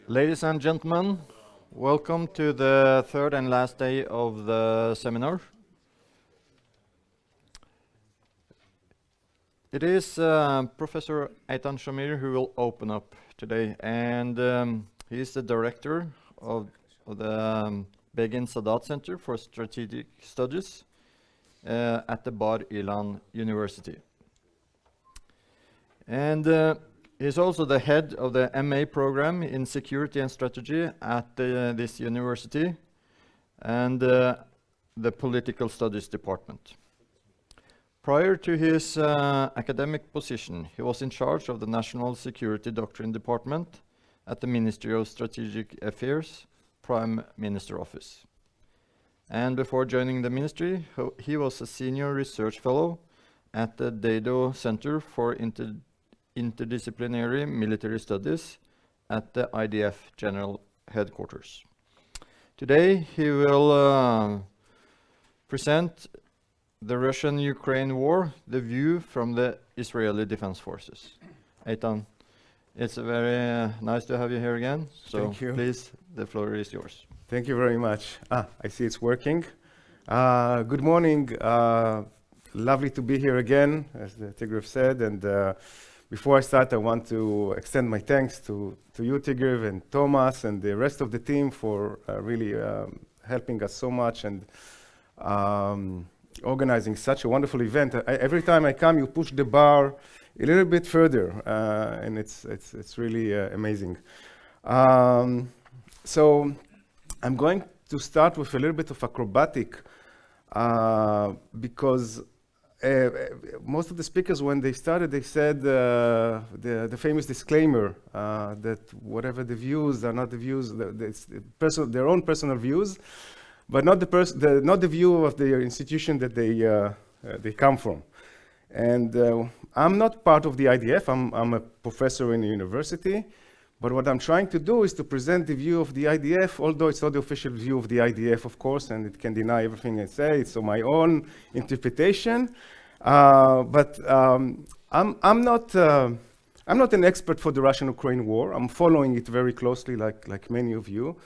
Ladies and gentlemen, welcome to the third and last day of the seminar. It is Professor Eitan Shamir who will open up today, and he is the director of the Begin Sadat Center for Strategic Studies at the Bar Ilan University. And he's also the head of the MA program in Security and Strategy at this university and the Political Studies Department. Prior to his academic position, he was in charge of the National Security Doctrine Department at the Ministry of Strategic Affairs, Prime Minister Office. And before joining the ministry, he was a senior research fellow at the Dado Center for Interdisciplinary Military Studies at the IDF General Headquarters. Today he will present the Russian-Ukraine war, the view from the Israeli Defense Forces. Eitan, it's very nice to have you here again. So Thank you. Please, the floor is yours. Thank you very much. I see it's working. Good morning. Lovely to be here again, as the Trygve said. And before I start, I want to extend my thanks to you, Trygve, and Thomas, and the rest of the team for really helping us so much and organizing such a wonderful event. Every time I come, you push the bar a little bit further, and it's really amazing. So I'm going to start with a little bit of acrobatic because most of the speakers, when they started, they said the famous disclaimer that whatever the views are not the views, their own personal views, but not the view of the institution that they come from. And I'm not part of the IDF. I'm a professor in a university. But what I'm trying to do is to present the view of the IDF, although it's not the official view of the IDF, of course, and it can deny everything I say. It's my own interpretation. But I'm not an expert for the Russian-Ukraine war. I'm following it very closely, like many of you.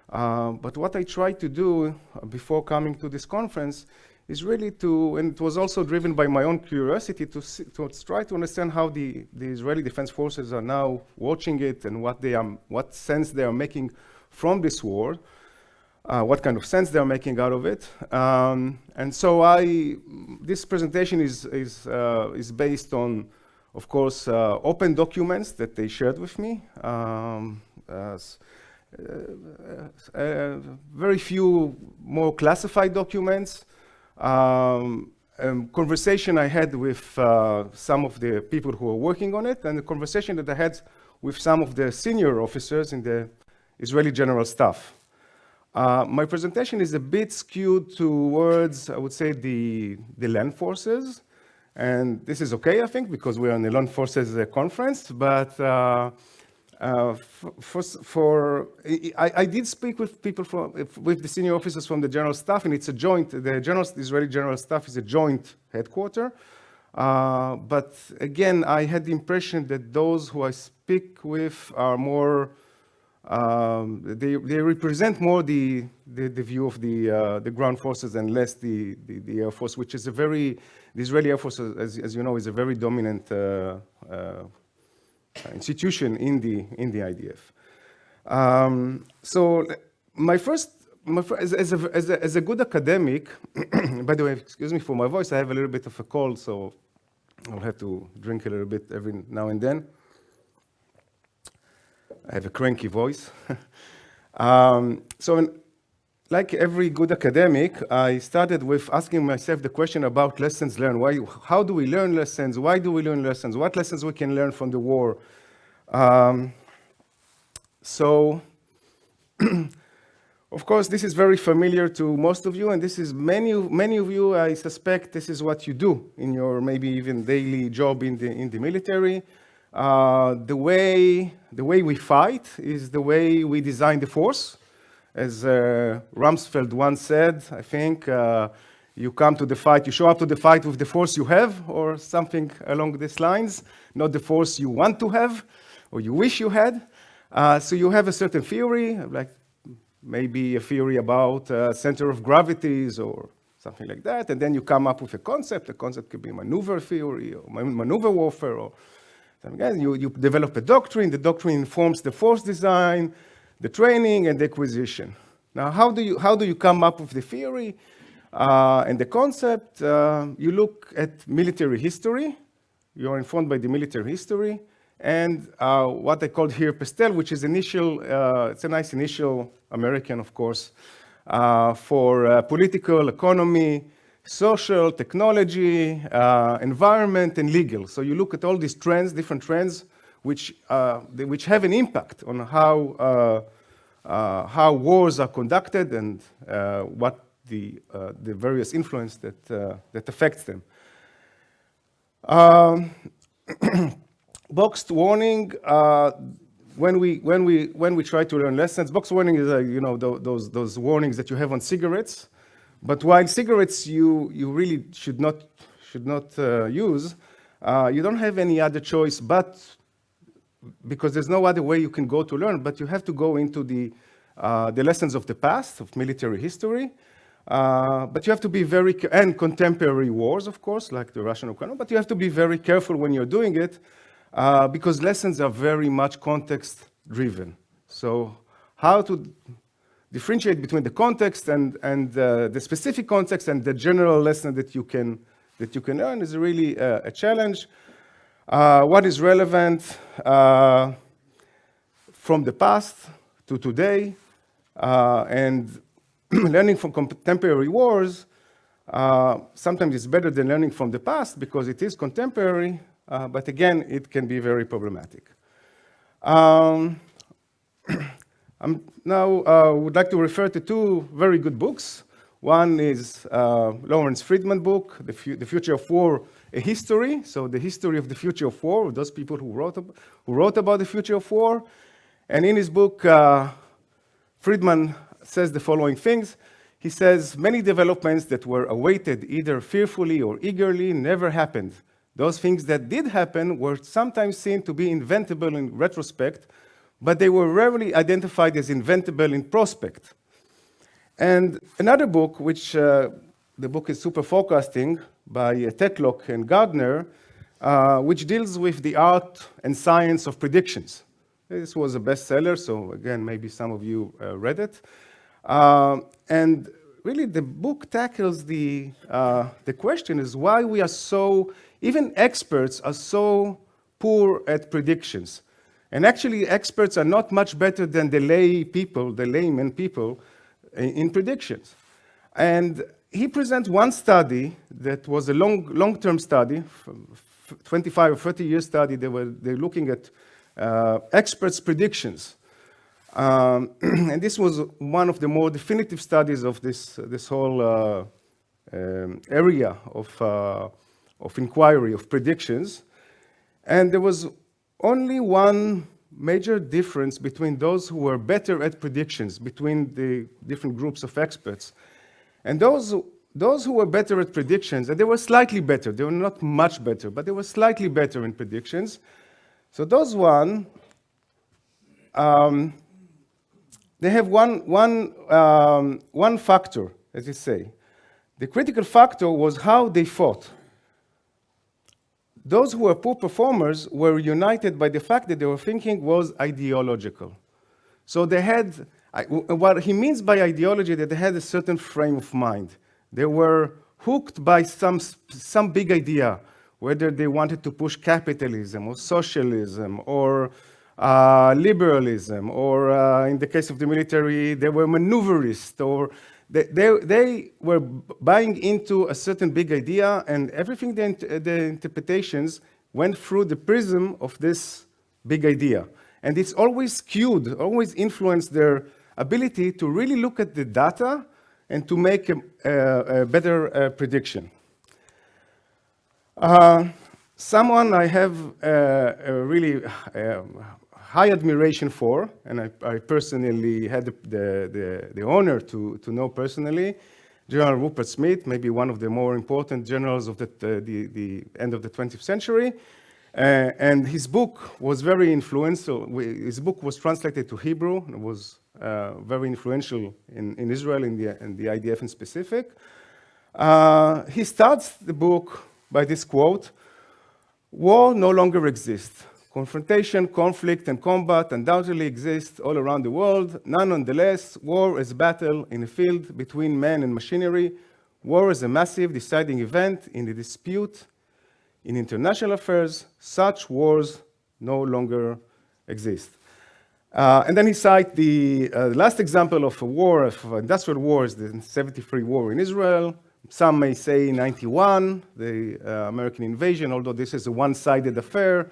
But what I tried to do before coming to this conference is really and it was also driven by my own curiosity, to try to understand how the Israeli Defense Forces are now watching it and what sense they are making from this war, what kind of sense they are making out of it. And so this presentation is based on, of course, open documents that they shared with me. Very few more classified documents. Conversation I had with some of the people who are working on it, and the conversation that I had with some of the senior officers in the Israeli General Staff. My presentation is a bit skewed towards, I would say, the land forces. And this is okay, I think, because we're on the land forces conference. But I did speak with people with the senior officers from the General Staff, and it's a joint. The Israeli General Staff is a joint headquarter. But again, I had the impression that those who I speak with are more. They represent more the view of the ground forces and less the Air Force, which is the Israeli Air Force, as you know, is a very dominant institution in the IDF. So as a good academic, by the way, excuse me for my voice, I have a little bit of a cold, so I'll have to drink a little bit every now and then. I have a cranky voice. Like every good academic, I started with asking myself the question about lessons learned. How do we learn lessons? Why do we learn lessons? What lessons we can learn from the war? Of course, this is very familiar to most of you, and this is many of you, I suspect this is what you do in your maybe even daily job in the military. The way we fight is the way we design the force. As Rumsfeld once said, I think, you come to the fight, you show up to the fight with the force you have, or something along these lines, not the force you want to have. or you wish you had. So you have a certain theory, like maybe a theory about center of gravities or something like that, and then you come up with a concept. The concept could be maneuver theory or maneuver warfare or something else. You develop a doctrine. The doctrine informs the force design, the training, and the acquisition. Now, how do you come up with the theory and the concept? You look at military history. You are informed by the military history, and what I called here PESTEL, which is initial, it's a nice initial American, of course, for political, economy, social, technology, environment, and legal. So you look at all these trends, different trends, which have an impact on how wars are conducted and what the various influence that affects them. Boxed warning. When we try to learn lessons, box warning is those warnings that you have on cigarettes. But while cigarettes you really should not use, you don't have any other choice but because there's no other way you can go to learn. But you have to go into the lessons of the past of military history. But you have to be and contemporary wars, of course, like the Russian-Ukrainian. But you have to be very careful when you're doing it. Because lessons are very much context-driven. So how to differentiate between the context and the specific context and the general lesson that you can learn is really a challenge. What is relevant from the past to today, and learning from contemporary wars, sometimes it's better than learning from the past because it is contemporary. But again, it can be very problematic. I would like to refer to two very good books. One is Lawrence Friedman book, The Future of War, A History. So the history of the future of war, those people who wrote about the future of war. And in his book, Friedman says the following things. He says, many developments that were awaited either fearfully or eagerly never happened. Those things that did happen were sometimes seen to be inventable in retrospect, but they were rarely identified as inventable in prospect. And another book, which the book is Super Forecasting by Tetlock and Gardner, which deals with the art and science of predictions. This was a bestseller, so again, maybe some of you read it. And really, the book tackles the question is why we are so, even experts are so poor at predictions. And actually, experts are not much better than the layman people in predictions. And he presents one study that was a long-term study, 25 or 30-year study. They're looking at experts' predictions. And this was one of the more definitive studies of this whole area of inquiry, of predictions. And there was only one major difference between those who were better at predictions, between the different groups of experts. And those who were better at predictions, and they were slightly better, they were not much better, but they were slightly better in predictions. So those they have one factor, as you say. The critical factor was how they fought. Those who were poor performers were united by the fact that their thinking was ideological. So they had, what he means by ideology, that they had a certain frame of mind. They were hooked by some big idea, whether they wanted to push capitalism or socialism or liberalism, or in the case of the military, they were maneuverists, or they were buying into a certain big idea, and everything, the interpretations went through the prism of this big idea. And it's always skewed, always influenced their ability to really look at the data and to make a better prediction. Someone I have a really high admiration for, and I personally had the honor to know personally, General Rupert Smidt, maybe one of the more important generals of the end of the 20th century. And his book was very influential. His book was translated to Hebrew and was very influential in Israel, in the IDF in specific. He starts the book by this quote: "War no longer exists. Confrontation, conflict, and combat undoubtedly exist all around the world. Nonetheless, war is a battle in a field between man and machinery. War is a massive deciding event in the dispute in international affairs. Such wars no longer exist." And then he cites the last example of a war, of industrial war, is the 1973 war in Israel. Some may say 91, the American invasion, although this is a one-sided affair.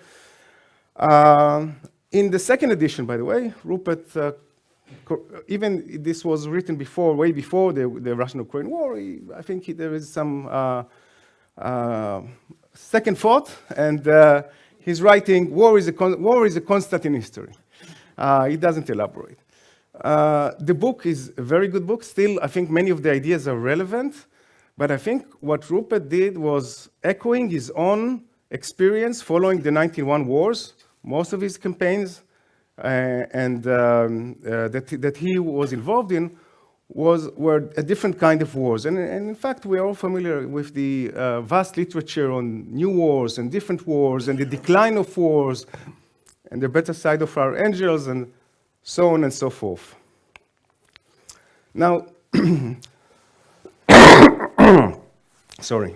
In the second edition, by the way, Rupert, even this was written before, way before the Russian-Ukraine war, I think there is some second thought, and he's writing, war is a constant in history. He doesn't elaborate. The book is a very good book. Still, I think many of the ideas are relevant, but I think what Rupert did was echoing his own experience following the 91 wars, most of his campaigns, and that he was involved in were a different kind of wars. And in fact, we are all familiar with the vast literature on new wars and different wars and the decline of wars and the better side of our angels and so on and so forth. Now, sorry.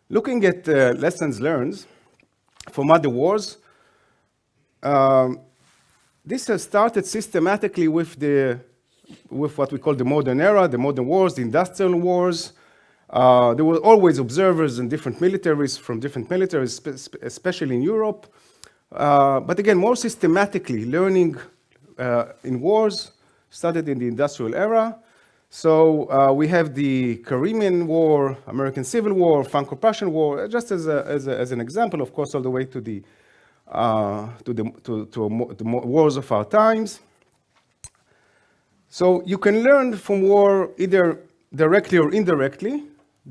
Looking at lessons learned from other wars, this has started systematically with what we call the modern era, the modern wars, the industrial wars. There were always observers in different militaries, from different militaries, especially in Europe. But again, more systematically, learning in wars started in the industrial era. So we have the Crimean War, American Civil War, Franco-Prussian War, just as an example, of course, all the way to the wars of our times. So you can learn from war either directly or indirectly.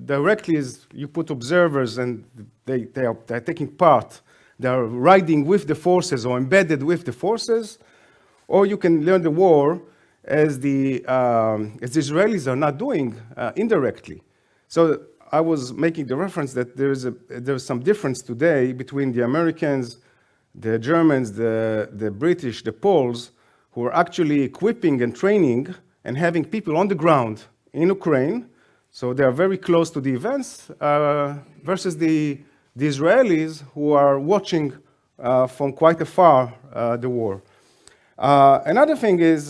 Directly is you put observers and they're taking part. They are riding with the forces or embedded with the forces. Or you can learn the war as the Israelis are not doing indirectly. So I was making the reference that there's some difference today between the Americans, the Germans, the British, the Poles, who are actually equipping and training and having people on the ground in Ukraine. So they are very close to the events versus the Israelis who are watching from quite afar the war. Another thing is,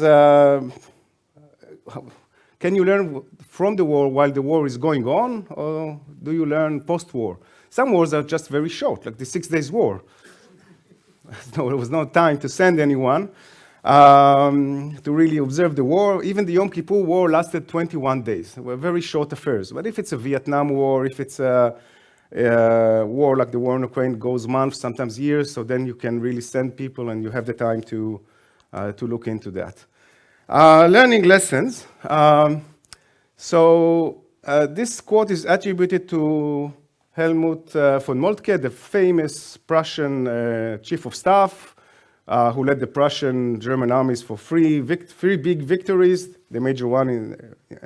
can you learn from the war while the war is going on, or do you learn post-war? Some wars are just very short, like the 6 Days War. There was no time to send anyone to really observe the war. Even the Yom Kippur War lasted 21 days. They were very short affairs. But if it's a Vietnam War, if it's a war like the war in Ukraine goes months, sometimes years, so then you can really send people and you have the time to look into that. Learning lessons. This quote is attributed to Helmut von Moltke, the famous Prussian chief of staff, who led the Prussian German armies for three big victories, the major one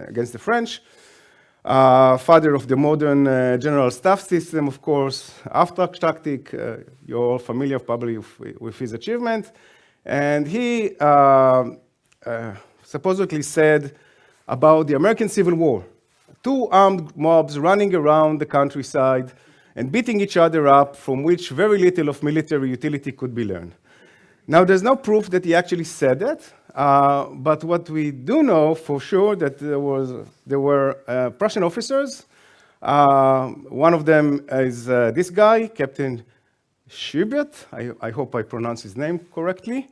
against the French. Father of the modern general staff system, of course, Auftragstaktik. You're all familiar probably with his achievement. And he supposedly said about the American Civil War, 2 armed mobs running around the countryside and beating each other up, from which very little of military utility could be learned. Now, there's no proof that he actually said that, but what we do know for sure that there were Prussian officers. One of them is this guy, Captain Schubert. I hope I pronounce his name correctly.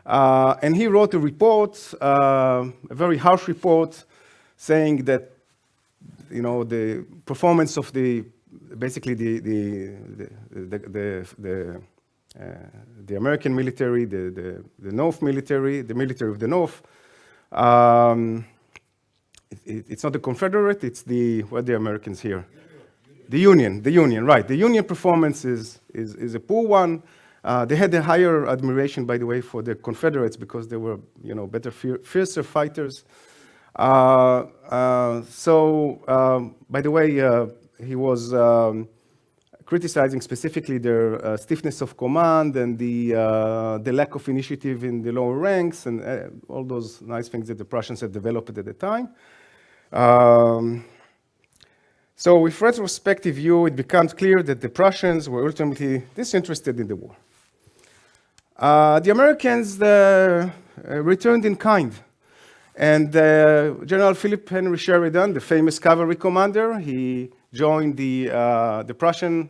And he wrote a report, a very harsh report, saying that the performance of the American military, the North military, the military of the North. It's not the Confederate, it's the Americans here. The Union, right. The Union performance is a poor one. They had a higher admiration, by the way, for the Confederates because they were, better, fiercer fighters. By the way, he was criticizing specifically their stiffness of command and the lack of initiative in the lower ranks and all those nice things that the Prussians had developed at the time. So with retrospective view, it becomes clear that the Prussians were ultimately disinterested in the war. The Americans returned in kind. And General Philip Henry Sheridan, the famous cavalry commander, he joined the Prussian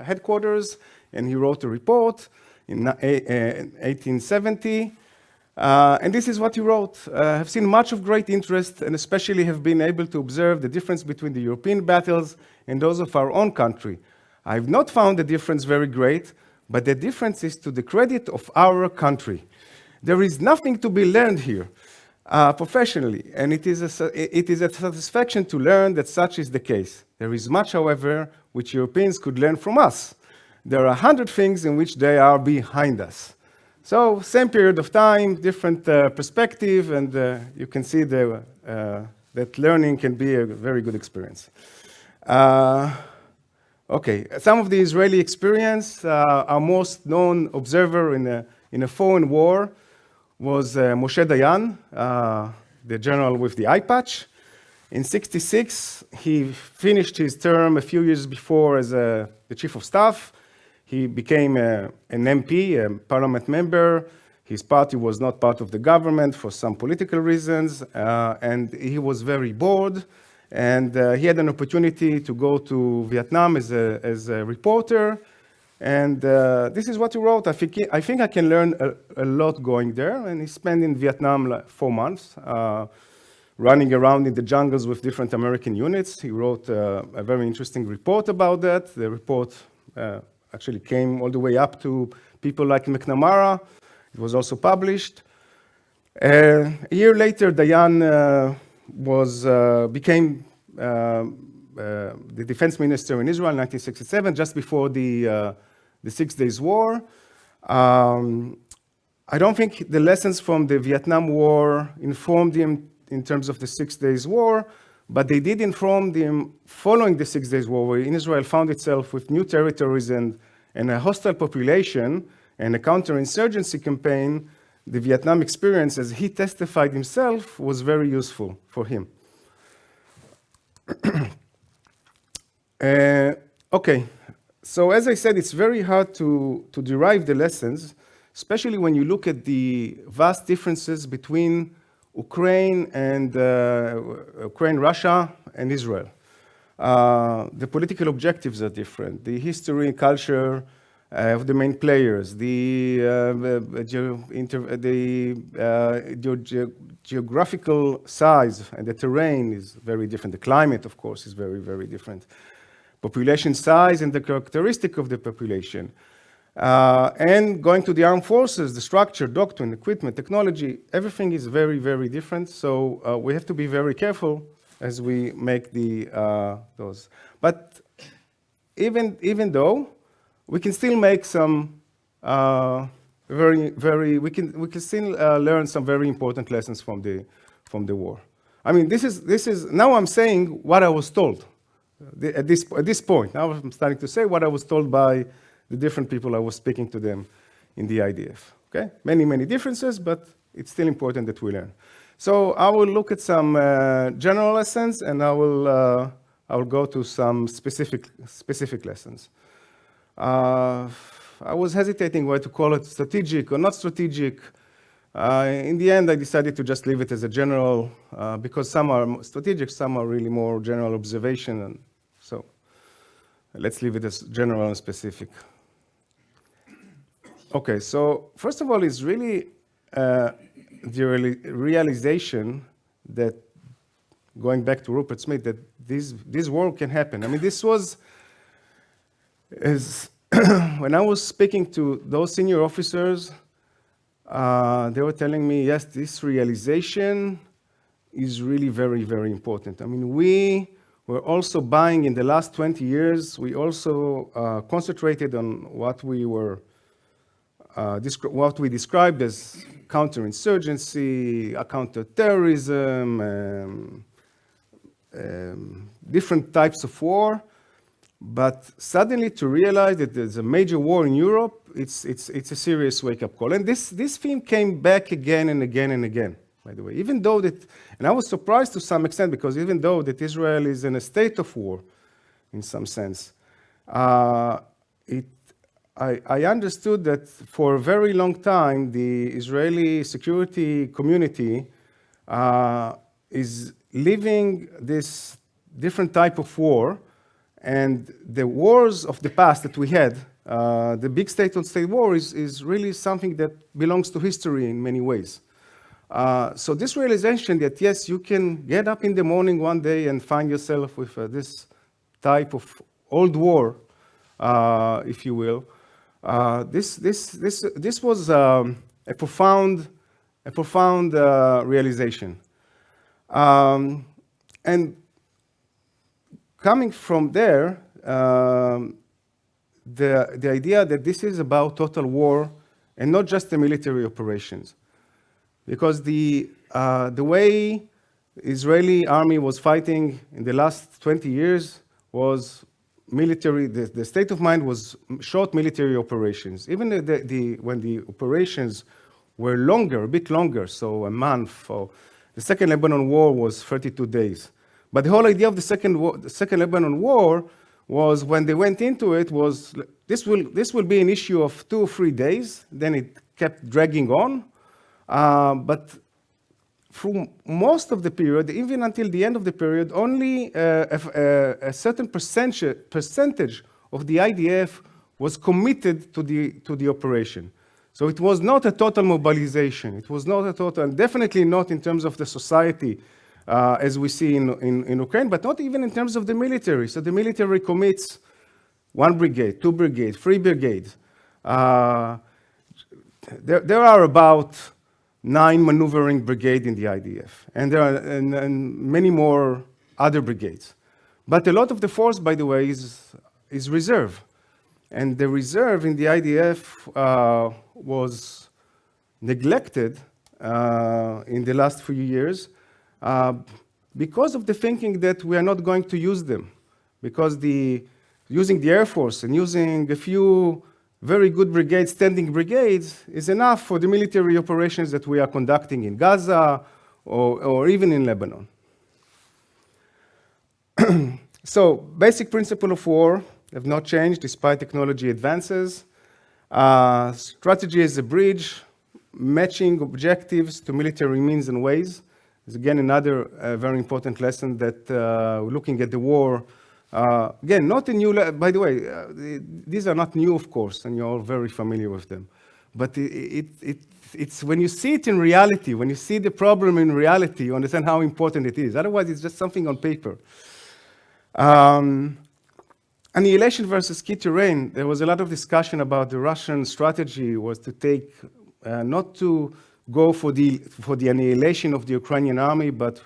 headquarters, and he wrote a report in 1870. And this is what he wrote. Have seen much of great interest, and especially have been able to observe the difference between the European battles and those of our own country. I have not found the difference very great, but the difference is to the credit of our country. There is nothing to be learned here. Professionally, and it is a satisfaction to learn that such is the case. There is much, however, which Europeans could learn from us. There are 100 things in which they are behind us. So, same period of time, different perspective, and you can see that learning can be a very good experience. Okay, some of the Israeli experience, our most known observer in a foreign war was Moshe Dayan, the general with the eye patch. In '66, he finished his term a few years before as the chief of staff. He became an MP, a parliament member. His party was not part of the government for some political reasons, and he was very bored. And he had an opportunity to go to Vietnam as a reporter. And this is what he wrote. I think I can learn a lot going there. And he spent in Vietnam like 4 months, running around in the jungles with different American units. He wrote a very interesting report about that. The report actually came all the way up to people like McNamara. It was also published. A year later, Dayan became the defense minister in Israel in 1967, just before the 6 Days War. I don't think the lessons from the Vietnam War informed him in terms of the 6 Days War, but they did inform him following the 6 Days War, where Israel found itself with new territories and a hostile population and a counterinsurgency campaign. The Vietnam experience, as he testified himself, was very useful for him. Okay. So as I said, it's very hard to derive the lessons, especially when you look at the vast differences between Ukraine, Russia, and Israel. The political objectives are different. The history and culture of the main players, the geographical size and the terrain is very different. The climate, of course, is very, very different. Population size and the characteristic of the population. And going to the armed forces, the structure, doctrine, equipment, technology, everything is very, very different. So we have to be very careful as we make those. But even though we can still make some we can still learn some very important lessons from the war. I mean, this is now I'm saying what I was told. At this point, now I'm starting to say what I was told by the different people I was speaking to them in the IDF. Okay, many, many differences, but it's still important that we learn. So I will look at some general lessons, and I will go to some specific lessons. I was hesitating whether to call it strategic or not strategic. In the end, I decided to just leave it as a general, because some are strategic, some are really more general observation. And so let's leave it as general and specific. Okay, so first of all, it's really the realization that, going back to Rupert Smidt, that this war can happen. I mean, this was, when I was speaking to those senior officers, they were telling me, yes, this realization is really very, very important. I mean, we we're also buying in the last 20 years, we also concentrated on what we were what we described as counterinsurgency, counterterrorism, different types of war. But suddenly to realize that there's a major war in Europe, it's a serious wake-up call. And this theme came back again and again and again, by the way. Even though that, and I was surprised to some extent, because even though that Israel is in a state of war, in some sense, I understood that for a very long time, the Israeli security community is living this different type of war. And the wars of the past that we had, the big state-on-state war is really something that belongs to history in many ways. So this realization that, yes, you can get up in the morning one day and find yourself with this type of old war, if you will, this was a profound realization. And coming from there, the idea that this is about total war and not just the military operations. Because the way Israeli army was fighting in the last 20 years was military, the state of mind was short military operations. Even when the operations were longer, a bit longer, so a month, or the Second Lebanon War was 32 days. But the whole idea of the Second Lebanon War was, when they went into it, was this will be an issue of 2 or 3 days. Then it kept dragging on. But through most of the period, even until the end of the period, only a certain percentage of the IDF was committed to the operation. So it was not a total mobilization. It was not a total, and definitely not in terms of the society, as we see in Ukraine, but not even in terms of the military. So the military commits 1 brigade, 2 brigades, 3 brigades. There are about 9 maneuvering brigades in the IDF, and there are and many more other brigades. But a lot of the force, by the way, is reserve. And the reserve in the IDF was neglected in the last few years, because of the thinking that we are not going to use them, because using the Air Force and using a few very good brigades, standing brigades, is enough for the military operations that we are conducting in Gaza or even in Lebanon. So, basic principle of war have not changed despite technology advances. Strategy is a bridge, matching objectives to military means and ways. Is again another very important lesson that looking at the war, again, not a new, by the way, these are not new, of course, and you're all very familiar with them. But it's when you see it in reality, when you see the problem in reality, you understand how important it is. Otherwise, it's just something on paper. Annihilation versus key terrain, there was a lot of discussion about the Russian strategy was to take, not to go for the annihilation of the Ukrainian army, but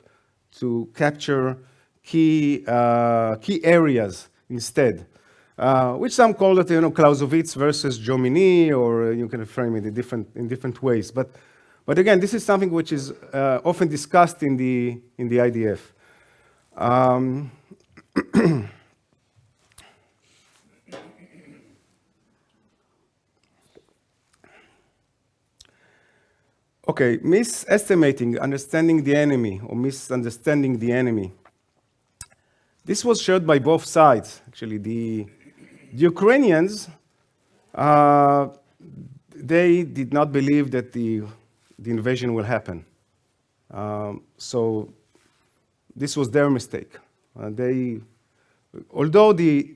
to capture key areas instead, which some call it, Clausewitz versus Jomini, or you can frame it in different ways. But again, this is something which is often discussed in the IDF. Okay, misestimating, understanding the enemy, or misunderstanding the enemy. This was shared by both sides, actually. The Ukrainians, they did not believe that the invasion will happen. So this was their mistake. Although the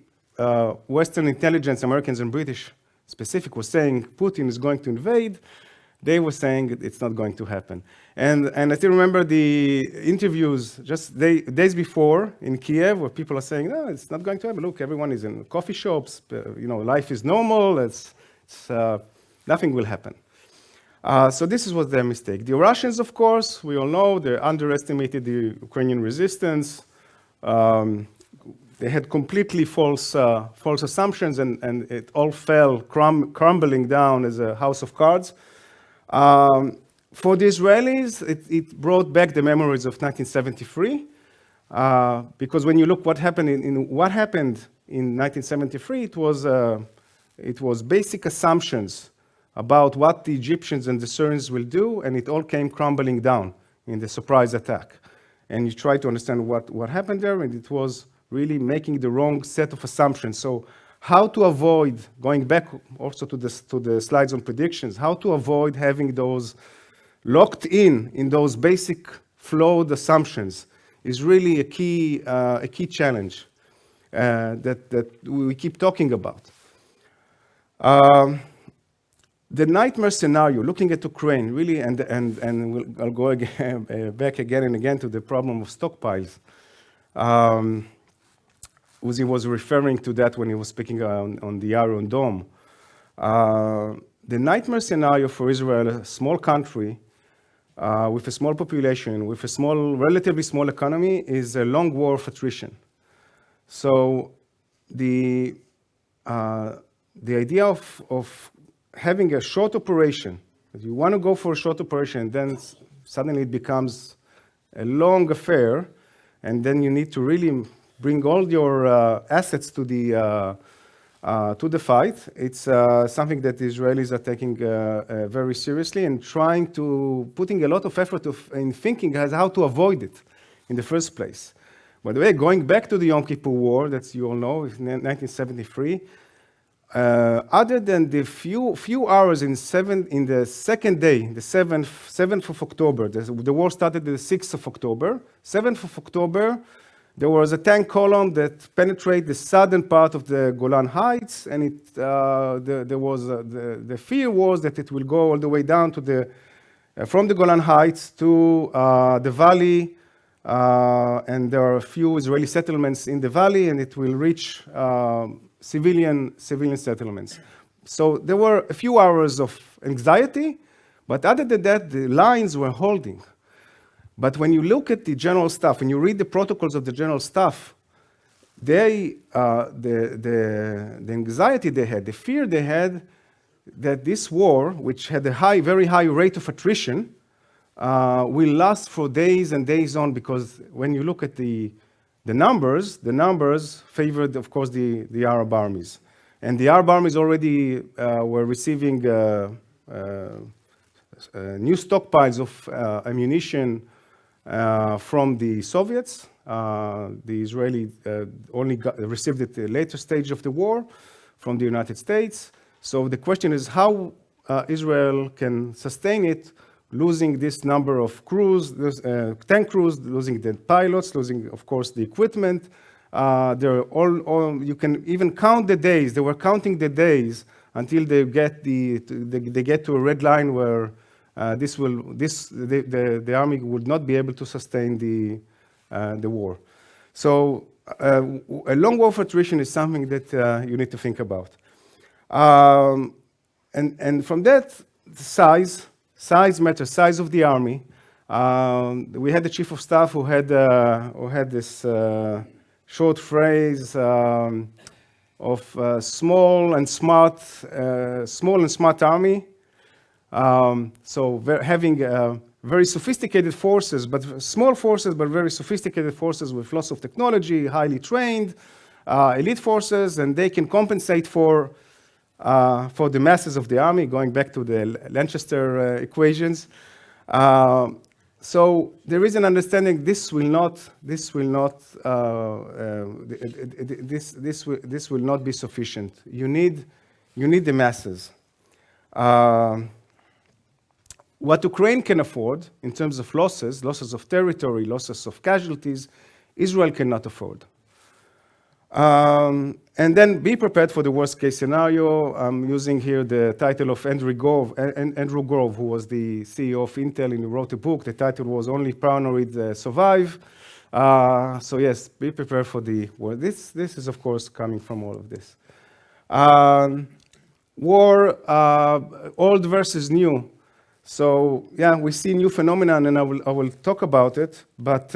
Western intelligence, Americans and British specific, was saying Putin is going to invade, they were saying it's not going to happen. And I still remember the interviews just days before in Kiev, where people are saying, no, it's not going to happen. Look, everyone is in coffee shops. Life is normal. Nothing will happen. So this was their mistake. The Russians, of course, we all know, they underestimated the Ukrainian resistance. They had completely false assumptions, and it all fell crumbling down as a house of cards. For the Israelis, it brought back the memories of 1973, because when you look what happened in 1973, it was basic assumptions about what the Egyptians and the Syrians will do, and it all came crumbling down in the surprise attack. And you try to understand what happened there, and it was really making the wrong set of assumptions. So how to avoid, going back also to the slides on predictions, how to avoid having those locked in those basic flawed assumptions is really a key challenge that we keep talking about. The nightmare scenario, looking at Ukraine, really, and I'll go again, back again and again to the problem of stockpiles. Uzi was referring to that when he was speaking on the Iron Dome. The nightmare scenario for Israel, a small country with a small population, with a relatively small economy, is a long war of attrition. So the idea of having a short operation, that you want to go for a short operation, and then suddenly it becomes a long affair, and then you need to really bring all your assets to the fight. It's something that the Israelis are taking very seriously and putting a lot of effort in thinking as how to avoid it in the first place. By the way, going back to the Yom Kippur War, that you all know, in 1973, other than the few hours in the second day, the 7th of October, the war started the 6th of October. 7th of October, there was a tank column that penetrated the southern part of the Golan Heights, and the fear was that it will go all the way down to from the Golan Heights to the valley, and there are a few Israeli settlements in the valley, and it will reach civilian settlements. So there were a few hours of anxiety, but other than that, the lines were holding. But when you look at the general staff, when you read the protocols of the general staff, the anxiety they had, the fear they had, that this war, which had a very high rate of attrition, will last for days and days on, because when you look at the numbers favored, of course, the Arab armies. And the Arab armies already were receiving new stockpiles of ammunition from the Soviets. The Israeli only received it at a later stage of the war from the United States. So the question is how Israel can sustain it, losing this number of crews, tank crews, losing the pilots, losing, of course, the equipment. You can even count the days. They were counting the days until they get to a red line where the army would not be able to sustain the war. So a long war of attrition is something that you need to think about. And from that, size matters, size of the army. We had the chief of staff who had this short phrase of small and smart army. So having very sophisticated forces, but small forces, but very sophisticated forces with lots of technology, highly trained, elite forces, and they can compensate for the masses of the army, going back to the Lancaster equations. So there is an understanding this will not be sufficient. You need the masses. What Ukraine can afford in terms of losses of territory, losses of casualties, Israel cannot afford. And then be prepared for the worst case scenario. I'm using here the title of Andrew Grove, who was the CEO of Intel, and he wrote a book. The title was Only Paranoid Survive. So yes, be prepared for the war. This is, of course, coming from all of this. War, old versus new. So yeah, we see new phenomenon, and I will talk about it. But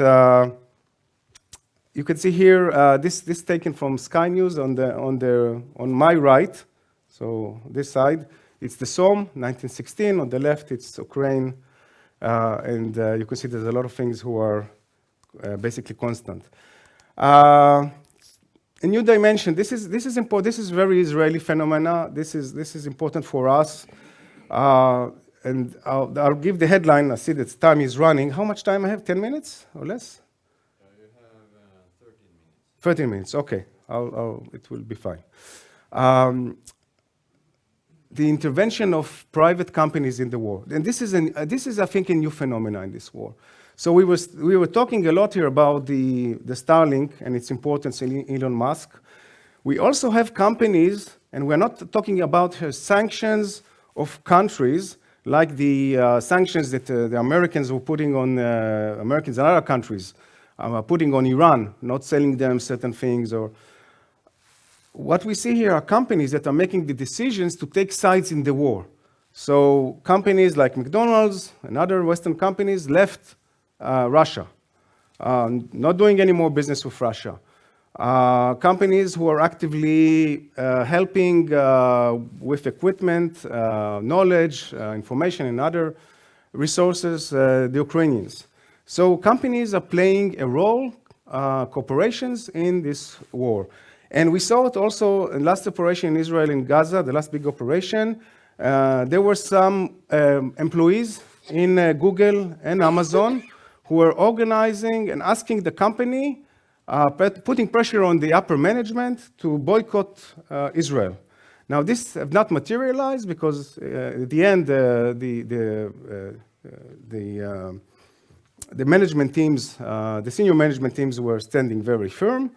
you can see here, this is taken from Sky News on my right. So this side, it's the Somme, 1916. On the left, it's Ukraine. And you can see there's a lot of things who are basically constant. A new dimension. This is important. This is very Israeli phenomena. This is important for us. And I'll give the headline. I see that time is running. How much time I have? 10 minutes or less? You have 13 minutes. 13 minutes. Okay. It will be fine. The intervention of private companies in the war, and this is I think a new phenomenon in this war. So we were talking a lot here about the Starlink and its importance in Elon Musk. We also have companies, and we're not talking about sanctions of countries like the sanctions that the Americans were putting on Americans and other countries, putting on Iran, not selling them certain things. Or what we see here are companies that are making the decisions to take sides in the war. So companies like McDonald's and other Western companies left Russia, not doing any more business with Russia. Companies who are actively helping with equipment, knowledge, information, and other resources, the Ukrainians. So companies are playing a role, corporations, in this war. And we saw it also in last operation in Israel in Gaza, the last big operation. There were some employees in Google and Amazon who were organizing and asking the company, putting pressure on the upper management to boycott Israel. Now, this have not materialized because at the end, the management teams, the senior management teams were standing very firm,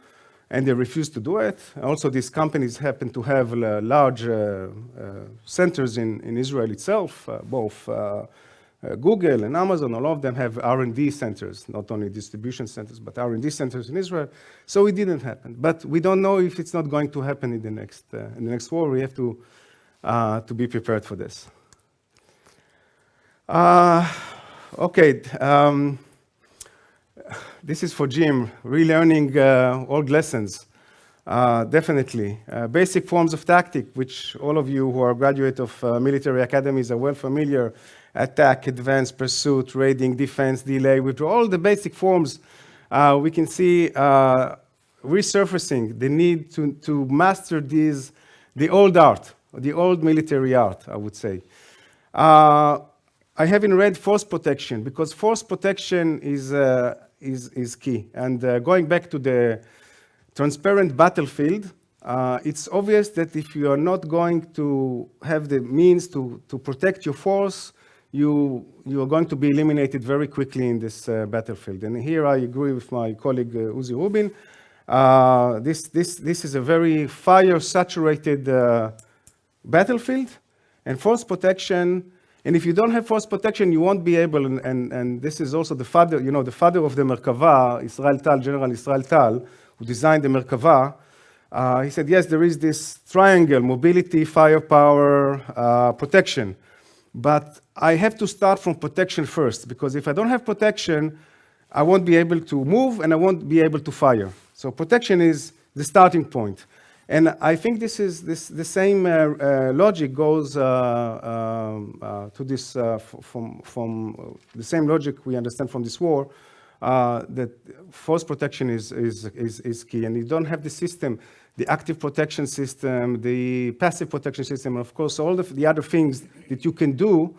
and they refused to do it. Also, these companies happen to have large centers in Israel itself, both Google and Amazon, all of them have R&D centers, not only distribution centers, but R&D centers in Israel. So it didn't happen. But we don't know if it's not going to happen in the next war. We have to be prepared for this. Okay. This is for Jim, relearning old lessons. Definitely. Basic forms of tactic, which all of you who are graduate of military academies are well familiar. Attack, advance, pursuit, raiding, defense, delay, withdraw. All the basic forms we can see resurfacing the need to master these, the old art, the old military art, I would say. I haven't read force protection because force protection is key. And going back to the transparent battlefield, it's obvious that if you are not going to have the means to protect your force, you are going to be eliminated very quickly in this battlefield. And here I agree with my colleague Uzi Rubin. This is a very fire-saturated battlefield, and force protection. And if you don't have force protection, you won't be able. And this is also the father, the father of the Merkava, Israel Tal, General Israel Tal, who designed the Merkava. He said, yes, there is this triangle: mobility, firepower, protection. But I have to start from protection first, because if I don't have protection, I won't be able to move and I won't be able to fire. So protection is the starting point. And I think the same logic goes to this from the same logic we understand from this war, that force protection is key. And you don't have the system, the active protection system, the passive protection system, and of course, all the other things that you can do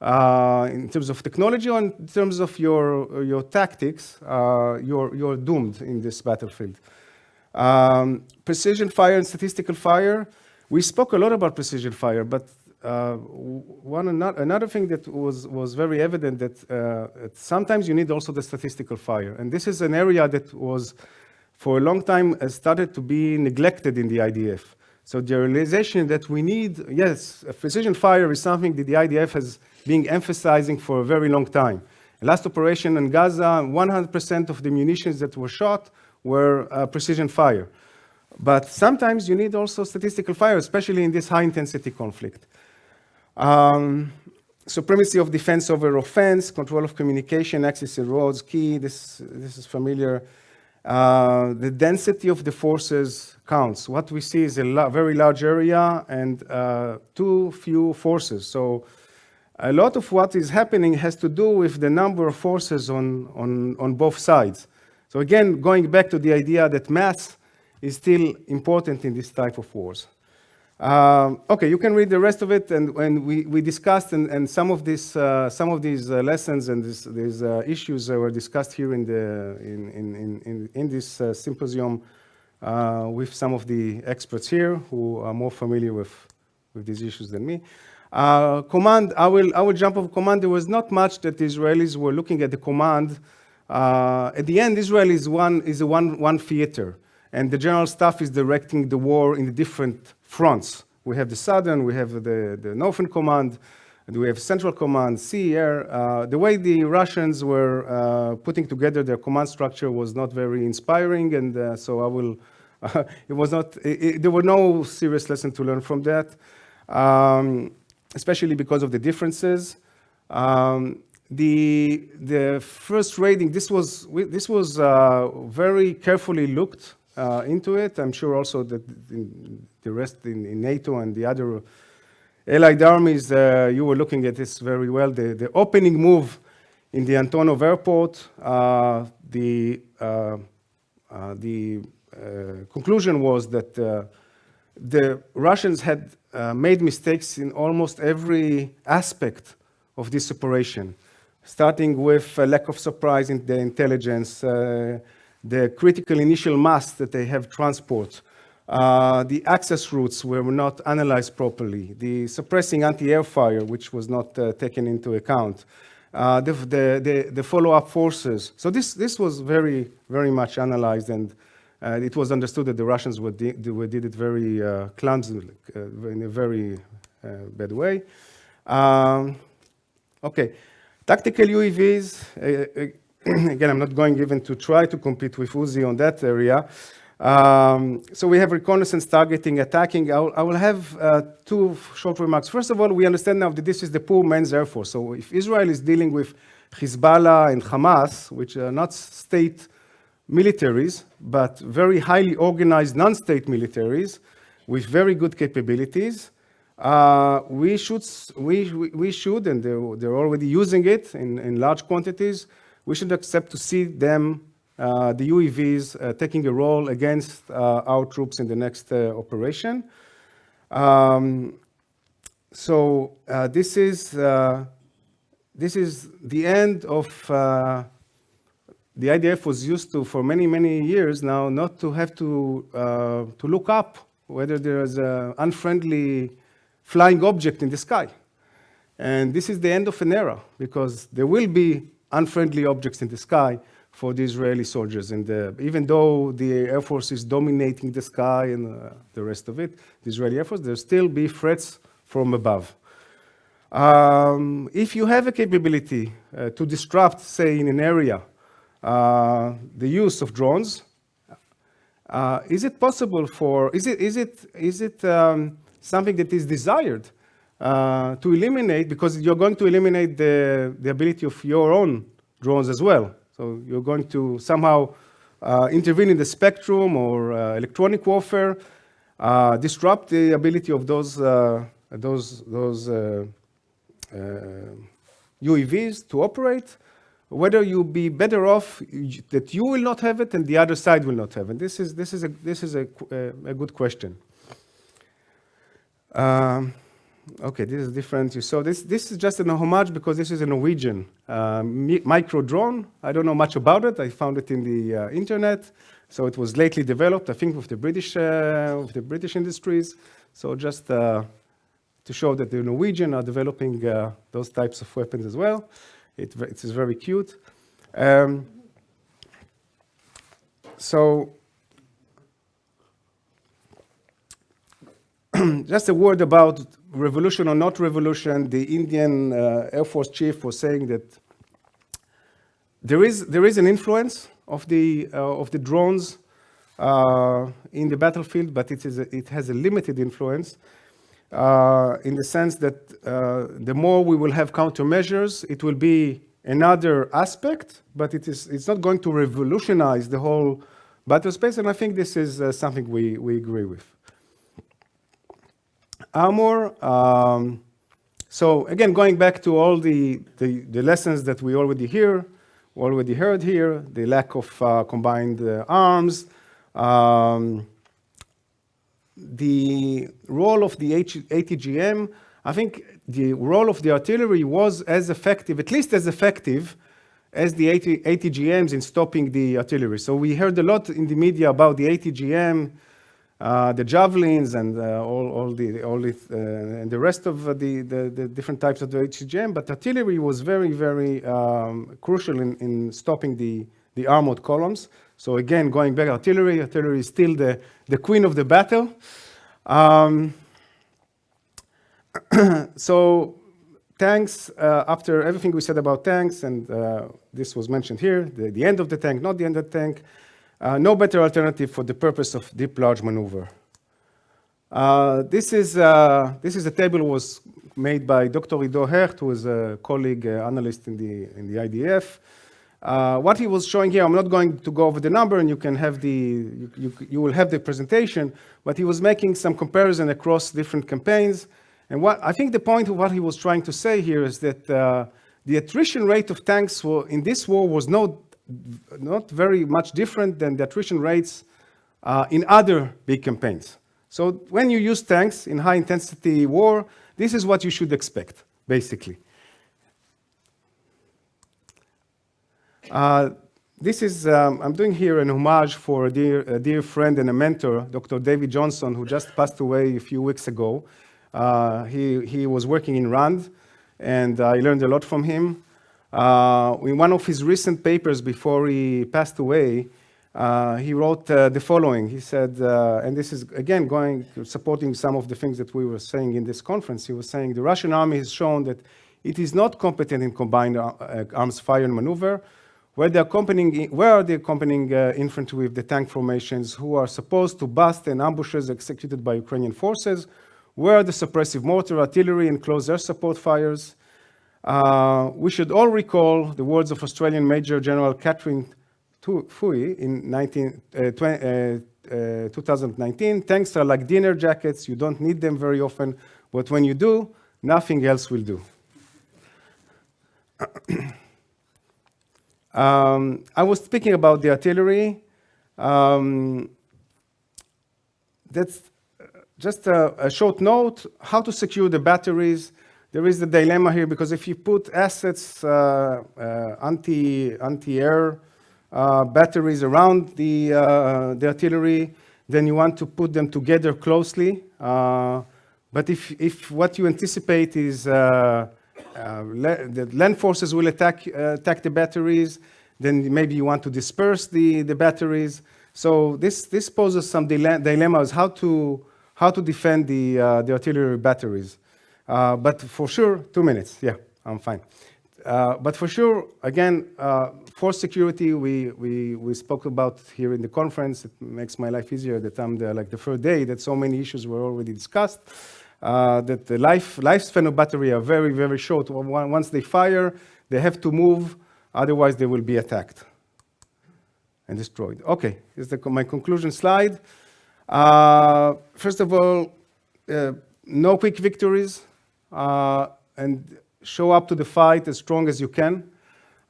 in terms of technology or in terms of your tactics, you're doomed in this battlefield. Precision fire and statistical fire. We spoke a lot about precision fire, but another thing that was very evident that sometimes you need also the statistical fire. And this is an area that was, for a long time, started to be neglected in the IDF. So the realization that we need, yes, precision fire is something that the IDF has been emphasizing for a very long time. Last operation in Gaza, 100% of the munitions that were shot were precision fire. But sometimes you need also statistical fire, especially in this high-intensity conflict. Supremacy of defense over offense, control of communication, access to roads, key. This is familiar. The density of the forces counts. What we see is a very large area and too few forces. So a lot of what is happening has to do with the number of forces on both sides. So again, going back to the idea that mass is still important in this type of wars. Okay, you can read the rest of it, and we discussed, and some of these lessons and these issues were discussed here in this symposium with some of the experts here who are more familiar with these issues than me. Command, I will jump off command. There was not much that the Israelis were looking at the command. At the end, Israel is one theater, and the general staff is directing the war in the different fronts. We have the southern, we have the northern command, and we have central command, sea, air. The way the Russians were putting together their command structure was not very inspiring, and so I will. It was not. There were no serious lessons to learn from that, especially because of the differences. The first raiding. This was very carefully looked into it. I'm sure also that the rest in NATO and the other allied armies, you were looking at this very well. The opening move in the Antonov airport, the conclusion was that the Russians had made mistakes in almost every aspect of this operation, starting with a lack of surprise in the intelligence, the critical initial mass that they have transport, the access routes were not analyzed properly, the suppressing anti-air fire, which was not taken into account, the follow-up forces. So this was very, very much analyzed, and it was understood that the Russians did it very clumsily, in a very bad way. Okay, tactical UAVs. Again, I'm not going even to try to compete with Uzi on that area. So we have reconnaissance, targeting, attacking. I will have two short remarks. First of all, we understand now that this is the poor man's air force. So if Israel is dealing with Hezbollah and Hamas, which are not state militaries, but very highly organized non-state militaries with very good capabilities, we should, and they're already using it in large quantities, we should accept to see them, the UAVs, taking a role against our troops in the next operation. So this is the end of the IDF was used to, for many, many years now, not to have to look up whether there is an unfriendly flying object in the sky. And this is the end of an era, because there will be unfriendly objects in the sky for the Israeli soldiers. And even though the Air Force is dominating the sky and the rest of it, the Israeli Air Force, there'll still be threats from above. If you have a capability to disrupt, say, in an area, the use of drones, is it possible for, is it something that is desired to eliminate, because you're going to eliminate the ability of your own drones as well. So you're going to somehow intervene in the spectrum or electronic warfare, disrupt the ability of those UAVs to operate, whether you be better off that you will not have it and the other side will not have it. This is a good question. Okay, this is different. So this is just an homage because this is a Norwegian micro drone. I don't know much about it. I found it in the internet. So it was lately developed, I think, with the British industries. So just to show that the Norwegian are developing those types of weapons as well. It is very cute. So just a word about revolution or not revolution. The Indian Air Force chief was saying that there is an influence of the drones in the battlefield, but it has a limited influence in the sense that the more we will have countermeasures, it will be another aspect, but it's not going to revolutionize the whole battlespace, and I think this is something we agree with. Armor. So again, going back to all the lessons that we already heard here, the lack of combined arms, the role of the ATGM. I think the role of the artillery was as effective, at least as effective, as the ATGMs in stopping the artillery. So we heard a lot in the media about the ATGM, the javelins, and and the rest of the different types of the ATGM. But artillery was very, very crucial in stopping the armored columns. So again, going back, artillery is still the queen of the battle. So tanks, after everything we said about tanks, and this was mentioned here, the end of the tank, not the end of the tank, no better alternative for the purpose of deep large maneuver. This is a table was made by Dr. Ido Hecht, who is a colleague analyst in the IDF. What he was showing here, I'm not going to go over the number, and you can have you will have the presentation, but he was making some comparison across different campaigns. And I think the point of what he was trying to say here is that the attrition rate of tanks in this war was not very much different than the attrition rates in other big campaigns. So when you use tanks in high intensity war, this is what you should expect, basically. This is, I'm doing here an homage for a dear friend and a mentor, Dr. David Johnson, who just passed away a few weeks ago. He was working in RAND, and I learned a lot from him. In one of his recent papers before he passed away, he wrote the following. He said, and this is again supporting some of the things that we were saying in this conference. He was saying the Russian army has shown that it is not competent in combined arms fire and maneuver. Where are the accompanying infantry with the tank formations who are supposed to bust and ambushes executed by Ukrainian forces? Where are the suppressive mortar, artillery, and close air support fires? We should all recall the words of Australian Major General Catherine Fooey in 2019. Tanks are like dinner jackets. You don't need them very often, but when you do, nothing else will do. I was speaking about the artillery. That's just a short note, how to secure the batteries. There is a dilemma here, because if you put assets, anti-air batteries around the artillery, then you want to put them together closely. But if what you anticipate is the land forces will attack the batteries, then maybe you want to disperse the batteries. So this poses some dilemmas how to defend the artillery batteries. But for sure, 2 minutes. Yeah, I'm fine. But for sure, again, force security, we spoke about here in the conference. It makes my life easier that I'm the third day that so many issues were already discussed. That the lifespan of battery are very, very short. Once they fire, they have to move, otherwise they will be attacked and destroyed. Okay, here's my conclusion slide. First of all, no quick victories, and show up to the fight as strong as you can.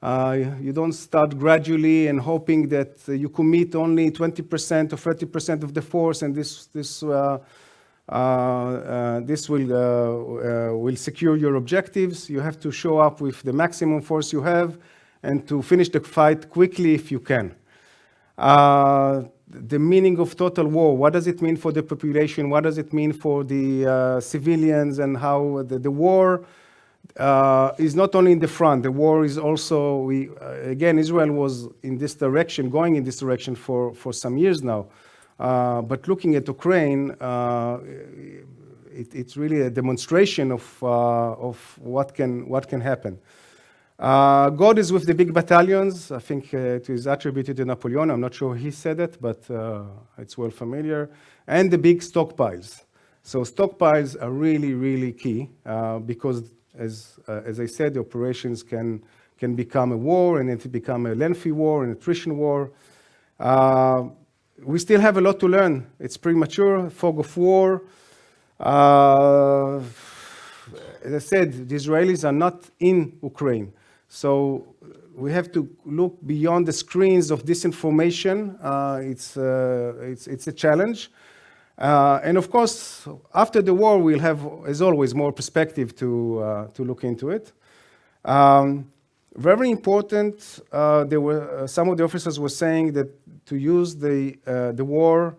You don't start gradually and hoping that you commit only 20% or 30% of the force, and this will secure your objectives. You have to show up with the maximum force you have and to finish the fight quickly if you can. The meaning of total war, what does it mean for the population? What does it mean for the civilians, and how the war is not only in the front, the war is also, again, Israel was in this direction, going in this direction for some years now. But looking at Ukraine, it's really a demonstration of what can happen. God is with the big battalions. I think it is attributed to Napoleon. I'm not sure he said it, but it's well familiar. And the big stockpiles. So stockpiles are really, really key because, as I said, the operations can become a war, and it become a lengthy war, an attrition war. we still have a lot to learn. It's premature, fog of war. As I said, the Israelis are not in Ukraine. So we have to look beyond the screens of disinformation. It's a challenge. And of course, after the war, we'll have, as always, more perspective to look into it. Very important, there were some of the officers were saying that to use the war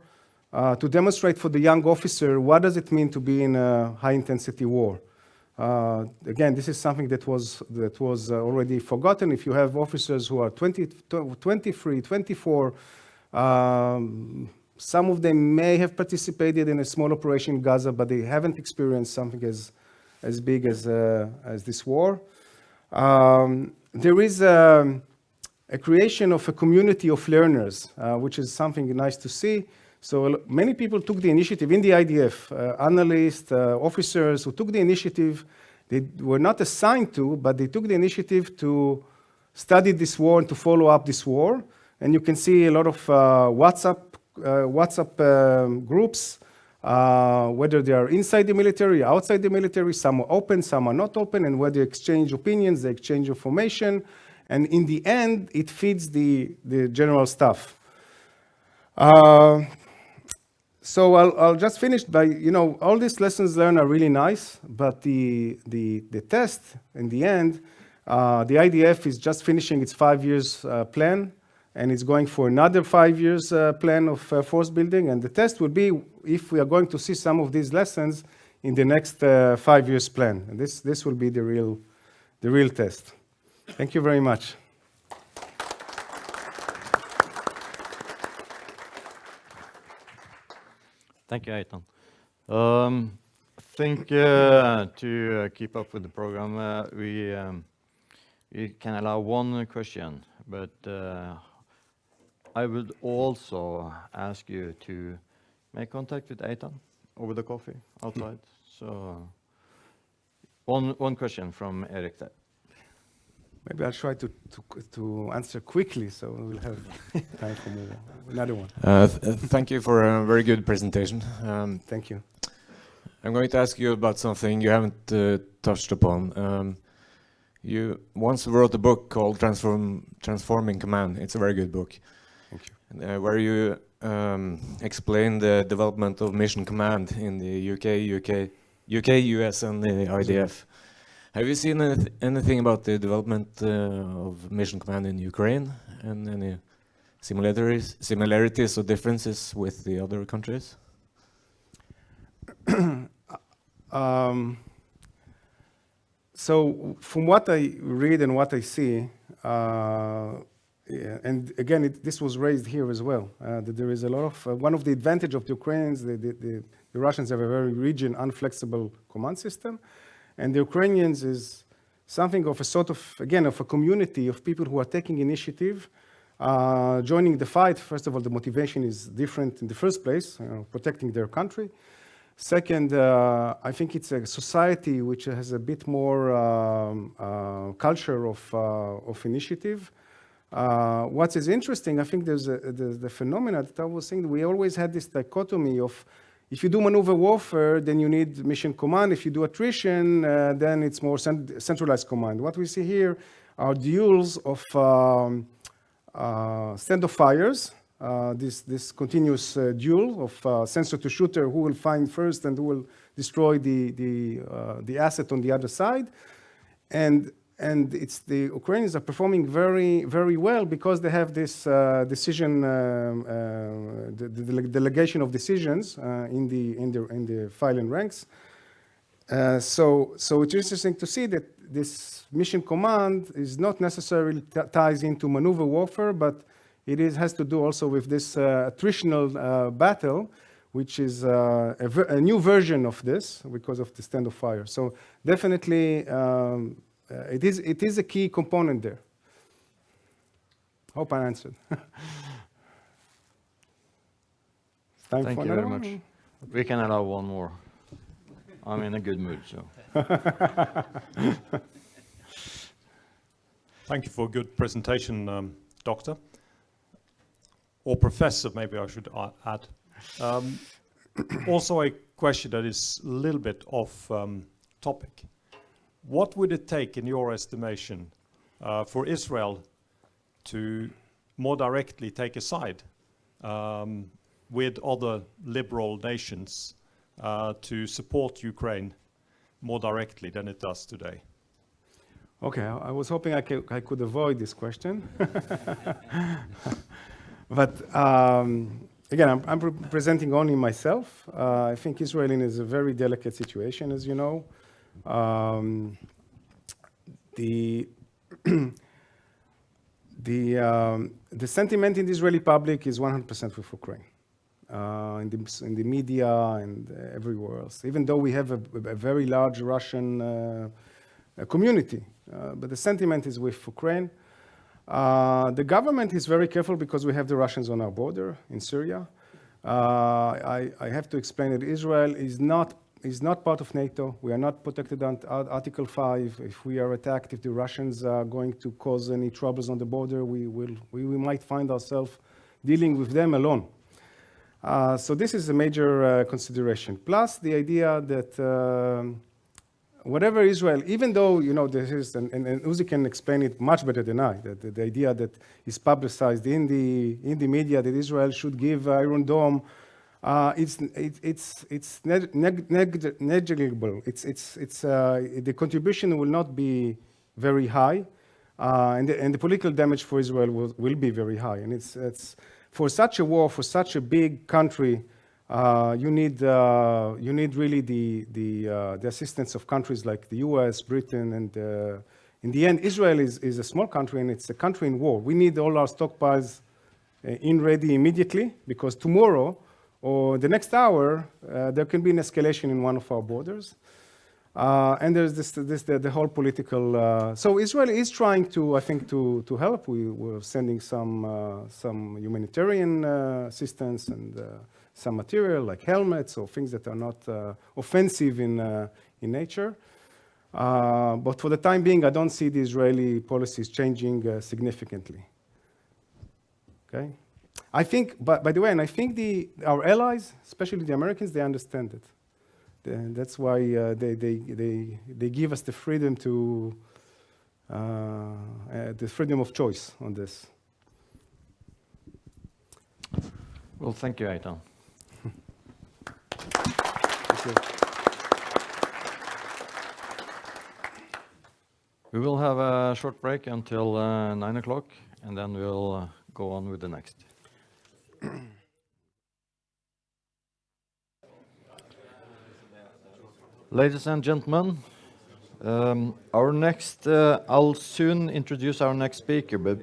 to demonstrate for the young officer what does it mean to be in a high-intensity war. Again, this is something that was already forgotten. If you have officers who are 23, 24, some of them may have participated in a small operation in Gaza, but they haven't experienced something as big as this war. There is a creation of a community of learners, which is something nice to see. So many people took the initiative in the IDF, analysts, officers who took the initiative. They were not assigned to, but they took the initiative to study this war and to follow up this war. And you can see a lot of WhatsApp groups, whether they are inside the military, outside the military, some are open, some are not open, and where they exchange opinions, they exchange information. And in the end, it feeds the general staff. So I'll just finish by, all these lessons learned are really nice, but the test in the end, the IDF is just finishing its 5 years plan, and it's going for another 5 years plan of force building. And the test will be if we are going to see some of these lessons in the next 5 years plan. And this will be the real test. Thank you very much. Thank you, Eitan. I think to keep up with the program, we can allow one question, but I would also ask you to make contact with Eitan over the coffee outside. So one question from Erik there. Maybe I'll try to answer quickly, so we'll have time for another one. Thank you for a very good presentation. Thank you. I'm going to ask you about something you haven't touched upon. You once wrote a book called Transforming Command. It's a very good book. Thank you. Where you explain the development of mission command in the UK, US, and the IDF. Have you seen anything about the development of mission command in Ukraine and any similarities or differences with the other countries? So from what I read and what I see, and again, this was raised here as well, that there is a lot of, one of the advantage of the Ukrainians, the Russians have a very rigid, unflexible command system. And the Ukrainians is something of a sort of, again, of a community of people who are taking initiative, joining the fight. First of all, the motivation is different in the first place, protecting their country. Second, I think it's a society which has a bit more culture of initiative. What is interesting, I think there's the phenomena that I was saying, we always had this dichotomy of if you do maneuver warfare, then you need mission command. If you do attrition, then it's more centralized command. What we see here are duels of standoff fires, this continuous duel of sensor to shooter, who will find first and who will destroy the asset on the other side. And it's the Ukrainians are performing very, very well because they have this decision, the delegation of decisions in the file and ranks. So it's interesting to see that this mission command is not necessarily ties into maneuver warfare, but it has to do also with this attritional battle, which is a new version of this because of the standoff fire. So definitely. It is a key component there. Hope I answered. Thank you very much. We can allow one more. I'm in a good mood, so. Thank you for a good presentation, Doctor. or professor, maybe I should add. Also a question that is a little bit off topic. What would it take, in your estimation, for Israel to more directly take a side with other liberal nations to support Ukraine more directly than it does today? Okay, I was hoping I could avoid this question. But again, I'm representing only myself. I think Israel is a very delicate situation, as you know. The sentiment in the Israeli public is 100% with Ukraine, in the media and everywhere else, even though we have a very large Russian community. But the sentiment is with Ukraine. The government is very careful because we have the Russians on our border in Syria. I have to explain that Israel is not part of NATO. We are not protected under Article 5. If we are attacked, if the Russians are going to cause any troubles on the border, we might find ourselves dealing with them alone. So this is a major consideration. Plus the idea that whatever Israel, even though, you know, this is, and Uzi can explain it much better than I, that the idea that is publicized in the media that Israel should give Iron Dome, it's negligible. The contribution will not be very high, and the political damage for Israel will be very high. And it's for such a war, for such a big country, you need really the assistance of countries like the U.S., Britain, and in the end, Israel is a small country and it's a country in war. We need all our stockpiles ready immediately, because tomorrow or the next hour there can be an escalation in one of our borders, and there's the whole political. So Israel is trying to, I think, to help. We're sending some humanitarian assistance and some material like helmets or things that are not offensive in nature. But for the time being, I don't see the Israeli policies changing significantly. Okay, I think. By the way, and I think our allies, especially the Americans, they understand it. That's why they give us the freedom of choice on this. Well, thank you, Eitan. We will have a short break until 9 o'clock, and then we'll go on with the next. Ladies and gentlemen, I'll soon introduce our next speaker, but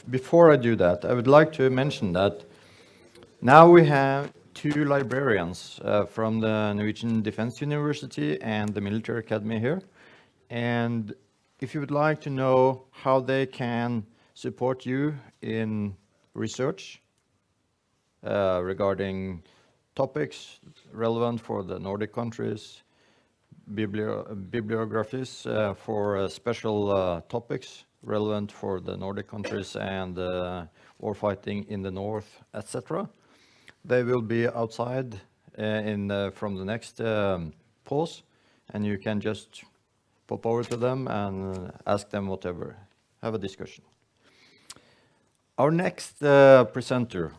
before I do that, I would like to mention that now we have two librarians from the Norwegian Defence University and the Military Academy here. And if you would like to know how they can support you in research regarding topics relevant for the Nordic countries, bibliographies for special topics relevant for the Nordic countries and war fighting in the north, etc., they will be outside from the next pause, and you can just pop over to them and ask them whatever, have a discussion. Our next presenter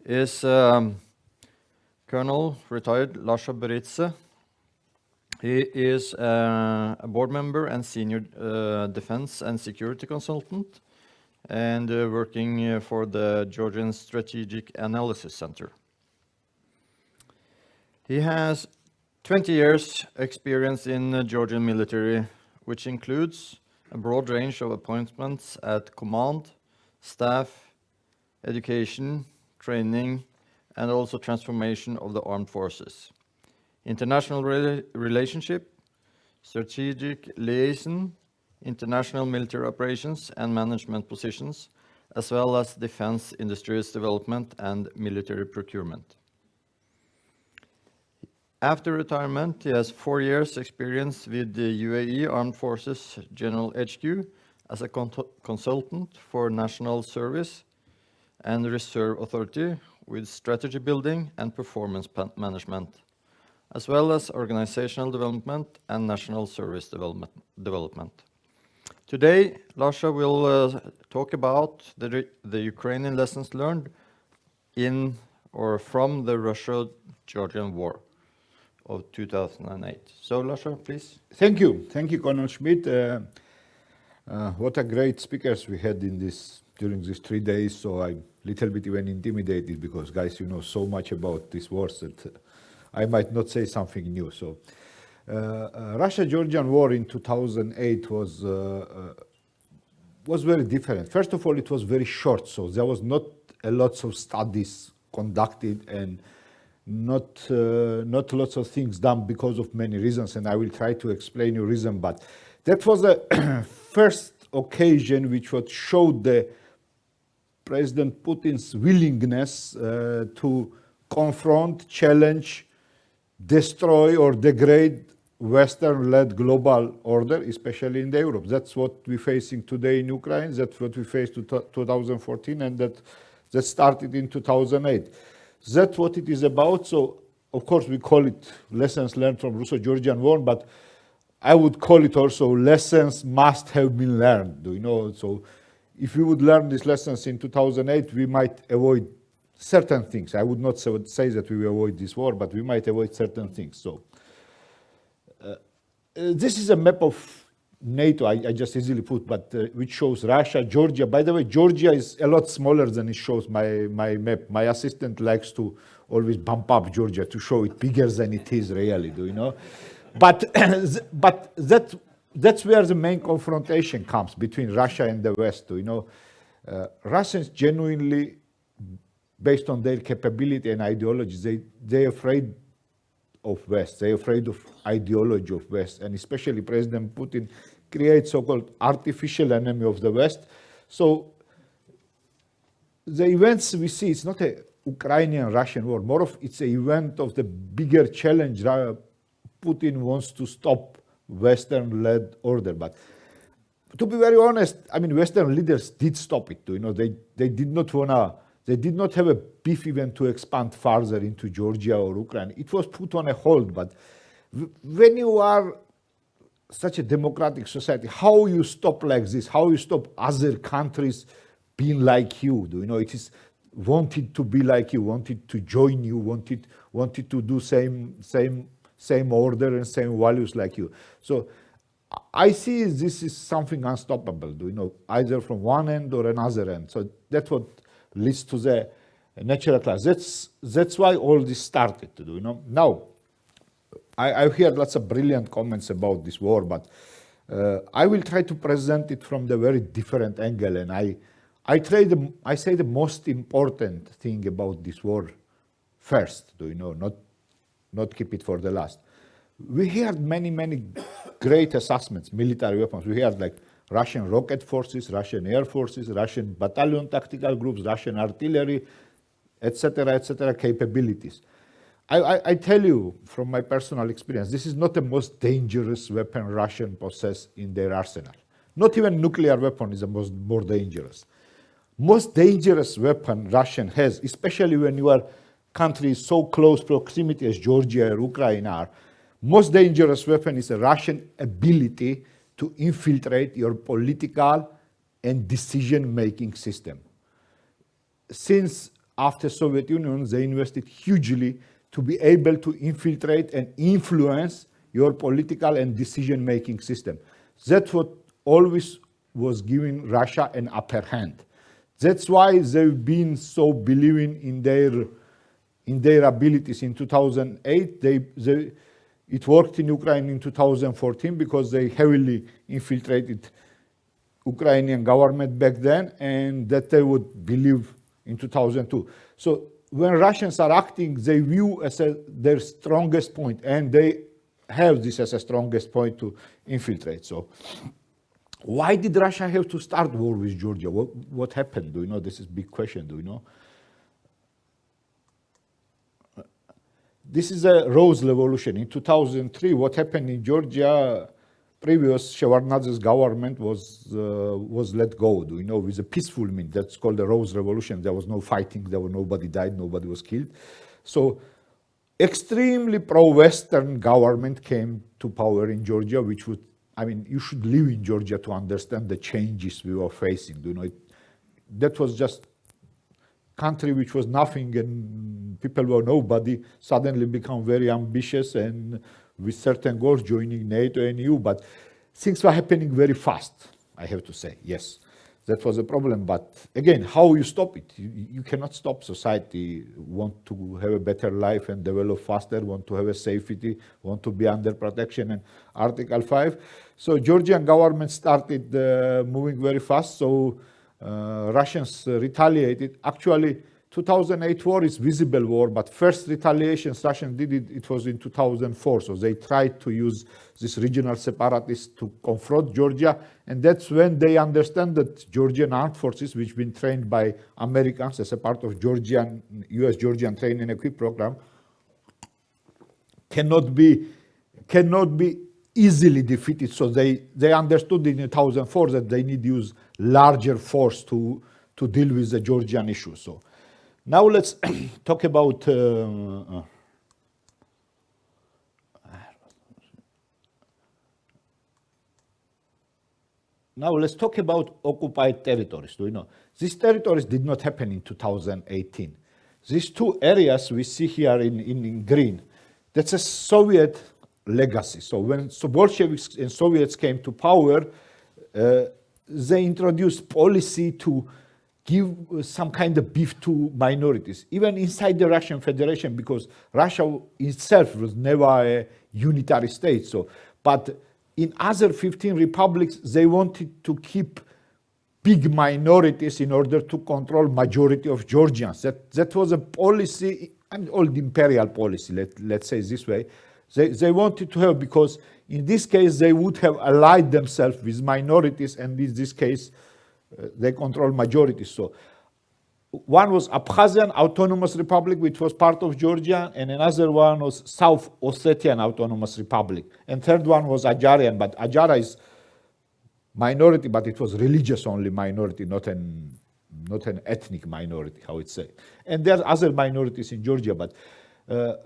is Colonel retired Lasha Beridze. He is a board member and senior defense and security consultant, and working for the Georgian Strategic Analysis Center. He has 20 years experience in the Georgian military, which includes a broad range of appointments at command, staff, education, training, and also transformation of the armed forces. International relationship, strategic liaison, international military operations and management positions, as well as defense industries development and military procurement. After retirement, he has 4 years experience with the UAE Armed Forces General HQ as a consultant for national service, and Reserve Authority with strategy building and performance management, as well as organizational development and national service development. Today, Lasha will talk about the Ukrainian lessons learned in or from the Russo-Georgian War of 2008. So, Lasha, please. Thank you, Colonel Smidt. What a great speakers we had during these 3 days. So I'm a little bit even intimidated because, guys, you know so much about these wars that I might not say something new. So, Russia-Georgian War in 2008 was very different. First of all, it was very short, so there was not a lot of studies conducted and not lots of things done because of many reasons, and I will try to explain you reason. But that was the first occasion which would show the President Putin's willingness to confront, challenge, destroy or degrade Western-led global order, especially in Europe. That's what we're facing today in Ukraine. That's what we faced in 2014, and that started in 2008. That's what it is about. So, of course, we call it lessons learned from Russo-Georgian War, but I would call it also lessons must have been learned. Do you know? So, if we would learn these lessons in 2008, we might avoid certain things. I would not say that we will avoid this war, but we might avoid certain things. So, this is a map of NATO, I just easily put, but which shows Russia, Georgia. By the way, Georgia is a lot smaller than it shows my map. My assistant likes to always bump up Georgia to show it bigger than it is really, do you know? But that's where the main confrontation comes between Russia and the West, do you know? Russians genuinely, based on their capability and ideology, they're afraid of West. They're afraid of ideology of West, and especially President Putin creates so-called artificial enemy of the West. So the events we see, it's not a Ukrainian-Russian war, more of it's an event of the bigger challenge. Putin wants to stop Western-led order, but to be very honest, I mean, Western leaders did stop it. You know, they did not have a beef even to expand further into Georgia or Ukraine. It was put on a hold, but when you are such a democratic society, how you stop like this? How you stop other countries being like you? Do you know, it is wanted to be like you, wanted to join you, wanted to do same order and same values like you. So I see this is something unstoppable, do you know, either from one end or another end. So that's what leads to the natural class. That's why all this started, do you know. Now, I've heard lots of brilliant comments about this war, but I will try to present it from the very different angle, and I say the most important thing about this war first, do you know, not keep it for the last. We heard many great assessments, military weapons. We heard like Russian rocket forces, Russian air forces, Russian battalion tactical groups, Russian artillery, etc., capabilities. I tell you from my personal experience, this is not the most dangerous weapon Russian possess in their arsenal. Not even nuclear weapon is the more dangerous. Most dangerous weapon Russian has, especially when your country is so close proximity as Georgia or Ukraine are, most dangerous weapon is a Russian ability to infiltrate your political and decision-making system. Since after Soviet Union, they invested hugely to be able to infiltrate and influence your political and decision-making system. That's what always was giving Russia an upper hand. That's why they've been so believing in their abilities. In 2008, it worked in Ukraine in 2014 because they heavily infiltrated Ukrainian government back then, and that they would believe in 2002. So when Russians are acting, they view as their strongest point, and they have this as a strongest point to infiltrate. So why did Russia have to start war with Georgia? What happened? Do you know? This is a big question, do you know? This is a Rose Revolution. In 2003, what happened in Georgia, previous Shevardnadze's government was let go, with a peaceful means. That's called the Rose Revolution. There was no fighting, nobody died, nobody was killed. So extremely pro-Western government came to power in Georgia, which would, you should live in Georgia to understand the changes we were facing. That was just country which was nothing and people were nobody, suddenly become very ambitious and with certain goals joining NATO and EU, but things were happening very fast, I have to say, yes. That was a problem, but again, how you stop it? You cannot stop society, want to have a better life and develop faster, want to have a safety, want to be under protection and Article 5. So Georgian government started moving very fast, so Russians retaliated. Actually, 2008 war is visible war, but first retaliations Russians did it was in 2004. So they tried to use this regional separatists to confront Georgia, and that's when they understand that Georgian armed forces, which been trained by Americans as a part of U.S. Georgian training and equip program, cannot be easily defeated. So they understood in 2004 that they need to use larger force to deal with the Georgian issue. So now let's talk about occupied territories. These territories did not happen in 2018. These two areas we see here in green, that's a Soviet legacy. So when Bolsheviks and Soviets came to power, they introduced policy to give some kind of beef to minorities, even inside the Russian Federation, because Russia itself was never a unitary state. So, but in other 15 republics, they wanted to keep big minorities in order to control majority of Georgians. That was a policy, an old imperial policy, let's say this way. They wanted to have, because in this case, they would have allied themselves with minorities, and in this case, they control majorities. So one was Abkhazian Autonomous Republic, which was part of Georgia, and another one was South Ossetian Autonomous Republic. And third one was Azerian, but Azera is minority, but it was religious only minority, not an ethnic minority, how it's said. And there are other minorities in Georgia, but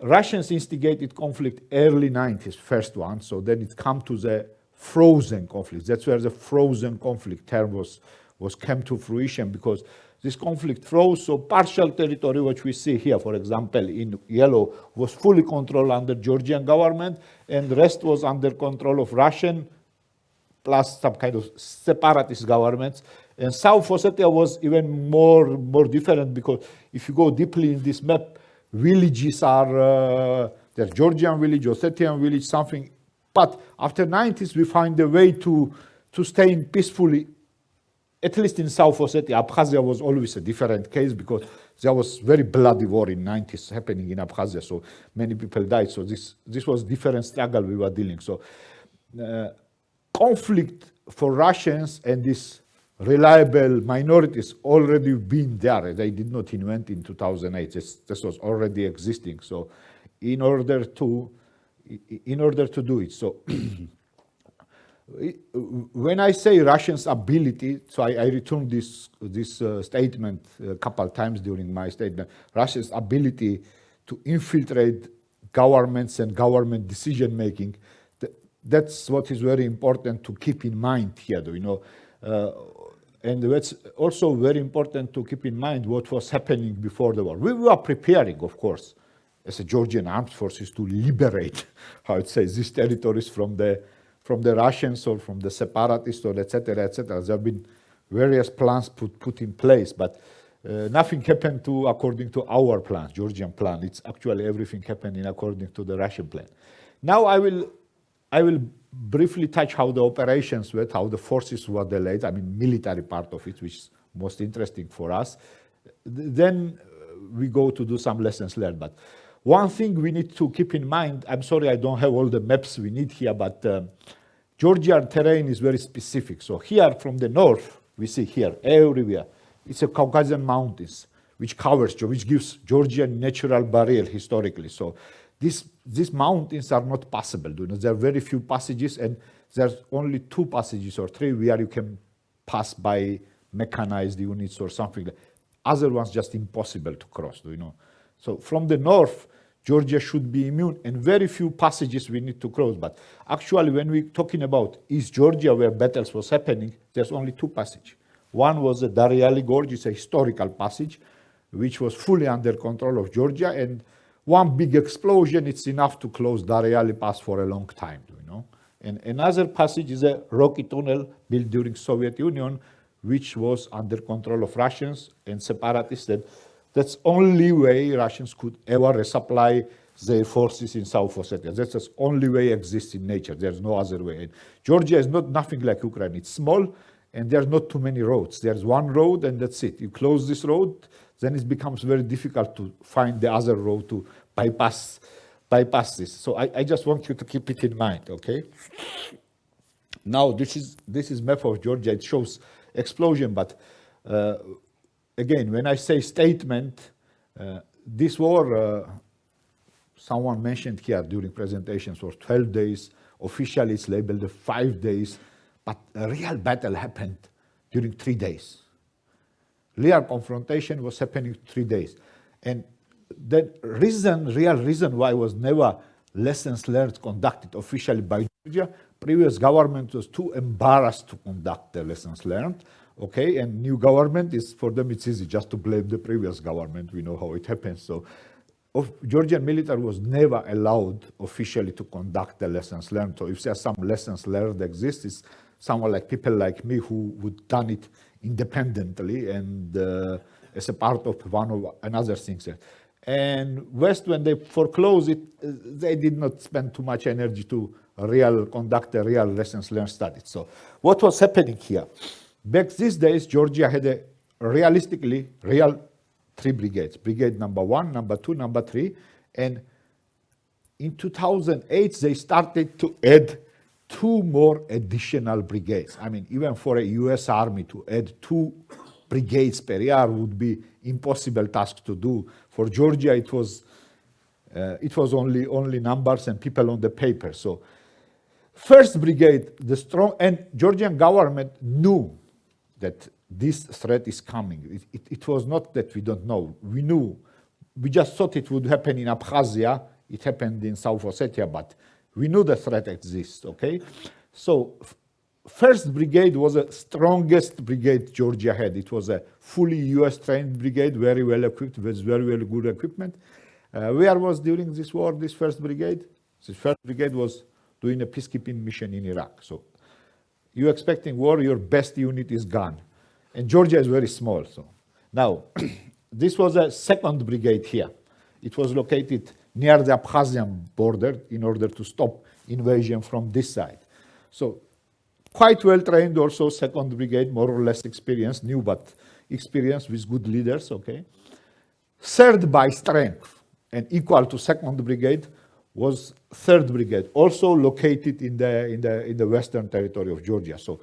Russians instigated conflict early 90s, first one, so then it come to the frozen conflict. That's where the frozen conflict term came to fruition, because this conflict froze, so partial territory, which we see here, for example, in yellow, was fully controlled under Georgian government, and the rest was under control of Russian, plus some kind of separatist governments. And South Ossetia was even more different, because if you go deeply in this map, villages are, there's Georgian village, Ossetian village, something. But after 90s, we find a way to stay in peacefully, at least in South Ossetia. Abkhazia was always a different case, because there was very bloody war in 90s happening in Abkhazia, so many people died. So this was different struggle we were dealing. So conflict for Russians and these reliable minorities already been there. They did not invent in 2008. This was already existing. So in order to do it. So when I say Russians' ability, so I returned this statement a couple of times during my statement, Russia's ability to infiltrate governments and government decision making, that's what is very important to keep in mind here, and it's also very important to keep in mind what was happening before the war. We were preparing, of course, as a Georgian armed forces to liberate, how it says, these territories from the Russians or from the separatists, or etc., etc. There have been various plans put in place, but nothing happened according to our plan, Georgian plan. It's actually everything happening according to the Russian plan. Now I will briefly touch how the operations went, how the forces were delayed, military part of it, which is most interesting for us. Then we go to do some lessons learned. But one thing we need to keep in mind, I'm sorry I don't have all the maps we need here, but Georgian terrain is very specific. So here from the north, we see here, everywhere, it's a Caucasian mountains, which gives Georgian natural barrier historically. So these mountains are not passable. There are very few passages, and there's only 2 passages or 3 where you can pass by mechanized units or something. Other ones just impossible to cross, So from the north, Georgia should be immune, and very few passages we need to cross. But actually, when we're talking about East Georgia, where battles was happening, there's only 2 passages. One was the Dariali Gorge, it's a historical passage, which was fully under control of Georgia, and one big explosion, it's enough to close Dariali Pass for a long time, And another passage is a rocky tunnel built during Soviet Union, which was under control of Russians and separatists. That's only way Russians could ever resupply their forces in South Ossetia. That's the only way exists in nature. There's no other way. And Georgia is not nothing like Ukraine. It's small, and there's not too many roads. There's one road, and that's it. You close this road, then it becomes very difficult to find the other road to bypass this. So I just want you to keep it in mind, okay? Now, this is map of Georgia. It shows explosion, but again, when I say statement, this war, someone mentioned here during presentations, was 12 days. Officially, it's labeled 5 days, but a real battle happened during 3 days. Real confrontation was happening 3 days. And the real reason why was never lessons learned conducted officially by Georgia, previous government was too embarrassed to conduct the lessons learned, okay? And new government is, for them it's easy just to blame the previous government. We know how it happens. So Georgian military was never allowed officially to conduct the lessons learned. So if there's some lessons learned exist, it's someone like people like me who would done it independently and as a part of one of another things. And West, when they foreclosed it, they did not spend too much energy to conduct a real lessons learned study. So what was happening here? Back these days, Georgia had a real 3 brigades. Brigade number 1, number 2, number 3. And in 2008, they started to add 2 more additional brigades. I mean, even for a US Army to add 2 brigades per year would be impossible task to do. For Georgia, it was only numbers and people on the paper. So, first brigade, and Georgian government knew that this threat is coming. It was not that we don't know. We knew. We just thought it would happen in Abkhazia. It happened in South Ossetia, but we knew the threat exists, okay? So, first brigade was the strongest brigade Georgia had. It was a fully US trained brigade, very well equipped, with very, very good equipment. Where was during this war, this first brigade? This first brigade was doing a peacekeeping mission in Iraq. So you're expecting war, your best unit is gone. And Georgia is very small. So now, this was a second brigade here. It was located near the Abkhazian border in order to stop invasion from this side. So quite well trained also, second brigade, more or less experienced, new but experienced with good leaders, okay? Third by strength and equal to second brigade was third brigade, also located in the western territory of Georgia. So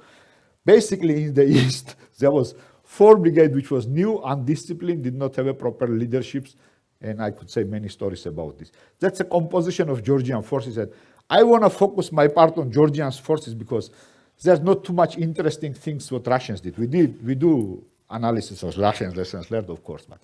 basically in the east, there was 4 brigade, which was new, undisciplined, did not have a proper leaderships, and I could say many stories about this. That's a composition of Georgian forces. And I want to focus my part on Georgian forces because there's not too much interesting things what Russians did. We do analysis of Russian lessons learned, of course, but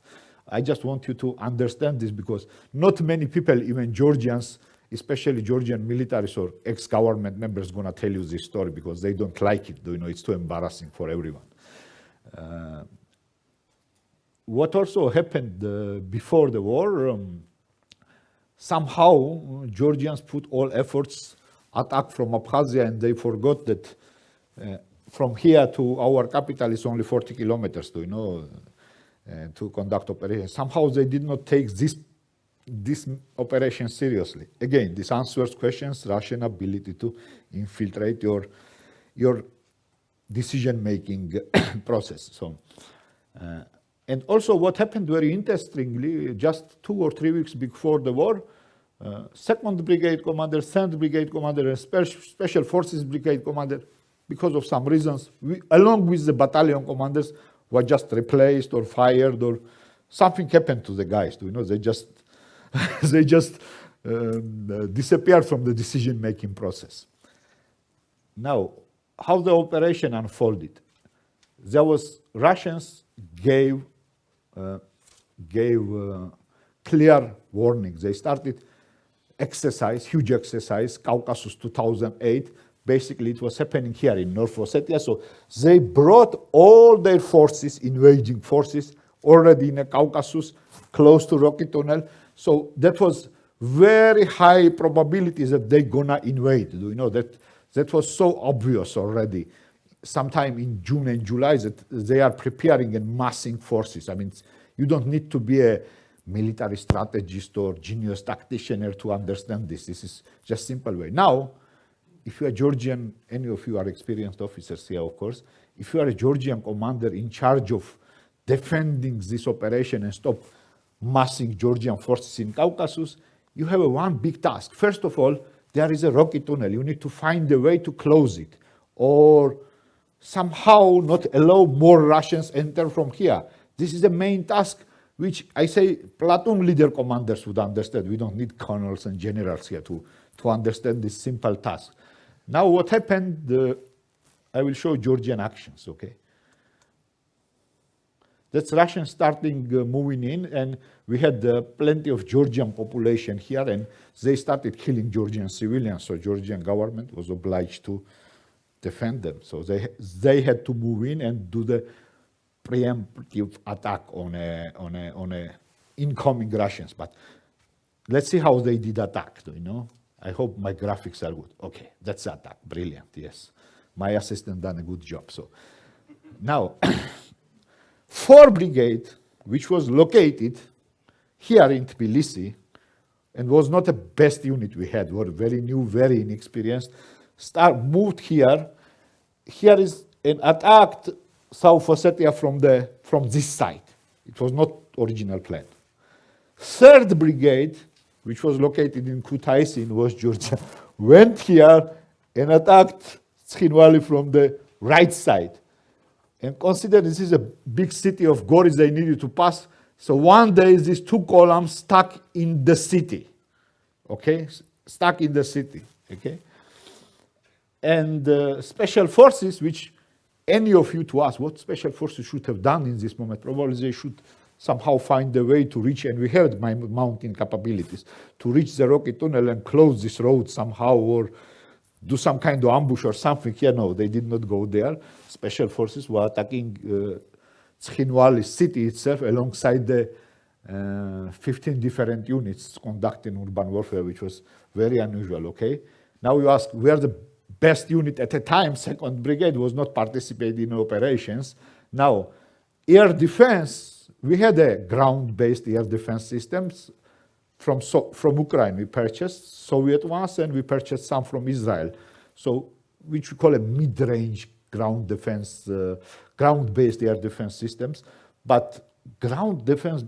I just want you to understand this because not many people, even Georgians, especially Georgian militaries or ex-government members, gonna tell you this story because they don't like it. It's too embarrassing for everyone. What also happened before the war, somehow Georgians put all efforts attack from Abkhazia, and they forgot that from here to our capital is only 40 kilometers to conduct operations. Somehow they did not take this operation seriously. Again, this answers questions, Russian ability to infiltrate your decision-making process. So, and also what happened very interestingly, just 2 or 3 weeks before the war, 2nd Brigade Commander, 3rd Brigade Commander, and Special Forces Brigade Commander, because of some reasons, along with the battalion commanders, were just replaced or fired or something happened to the guys. They just disappeared from the decision-making process. Now, how the operation unfolded? There was Russians gave clear warnings. They started exercise, huge exercise, Caucasus 2008. Basically, it was happening here in North Ossetia. So they brought all their forces, invading forces, already in the Caucasus, close to Rocky Tunnel. So that was very high probability that they're gonna invade. You know, that was so obvious already. Sometime in June and July that they are preparing and massing forces. I mean, you don't need to be a military strategist or genius tactician to understand this. This is just simple way. Now, if you are Georgian, any of you are experienced officers here, of course, if you are a Georgian commander in charge of defending this operation and stop massing Georgian forces in Caucasus, you have one big task. First of all, there is a rocky tunnel. You need to find a way to close it or somehow not allow more Russians enter from here. This is the main task, which I say platoon leader commanders would understand. We don't need colonels and generals here to understand this simple task. Now what happened, I will show Georgian actions, okay? That's Russians starting moving in, and we had plenty of Georgian population here, and they started killing Georgian civilians, so Georgian government was obliged to defend them. So they had to move in and do the preemptive attack on a incoming Russians. But let's see how they did attack, you know? I hope my graphics are good. Okay, that's the attack, brilliant, yes. My assistant done a good job. So now, 4 Brigade, which was located here in Tbilisi, and was not the best unit we had, were very new, very inexperienced, moved here. Here is an attacked South Ossetia from this side. It was not original plan. 3rd Brigade, which was located in Kutaisi in West Georgia, went here and attacked Tkhinvali from the right side. And consider this is a big city of Goris they needed to pass. So one day these 2 columns stuck in the city, okay? Stuck in the city, okay? And special forces, which any of you to ask what special forces should have done in this moment, probably they should somehow find a way to reach, and we have my mountain capabilities, to reach the Rocky Tunnel and close this road somehow or do some kind of ambush or something. Here, no, they did not go there. Special forces were attacking Tkhinvali city itself alongside the 15 different units conducting urban warfare, which was very unusual, okay? Now you ask, where the best unit at the time, 2nd Brigade, was not participating in operations. Now, air defense, we had a ground-based air defense systems from Ukraine. We purchased Soviet ones, and we purchased some from Israel. So, which we call a mid-range ground defense, ground-based air defense systems. But ground-based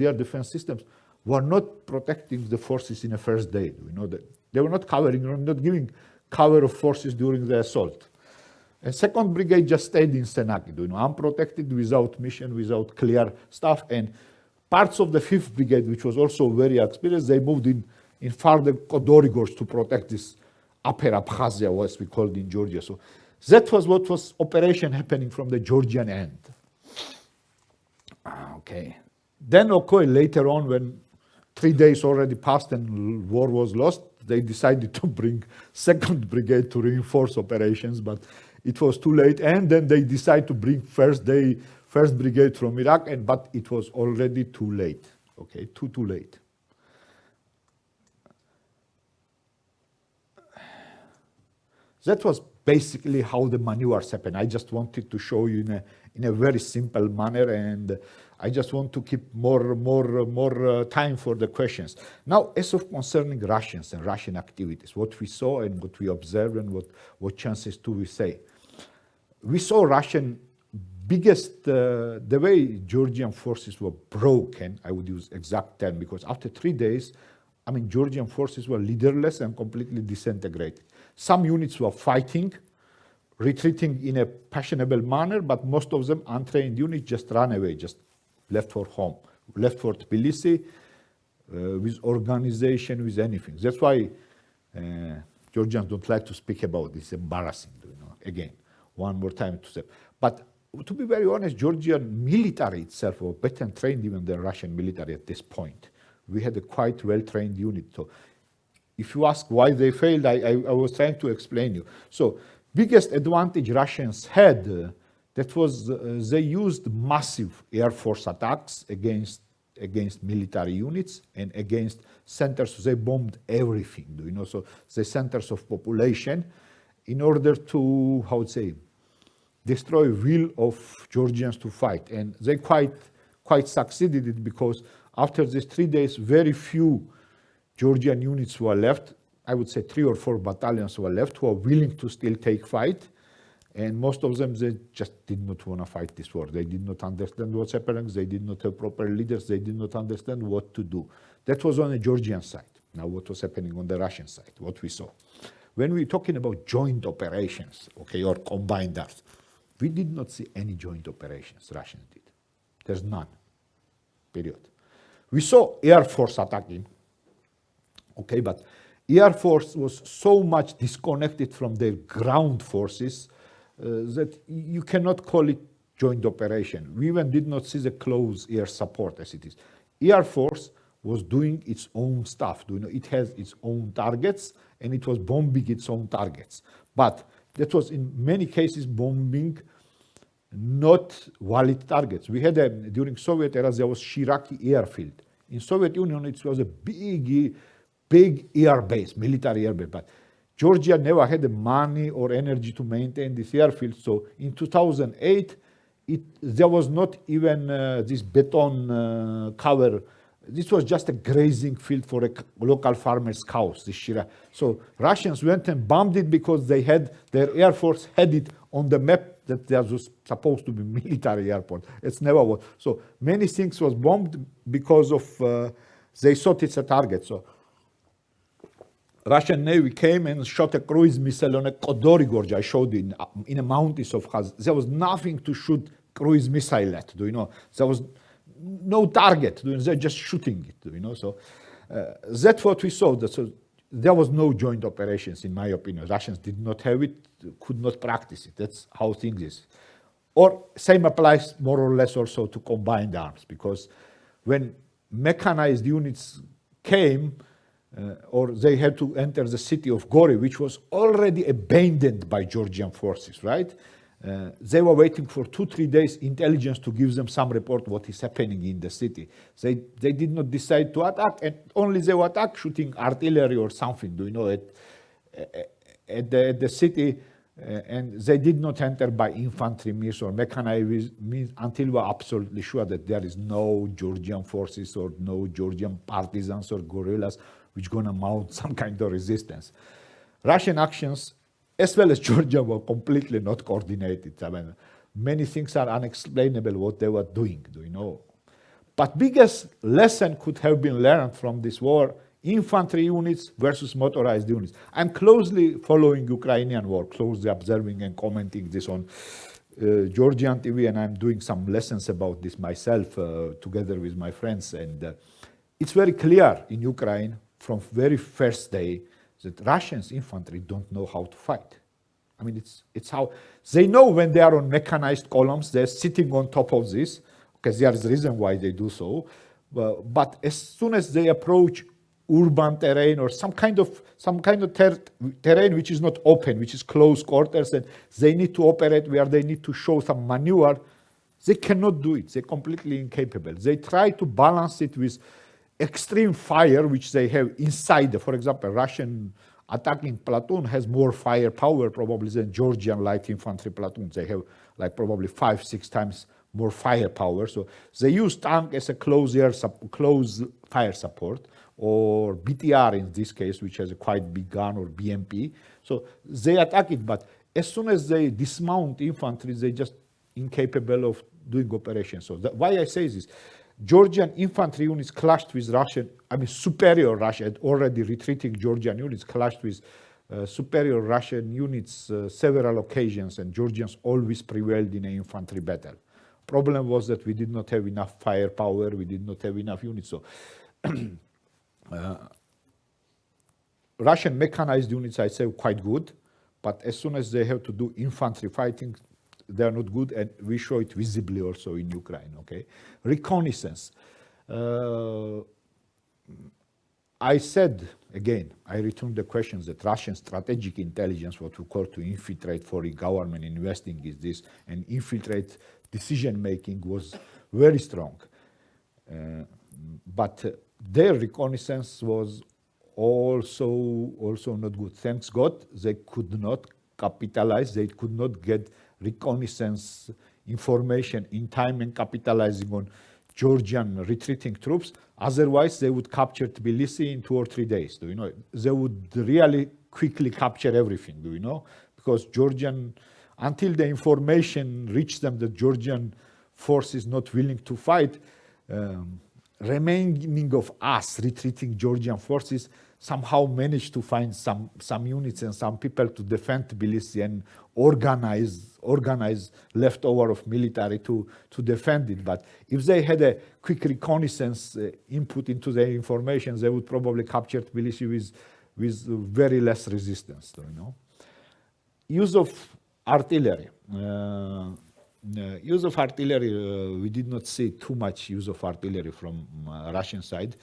air defense systems were not protecting the forces in the first day. You know, they were not covering, not giving cover of forces during the assault. And 2nd Brigade just stayed in Senaki, you know, unprotected, without mission, without clear stuff. And parts of the 5th Brigade, which was also very experienced, they moved in further Kodorigors to protect this upper Abkhazia, as we called in Georgia. So that was what was operation happening from the Georgian end. Okay. Then, okay, later on, when 3 days already passed and war was lost, they decided to bring 2nd Brigade to reinforce operations, but it was too late. And then they decided to bring 1st Brigade from Iraq, but it was already too late. Okay, too late. That was basically how the maneuvers happened. I just wanted to show you in a very simple manner, and I just want to keep more time for the questions. Now, as of concerning Russians and Russian activities, what we saw and what we observed and what chances do we say? We saw Russian biggest, the way Georgian forces were broken, I would use exact term, because after 3 days, I mean, Georgian forces were leaderless and completely disintegrated. Some units were fighting, retreating in a fashionable manner, but most of them, untrained units, just ran away, just left for home, left for Tbilisi, with organization, with anything. That's why Georgians don't like to speak about this. It's embarrassing, you know. Again, one more time to say. But to be very honest, Georgian military itself was better trained even than Russian military at this point. We had a quite well-trained unit. So if you ask why they failed, I was trying to explain you. So biggest advantage Russians had, that was they used massive air force attacks against military units and against centers. They bombed everything, you know, so the centers of population in order to, how to say, destroy will of Georgians to fight. And they quite succeeded it, because after these 3 days, very few Georgian units were left. I would say 3 or 4 battalions were left who are willing to still take fight. And most of them, they just did not want to fight this war. They did not understand what's happening. They did not have proper leaders. They did not understand what to do. That was on the Georgian side. Now what was happening on the Russian side, what we saw. When we're talking about joint operations, okay, or combined arms, we did not see any joint operations Russians did. There's none, period. We saw Air Force attacking, okay, but Air Force was so much disconnected from their ground forces that you cannot call it joint operation. We even did not see the close air support as it is. Air Force was doing its own stuff. You know, it has its own targets, and it was bombing its own targets. But that was in many cases bombing not valid targets. We had during Soviet era, there was Shiraki airfield. In Soviet Union, it was a big air base, military air base. But Georgia never had the money or energy to maintain this airfield. So in 2008, there was not even this beton cover. This was just a grazing field for a local farmer's cows, this Shira. So Russians went and bombed it because they had, their air force had it on the map that there was supposed to be military airport. It's never was. So many things was bombed because of, they thought it's a target. So Russian Navy came and shot a cruise missile on a Kodori Gorge. I showed in the mountains of Kaz. There was nothing to shoot cruise missile at, do you know? There was no target, they're just shooting it, you know? So that's what we saw. So there was no joint operations, in my opinion. Russians did not have it, could not practice it. That's how things is. Or same applies more or less also to combined arms, because when mechanized units came, or they had to enter the city of Gori, which was already abandoned by Georgian forces, right? They were waiting for 2-3 days intelligence to give them some report what is happening in the city. They did not decide to attack, and only they would attack shooting artillery or something, do you know, at the city, and they did not enter by infantry means or mechanized means until we were absolutely sure that there is no Georgian forces or no Georgian partisans or guerrillas which going to mount some kind of resistance. Russian actions, as well as Georgia, were completely not coordinated. I mean, many things are unexplainable what they were doing, do you know? But biggest lesson could have been learned from this war, infantry units versus motorized units. I'm closely following Ukrainian war, closely observing and commenting this on Georgian TV, and I'm doing some lessons about this myself together with my friends. And it's very clear in Ukraine from very first day that Russians infantry don't know how to fight. I mean, it's how they know when they are on mechanized columns, they're sitting on top of this, because there is a reason why they do so. But as soon as they approach urban terrain or some kind of terrain which is not open, which is close quarters, and they need to operate where they need to show some maneuver, they cannot do it. They're completely incapable. They try to balance it with extreme fire, which they have inside. For example, Russian attacking platoon has more firepower probably than Georgian light infantry platoons. They have like probably 5-6 times more firepower. So they use tank as a close fire support, or BTR in this case, which has a quite big gun, or BMP. So they attack it, but as soon as they dismount infantry, they just incapable of doing operations. So why I say this, Georgian infantry units clashed with Russian, superior Russian, already retreating Georgian units clashed with superior Russian units several occasions, and Georgians always prevailed in an infantry battle. Problem was that we did not have enough firepower, we did not have enough units. So Russian mechanized units, I say, quite good, but as soon as they have to do infantry fighting, they are not good, and we show it visibly also in Ukraine, okay? Reconnaissance. I said, again, I return the questions that Russian strategic intelligence, what we call to infiltrate foreign government investing is this, and infiltrate decision-making was very strong. But their reconnaissance was also not good. Thanks God, they could not capitalize, they could not get reconnaissance information in time and capitalizing on Georgian retreating troops. Otherwise, they would capture Tbilisi in 2 or 3 days. Do you know? They would really quickly capture everything. Do you know? Because Georgian, until the information reached them that Georgian force is not willing to fight, remaining of us retreating Georgian forces somehow managed to find some units and some people to defend Tbilisi and organize leftover of military to defend it. But if they had a quick reconnaissance input into their information, they would probably capture Tbilisi with very less resistance. You know, use of artillery. Use of artillery, we did not see too much use of artillery from Russian side.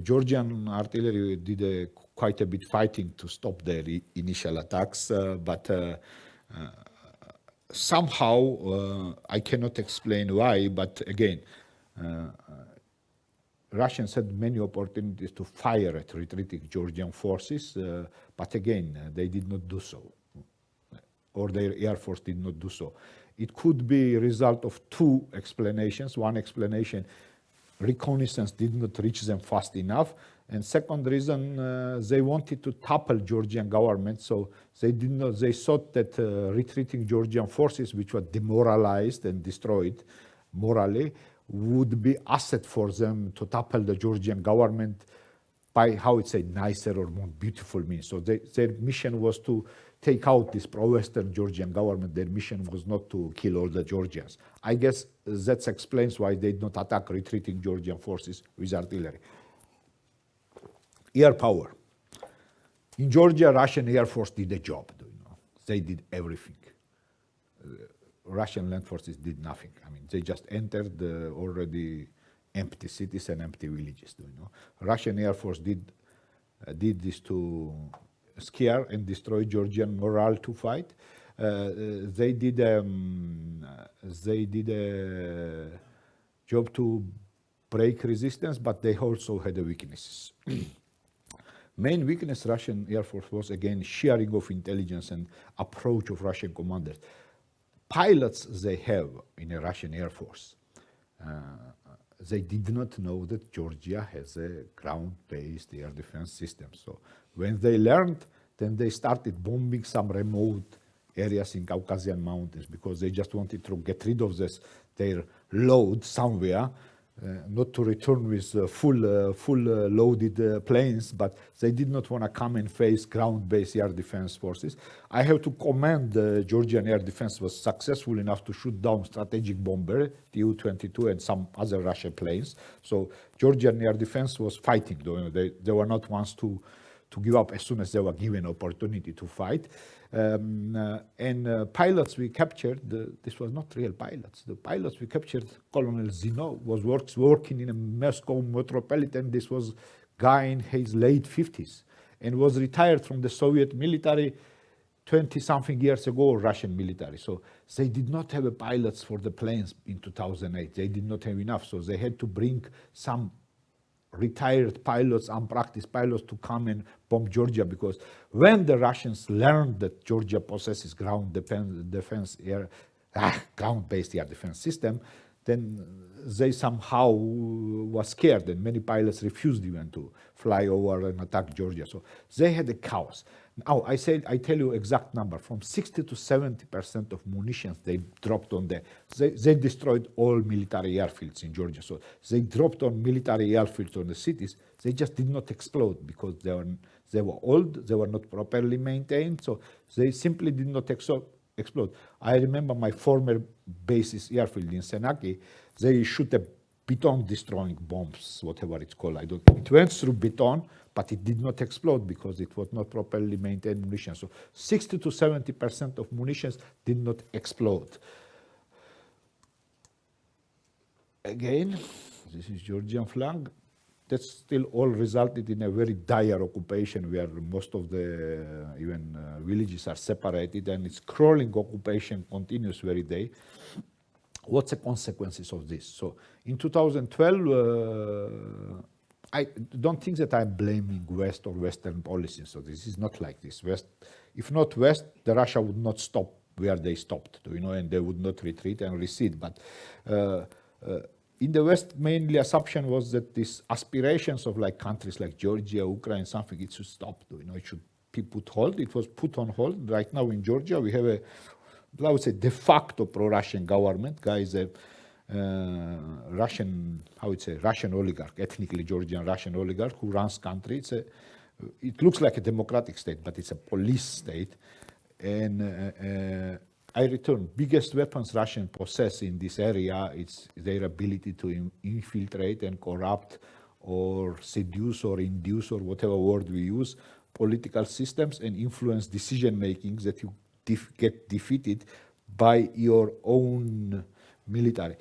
Georgian artillery did quite a bit fighting to stop their initial attacks, but somehow, I cannot explain why, but again, Russians had many opportunities to fire at retreating Georgian forces, but again, they did not do so, or their air force did not do so. It could be a result of 2 explanations. One explanation, reconnaissance did not reach them fast enough. And second reason, they wanted to topple Georgian government, so they thought that retreating Georgian forces, which were demoralized and destroyed morally, would be asset for them to topple the Georgian government by, how it's a nicer or more beautiful means. So their mission was to take out this pro-Western Georgian government. Their mission was not to kill all the Georgians. I guess that explains why they did not attack retreating Georgian forces with artillery. Air power. In Georgia, Russian Air Force did a job. You know? They did everything. Russian land forces did nothing. I mean, they just entered already empty cities and empty villages. You know? Russian Air Force did this to scare and destroy Georgian morale to fight. They did a job to break resistance, but they also had weaknesses. Main weakness Russian Air Force was, again, sharing of intelligence and approach of Russian commanders. Pilots they have in a Russian Air Force, they did not know that Georgia has a ground-based air defense system. So when they learned, then they started bombing some remote areas in Caucasian mountains because they just wanted to get rid of their load somewhere, not to return with full loaded planes, but they did not want to come and face ground-based air defense forces. I have to commend the Georgian air defense was successful enough to shoot down strategic bomber, the U-22 and some other Russian planes. So Georgian air defense was fighting. They were not ones to give up as soon as they were given opportunity to fight. Pilots we captured, this was not real pilots. The pilots we captured, Colonel Zino was working in a Moscow metropolitan. This was guy in his late 50s and was retired from the Soviet military 20-something years ago, Russian military. So they did not have pilots for the planes in 2008. They did not have enough. So they had to bring some retired pilots, unpracticed pilots to come and bomb Georgia, because when the Russians learned that Georgia possesses ground-based air defense system, then they somehow were scared, and many pilots refused even to fly over and attack Georgia. So they had a chaos. Now, I tell you exact number, from 60 to 70% of munitions they dropped on they destroyed all military airfields in Georgia. So they dropped on military airfields on the cities. They just did not explode because they were old, they were not properly maintained, so they simply did not explode. I remember my former base's airfield in Senaki, they shoot a beton destroying bombs, whatever it's called. It went through beton, but it did not explode because it was not properly maintained munition. So 60 to 70% of munitions did not explode. Again, this is Georgian flag. That still all resulted in a very dire occupation where most of the even villages are separated, and its crawling occupation continues every day. What's the consequences of this? So in 2012, I don't think that I'm blaming West or Western policies. So this is not like this. West, if not West, the Russia would not stop where they stopped, and they would not retreat and recede. But in the West, mainly assumption was that these aspirations of like countries like Georgia, Ukraine, something, it should stop. It should be put hold. It was put on hold. Right now in Georgia, we have a, I would say, de facto pro-Russian government. Guy is a Russian, Russian oligarch, ethnically Georgian Russian oligarch who runs country. It looks like a democratic state, but it's a police state. And I return, biggest weapons Russians possess in this area, it's their ability to infiltrate and corrupt or seduce or induce, or whatever word we use, political systems and influence decision-making that you get defeated by your own military.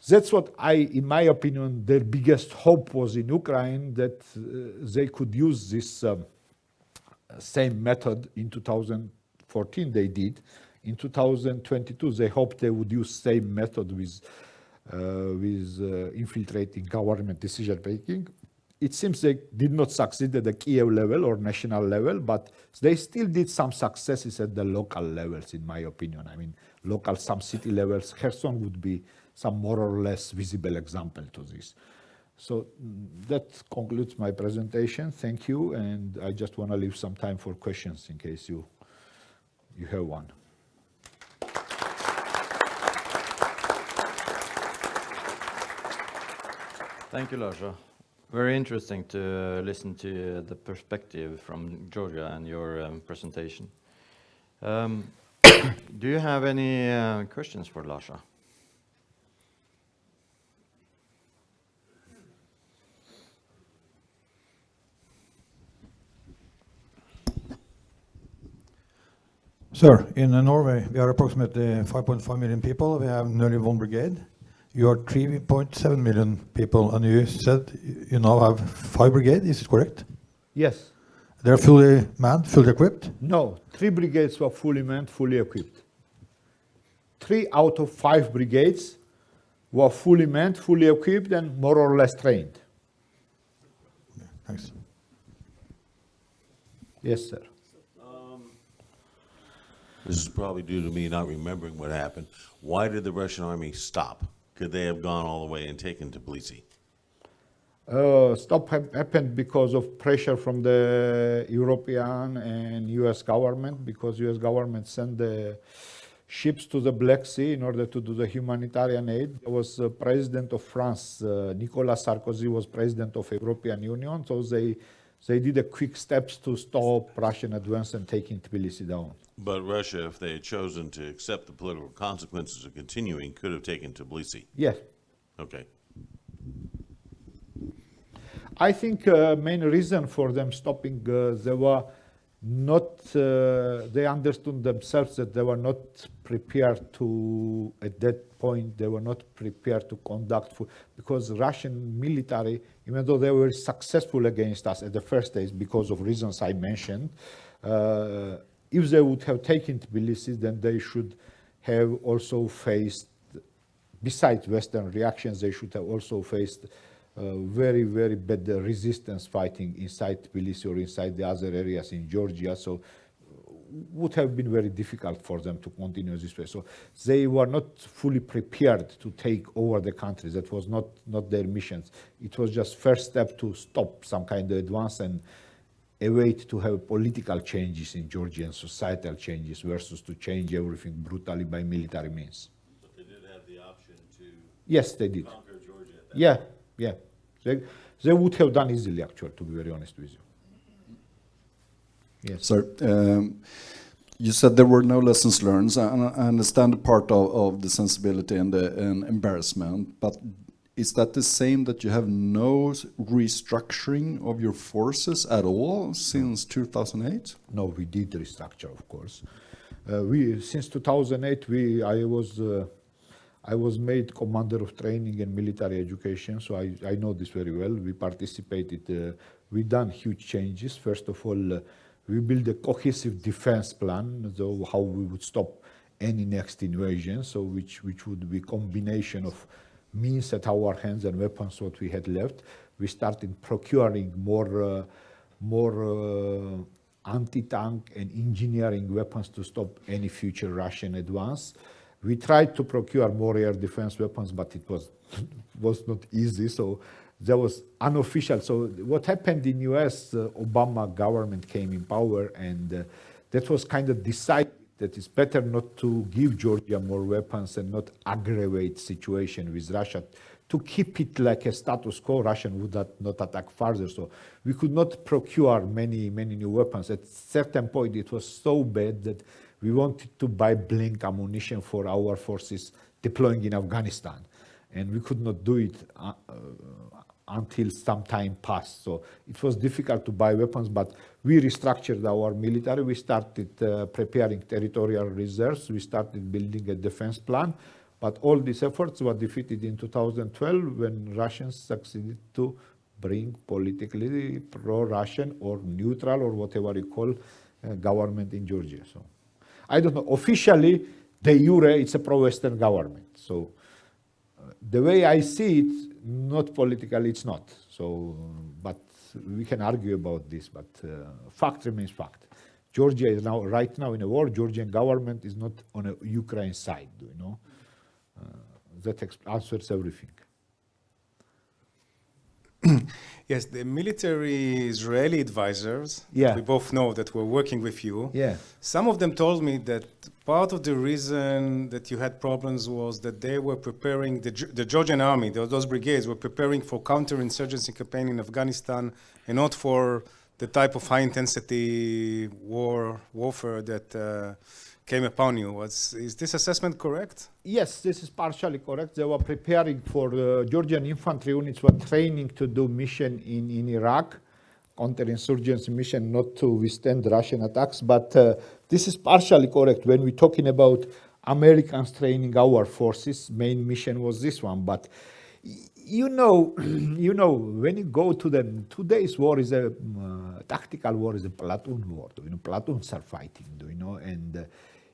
That's what in my opinion, their biggest hope was in Ukraine, that they could use this same method in 2014, they did. In 2022, they hoped they would use same method with infiltrating government decision-making. It seems they did not succeed at the Kiev level or national level, but they still did some successes at the local levels, in my opinion. I mean, some city levels. Kherson would be some more or less visible example to this. So that concludes my presentation. Thank you, and I just want to leave some time for questions in case you have one. Thank you, Lasha. Very interesting to listen to the perspective from Georgia and your presentation. Do you have any questions for Lasha? Sir, in Norway, we are approximately 5.5 million people. We have nearly 1 brigade. You are 3.7 million people, and you said you now have 5 brigades. Is it correct? Yes. They're fully manned, fully equipped? No, 3 brigades were fully manned, fully equipped. 3 out of 5 brigades were fully manned, fully equipped, and more or less trained. Okay, thanks. Yes, sir. This is probably due to me not remembering what happened. Why did the Russian army stop? Could they have gone all the way and taken Tbilisi? Stop happened because of pressure from the European and US government, because US government sent the ships to the Black Sea in order to do the humanitarian aid. There was president of France, Nicolas Sarkozy was president of European Union, so they did a quick steps to stop Russian advance and taking Tbilisi down. But Russia, if they had chosen to accept the political consequences of continuing, could have taken Tbilisi. Yes. Okay. I think main reason for them stopping, they were not, they understood themselves that they were not prepared to, at that point, they were not prepared to conduct, because Russian military, even though they were successful against us at the first stage because of reasons I mentioned, if they would have taken Tbilisi, then they should have also faced, besides Western reactions, they should have also faced very, very bad resistance fighting inside Tbilisi or inside the other areas in Georgia. So would have been very difficult for them to continue this way. So they were not fully prepared to take over the country. That was not their mission. It was just first step to stop some kind of advance and await to have political changes in Georgia and societal changes versus to change everything brutally by military means. But they did have the option to Yes, they did. conquer Georgia at that Yeah, point. yeah. They would have done easily, actually, to be very honest with you. Yes. Sir, you said there were no lessons learned, and I understand the part of the sensibility and the embarrassment, but is that the same that you have no restructuring of your forces at all since 2008? No, we did restructure, of course. Since 2008, I was made commander of training and military education, so I know this very well. We participated, we done huge changes. First of all, we built a cohesive defense plan, so how we would stop any next invasion, so which would be combination of means at our hands and weapons what we had left. We started procuring more anti-tank and engineering weapons to stop any future Russian advance. We tried to procure more air defense weapons, but it was not easy. So that was unofficial. So what happened in US, Obama government came in power, and that was kind of decided that it's better not to give Georgia more weapons and not aggravate situation with Russia. To keep it like a status quo, Russian would not attack further. So we could not procure many new weapons. At a certain point, it was so bad that we wanted to buy blank ammunition for our forces deploying in Afghanistan. And we could not do it until some time passed. So it was difficult to buy weapons, but we restructured our military. We started preparing territorial reserves. We started building a defense plan. But all these efforts were defeated in 2012 when Russians succeeded to bring politically pro-Russian or neutral or whatever you call government in Georgia. So I don't know. Officially, de jure, it's a pro-Western government. So the way I see it, not politically, it's not. So, but we can argue about this. But fact remains fact. Georgia is right now in a war. Georgian government is not on a Ukraine side. You know, that answers everything. Yes, the military Israeli advisors, Yeah. we both know that were working with you. Yeah. Some of them told me that part of the reason that you had problems was that they were preparing, the Georgian army, those brigades were preparing for counterinsurgency campaign in Afghanistan and not for the type of high-intensity warfare that came upon you. Is this assessment correct? Yes, this is partially correct. They were preparing for Georgian infantry units were training to do mission in Iraq, counterinsurgency mission, not to withstand Russian attacks. But this is partially correct. When we're talking about Americans training our forces, main mission was this one. But you know, when you go to today's war is a tactical war, is a platoon war. You know, platoons are fighting. You know, and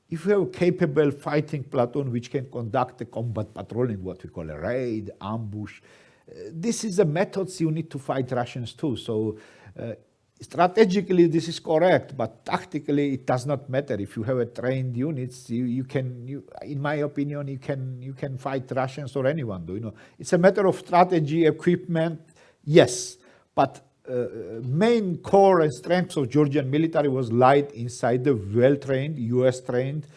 if you have a capable fighting platoon which can conduct a combat patrolling, what we call a raid, ambush, this is the methods you need to fight Russians too. So strategically this is correct, but tactically it does not matter. If you have a trained units, you can, in my opinion, you can fight Russians or anyone. You know, it's a matter of strategy, equipment, yes, but main core and strengths of Georgian military was light inside the well-trained, US-trained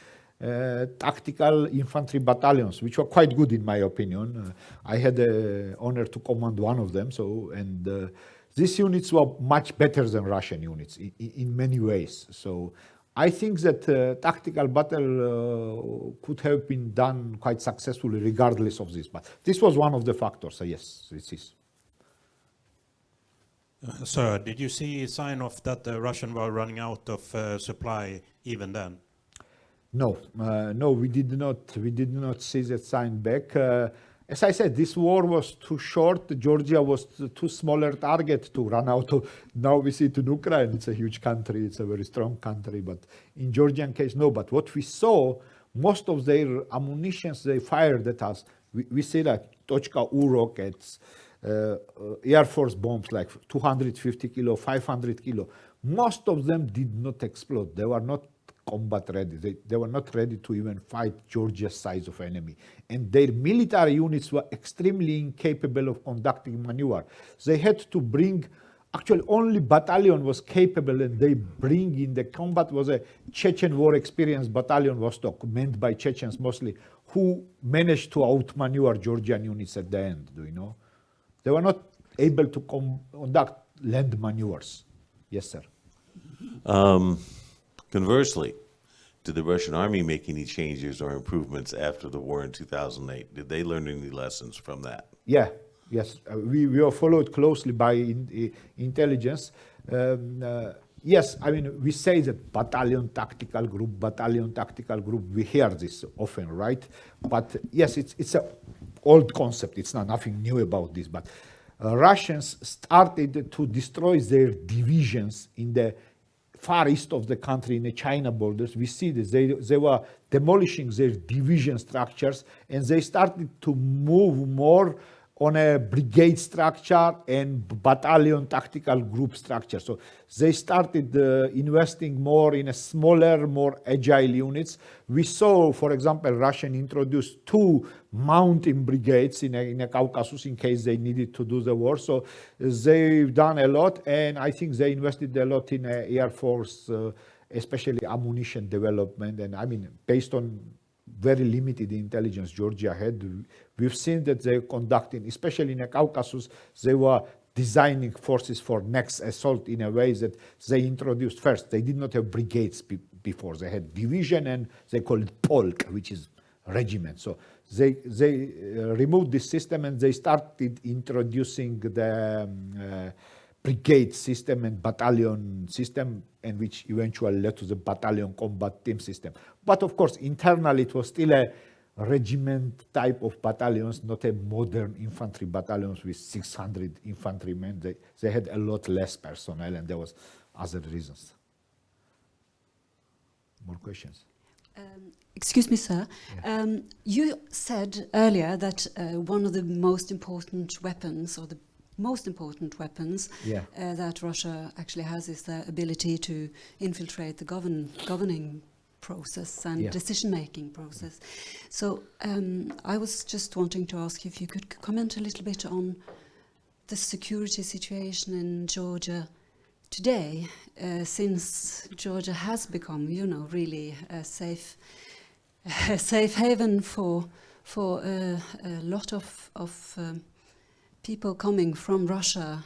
tactical infantry battalions, which were quite good in my opinion. I had the honor to command one of them. So, and these units were much better than Russian units in many ways. So I think that tactical battle could have been done quite successfully regardless of this. But this was one of the factors. So yes, it is. Sir, did you see a sign of that the Russians were running out of supply even then? No, no, we did not. We did not see that sign back. As I said, this war was too short. Georgia was too smaller target to run out of. Now we see it in Ukraine. It's a huge country. It's a very strong country. But in Georgian case, no. But what we saw, most of their ammunitions they fired at us. We see like .U rockets. Air Force bombs like 250 kilo, 500 kilo. Most of them did not explode. They were not combat ready. They were not ready to even fight Georgia's size of enemy. And their military units were extremely incapable of conducting maneuver. They had to bring, actually only battalion was capable, and they bring in the combat was a Chechen war experienced battalion Vostok, manned by Chechens mostly, who managed to outmaneuver Georgian units at the end, do you know? They were not able to conduct land maneuvers. Yes, sir. Conversely, Did the Russian army make any changes or improvements after the war in 2008? Did they learn any lessons from that? Yeah, yes. We were followed closely by intelligence. Yes, I mean, we say that battalion tactical group, we hear this often, right? But yes, it's an old concept. It's not nothing new about this, but Russians started to destroy their divisions in the far east of the country, in the China borders. We see this, they were demolishing their division structures, and they started to move more on a brigade structure and battalion tactical group structure. So they started investing more in a smaller, more agile units. We saw, for example, Russian introduced 2 mountain brigades in a Caucasus in case they needed to do the war. So they've done a lot, and I think they invested a lot in Air Force, especially ammunition development. And I mean, based on very limited intelligence Georgia had, we've seen that they're conducting, especially in the Caucasus, they were designing forces for next assault in a way that they introduced first. They did not have brigades before. They had division, and they call it polk, which is regiment. So they removed this system, and they started introducing the brigade system and battalion system, and which eventually led to the battalion combat team system. But of course, internally, it was still a regiment type of battalions, not a modern infantry battalions with 600 infantrymen. They had a lot less personnel, and there was other reasons. More questions? Excuse me, sir. Yeah. You said earlier that one of the most important weapons, or the most important weapons that Russia actually has, is the ability to infiltrate the governing process and decision-making process. So I was just wanting to ask if you could comment a little bit on the security situation in Georgia today, since Georgia has become, you know, really a safe haven for a lot of people coming from Russia,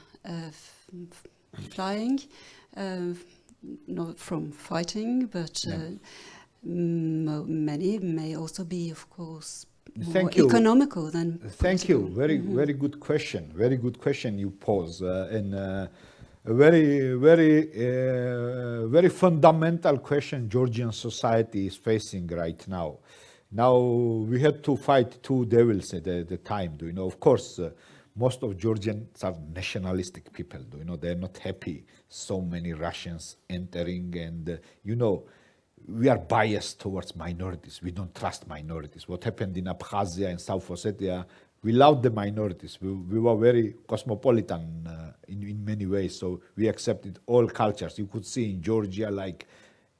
flying, not from fighting, but many may also be, of course, more economical than. Thank you. Very good question. Very good question you pose, and a very fundamental question Georgian society is facing right now. Now we had to fight 2 devils at the time. Do you know? Of course. Most of Georgians are nationalistic people, you know, they're not happy so many Russians entering, and you know, we are biased towards minorities. We don't trust minorities. What happened in Abkhazia and South Ossetia, we loved the minorities. We were very cosmopolitan in many ways, so we accepted all cultures. You could see in Georgia, like,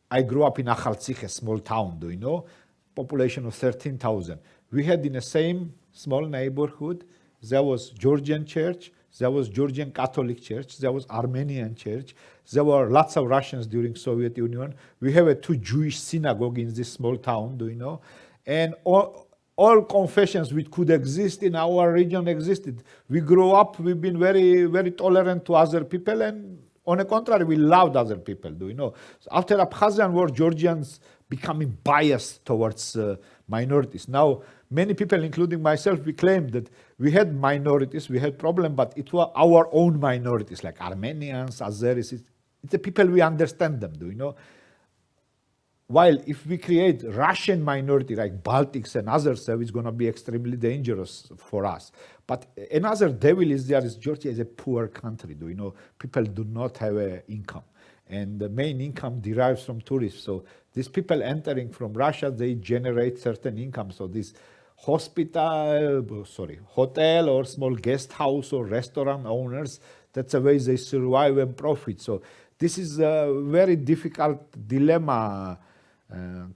I grew up in Akhaltsikhe, a small town, do you know, population of 13,000. We had in the same small neighborhood, there was Georgian church, there was Georgian Catholic church, there was Armenian church, there were lots of Russians during Soviet Union. We have 2 Jewish synagogues in this small town, do you know? And all confessions which could exist in our region existed. We grew up, we've been very, very tolerant to other people, and on the contrary, we loved other people, do you know? So after Abkhazian war, Georgians becoming biased towards minorities. Now, many people, including myself, we claimed that we had minorities, we had problems, but it were our own minorities, like Armenians, Azeris. It's the people, we understand them, do you know? While if we create Russian minority, like Baltics and others, it's going to be extremely dangerous for us. But another devil is there is Georgia is a poor country, do you know? People do not have an income. And the main income derives from tourists. So these people entering from Russia, they generate certain income. So this hotel or small guest house or restaurant owners, that's the way they survive and profit. So this is a very difficult dilemma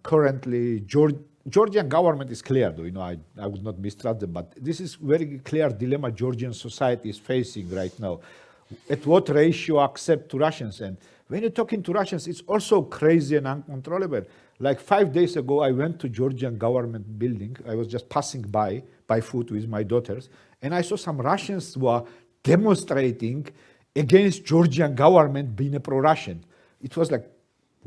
currently. Georgian government is clear, though, you know, I would not mistrust them, but this is very clear dilemma Georgian society is facing right now. At what ratio accept to Russians? And when you're talking to Russians, it's also crazy and uncontrollable. Like 5 days ago, I went to Georgian government building. I was just passing by foot with my daughters, and I saw some Russians who were demonstrating against Georgian government being a pro-Russian. It was like,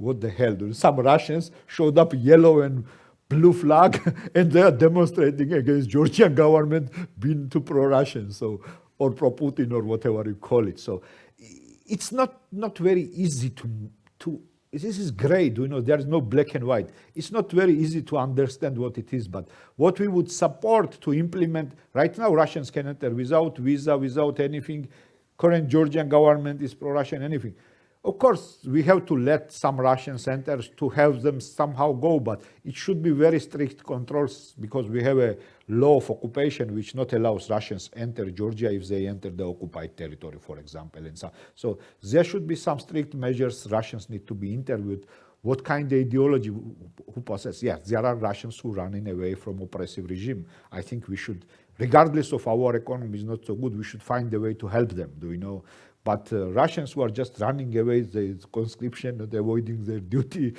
what the hell? Some Russians showed up yellow and blue flag, and they are demonstrating against Georgian government being too pro-Russian, so, or pro-Putin, or whatever you call it. So it's not very easy to this is gray, there is no black and white. It's not very easy to understand what it is, but what we would support to implement, right now Russians can enter without visa, without anything. Current Georgian government is pro-Russian, anything. Of course, we have to let some Russian centers to have them somehow go, but it should be very strict controls because we have a law of occupation which not allows Russians enter Georgia if they enter the occupied territory, for example. And so there should be some strict measures. Russians need to be interviewed. What kind of ideology, who possess? Yes, there are Russians who running away from oppressive regime. I think we should, regardless of our economy is not so good, we should find a way to help them, But Russians who are just running away, the conscription, and avoiding their duty,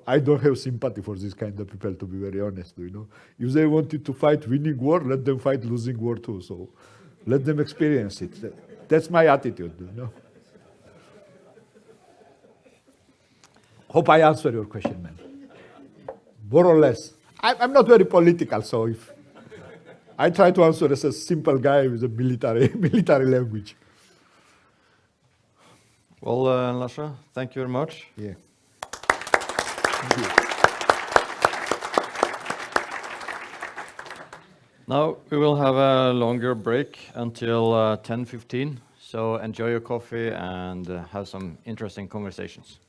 I don't have sympathy for this kind of people, to be very honest, If they wanted to fight winning war, let them fight losing war too, so let them experience it. That's my attitude, Hope I answer your question, man. More or less. I'm not very political, so if I try to answer as a simple guy with a military language. Well, Lasha, thank you very much. Yeah. Thank you. Now we will have a longer break until 10:15, so enjoy your coffee and have some interesting conversations.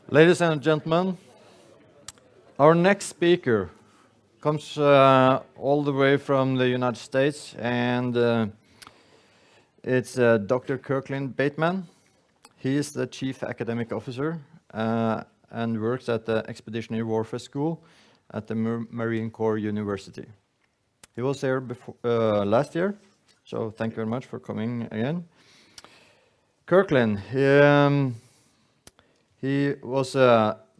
Ladies and gentlemen, our next speaker comes all the way from the United States, and it's Dr. Kirklin Bateman. He is the Chief Academic Officer and works at the Expeditionary Warfare School at the Marine Corps University. He was here before, last year, so thank you very much for coming again. Kirklin, he was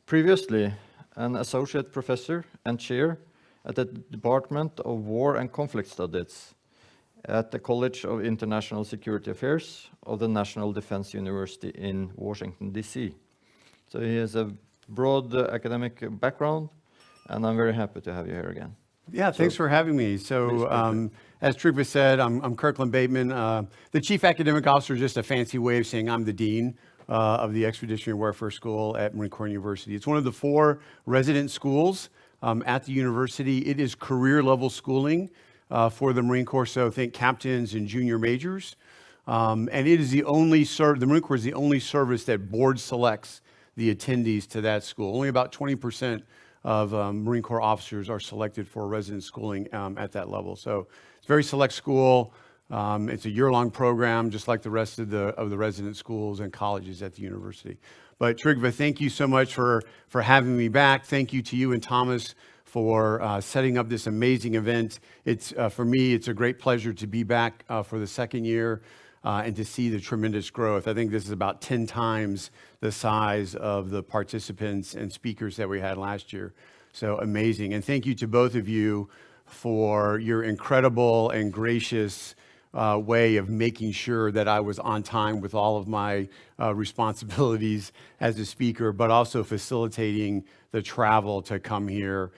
previously an associate professor and chair at the Department of War and Conflict Studies at the College of International Security Affairs of the National Defense University in Washington, D.C. So he has a broad academic background, and I'm very happy to have you here again. Yeah, thanks for having me. So, as Trygve said, I'm Kirklin Bateman. The Chief Academic Officer is just a fancy way of saying I'm the Dean of the Expeditionary Warfare School at Marine Corps University. It's one of the 4 resident schools at the university. It is career-level schooling for the Marine Corps, so think captains and junior majors. And it is the only the Marine Corps is the only service that board selects the attendees to that school. Only about 20% of Marine Corps officers are selected for resident schooling at that level. So it's a very select school. It's a year-long program, just like the rest of the resident schools and colleges at the university. But Trygve, thank you so much for having me back. Thank you to you and Thomas for setting up this amazing event. It's for me, it's a great pleasure to be back for the 2nd year and to see the tremendous growth. I think this is about 10 times the size of the participants and speakers that we had last year. So amazing. And thank you to both of you for your incredible and gracious way of making sure that I was on time with all of my responsibilities as a speaker, but also facilitating the travel to come here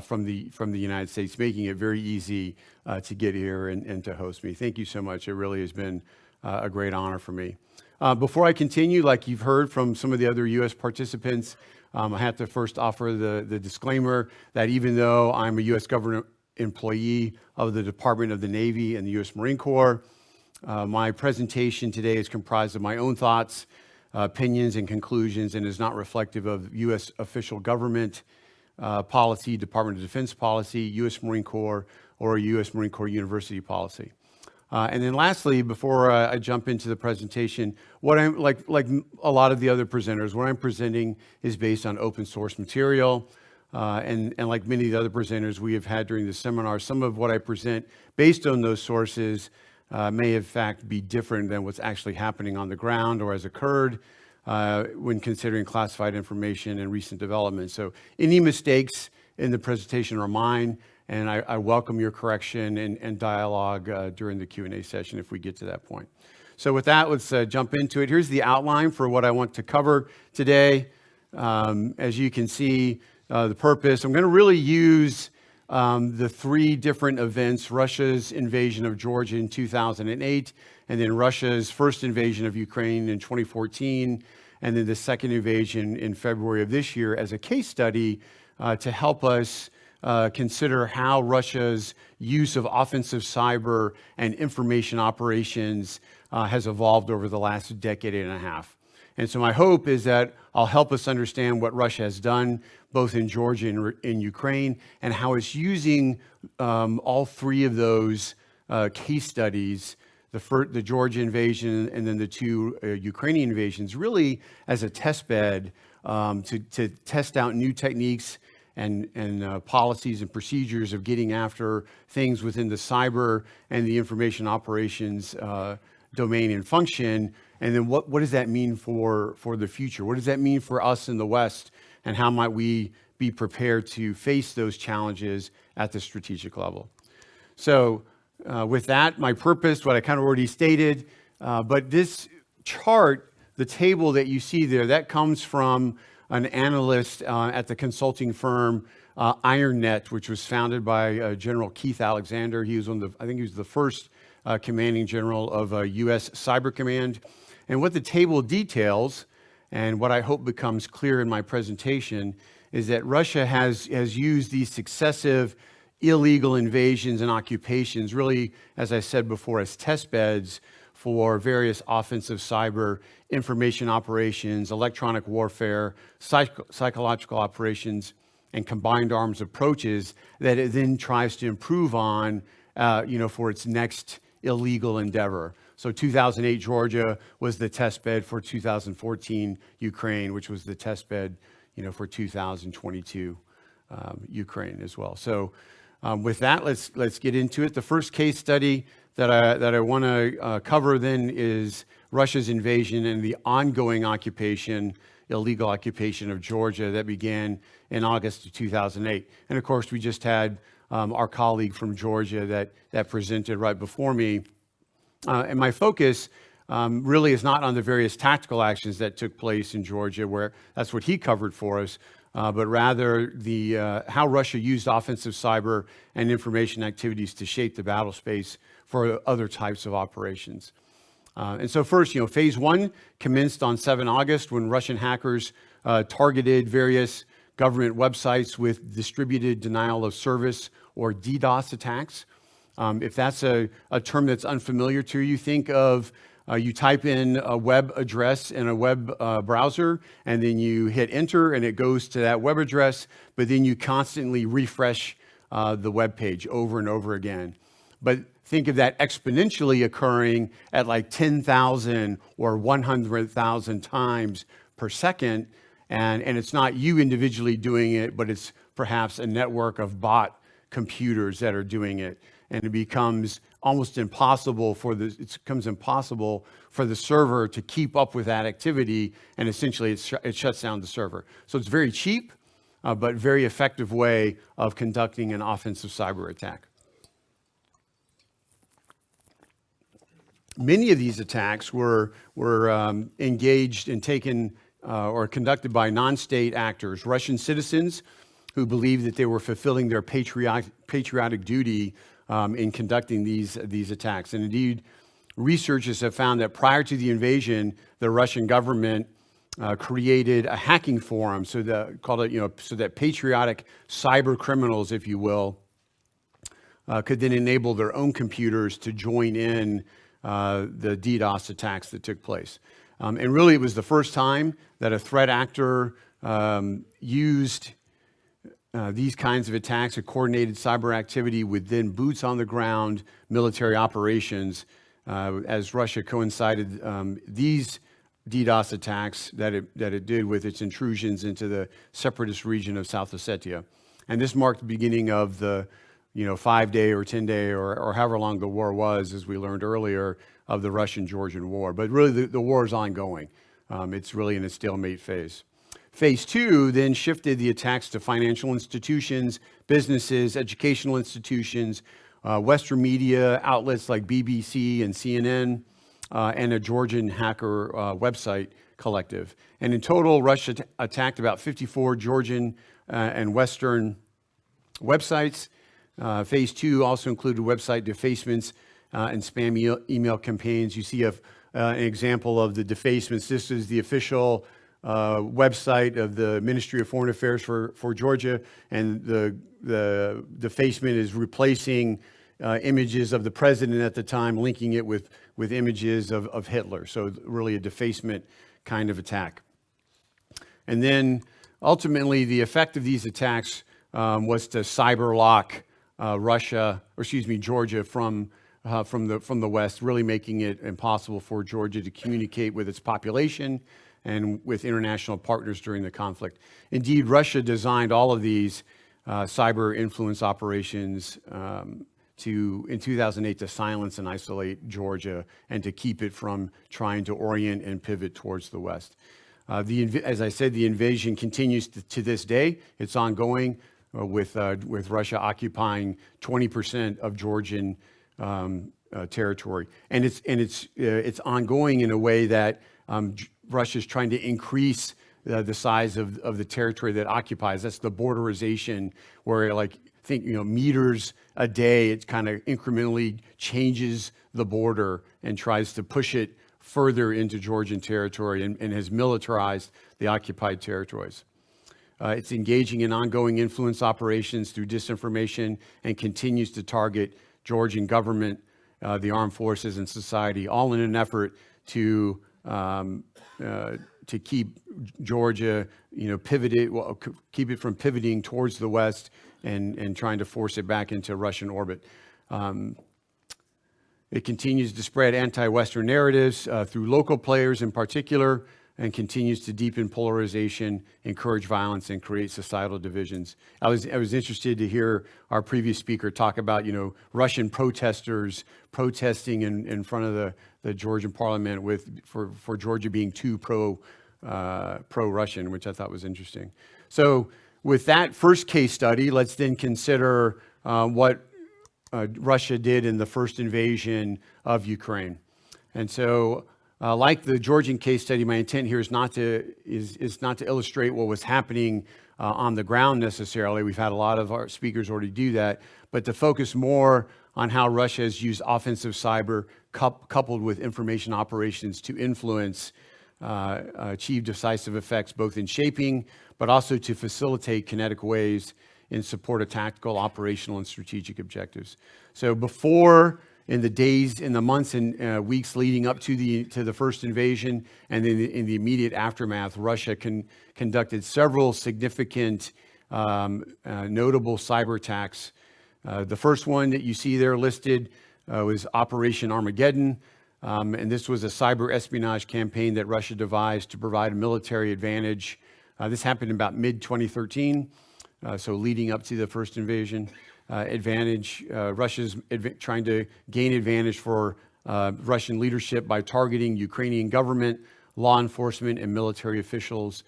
from the United States, making it very easy to get here and to host me. Thank you so much. It really has been a great honor for me. Before I continue, like you've heard from some of the other U.S. participants, I have to first offer the disclaimer that even though I'm a U.S. government employee of the Department of the Navy and the U.S. Marine Corps, my presentation today is comprised of my own thoughts, opinions, and conclusions, and is not reflective of U.S. official government policy, Department of Defense policy, U.S. Marine Corps, or U.S. Marine Corps University policy. And then lastly, before I jump into the presentation, what I'm like a lot of the other presenters, what I'm presenting is based on open source material. And like many of the other presenters we have had during the seminar, some of what I present based on those sources may in fact be different than what's actually happening on the ground or has occurred when considering classified information and recent developments. So any mistakes in the presentation are mine, and I welcome your correction and dialogue during the Q&A session if we get to that point. So with that, let's jump into it. Here's the outline for what I want to cover today. As you can see, the purpose, I'm going to really use the three different events: Russia's invasion of Georgia in 2008, and then Russia's first invasion of Ukraine in 2014, and then the second invasion in February of this year, as a case study to help us consider how Russia's use of offensive cyber and information operations has evolved over the last decade and a half. And so my hope is that I'll help us understand what Russia has done, both in Georgia and in Ukraine, and how it's using all three of those case studies, the Georgia invasion and then the two Ukrainian invasions, really as a test bed to test out new techniques and policies and procedures of getting after things within the cyber and the information operations domain and function. And then what does that mean for the future? What does that mean for us in the West? And how might we be prepared to face those challenges at the strategic level? So with that, my purpose, what I kind of already stated, but this chart, the table that you see there, that comes from an analyst at the consulting firm IronNet, which was founded by General Keith Alexander. He was I think he was the first commanding general of U.S. Cyber Command. And what the table details, and what I hope becomes clear in my presentation, is that Russia has used these successive illegal invasions and occupations, really, as I said before, as test beds for various offensive cyber information operations, electronic warfare, psychological operations, and combined arms approaches that it then tries to improve on, for its next illegal endeavor. So 2008 Georgia was the test bed for 2014 Ukraine, which was the test bed, for 2022 Ukraine as well. So with that, let's get into it. The first case study that I want to cover then is Russia's invasion and the ongoing occupation, illegal occupation of Georgia that began in August of 2008. And of course, we just had our colleague from Georgia that presented right before me. And my focus really is not on the various tactical actions that took place in Georgia, where that's what he covered for us, but rather how Russia used offensive cyber and information activities to shape the battle space for other types of operations. And so first, phase one commenced on 7 August when Russian hackers targeted various government websites with distributed denial of service or DDoS attacks. If that's a term that's unfamiliar to you, think of you type in a web address in a web browser, and then you hit enter, and it goes to that web address, but then you constantly refresh the web page over and over again. But think of that exponentially occurring at like 10,000 or 100,000 times per second, and it's not you individually doing it, but it's perhaps a network of bot computers that are doing it. And it becomes almost impossible for the server to keep up with that activity, and essentially it shuts down the server. So it's very cheap, but very effective way of conducting an offensive cyber attack. Many of these attacks were engaged and taken or conducted by non-state actors, Russian citizens who believed that they were fulfilling their patriotic duty in conducting these attacks. And indeed, researchers have found that prior to the invasion, the Russian government created a hacking forum, so that patriotic cyber criminals, if you will, could then enable their own computers to join in the DDoS attacks that took place. And really, it was the first time that a threat actor used these kinds of attacks, a coordinated cyber activity with then boots on the ground military operations, as Russia coincided these DDoS attacks that it did with its intrusions into the separatist region of South Ossetia. And this marked the beginning of the 5-day or 10-day or however long the war was, as we learned earlier, of the Russian-Georgian war. But really, the war is ongoing. It's really in a stalemate phase. Phase two then shifted the attacks to financial institutions, businesses, educational institutions, Western media outlets like BBC and CNN, and a Georgian hacker website collective. And in total, Russia attacked about 54 Georgian and Western websites. Phase 2 also included website defacements and spam email campaigns. You see an example of the defacements. This is the official website of the Ministry of Foreign Affairs for Georgia, and the defacement is replacing images of the president at the time, linking it with images of Hitler. So really a defacement kind of attack. And then ultimately the effect of these attacks was to cyber lock Georgia from the West, really making it impossible for Georgia to communicate with its population and with international partners during the conflict. Indeed, Russia designed all of these cyber influence operations in 2008 to silence and isolate Georgia and to keep it from trying to orient and pivot towards the West. As I said, the invasion continues to this day. It's ongoing with Russia occupying 20% of Georgian territory, and it's ongoing in a way that Russia is trying to increase the size of the territory that occupies. That's the borderization, where meters a day, it kind of incrementally changes the border and tries to push it further into Georgian territory and has militarized the occupied territories. It's engaging in ongoing influence operations through disinformation and continues to target Georgian government, the armed forces, and society, all in an effort to keep Georgia, keep it from pivoting towards the West and trying to force it back into Russian orbit. It continues to spread anti-Western narratives through local players in particular, and continues to deepen polarization, encourage violence, and create societal divisions. I was interested to hear our previous speaker talk about, Russian protesters protesting in front of the Georgian parliament for Georgia being too pro-Russian, which I thought was interesting. So with that first case study, let's then consider what Russia did in the first invasion of Ukraine. And so, like the Georgian case study, my intent here is not to illustrate what was happening on the ground necessarily. We've had a lot of our speakers already do that, but to focus more on how Russia has used offensive cyber coupled with information operations to influence, achieve decisive effects both in shaping, but also to facilitate kinetic waves in support of tactical, operational, and strategic objectives. So before, in the days, in the months and weeks leading up to the first invasion, and then in the immediate aftermath, Russia conducted several significant, notable cyber attacks. The first one that you see there listed was Operation Armageddon, and this was a cyber espionage campaign that Russia devised to provide a military advantage. This happened in about mid-2013, so leading up to the first invasion. Russia's trying to gain advantage for Russian leadership by targeting Ukrainian government, law enforcement, and military officials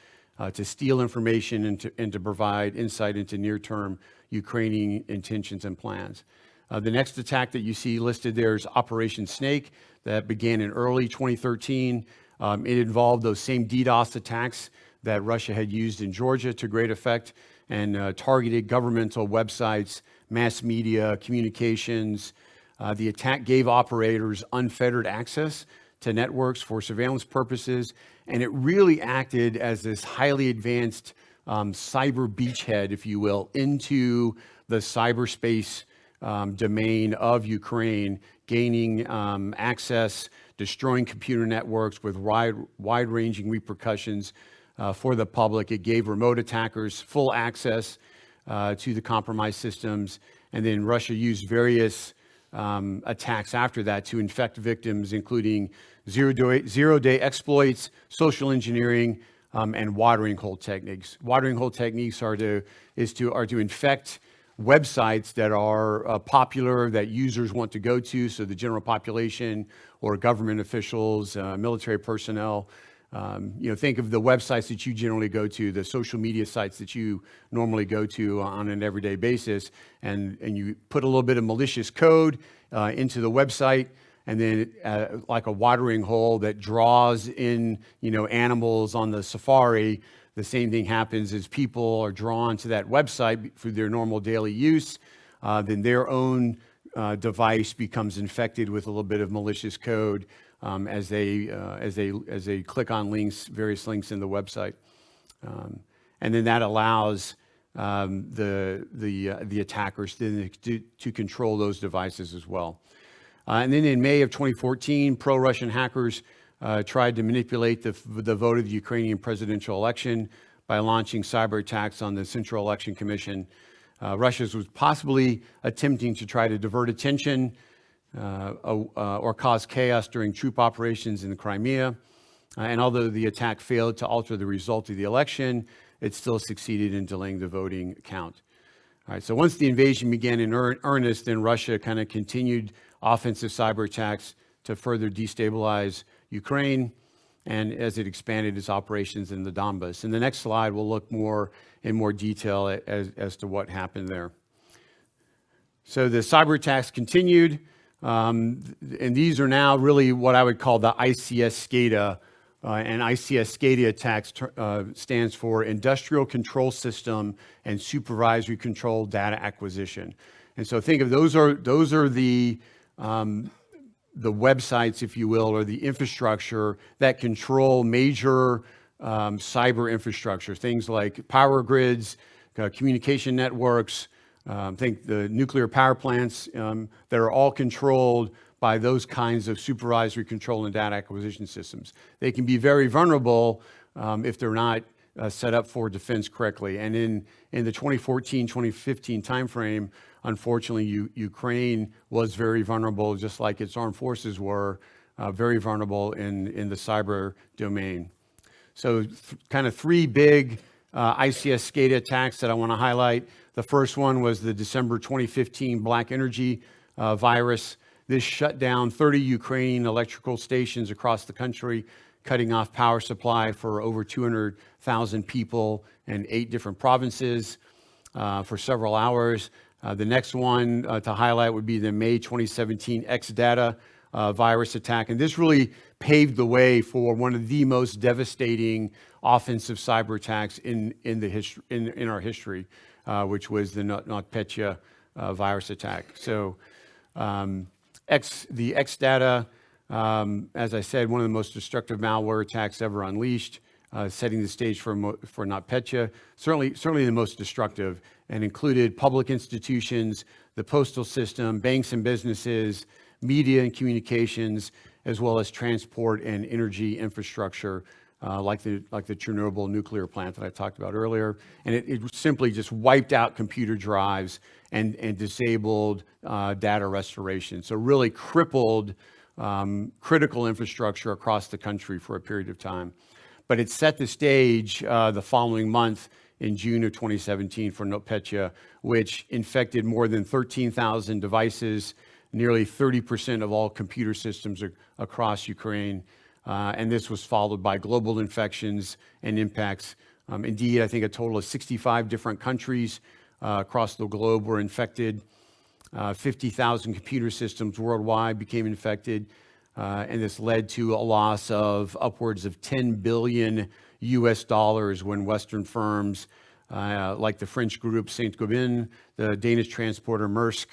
to steal information and to provide insight into near-term Ukrainian intentions and plans. The next attack that you see listed there is Operation Snake that began in early 2013. It involved those same DDoS attacks that Russia had used in Georgia to great effect, and targeted governmental websites, mass media, communications. The attack gave operators unfettered access to networks for surveillance purposes, and it really acted as this highly advanced cyber beachhead, if you will, into the cyberspace domain of Ukraine, gaining access, destroying computer networks with wide-ranging repercussions for the public. It gave remote attackers full access to the compromised systems, and then Russia used various attacks after that to infect victims, including zero-day exploits, social engineering, and watering hole techniques. Watering hole techniques are to infect websites that are popular, that users want to go to, so the general population or government officials, military personnel. Think of the websites that you generally go to, the social media sites that you normally go to on an everyday basis, and you put a little bit of malicious code into the website, and then like a watering hole that draws in, animals on the safari. The same thing happens as people are drawn to that website for their normal daily use. Then their own device becomes infected with a little bit of malicious code as they click on links, various links in the website, and then that allows the attackers to control those devices as well. And then in May of 2014, pro-Russian hackers tried to manipulate the vote of the Ukrainian presidential election by launching cyber attacks on the Central Election Commission. Russia was possibly attempting to try to divert attention or cause chaos during troop operations in the Crimea. And although the attack failed to alter the result of the election, it still succeeded in delaying the voting count. All right, so once the invasion began in earnest, then Russia kind of continued offensive cyber attacks to further destabilize Ukraine, and as it expanded its operations in the Donbas. In the next slide, we'll look in more detail as to what happened there. So the cyber attacks continued, and these are now really what I would call the ICS SCADA. And ICS SCADA attacks stands for Industrial Control System and Supervisory Control Data Acquisition. And so think of those are the websites, if you will, or the infrastructure that control major cyber infrastructure, things like power grids, communication networks, think the nuclear power plants that are all controlled by those kinds of supervisory control and data acquisition systems. They can be very vulnerable if they're not set up for defense correctly. And in the 2014-2015 timeframe, unfortunately, Ukraine was very vulnerable, just like its armed forces were very vulnerable in the cyber domain. So kind of three big ICS SCADA attacks that I want to highlight. The first one was the December 2015 Black Energy virus. This shut down 30 Ukrainian electrical stations across the country, cutting off power supply for over 200,000 people in 8 different provinces for several hours. The next one to highlight would be the May 2017 Xdata virus attack. And this really paved the way for one of the most devastating offensive cyber attacks in our history, which was the NotPetya virus attack. So the Xdata, as I said, one of the most destructive malware attacks ever unleashed, setting the stage for NotPetya, certainly the most destructive, and included public institutions, the postal system, banks and businesses, media and communications, as well as transport and energy infrastructure, like the Chernobyl nuclear plant that I talked about earlier. And it simply just wiped out computer drives and disabled data restoration. So really crippled critical infrastructure across the country for a period of time. But it set the stage the following month in June of 2017 for NotPetya, which infected more than 13,000 devices, nearly 30% of all computer systems across Ukraine. And this was followed by global infections and impacts. Indeed, I think a total of 65 different countries across the globe were infected. 50,000 computer systems worldwide became infected. And this led to a loss of upwards of $10 billion when Western firms like the French group Saint-Gobain, the Danish transporter Maersk,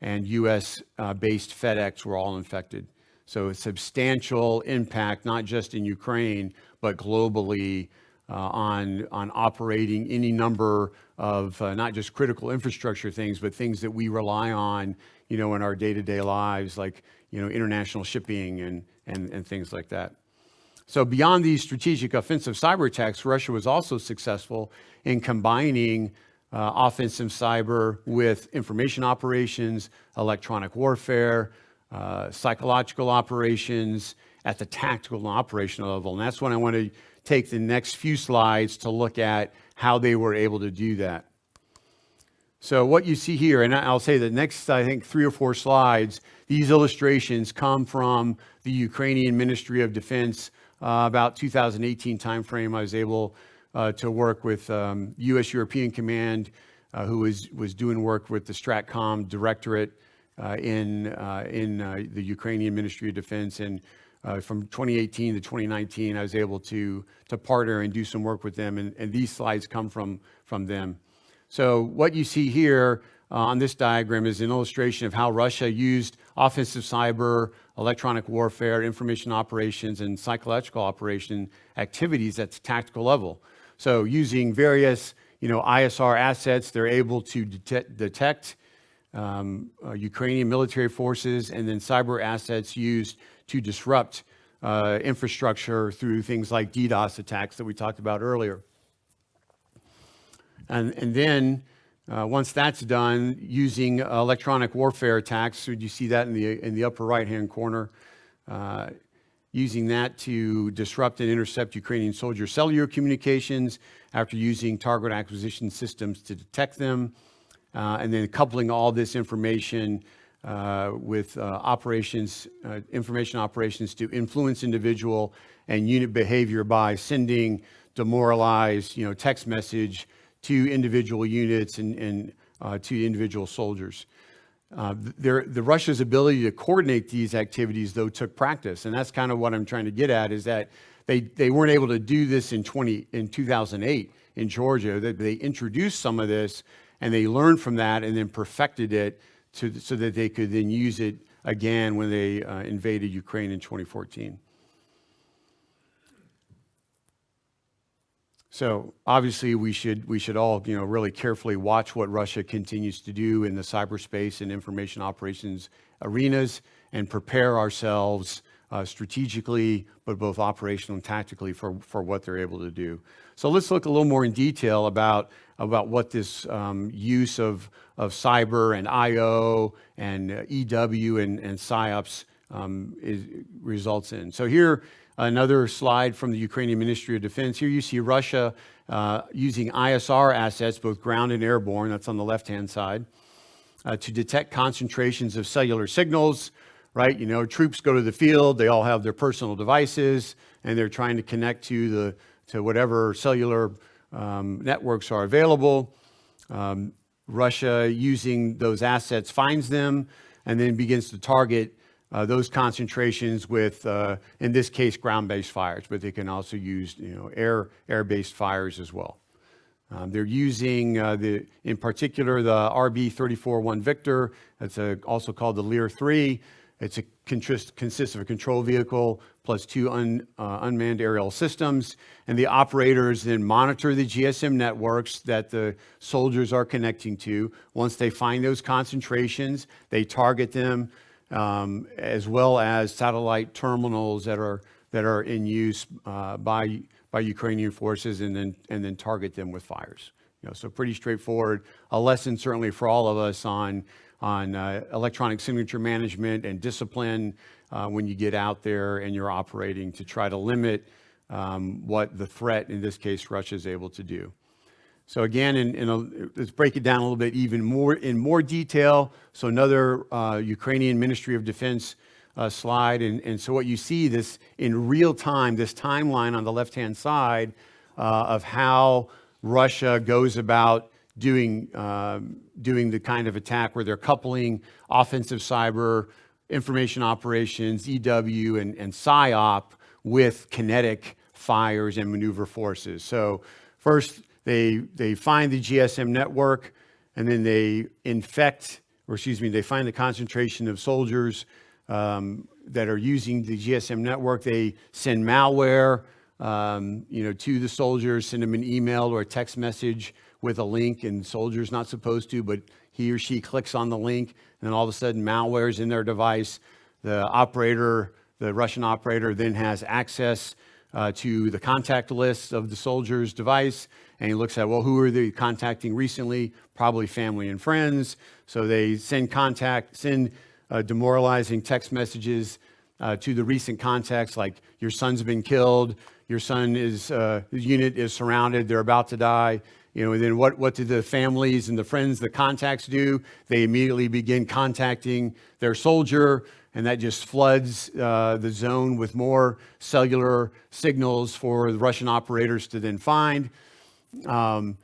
and US-based FedEx were all infected. So a substantial impact, not just in Ukraine, but globally on operating any number of not just critical infrastructure things, but things that we rely on, in our day-to-day lives, like, international shipping and things like that. So beyond these strategic offensive cyber attacks, Russia was also successful in combining offensive cyber with information operations, electronic warfare, psychological operations at the tactical and operational level. And that's when I want to take the next few slides to look at how they were able to do that. So what you see here, and I'll say the next, I think, 3 or 4 slides, these illustrations come from the Ukrainian Ministry of Defense. About 2018 timeframe, I was able to work with U.S. European Command, who was doing work with the Stratcom Directorate, in the Ukrainian Ministry of Defense. And from 2018 to 2019, I was able to partner and do some work with them. And these slides come from them. So what you see here on this diagram is an illustration of how Russia used offensive cyber, electronic warfare, information operations, and psychological operation activities at the tactical level. So using various ISR assets, they're able to detect Ukrainian military forces, and then cyber assets used to disrupt infrastructure through things like DDoS attacks that we talked about earlier. And then once that's done, using electronic warfare attacks, so you see that in the upper right-hand corner, using that to disrupt and intercept Ukrainian soldier cellular communications after using target acquisition systems to detect them, and then coupling all this information with information operations to influence individual and unit behavior by sending demoralized, text message to individual units and to individual soldiers. The Russia's ability to coordinate these activities, though, took practice, and that's kind of what I'm trying to get at, is that they weren't able to do this in 2008 in Georgia. They introduced some of this, and they learned from that and then perfected it so that they could then use it again when they invaded Ukraine in 2014. So obviously we should all really carefully watch what Russia continues to do in the cyberspace and information operations arenas, and prepare ourselves strategically, but both operational and tactically for what they're able to do. So let's look a little more in detail about what this use of cyber and IO and EW and PSYOPs results in. So here, another slide from the Ukrainian Ministry of Defense. Here you see Russia using ISR assets, both ground and airborne, that's on the left-hand side, to detect concentrations of cellular signals, right? Troops go to the field, they all have their personal devices, and they're trying to connect to whatever cellular networks are available. Russia, using those assets, finds them and then begins to target those concentrations with, in this case, ground-based fires, but they can also use, air-based fires as well. They're using, in particular, the RB-34-1 Victor. That's also called the Lear-3. It consists of a control vehicle plus two unmanned aerial systems, and the operators then monitor the GSM networks that the soldiers are connecting to. Once they find those concentrations, they target them, as well as satellite terminals that are in use by Ukrainian forces, and then target them with fires. So pretty straightforward. A lesson certainly for all of us on electronic signature management and discipline when you get out there and you're operating, to try to limit what the threat, in this case Russia, is able to do. So again, let's break it down a little bit in more detail. So another Ukrainian Ministry of Defense slide, and so what you see this in real time, this timeline on the left-hand side of how Russia goes about doing the kind of attack where they're coupling offensive cyber, information operations, EW, and PSYOP with kinetic fires and maneuver forces. So first, they find the GSM network, and then they they find the concentration of soldiers that are using the GSM network. They send malware, to the soldiers, send them an email or a text message with a link, and the soldier's not supposed to, but he or she clicks on the link, and then all of a sudden malware is in their device. The Russian operator then has access to the contact list of the soldier's device, and he looks at, well, who are they contacting recently? Probably family and friends. So they send demoralizing text messages to the recent contacts, like your son's been killed, your his unit is surrounded, they're about to die. And then what do the families and the friends, the contacts do? They immediately begin contacting their soldier, and that just floods the zone with more cellular signals for the Russian operators to then find. And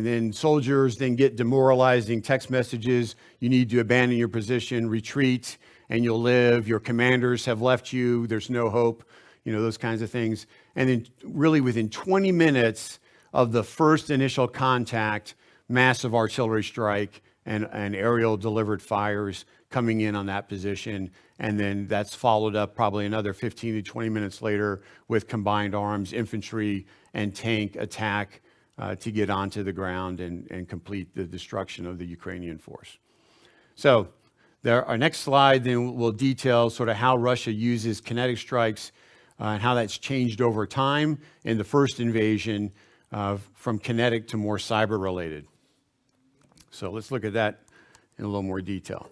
then soldiers then get demoralizing text messages. You need to abandon your position, retreat, and you'll live. Your commanders have left you. There's no hope, those kinds of things. And then really within 20 minutes of the first initial contact, massive artillery strike and aerial delivered fires coming in on that position. And then that's followed up probably another 15 to 20 minutes later with combined arms, infantry, and tank attack to get onto the ground and complete the destruction of the Ukrainian force. So our next slide then will detail sort of how Russia uses kinetic strikes and how that's changed over time in the first invasion from kinetic to more cyber related. So let's look at that in a little more detail.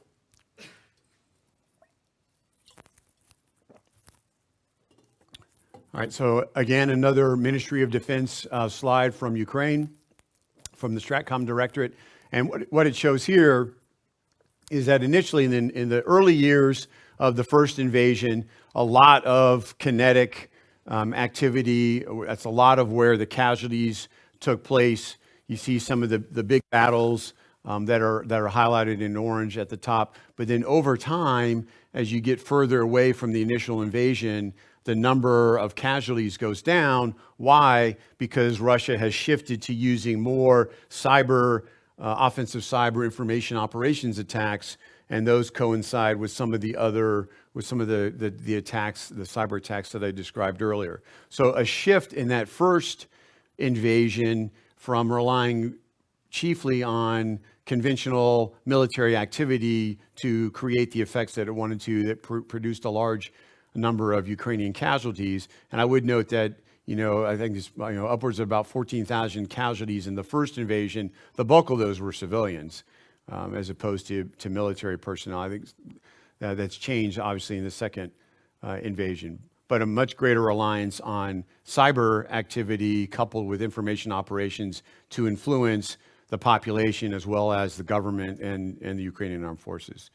All right, so again, another Ministry of Defense slide from Ukraine, from the Stratcom Directorate. And what it shows here is that initially in the early years of the first invasion, a lot of kinetic activity. That's a lot of where the casualties took place. You see some of the big battles that are highlighted in orange at the top. But then over time, as you get further away from the initial invasion, the number of casualties goes down. Why? Because Russia has shifted to using more offensive cyber information operations attacks, and those coincide with some of the attacks, the cyber attacks that I described earlier. So a shift in that first invasion from relying chiefly on conventional military activity to create the effects that it wanted to, that produced a large number of Ukrainian casualties. And I would note that, I think it's upwards of about 14,000 casualties in the first invasion. The bulk of those were civilians, as opposed to military personnel. I think that's changed, obviously, in the second invasion. But a much greater reliance on cyber activity coupled with information operations to influence the population as well as the government and the Ukrainian armed forces.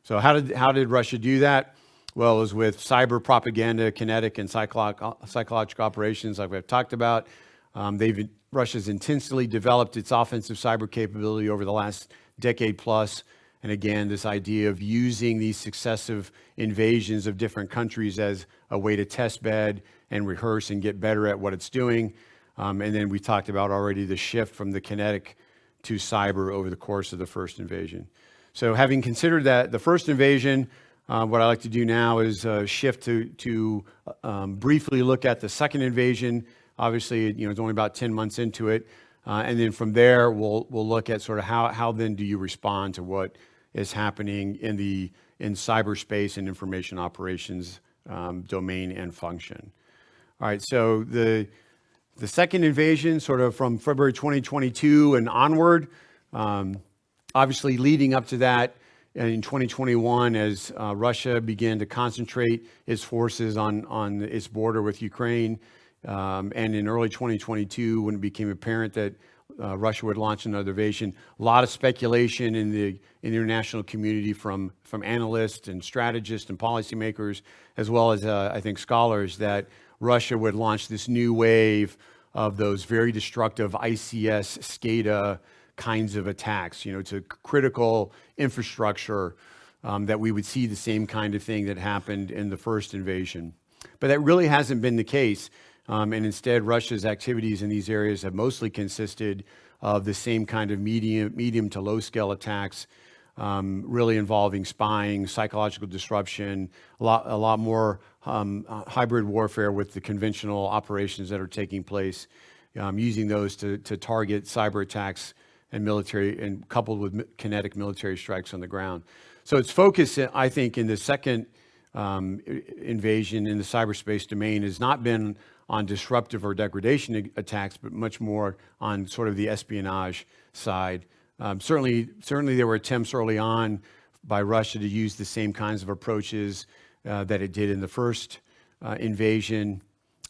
So how did Russia do that? Well, it was with cyber propaganda, kinetic and psychological operations, like we've talked about. Russia's intensely developed its offensive cyber capability over the last decade plus. And again, this idea of using these successive invasions of different countries as a way to test bed and rehearse and get better at what it's doing. And then we talked about already the shift from the kinetic to cyber over the course of the first invasion. So having considered that, the first invasion, what I like to do now is shift to briefly look at the second invasion. Obviously, it's only about 10 months into it. And then from there, we'll look at sort of how then do you respond to what is happening in cyberspace and information operations domain and function. All right, so the second invasion, sort of from February 2022 and onward, obviously leading up to that, in 2021, as Russia began to concentrate its forces on its border with Ukraine, and in early 2022, when it became apparent that Russia would launch another invasion, a lot of speculation in the international community from analysts and strategists and policymakers, as well as I think scholars, that Russia would launch this new wave of those very destructive ICS, SCADA kinds of attacks, to critical infrastructure, that we would see the same kind of thing that happened in the first invasion. But that really hasn't been the case. And instead, Russia's activities in these areas have mostly consisted of the same kind of medium to low scale attacks, really involving spying, psychological disruption, a lot more hybrid warfare with the conventional operations that are taking place, using those to target cyber attacks and military, and coupled with kinetic military strikes on the ground. So its focus, I think, in the second invasion in the cyberspace domain has not been on disruptive or degradation attacks, but much more on sort of the espionage side. Certainly there were attempts early on by Russia to use the same kinds of approaches that it did in the first invasion,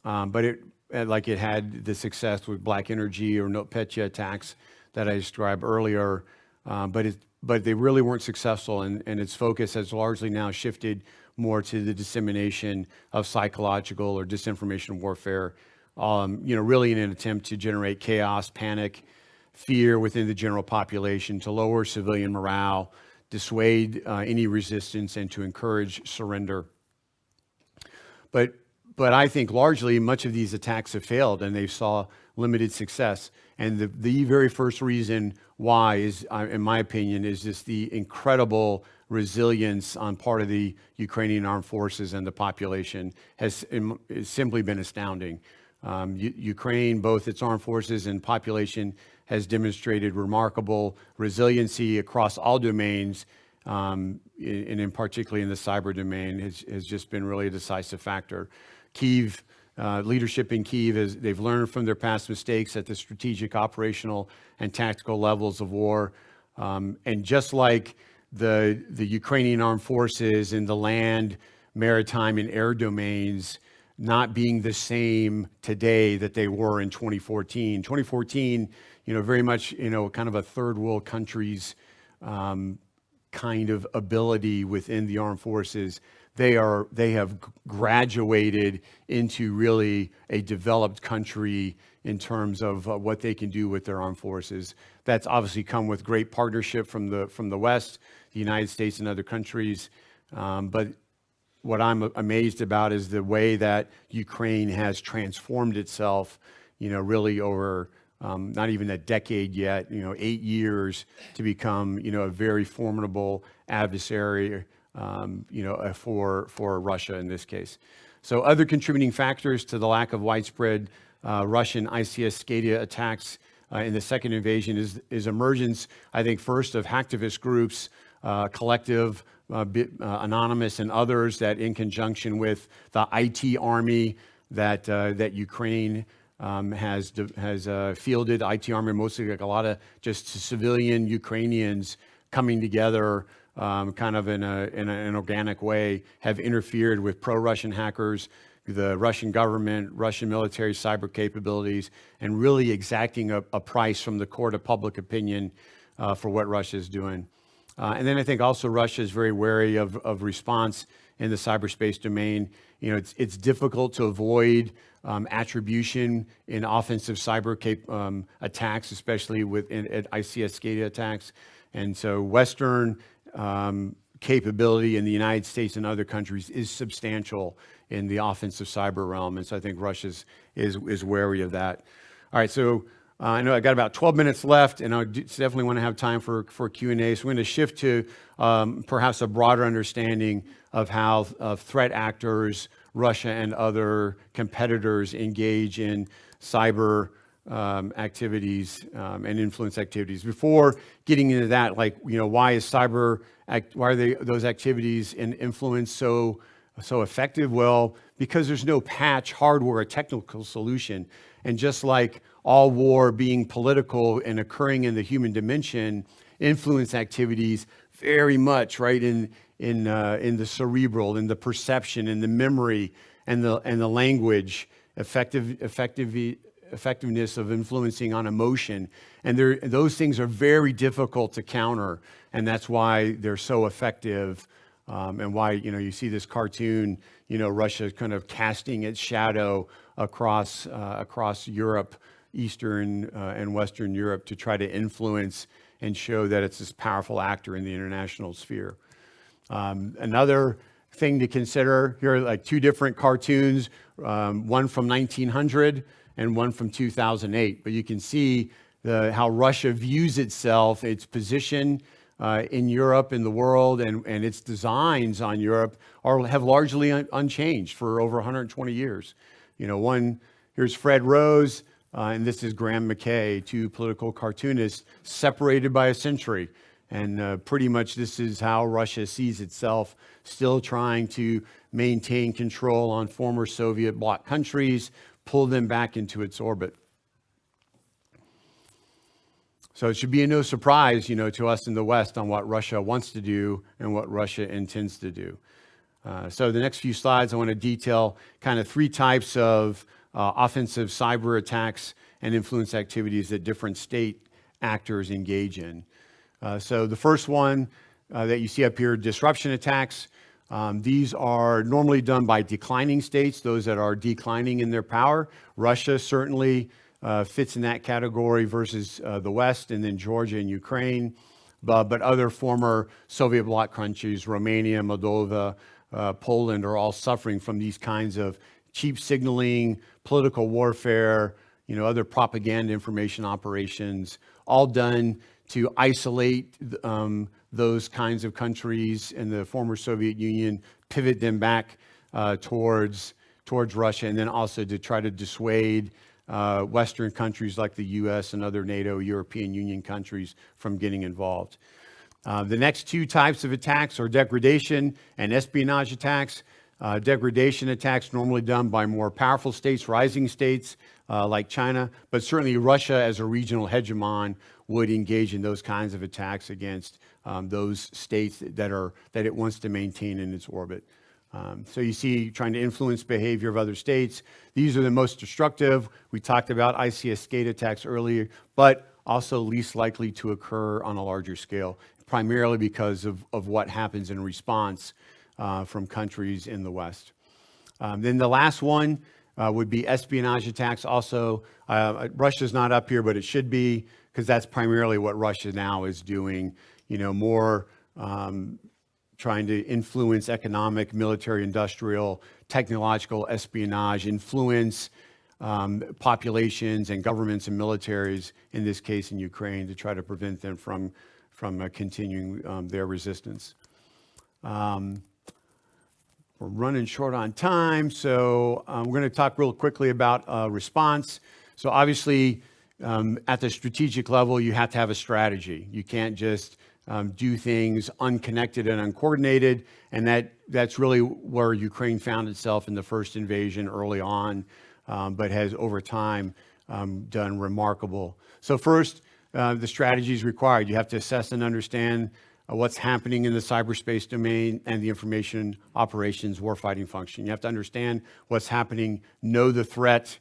but it had the success with Black Energy or NotPetya attacks that I described earlier, but they really weren't successful, and its focus has largely now shifted more to the dissemination of psychological or disinformation warfare really in an attempt to generate chaos, panic, fear within the general population, to lower civilian morale, dissuade any resistance, and to encourage surrender. But I think largely much of these attacks have failed, and they saw limited success. And the very first reason why is, in my opinion, is just the incredible resilience on part of the Ukrainian armed forces and the population has simply been astounding. Ukraine, both its armed forces and population, has demonstrated remarkable resiliency across all domains, and in particularly in the cyber domain has just been really a decisive factor. Kyiv, leadership in Kyiv, they've learned from their past mistakes at the strategic, operational, and tactical levels of war. And just like the Ukrainian armed forces in the land, maritime, and air domains not being the same today that they were in 2014. 2014, very much, kind of a third world country's kind of ability within the armed forces. They have graduated into really a developed country in terms of what they can do with their armed forces. That's obviously come with great partnership from the West, the United States, and other countries. But what I'm amazed about is the way that Ukraine has transformed itself, really over not even a decade yet, 8 years, to become, a very formidable adversary, for Russia in this case. So other contributing factors to the lack of widespread Russian ICS Scadia attacks in the second invasion is emergence, I think, first of hacktivist groups, collective, anonymous, and others that, in conjunction with the IT army that Ukraine has fielded, IT army, mostly like a lot of just civilian Ukrainians coming together, kind of in an organic way, have interfered with pro-Russian hackers, the Russian government, Russian military cyber capabilities, and really exacting a price from the court of public opinion for what Russia is doing. And then I think also Russia is very wary of response in the cyberspace domain. It's difficult to avoid attribution in offensive cyber attacks, especially at ICS Scadia attacks. And so Western capability in the United States and other countries is substantial in the offensive cyber realm. And so I think Russia is wary of that. All right, so I know I got about 12 minutes left, and I definitely want to have time for Q&A. So we're going to shift to perhaps a broader understanding of how threat actors, Russia and other competitors, engage in cyber activities and influence activities. Before getting into that, why are those activities and influence so effective? Well, because there's no patch, hardware, or technical solution. And just like all war being political and occurring in the human dimension, influence activities very much right in the cerebral, in the perception, in the memory, and the language, effectiveness of influencing on emotion. And those things are very difficult to counter, and that's why they're so effective, and why you see this cartoon, Russia kind of casting its shadow across Europe, Eastern and Western Europe, to try to influence and show that it's this powerful actor in the international sphere. Another thing to consider, here are like two different cartoons, one from 1900 and one from 2008. But you can see how Russia views itself, its position in Europe, in the world, and its designs on Europe have largely unchanged for over 120 years. Here's Fred Rose, and this is Graham McKay, two political cartoonists separated by a century. And pretty much this is how Russia sees itself, still trying to maintain control on former Soviet bloc countries, pull them back into its orbit. So it should be no surprise, to us in the West on what Russia wants to do and what Russia intends to do. So the next few slides, I want to detail kind of three types of offensive cyber attacks and influence activities that different state actors engage in. So the first one that you see up here, disruption attacks. These are normally done by declining states, those that are declining in their power. Russia certainly fits in that category versus the West, and then Georgia and Ukraine. But other former Soviet bloc countries, Romania, Moldova, Poland, are all suffering from these kinds of cheap signaling, political warfare, other propaganda information operations, all done to isolate those kinds of countries in the former Soviet Union, pivot them back towards Russia, and then also to try to dissuade Western countries like the US and other NATO, European Union countries from getting involved. The next two types of attacks are degradation and espionage attacks. Degradation attacks normally done by more powerful states, rising states like China, but certainly Russia as a regional hegemon would engage in those kinds of attacks against those states that it wants to maintain in its orbit. So you see trying to influence behavior of other states. These are the most destructive. We talked about ICS-SCADE attacks earlier, but also least likely to occur on a larger scale, primarily because of what happens in response from countries in the West. Then the last one would be espionage attacks. Also, Russia's not up here, but it should be, because that's primarily what Russia now is doing, more trying to influence economic, military, industrial, technological espionage, influence populations and governments and militaries, in this case in Ukraine, to try to prevent them from continuing their resistance. We're running short on time, so we're going to talk real quickly about response. So obviously, at the strategic level, you have to have a strategy. You can't just do things unconnected and uncoordinated, and that's really where Ukraine found itself in the first invasion early on, but has over time done remarkable. So first, the strategy is required. You have to assess and understand what's happening in the cyberspace domain and the information operations warfighting function. You have to understand what's happening, know the threat,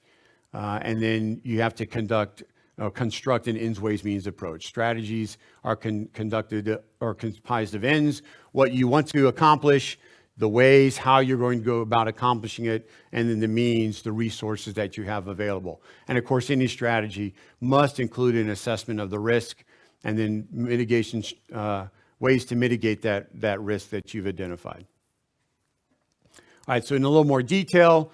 and then you have to construct an ends, ways, means approach. Strategies are conducted or comprised of ends, what you want to accomplish, the ways, how you're going to go about accomplishing it, and then the means, the resources that you have available. And of course, any strategy must include an assessment of the risk and then mitigation ways to mitigate that risk that you've identified. All right, so in a little more detail,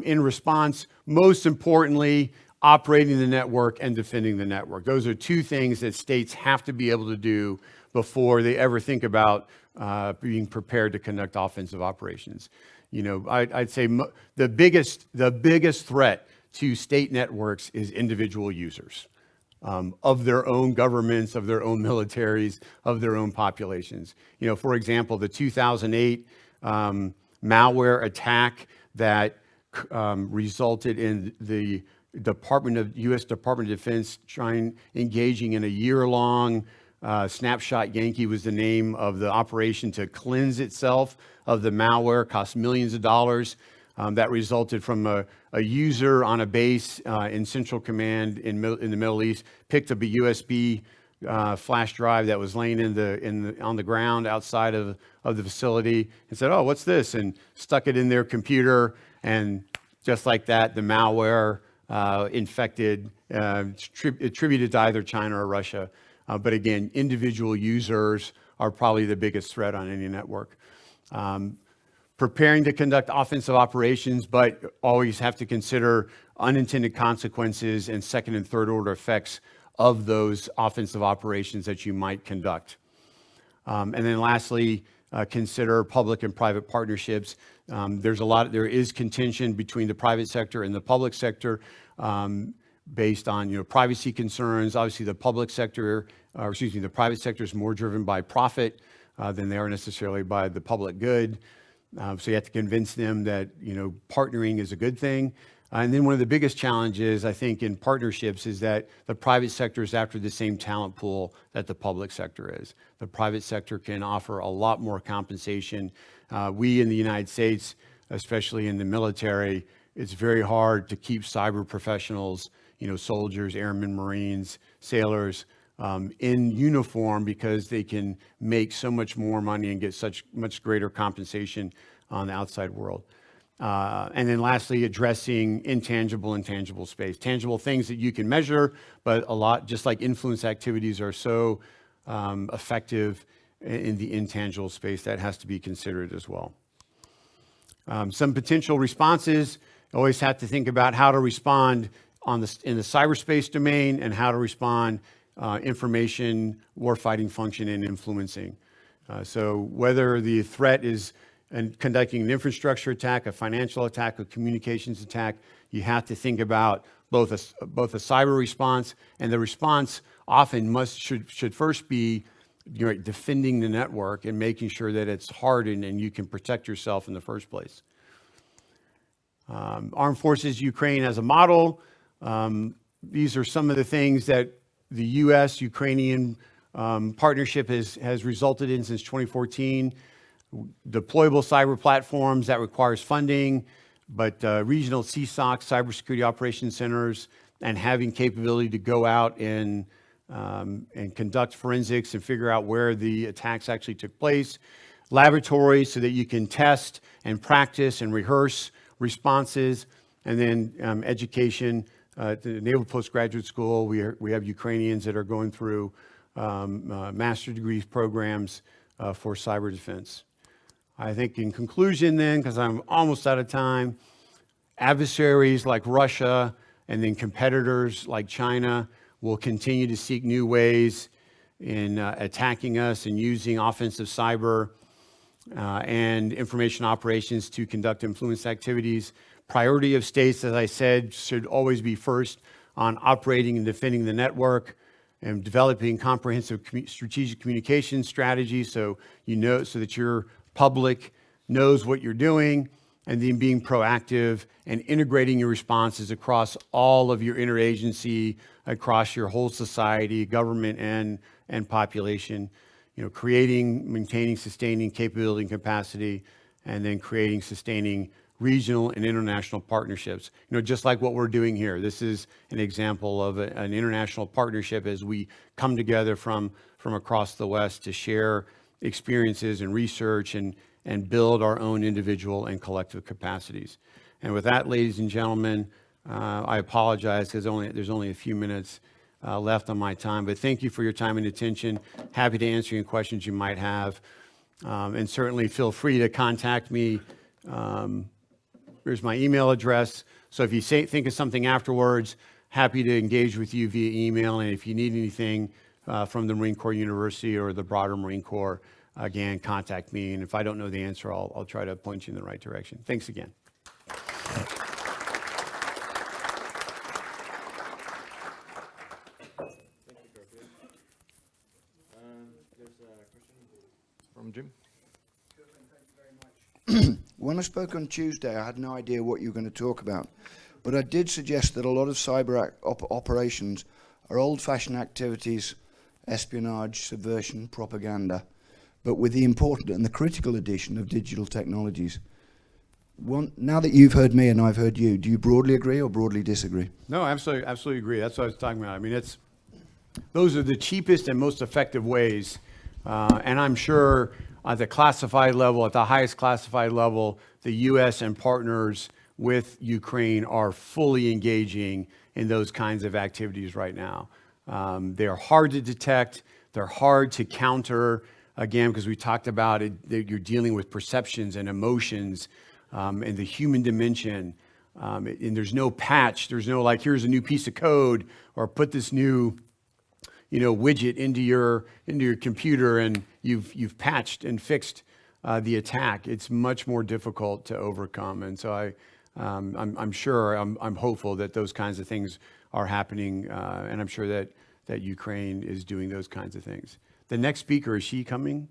in response, most importantly, operating the network and defending the network. Those are two things that states have to be able to do before they ever think about being prepared to conduct offensive operations. I'd say the biggest threat to state networks is individual users. Of their own governments, of their own militaries, of their own populations. For example, the 2008 malware attack that resulted in the U.S. Department of Defense engaging in a year-long Snapshot Yankee was the name of the operation to cleanse itself of the malware, cost millions of dollars. That resulted from a user on a base in Central Command in the Middle East, picked up a USB flash drive that was laying on the ground outside of the facility and said, "Oh, what's this?" and stuck it in their computer, and just like that, the malware infected, attributed to either China or Russia. But again, individual users are probably the biggest threat on any network. Preparing to conduct offensive operations, but always have to consider unintended consequences and second and third order effects of those offensive operations that you might conduct. And then lastly, consider public and private partnerships. There is contention between the private sector and the public sector based on privacy concerns. Obviously, the private sector is more driven by profit than they are necessarily by the public good. So you have to convince them that partnering is a good thing. And then one of the biggest challenges, I think, in partnerships is that the private sector is after the same talent pool that the public sector is. The private sector can offer a lot more compensation. We in the United States, especially in the military, it's very hard to keep cyber professionals, soldiers, airmen, Marines, sailors, in uniform because they can make so much more money and get such much greater compensation on the outside world. And then lastly, addressing intangible and tangible space. Tangible things that you can measure, but a lot, just like influence activities are so effective in the intangible space, that has to be considered as well. Some potential responses, always have to think about how to respond in the cyberspace domain and how to respond information, warfighting function, and influencing. So whether the threat is conducting an infrastructure attack, a financial attack, a communications attack, you have to think about both a cyber response, and the response often should first be defending the network and making sure that it's hardened and you can protect yourself in the first place. Armed Forces Ukraine as a model. These are some of the things that the U.S.-Ukrainian partnership has resulted in since 2014. Deployable cyber platforms that requires funding, but regional CSOC, cybersecurity operations centers, and having capability to go out and conduct forensics and figure out where the attacks actually took place. Laboratories so that you can test and practice and rehearse responses, and then education. At the Naval Postgraduate School, we have Ukrainians that are going through master degree programs for cyber defense. I think in conclusion then, because I'm almost out of time, adversaries like Russia and then competitors like China will continue to seek new ways in attacking us and using offensive cyber and information operations to conduct influence activities. Priority of states, as I said, should always be first on operating and defending the network and developing comprehensive strategic communication strategies so that your public knows what you're doing, and then being proactive and integrating your responses across all of your interagency, across your whole society, government and population. Creating, maintaining, sustaining capability and capacity, and then creating, sustaining regional and international partnerships. Just like what we're doing here. This is an example of an international partnership as we come together from across the West to share experiences and research and build our own individual and collective capacities. And with that, ladies and gentlemen, I apologize because there's only a few minutes left on my time, but thank you for your time and attention. Happy to answer any questions you might have. And certainly feel free to contact me. Here's my email address. So if you think of something afterwards, happy to engage with you via email. And if you need anything from the Marine Corps University or the broader Marine Corps, again, contact me. And if I don't know the answer, I'll try to point you in the right direction. Thanks again. From Jim. When I spoke on Tuesday, I had no idea what you were going to talk about, but I did suggest that a lot of cyber operations are old-fashioned activities, espionage, subversion, propaganda, but with the important and the critical addition of digital technologies. Now that you've heard me and I've heard you, do you broadly agree or broadly disagree? No, absolutely agree. That's what I was talking about. I mean, those are the cheapest and most effective ways, and I'm sure at the classified level, at the highest classified level, the U.S. and partners with Ukraine are fully engaging in those kinds of activities right now. They're hard to detect. They're hard to counter, again, because we talked about it, you're dealing with perceptions and emotions and the human dimension. And there's no patch. There's no like, here's a new piece of code, or put this new widget into your computer and you've patched and fixed the attack. It's much more difficult to overcome. And so I'm hopeful that those kinds of things are happening, and I'm sure that Ukraine is doing those kinds of things. The next speaker, is she coming?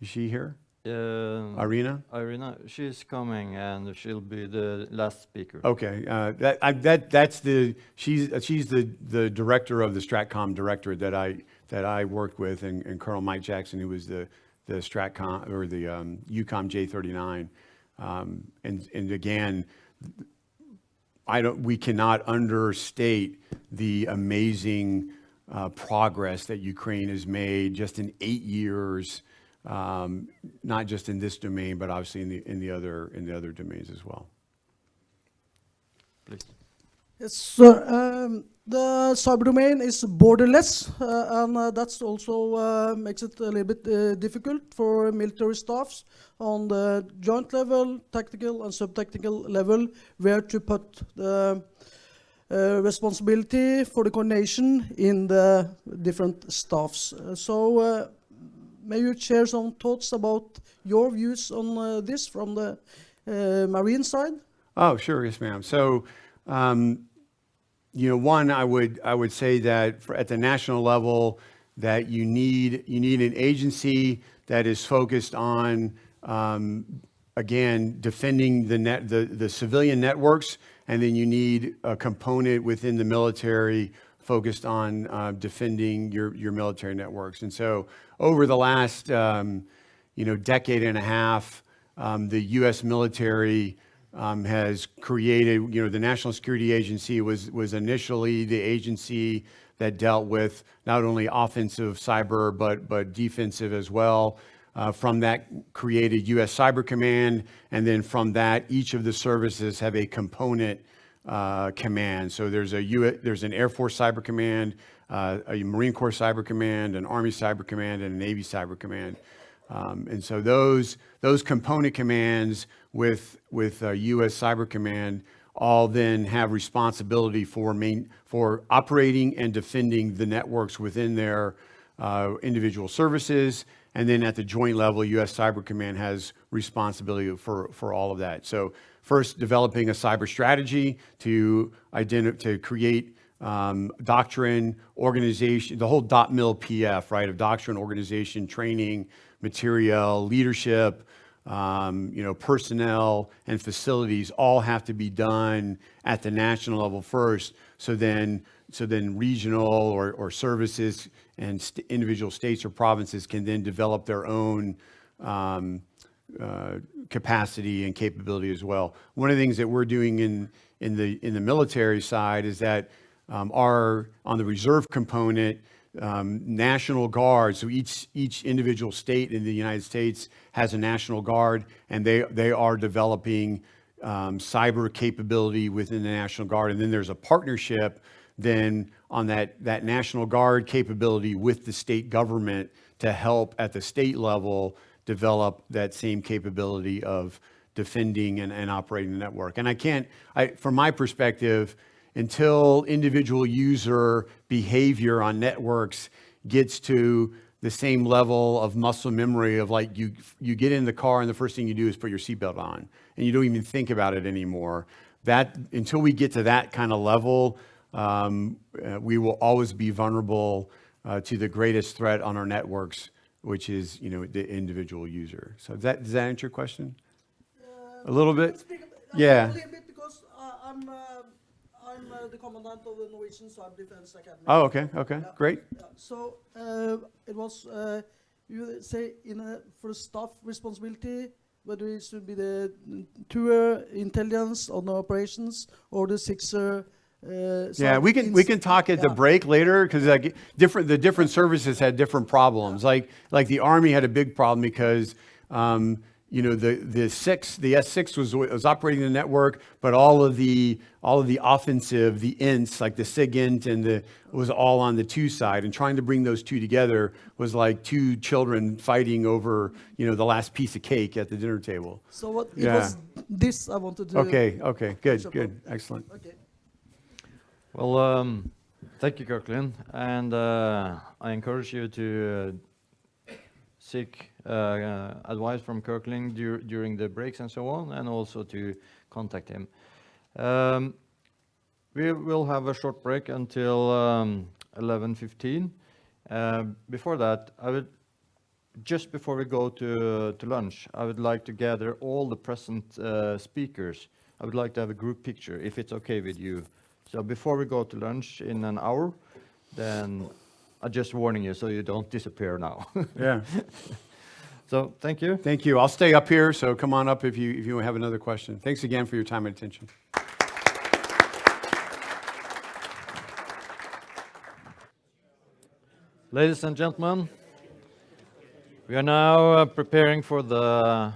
Is she here? Iryna? Iryna, she's coming, and she'll be the last speaker. Okay, she's the director of the Stratcom directorate that I worked with, and Colonel Mike Jackson, who was the Stratcom or the EUCOM J39, and again, we cannot understate the amazing progress that Ukraine has made just in 8 years, not just in this domain, but obviously in the other domains as well. Please. Yes, sir. The cyber domain is borderless, and that's also makes it a little bit difficult for military staffs on the joint level, tactical and sub-tactical level, where to put the responsibility for the coordination in the different staffs. So may you share some thoughts about your views on this from the Marine side? Oh, sure, yes, ma'am. So, one, I would say that at the national level, that you need an agency that is focused on, again, defending the civilian networks, and then you need a component within the military focused on defending your military networks. And so, over the last decade and a half, the U.S. military has created, the National Security Agency was initially the agency that dealt with not only offensive cyber, but defensive as well. From that created U.S. Cyber Command, and then from that, each of the services have a component command. So there's an Air Force Cyber Command, a Marine Corps Cyber Command, an Army Cyber Command, and a Navy Cyber Command. And so those component commands with U.S. Cyber Command all then have responsibility for operating and defending the networks within their individual services. And then at the joint level, U.S. Cyber Command has responsibility for all of that. So first, developing a cyber strategy to create doctrine, organization, the whole .mil PF, right, of doctrine, organization, training, material, leadership, personnel and facilities all have to be done at the national level first. So then regional or services and individual states or provinces can then develop their own capacity and capability as well. One of the things that we're doing in the military side is that on the reserve component, National Guard, so each individual state in the United States has a National Guard, and they are developing cyber capability within the National Guard. And then there's a partnership then on that National Guard capability with the state government to help at the state level develop that same capability of defending and operating the network. And from my perspective, until individual user behavior on networks gets to the same level of muscle memory of like you get in the car and the first thing you do is put your seatbelt on and you don't even think about it anymore. That until we get to that kind of level, we will always be vulnerable to the greatest threat on our networks, which is the individual user. So does that answer your question? A little bit? Yeah. A little bit because I'm the commandant of the Norwegian Cyber Defence Academy. Oh, okay, Yeah. great. Yeah. So it was, you say, for the staff responsibility, whether it should be the tour intelligence on the operations or the sixer. Yeah, we can talk at the break later because the different services had different problems. Like the Army had a big problem because the S6 was operating the network, but all of the offensive, the ints, like the SIGINT and was all on the two side, and trying to bring those two together was like two children fighting over the last piece of cake at the dinner table. So it was this I wanted to. Okay, good, excellent. Okay. Well, thank you, Kirklin, and I encourage you to seek advice from Kirklin during the breaks and so on, and also to contact him. We will have a short break until 11:15. Before that, just before we go to lunch, I would like to gather all the present speakers. I would like to have a group picture, if it's okay with you. So before we go to lunch in an hour, then I'm just warning you so you don't disappear now. Yeah. So thank you. Thank you. I'll stay up here, so come on up if you have another question. Thanks again for your time and attention. Ladies and gentlemen, we are now preparing for the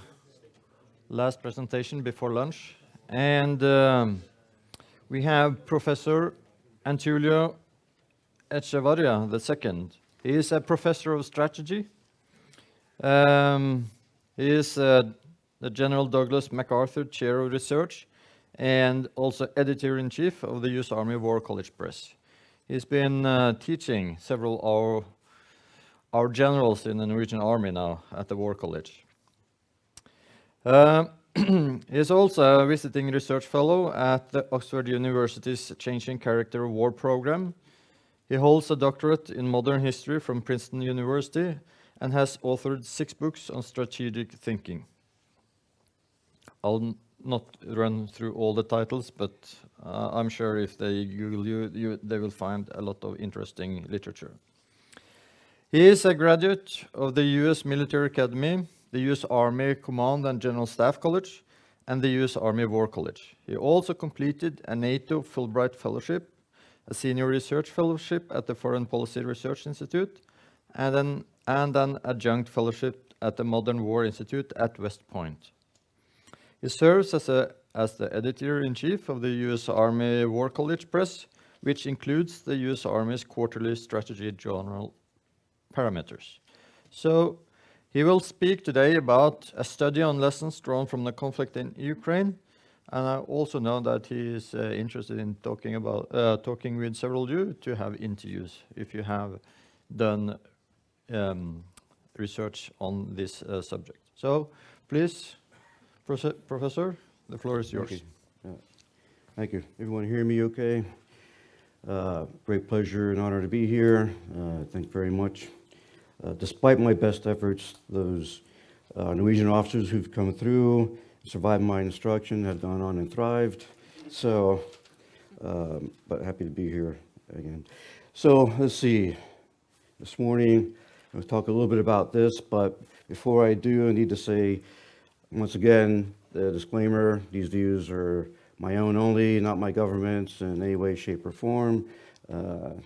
last presentation before lunch, and we have Professor Antulio Echevarria II. He is a professor of strategy. He is the General Douglas MacArthur Chair of Research and also Editor-in-Chief of the U.S. Army War College Press. He's been teaching several of our generals in the Norwegian Army now at the War College. He is also a visiting research fellow at the Oxford University's Changing Character of War program. He holds a doctorate in modern history from Princeton University and has authored 6 books on strategic thinking. I'll not run through all the titles, but I'm sure if they Google you, they will find a lot of interesting literature. He is a graduate of the U.S. Military Academy, the U.S. Army Command and General Staff College, and the U.S. Army War College. He also completed a NATO Fulbright Fellowship, a senior research fellowship at the Foreign Policy Research Institute, and an adjunct fellowship at the Modern War Institute at West Point. He serves as the editor-in-chief of the U.S. Army War College Press, which includes the U.S. Army's quarterly strategy journal, Parameters. So he will speak today about a study on lessons drawn from the conflict in Ukraine, and I also know that he is interested in talking with several of you to have interviews if you have done research on this subject. So please, Professor, the floor is yours. Thank you. Everyone hear me okay? Great pleasure and honor to be here. Thank you very much. Despite my best efforts, those Norwegian officers who've come through, survived my instruction, have gone on and thrived. So, but happy to be here again. So let's see. This morning, I'm going to talk a little bit about this, but before I do, I need to say, once again, the disclaimer, these views are my own only, not my government's in any way, shape, or form. And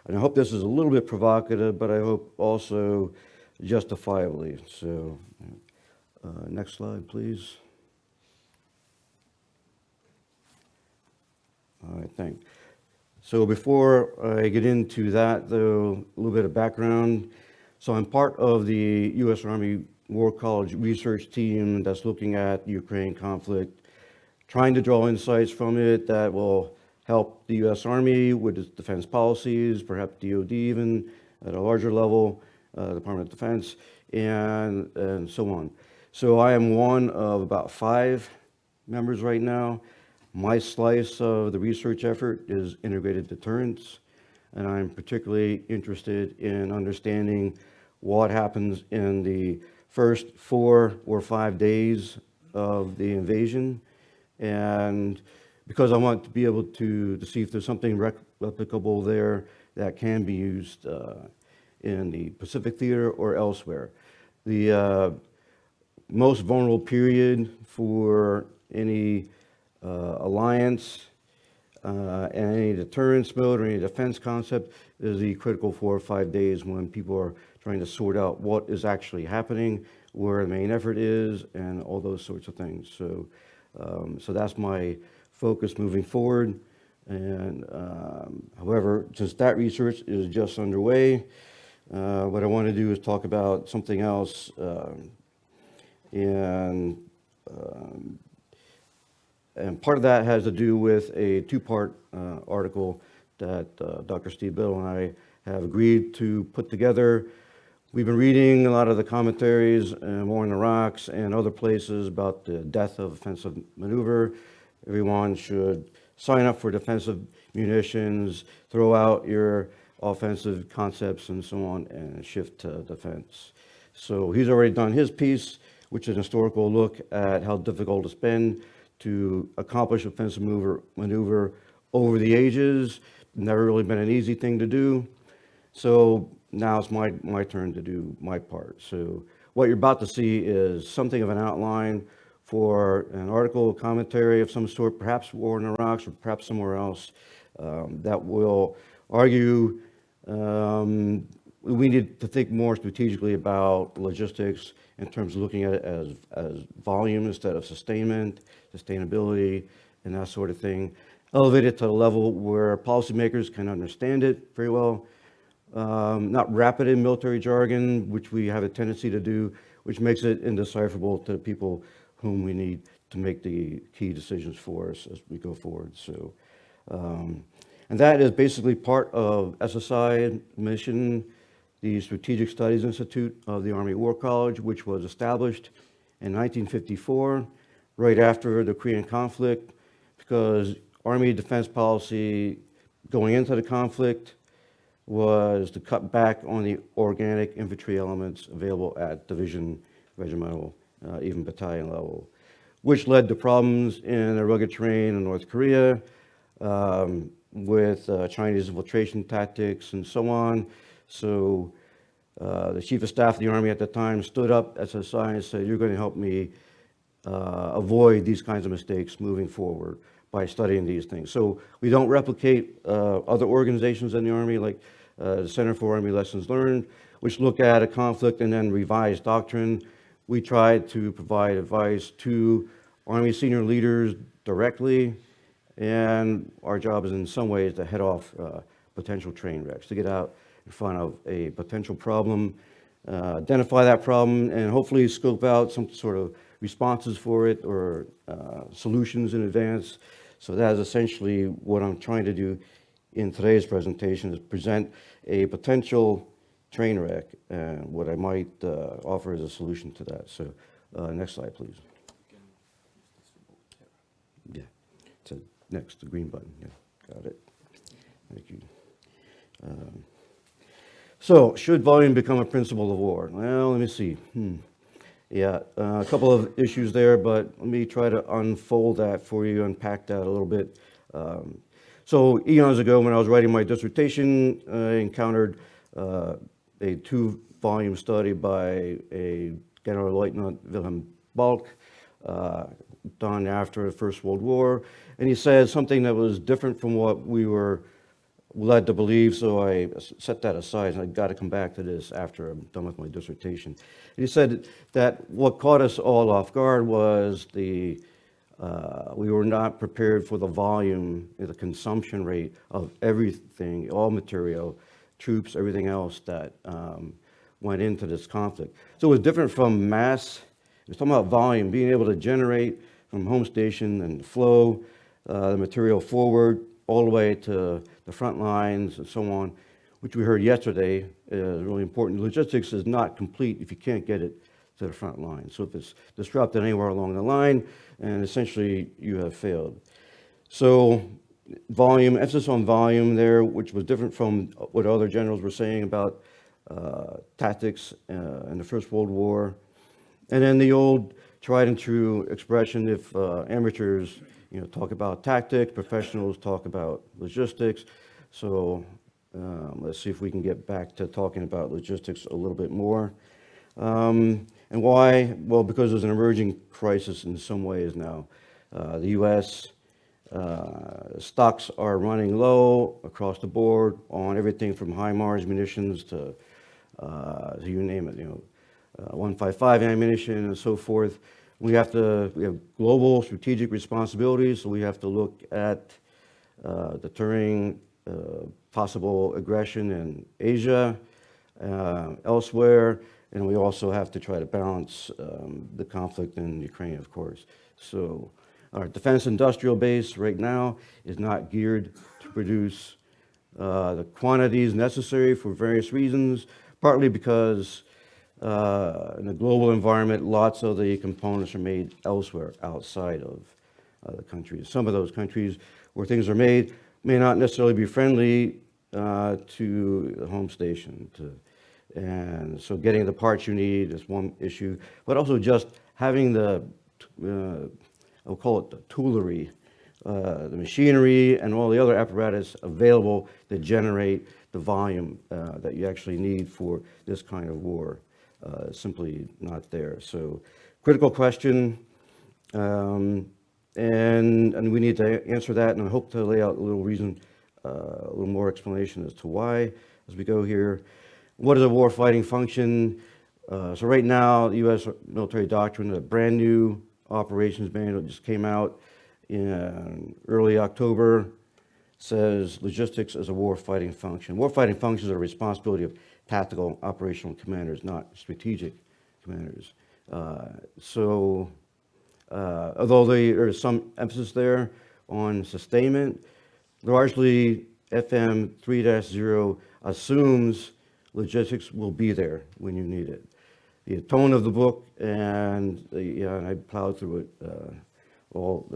I hope this is a little bit provocative, but I hope also justifiably. So, next slide, please. All right, thanks. So before I get into that, though, a little bit of background. So I'm part of the U.S. Army War College research team that's looking at the Ukraine conflict, trying to draw insights from it that will help the U.S. Army with its defense policies, perhaps DoD even at a larger level, Department of Defense, and so on. So I am one of about 5 members right now. My slice of the research effort is integrated deterrence, and I'm particularly interested in understanding what happens in the first 4 or 5 days of the invasion, and because I want to be able to see if there's something replicable there that can be used in the Pacific theater or elsewhere. The most vulnerable period for any alliance and any deterrence mode or any defense concept is the critical 4 or 5 days when people are trying to sort out what is actually happening, where the main effort is, and all those sorts of things. So, so that's my focus moving forward. And however, since that research is just underway, what I want to do is talk about something else. And part of that has to do with a 2-part article that Dr. Steve Biddle and I have agreed to put together. We've been reading a lot of the commentaries in War in the Rocks and other places about the death of offensive maneuver. Everyone should sign up for defensive munitions, throw out your offensive concepts and so on, and shift to defense. So he's already done his piece, which is an historical look at how difficult it's been to accomplish offensive maneuver over the ages. Never really been an easy thing to do. So now it's my turn to do my part. So what you're about to see is something of an outline for an article, commentary of some sort, perhaps War in the Rocks or perhaps somewhere else, that will argue We need to think more strategically about logistics in terms of looking at it as volume instead of sustainment, sustainability, and that sort of thing. Elevate it to the level where policymakers can understand it very well. Not wrap it in military jargon, which we have a tendency to do, which makes it indecipherable to the people whom we need to make the key decisions for us as we go forward. So, and that is basically part of SSI mission, the Strategic Studies Institute of the Army War College, which was established in 1954, right after the Korean conflict, because Army defense policy going into the conflict was to cut back on the organic infantry elements available at division, regimental, even battalion level, which led to problems in the rugged terrain in North Korea with Chinese infiltration tactics and so on. So the Chief of Staff of the Army at the time stood up as a SSI and said, you're going to help me avoid these kinds of mistakes moving forward by studying these things. So we don't replicate other organizations in the Army like the Center for Army Lessons Learned, which look at a conflict and then revise doctrine. We try to provide advice to Army senior leaders directly, and our job is in some ways to head off potential train wrecks, to get out in front of a potential problem, identify that problem, and hopefully scope out some sort of responses for it or solutions in advance. So that is essentially what I'm trying to do in today's presentation, is present a potential train wreck and what I might offer as a solution to that. So next slide, please. Yeah, so next, the green button. Yeah, got it. Thank you. So should volume become a principle of war? Well, let me see. Yeah, a couple of issues there, but let me try to unfold that for you, unpack that a little bit. So eons ago, when I was writing my dissertation, I encountered a 2-volume study by a General-Leutnant Wilhelm Balk, done after the First World War, and he said something that was different from what we were led to believe, so I set that aside, and I got to come back to this after I'm done with my dissertation. And he said that what caught us all off guard was we were not prepared for the volume, the consumption rate of everything, all material, troops, everything else that went into this conflict. So it was different from mass. It was talking about volume, being able to generate from home station and flow the material forward all the way to the front lines and so on, which we heard yesterday is really important. Logistics is not complete if you can't get it to the front line. So if it's disrupted anywhere along the line, and essentially you have failed. So volume, emphasis on volume there, which was different from what other generals were saying about tactics in the First World War. And then the old tried and true expression, if amateurs talk about tactics, professionals talk about logistics. So let's see if we can get back to talking about logistics a little bit more. And why? Well, because there's an emerging crisis in some ways now. The U.S. Stocks are running low across the board on everything from HIMARS munitions to you name it, 155 ammunition and so forth. We have global strategic responsibilities, so we have to look at deterring possible aggression in Asia, elsewhere, and we also have to try to balance the conflict in Ukraine, of course. So our defense industrial base right now is not geared to produce the quantities necessary for various reasons, partly because in the global environment, lots of the components are made elsewhere, outside of the countries. Some of those countries where things are made may not necessarily be friendly to the home station. And so getting the parts you need is one issue, but also just having the, I'll call it the toolery, the machinery and all the other apparatus available to generate the volume that you actually need for this kind of war. Simply not there. So critical question, and we need to answer that, and I hope to lay out a little reason, a little more explanation as to why. as we go here. What is a warfighting function? So right now, the U.S. military doctrine, a brand new operations manual just came out in early October, says logistics as a warfighting function. Warfighting functions are the responsibility of tactical operational commanders, not strategic commanders. Although there is some emphasis there on sustainment, largely FM 3-0 assumes logistics will be there when you need it. The tone of the book, and I plowed through it, all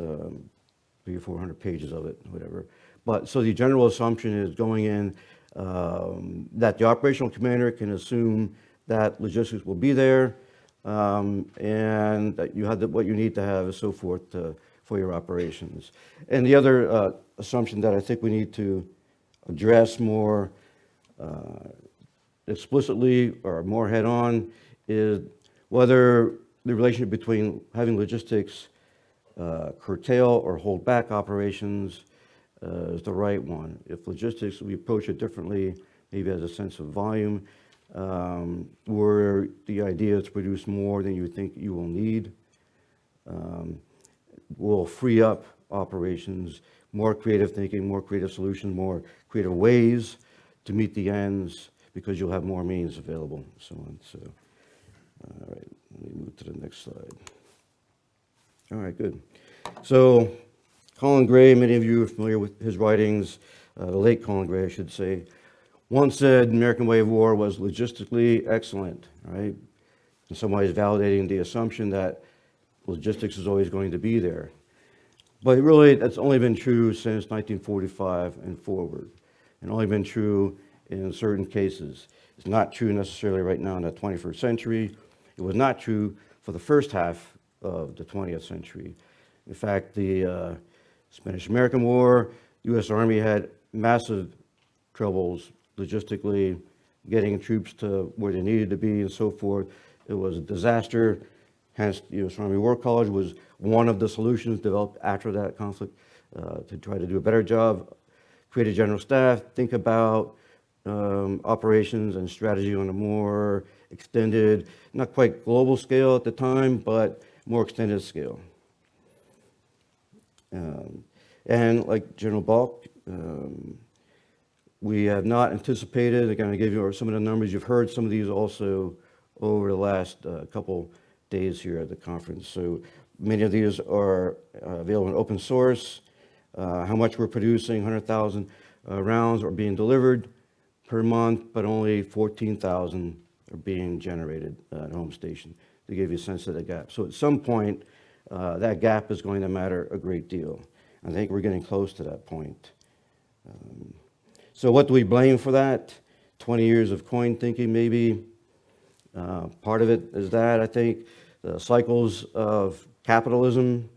300 or 400 pages of it, whatever. But so the general assumption is going in that the operational commander can assume that logistics will be there, and that you have what you need to have and so forth for your operations. And the other assumption that I think we need to address more explicitly or more head-on is whether the relationship between having logistics curtail or hold back operations is the right one. If logistics, we approach it differently, maybe as a sense of volume, where the idea is to produce more than you think you will need, will free up operations, more creative thinking, more creative solutions, more creative ways to meet the ends, because you'll have more means available, so on. So, all right, let me move to the next slide. All right, good. So, Colin Gray, many of you are familiar with his writings, the late Colin Gray, I should say, once said the American way of war was logistically excellent, right? In some ways validating the assumption that logistics is always going to be there. But really, that's only been true since 1945 and forward, and only been true in certain cases. It's not true necessarily right now in the 21st century. It was not true for the first half of the 20th century. In fact, the Spanish-American War, U.S. Army had massive troubles logistically getting troops to where they needed to be and so forth. It was a disaster. Hence, the U.S. Army War College was one of the solutions developed after that conflict to try to do a better job, create a general staff, think about operations and strategy on a more extended, not quite global scale at the time, but more extended scale. And like General Balk, we have not anticipated, again, I gave you some of the numbers, you've heard some of these also over the last couple days here at the conference. So many of these are available in open source. How much we're producing, 100,000 rounds are being delivered per month, but only 14,000 are being generated at home station, to give you a sense of the gap. So at some point, that gap is going to matter a great deal. I think we're getting close to that point. So what do we blame for that? 20 years of coin thinking, maybe. Part of it is that, I think, the cycles of capitalism,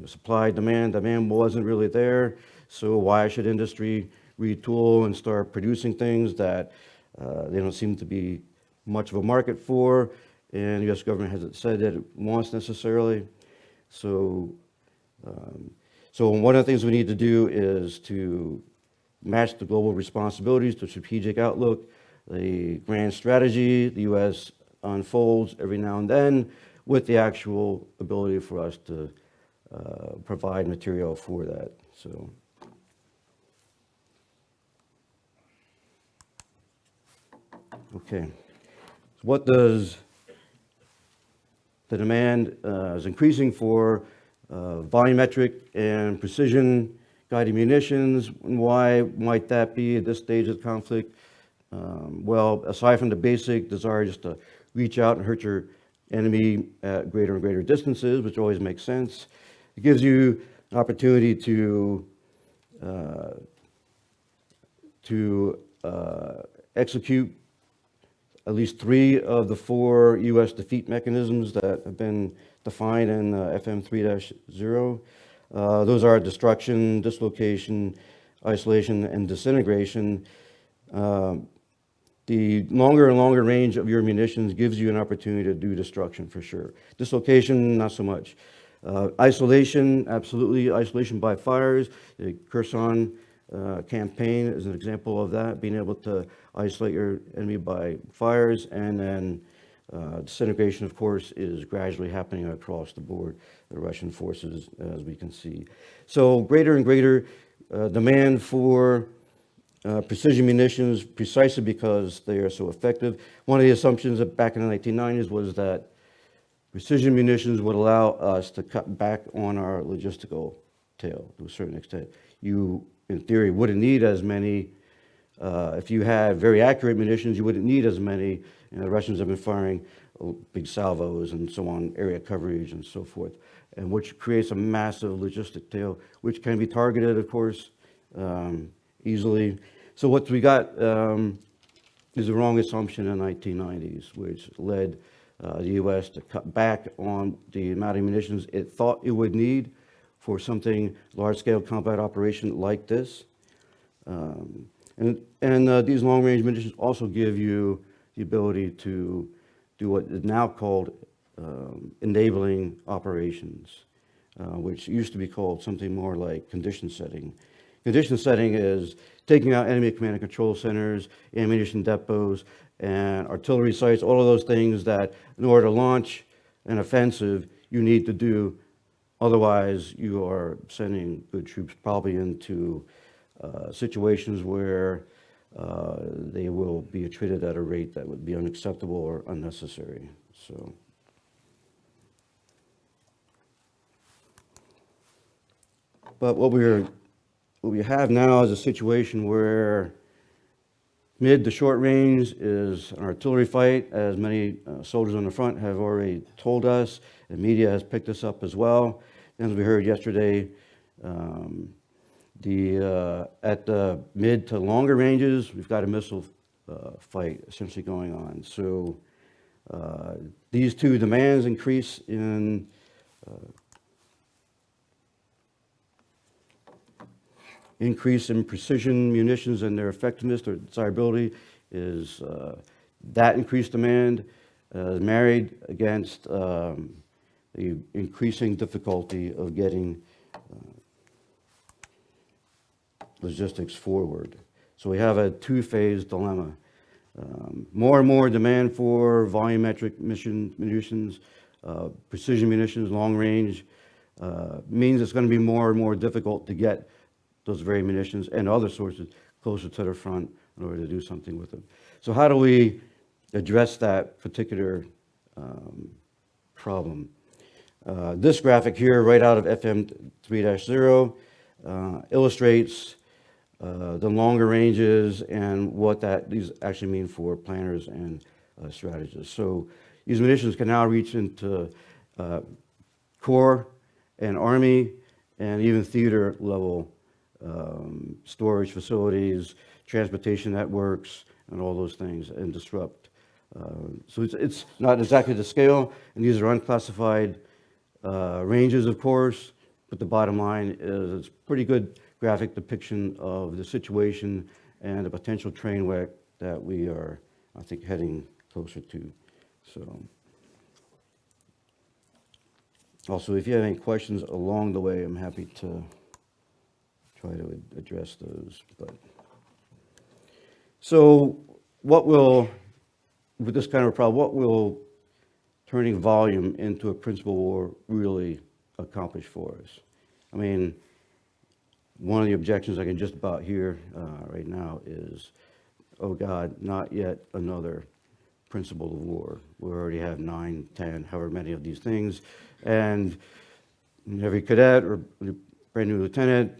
supply, demand wasn't really there. So why should industry retool and start producing things that they don't seem to be much of a market for, and the U.S. government hasn't said that it wants necessarily. So, so one of the things we need to do is to match the global responsibilities to strategic outlook, the grand strategy the U.S. unfolds every now and then, with the actual ability for us to provide material for that. So. Okay, so what does the demand is increasing for volumetric and precision guided munitions, and why might that be at this stage of the conflict? Well, aside from the basic desire just to reach out and hurt your enemy at greater and greater distances, which always makes sense, it gives you an opportunity to execute at least 3 of the 4 U.S. defeat mechanisms that have been defined in FM 3-0. Those are destruction, dislocation, isolation, and disintegration. The longer and longer range of your munitions gives you an opportunity to do destruction for sure. Dislocation, not so much. Isolation, absolutely. Isolation by fires. The Kherson campaign is an example of that, being able to isolate your enemy by fires, and then disintegration, of course, is gradually happening across the board, the Russian forces, as we can see. So greater and greater demand for precision munitions, precisely because they are so effective. One of the assumptions back in the 1990s was that precision munitions would allow us to cut back on our logistical tail to a certain extent. You, in theory, wouldn't need as many. If you had very accurate munitions, you wouldn't need as many. The Russians have been firing big salvos and so on, area coverage and so forth, and which creates a massive logistic tail, which can be targeted, of course, easily. So what we got is a wrong assumption in the 1990s, which led the U.S. to cut back on the amount of munitions it thought it would need for something large-scale combat operation like this. And these long-range munitions also give you the ability to do what is now called enabling operations, which used to be called something more like condition setting. Condition setting is taking out enemy command and control centers, ammunition depots, and artillery sites, all of those things that in order to launch an offensive, you need to do. Otherwise, you are sending good troops probably into situations where they will be treated at a rate that would be unacceptable or unnecessary. So, but what we have now is a situation where mid to short range is an artillery fight, as many soldiers on the front have already told us, and media has picked this up as well. As we heard yesterday, at the mid to longer ranges, we've got a missile fight essentially going on. So these two demands increase in precision munitions and their effectiveness, their desirability, is that increased demand married against the increasing difficulty of getting logistics forward. So we have a two-phase dilemma. More and more demand for volumetric munitions, precision munitions, long range, means it's going to be more and more difficult to get those very munitions and other sources closer to the front in order to do something with them. So how do we address that particular problem? This graphic here, right out of FM 3-0, illustrates the longer ranges and what these actually mean for planners and strategists. So these munitions can now reach into Corps and Army and even theater level storage facilities, transportation networks, and all those things, and disrupt. So it's not exactly the scale, and these are unclassified ranges, of course, but the bottom line is it's pretty good graphic depiction of the situation and the potential train wreck that we are, I think, heading closer to. So, also, if you have any questions along the way, I'm happy to try to address those. But so, what will, with this kind of a problem, what will turning volume into a principal war really accomplish for us? I mean, one of the objections I can just about hear right now is, oh God, not yet another principle of war. We already have 9, 10, however many of these things, and every cadet or brand new lieutenant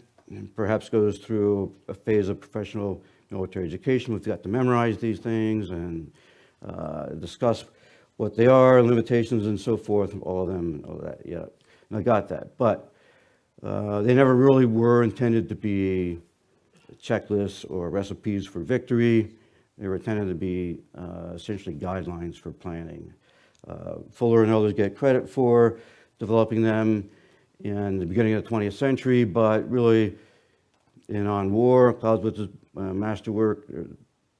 perhaps goes through a phase of professional military education. We've got to memorize these things and discuss what they are, limitations and so forth, all of them, and all that, yeah. And I got that, but they never really were intended to be checklists or recipes for victory. They were intended to be essentially guidelines for planning. Fuller and others get credit for developing them in the beginning of the 20th century, but really On War, Clausewitz's masterwork,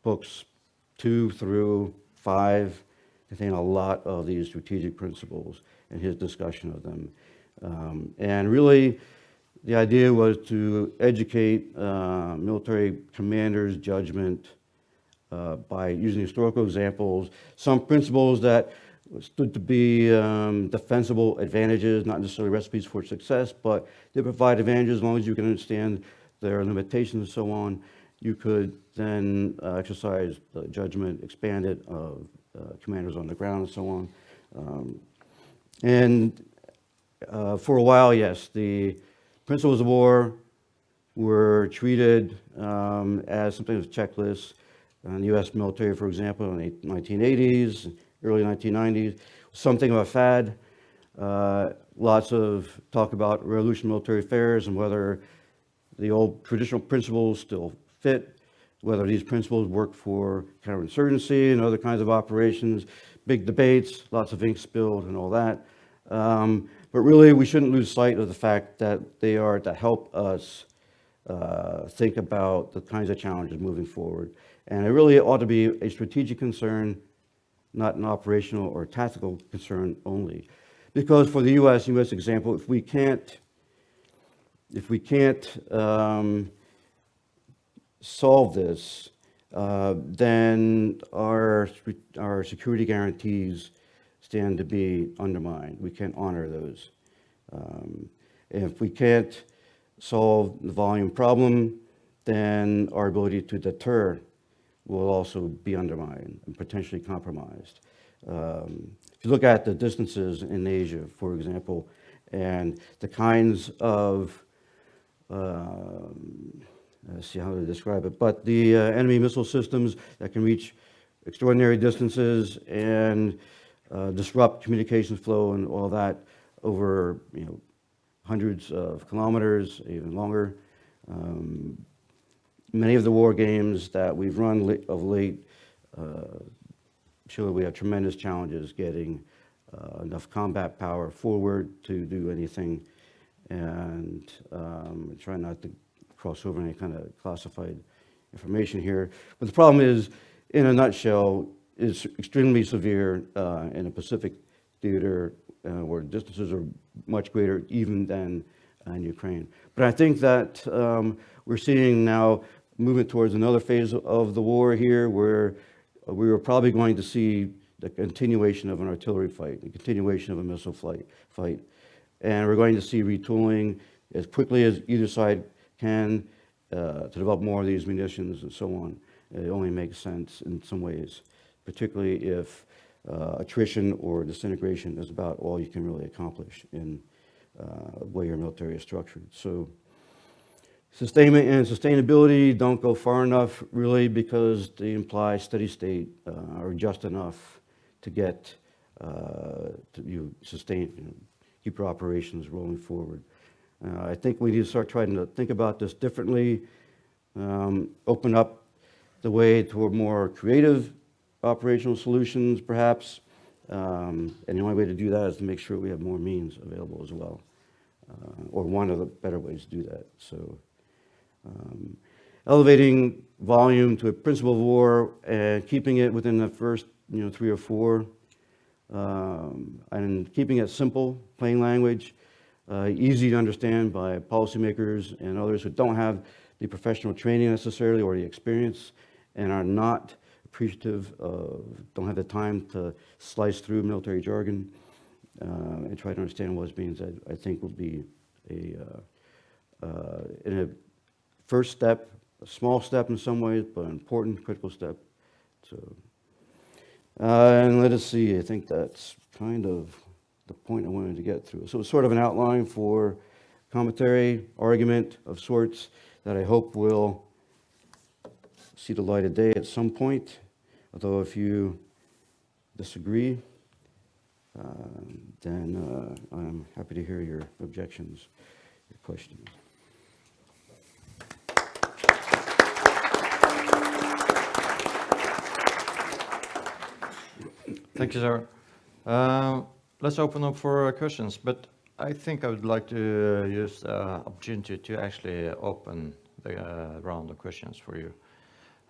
books 2 through 5, contain a lot of these strategic principles and his discussion of them. And really, the idea was to educate military commanders' judgment by using historical examples, some principles that stood to be defensible advantages, not necessarily recipes for success, but they provide advantages as long as you can understand their limitations and so on. You could then exercise judgment, expand it of commanders on the ground and so on. For a while, yes, the principles of war were treated as something of a checklist. In the U.S. military, for example, in the 1980s, early 1990s, something of a fad. Lots of talk about revolution military affairs and whether the old traditional principles still fit, whether these principles work for counterinsurgency and other kinds of operations, big debates, lots of ink spilled and all that. But really, we shouldn't lose sight of the fact that they are to help us think about the kinds of challenges moving forward. And it really ought to be a strategic concern, not an operational or tactical concern only. Because for the U.S. example, if we can't solve this, then our security guarantees stand to be undermined. We can't honor those. If we can't solve the volume problem, then our ability to deter will also be undermined and potentially compromised. If you look at the distances in Asia, for example, and the kinds of, let's see how to describe it, but the enemy missile systems that can reach extraordinary distances and disrupt communications flow and all that over hundreds of kilometers, even longer. Many of the war games that we've run of late show that we have tremendous challenges getting enough combat power forward to do anything, and try not to cross over any kind of classified information here. But the problem is, in a nutshell, is extremely severe in the Pacific theater where distances are much greater even than in Ukraine. But I think that we're seeing now movement towards another phase of the war here where we are probably going to see the continuation of an artillery fight, the continuation of a missile fight. And we're going to see retooling as quickly as either side can to develop more of these munitions and so on. It only makes sense in some ways, particularly if attrition or disintegration is about all you can really accomplish in the way your military is structured. So sustainment and sustainability don't go far enough, really, because they imply steady state or just enough to get sustain, keep your operations rolling forward. I think we need to start trying to think about this differently, open up the way toward more creative operational solutions, perhaps. And the only way to do that is to make sure we have more means available as well, or one of the better ways to do that. So. Elevating volume to a principle of war and keeping it within the first 3 or 4, and keeping it simple, plain language, easy to understand by policymakers and others who don't have the professional training necessarily or the experience and are not appreciative of, don't have the time to slice through military jargon and try to understand what it means. I think will be in a first step, a small step in some ways, but an important, critical step. So, and let us see, I think that's kind of the point I wanted to get through. So it's sort of an outline for commentary, argument of sorts that I hope will see the light of day at some point. Although if you disagree, then I'm happy to hear your objections, your questions. Thank you, sir. Let's open up for questions, but I think I would like to use the opportunity to actually open the round of questions for you.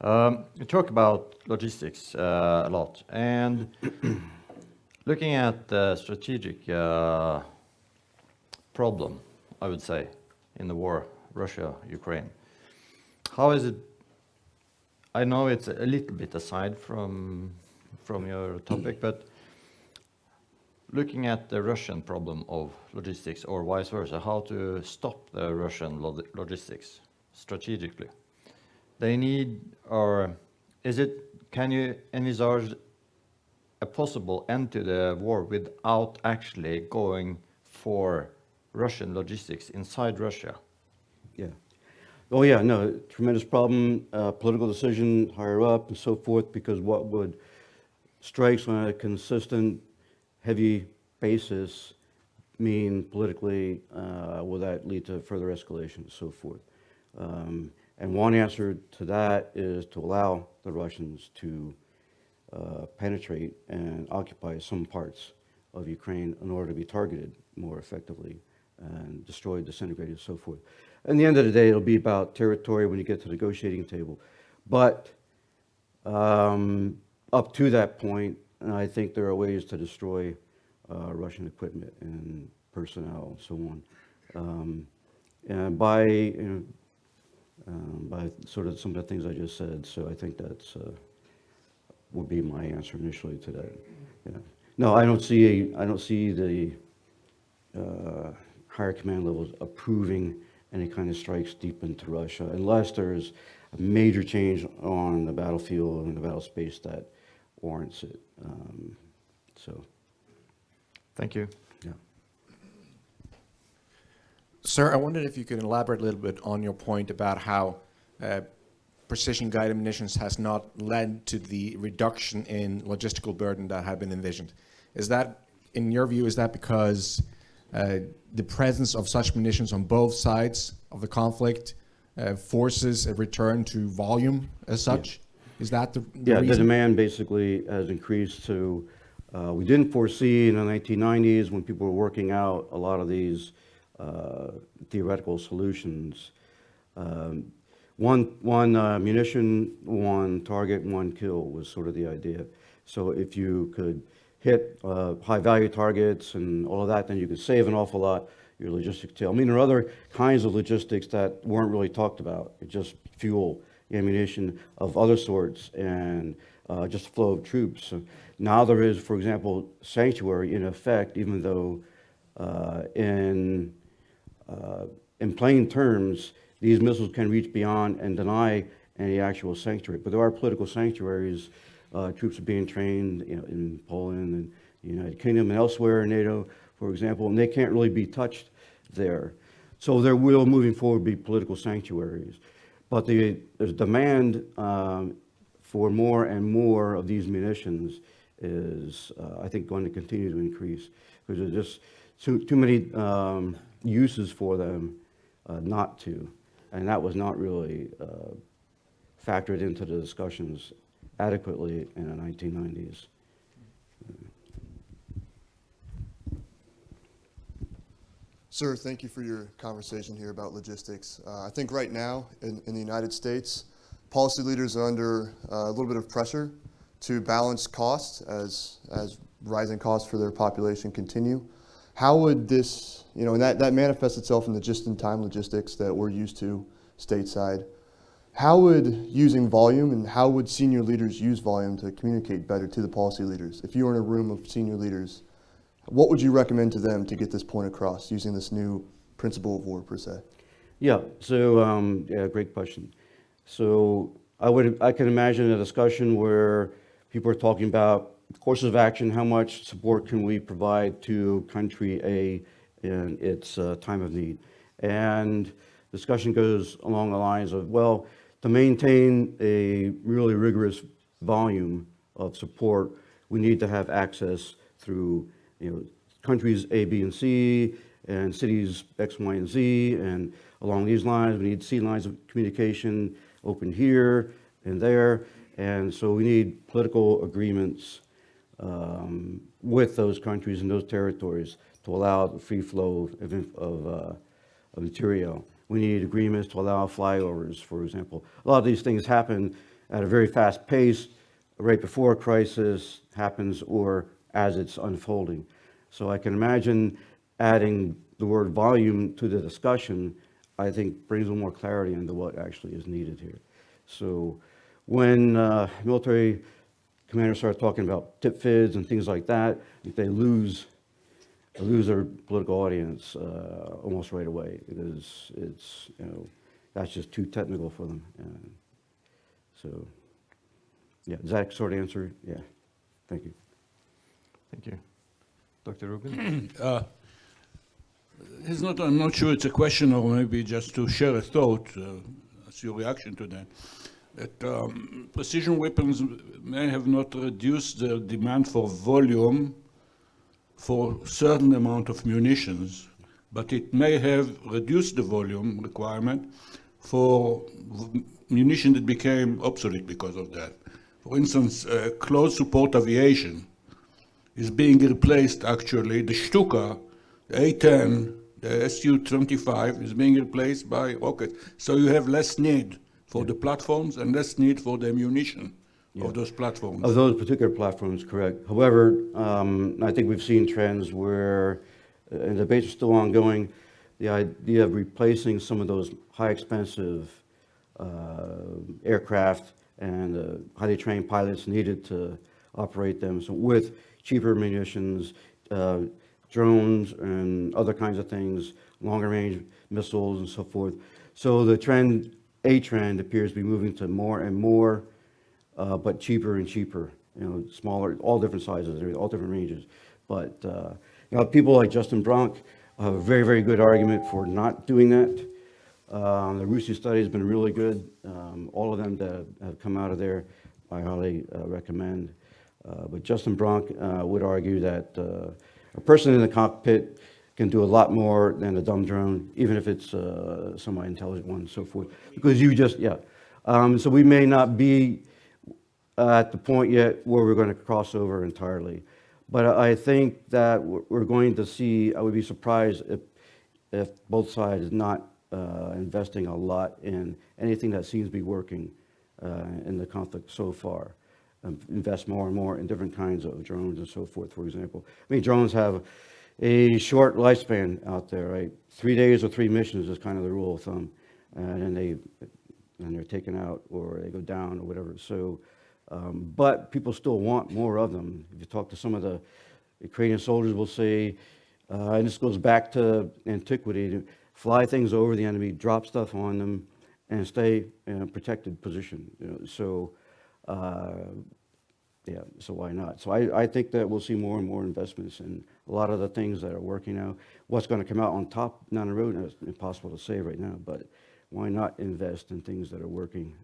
You talk about logistics a lot, and looking at the strategic problem, I would say, in the war, Russia-Ukraine. How is it? I know it's a little bit aside from your topic, but looking at the Russian problem of logistics, or vice versa, how to stop the Russian logistics strategically. They need, or can you envisage a possible end to the war without actually going for Russian logistics inside Russia? Yeah. Oh yeah, no, tremendous problem, political decision higher up and so forth, because what would strikes on a consistent, heavy basis mean politically, will that lead to further escalation and so forth. And one answer to that is to allow the Russians to penetrate and occupy some parts of Ukraine in order to be targeted more effectively and destroyed, disintegrated, and so forth. At the end of the day, it'll be about territory when you get to the negotiating table. But up to that point, I think there are ways to destroy Russian equipment and personnel and so on. And by sort of some of the things I just said. So I think that's would be my answer initially to that. Yeah. No, I don't see the higher command levels approving any kind of strikes deep into Russia, unless there's a major change on the battlefield and the battle space that warrants it. So, thank you. Yeah. Sir, I wondered if you could elaborate a little bit on your point about how precision-guided munitions has not led to the reduction in logistical burden that had been envisioned. Is that, in your view, is that because the presence of such munitions on both sides of the conflict forces a return to volume as such? Yeah. Is that the reason? The demand basically has increased to, we didn't foresee in the 1990s when people were working out a lot of these theoretical solutions. One munition, one target, one kill was sort of the idea. So if you could hit high value targets and all of that, then you could save an awful lot your logistics tail. I mean, there are other kinds of logistics that weren't really talked about. It's just fuel, ammunition of other sorts, and just flow of troops. So now there is, for example, sanctuary in effect, even though in plain terms, these missiles can reach beyond and deny any actual sanctuary. But there are political sanctuaries. Troops are being trained, in Poland and the United Kingdom and elsewhere in NATO, for example, and they can't really be touched there. So there will, moving forward, be political sanctuaries. But the demand for more and more of these munitions is, I think, going to continue to increase, because there's just too many uses for them not to. And that was not really factored into the discussions adequately in the 1990s. Sir, thank you for your conversation here about logistics. I think right now in the United States, policy leaders are under a little bit of pressure to balance costs as rising costs for their population continue. How would this, and that manifests itself in the just-in-time logistics that we're used to stateside. How would using volume, and how would senior leaders use volume to communicate better to the policy leaders? If you were in a room of senior leaders, what would you recommend to them to get this point across using this new principle of war, per se? Yeah, so, great question. So I can imagine a discussion where people are talking about courses of action, how much support can we provide to country A in its time of need. And discussion goes along the lines of, well, to maintain a really rigorous volume of support, we need to have access through countries A, B, and C, and cities X, Y, and Z, and along these lines, we need C lines of communication open here and there, and so we need political agreements with those countries and those territories to allow the free flow of material. We need agreements to allow flyovers, for example. A lot of these things happen at a very fast pace right before a crisis happens or as it's unfolding. So I can imagine adding the word volume to the discussion I think, brings a little more clarity into what actually is needed here. So when military commanders start talking about tip fids and things like that, they lose their political audience almost right away, because it's, you know, that's just too technical for them. So, yeah, does that sort of answer? Yeah, thank you. Thank you. Dr. Rubin? I'm not sure it's a question, or maybe just to share a thought, as your reaction to that, that precision weapons may have not reduced the demand for volume for certain amount of munitions, but it may have reduced the volume requirement for munition that became obsolete because of that. For instance, close support aviation is being replaced, actually, the Stuka, the Eitan, the Su-25 is being replaced by rockets. So you have less need for the platforms and less need for the ammunition of those platforms. Of those particular platforms, correct. However, I think we've seen trends where, and the debates are still ongoing, the idea of replacing some of those high expensive aircraft and highly trained pilots needed to operate them, so with cheaper munitions, drones and other kinds of things, longer range missiles and so forth. So the trend appears to be moving to more and more, but cheaper and cheaper, you know, smaller, all different sizes, all different ranges. But, you know, people like Justin Bronk have a very, very good argument for not doing that. The Russo study has been really good. All of them that have come out of there, I highly recommend. But Justin Bronk would argue that a person in the cockpit can do a lot more than a dumb drone, even if it's a semi-intelligent one and so forth. Because you just, so we may not be at the point yet where we're going to cross over entirely. But I think that we're going to see, I would be surprised if both sides is not investing a lot in anything that seems to be working in the conflict so far. Invest more and more in different kinds of drones and so forth, for example. I mean, drones have a short lifespan out there, right? 3 days or 3 missions is kind of the rule of thumb. And then they're taken out or they go down or whatever. So, but people still want more of them. If you talk to some of the Ukrainian soldiers, will say, and this goes back to antiquity, to fly things over the enemy, drop stuff on them, and stay in a protected position. You know, so, yeah, so why not? So I think that we'll see more and more investments in a lot of the things that are working now. What's going to come out on top down the road is impossible to say right now, but why not invest in things that are working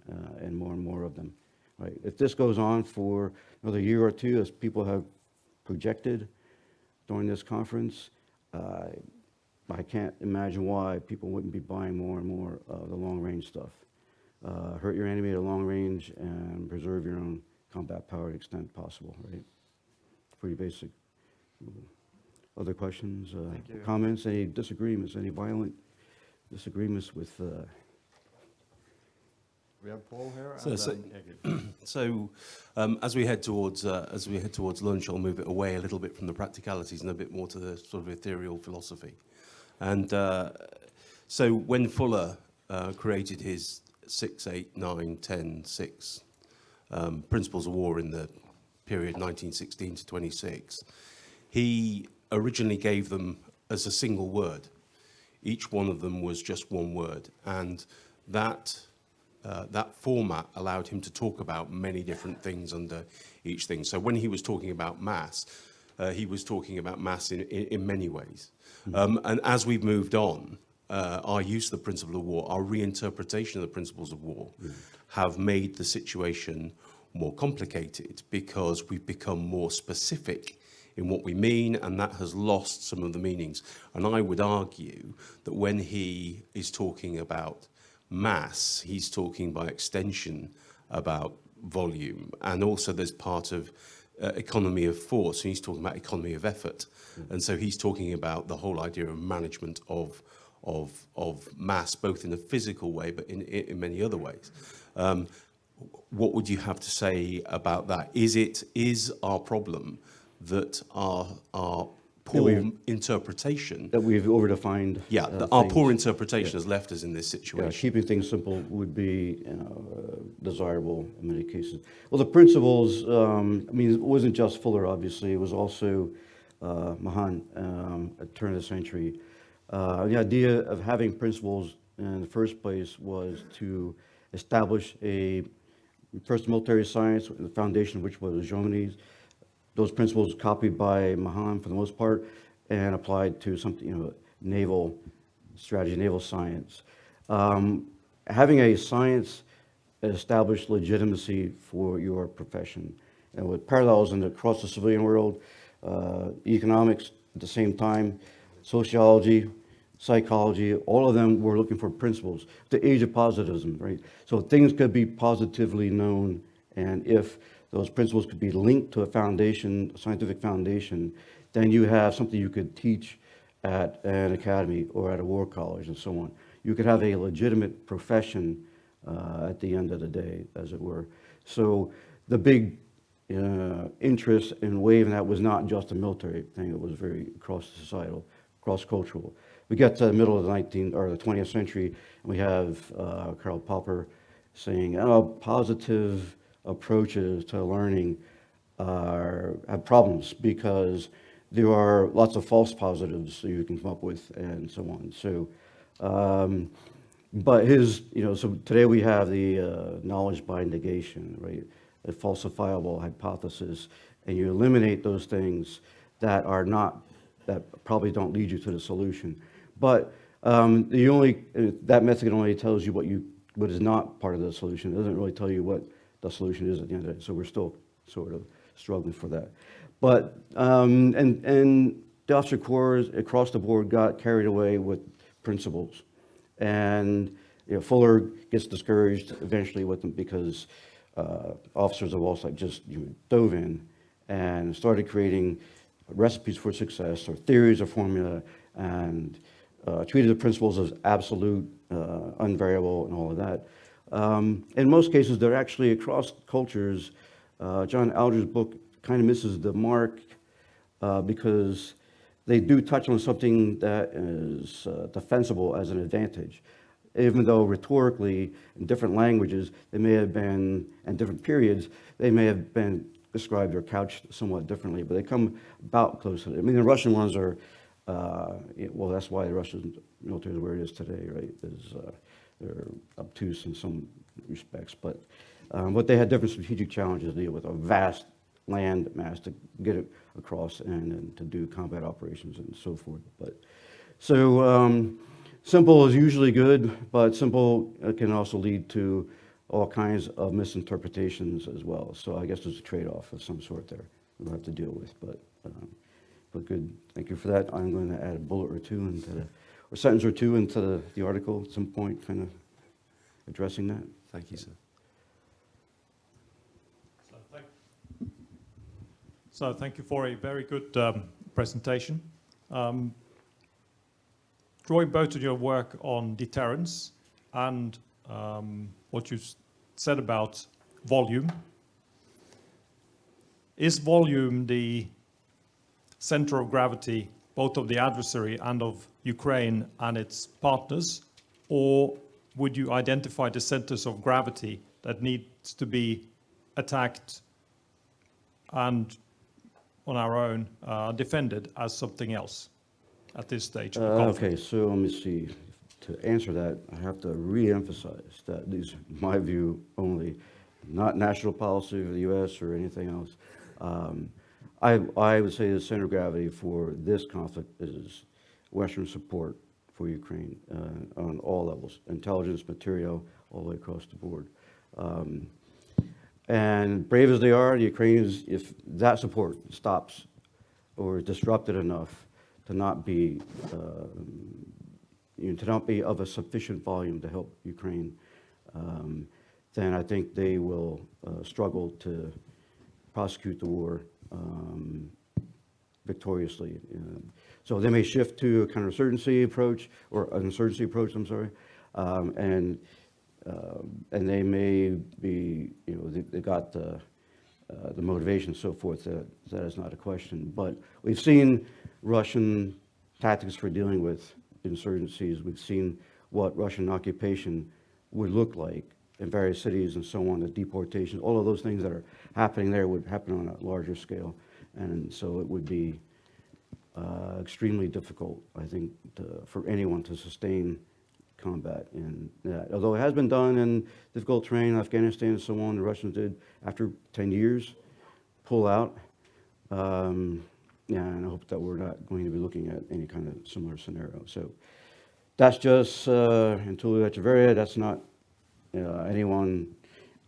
and more of them, right? If this goes on for another year or two, as people have projected during this conference, I can't imagine why people wouldn't be buying more and more of the long-range stuff. Hurt your enemy at a long range and preserve your own combat power to the extent possible, right? Pretty basic. Other questions, comments, any disagreements, any violent disagreements with... We have Paul here. As we head towards lunch, I'll move it away a little bit from the practicalities and a bit more to the sort of ethereal philosophy. And so when Fuller created his 6, 8, 9, 10, 6 principles of war in the period 1916 to 26, he originally gave them as a single word. Each one of them was just one word, and that format allowed him to talk about many different things under each thing. So when he was talking about mass, he was talking about mass in many ways. And as we've moved on, our use of the principle of war, our reinterpretation of the principles of war, have made the situation more complicated because we've become more specific in what we mean, and that has lost some of the meanings. And I would argue that when he is talking about mass, he's talking by extension about volume, and also there's part of economy of force, and he's talking about economy of effort. And so he's talking about the whole idea of management of mass, both in a physical way, but in many other ways. What would you have to say about that? Is our problem that our poor interpretation. That we've overdefined. Yeah, our things. poor interpretation Yeah. has left us in this situation. Yeah, keeping things simple would be desirable in many cases. Well, the principles, I mean, it wasn't just Fuller, obviously. It was also Mahan at the turn of the century. The idea of having principles in the first place was to establish a first military science, the foundation of which was Germany's. Those principles copied by Mahan for the most part and applied to something, naval strategy, naval science. Having a science established legitimacy for your profession, and with parallels across the civilian world, economics at the same time, sociology, psychology, all of them were looking for principles. The age of positivism, right? So things could be positively known, and if those principles could be linked to a foundation, a scientific foundation, then you have something you could teach at an academy or at a war college and so on. You could have a legitimate profession at the end of the day, as it were. So the big interest and wave in that was not just a military thing, it was very cross-societal, cross-cultural. We get to the middle of the 20th century, and we have Karl Popper saying, positive approaches to learning have problems because there are lots of false positives that you can come up with and so on. So, but so today we have the knowledge by negation, right? A falsifiable hypothesis, and you eliminate those things that probably don't lead you to the solution. But that method only tells you what is not part of the solution. It doesn't really tell you what the solution is at the end of it. So we're still sort of struggling for that. But and the officer corps across the board got carried away with principles, and Fuller gets discouraged eventually with them because officers of all sides just dove in and started creating recipes for success or theories or formula, and treated the principles as absolute, unvariable, and all of that. In most cases, they're actually across cultures. John Alger's book kind of misses the mark because they do touch on something that is defensible as an advantage. Even though rhetorically, in different languages, they may have been, in different periods, they may have been described or couched somewhat differently, but they come about close to it. I mean, the Russian ones are, well, that's why the Russian military is where it is today, right? They're obtuse in some respects, but they had different strategic challenges to deal with, a vast land mass to get it across and to do combat operations and so forth. But so simple is usually good, but simple can also lead to all kinds of misinterpretations as well. So I guess there's a trade-off of some sort there we'll have to deal with. But good, thank you for that. I'm going to add a bullet or two or sentence or two into the article at some point, kind of addressing that. Thank you, sir. So thank you for a very good presentation. Drawing both of your work on deterrence and what you said about volume, is volume the center of gravity both of the adversary and of Ukraine and its partners, or would you identify the centers of gravity that needs to be attacked and on our own defended as something else at this stage of the conflict? Okay, so let me see. To answer that, I have to re-emphasize that these are my view only, not national policy of the U.S. or anything else. I would say the center of gravity for this conflict is Western support for Ukraine on all levels, intelligence, material, all the way across the board. And brave as they are, the Ukrainians, if that support stops or is disrupted enough to not be of a sufficient volume to help Ukraine, then I think they will struggle to prosecute the war victoriously. So they may shift to a counterinsurgency approach, or an insurgency approach, I'm sorry, and they may be, they got the the motivation and so forth, that is not a question. But we've seen Russian tactics for dealing with insurgencies. We've seen what Russian occupation would look like in various cities and so on, the deportation, all of those things that are happening there would happen on a larger scale. And so it would be extremely difficult, I think, for anyone to sustain combat in that. Although it has been done in difficult terrain, Afghanistan and so on, the Russians did, after 10 years, pull out. Yeah, and I hope that we're not going to be looking at any kind of similar scenario. So that's just Antulio, Echevarria. That's not anyone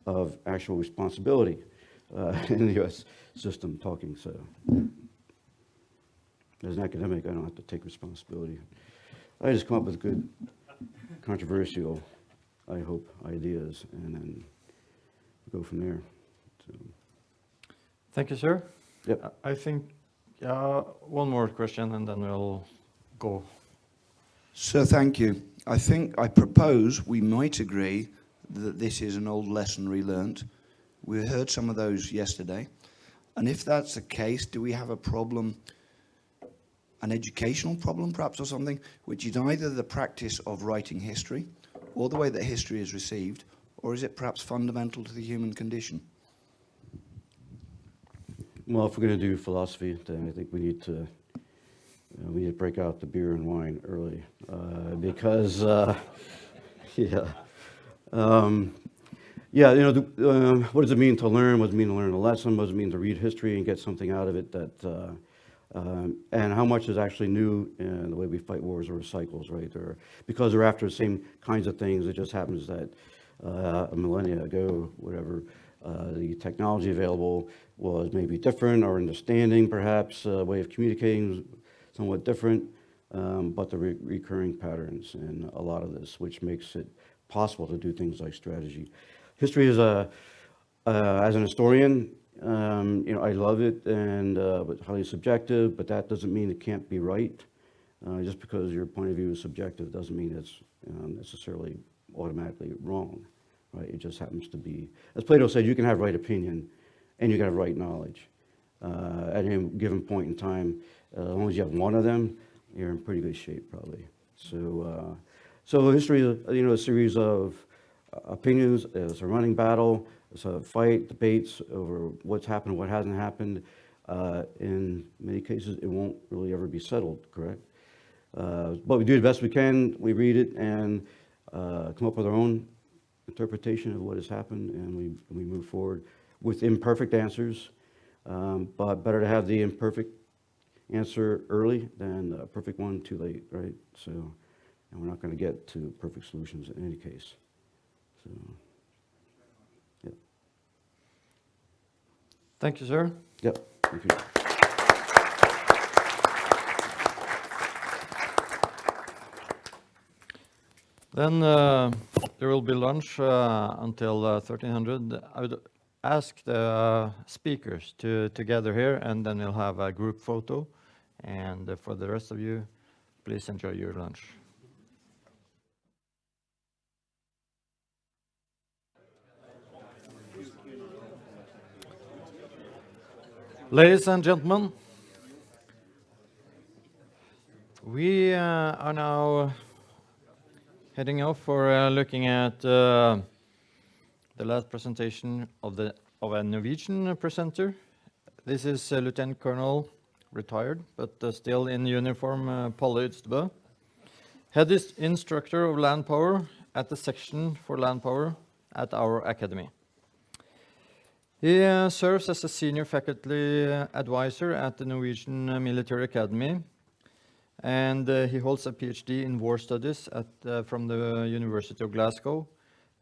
of actual responsibility in the U.S. system talking. So as an academic, I don't have to take responsibility. I just come up with good, controversial, I hope, ideas, and then go from there. So. Thank you, sir. Yep. I think one more question, and then we'll go. Sir, thank you. I propose we might agree that this is an old lesson relearnt. We heard some of those yesterday. And if that's the case, do we have a problem, an educational problem perhaps or something, which is either the practice of writing history or the way that history is received, or is it perhaps fundamental to the human condition? Well, if we're going to do philosophy, then I think we need to break out the beer and wine early, because yeah. Yeah, you know, what does it mean to learn? What does it mean to learn a lesson? What does it mean to read history and get something out of it? That and how much is actually new in the way we fight wars or cycles, right? Or because they're after the same kinds of things. It just happens that a millennia ago, whatever, the technology available was maybe different, or understanding perhaps, way of communicating was somewhat different, but the recurring patterns in a lot of this, which makes it possible to do things like strategy. History is as an historian, you know, I love it, and but highly subjective, but that doesn't mean it can't be right. Just because your point of view is subjective doesn't mean it's necessarily automatically wrong, right? It just happens to be, as Plato said, you can have right opinion and you can have right knowledge. At any given point in time, as long as you have one of them, you're in pretty good shape probably. So, so history is, you know, a series of opinions. It's a running battle. It's a fight, debates over what's happened, what hasn't happened. In many cases, it won't really ever be settled, correct? But we do the best we can. We read it and come up with our own interpretation of what has happened, and we move forward with imperfect answers. But better to have the imperfect answer early than a perfect one too late, right? So, and we're not going to get to perfect solutions in any case. So, yeah. Thank you, sir. Yep. Thank you. Then there will be lunch until 1300. I would ask the speakers to gather here, and then we'll have a group photo. And for the rest of you, please enjoy your lunch. Ladies and gentlemen, we are now heading off for looking at the last presentation of a Norwegian presenter. This is Lieutenant Colonel, retired, but still in uniform, Palle Ydstebø, head instructor of land power at the section for land power at our academy. He serves as a senior faculty advisor at the Norwegian Military Academy, and he holds a PhD in war studies from the University of Glasgow,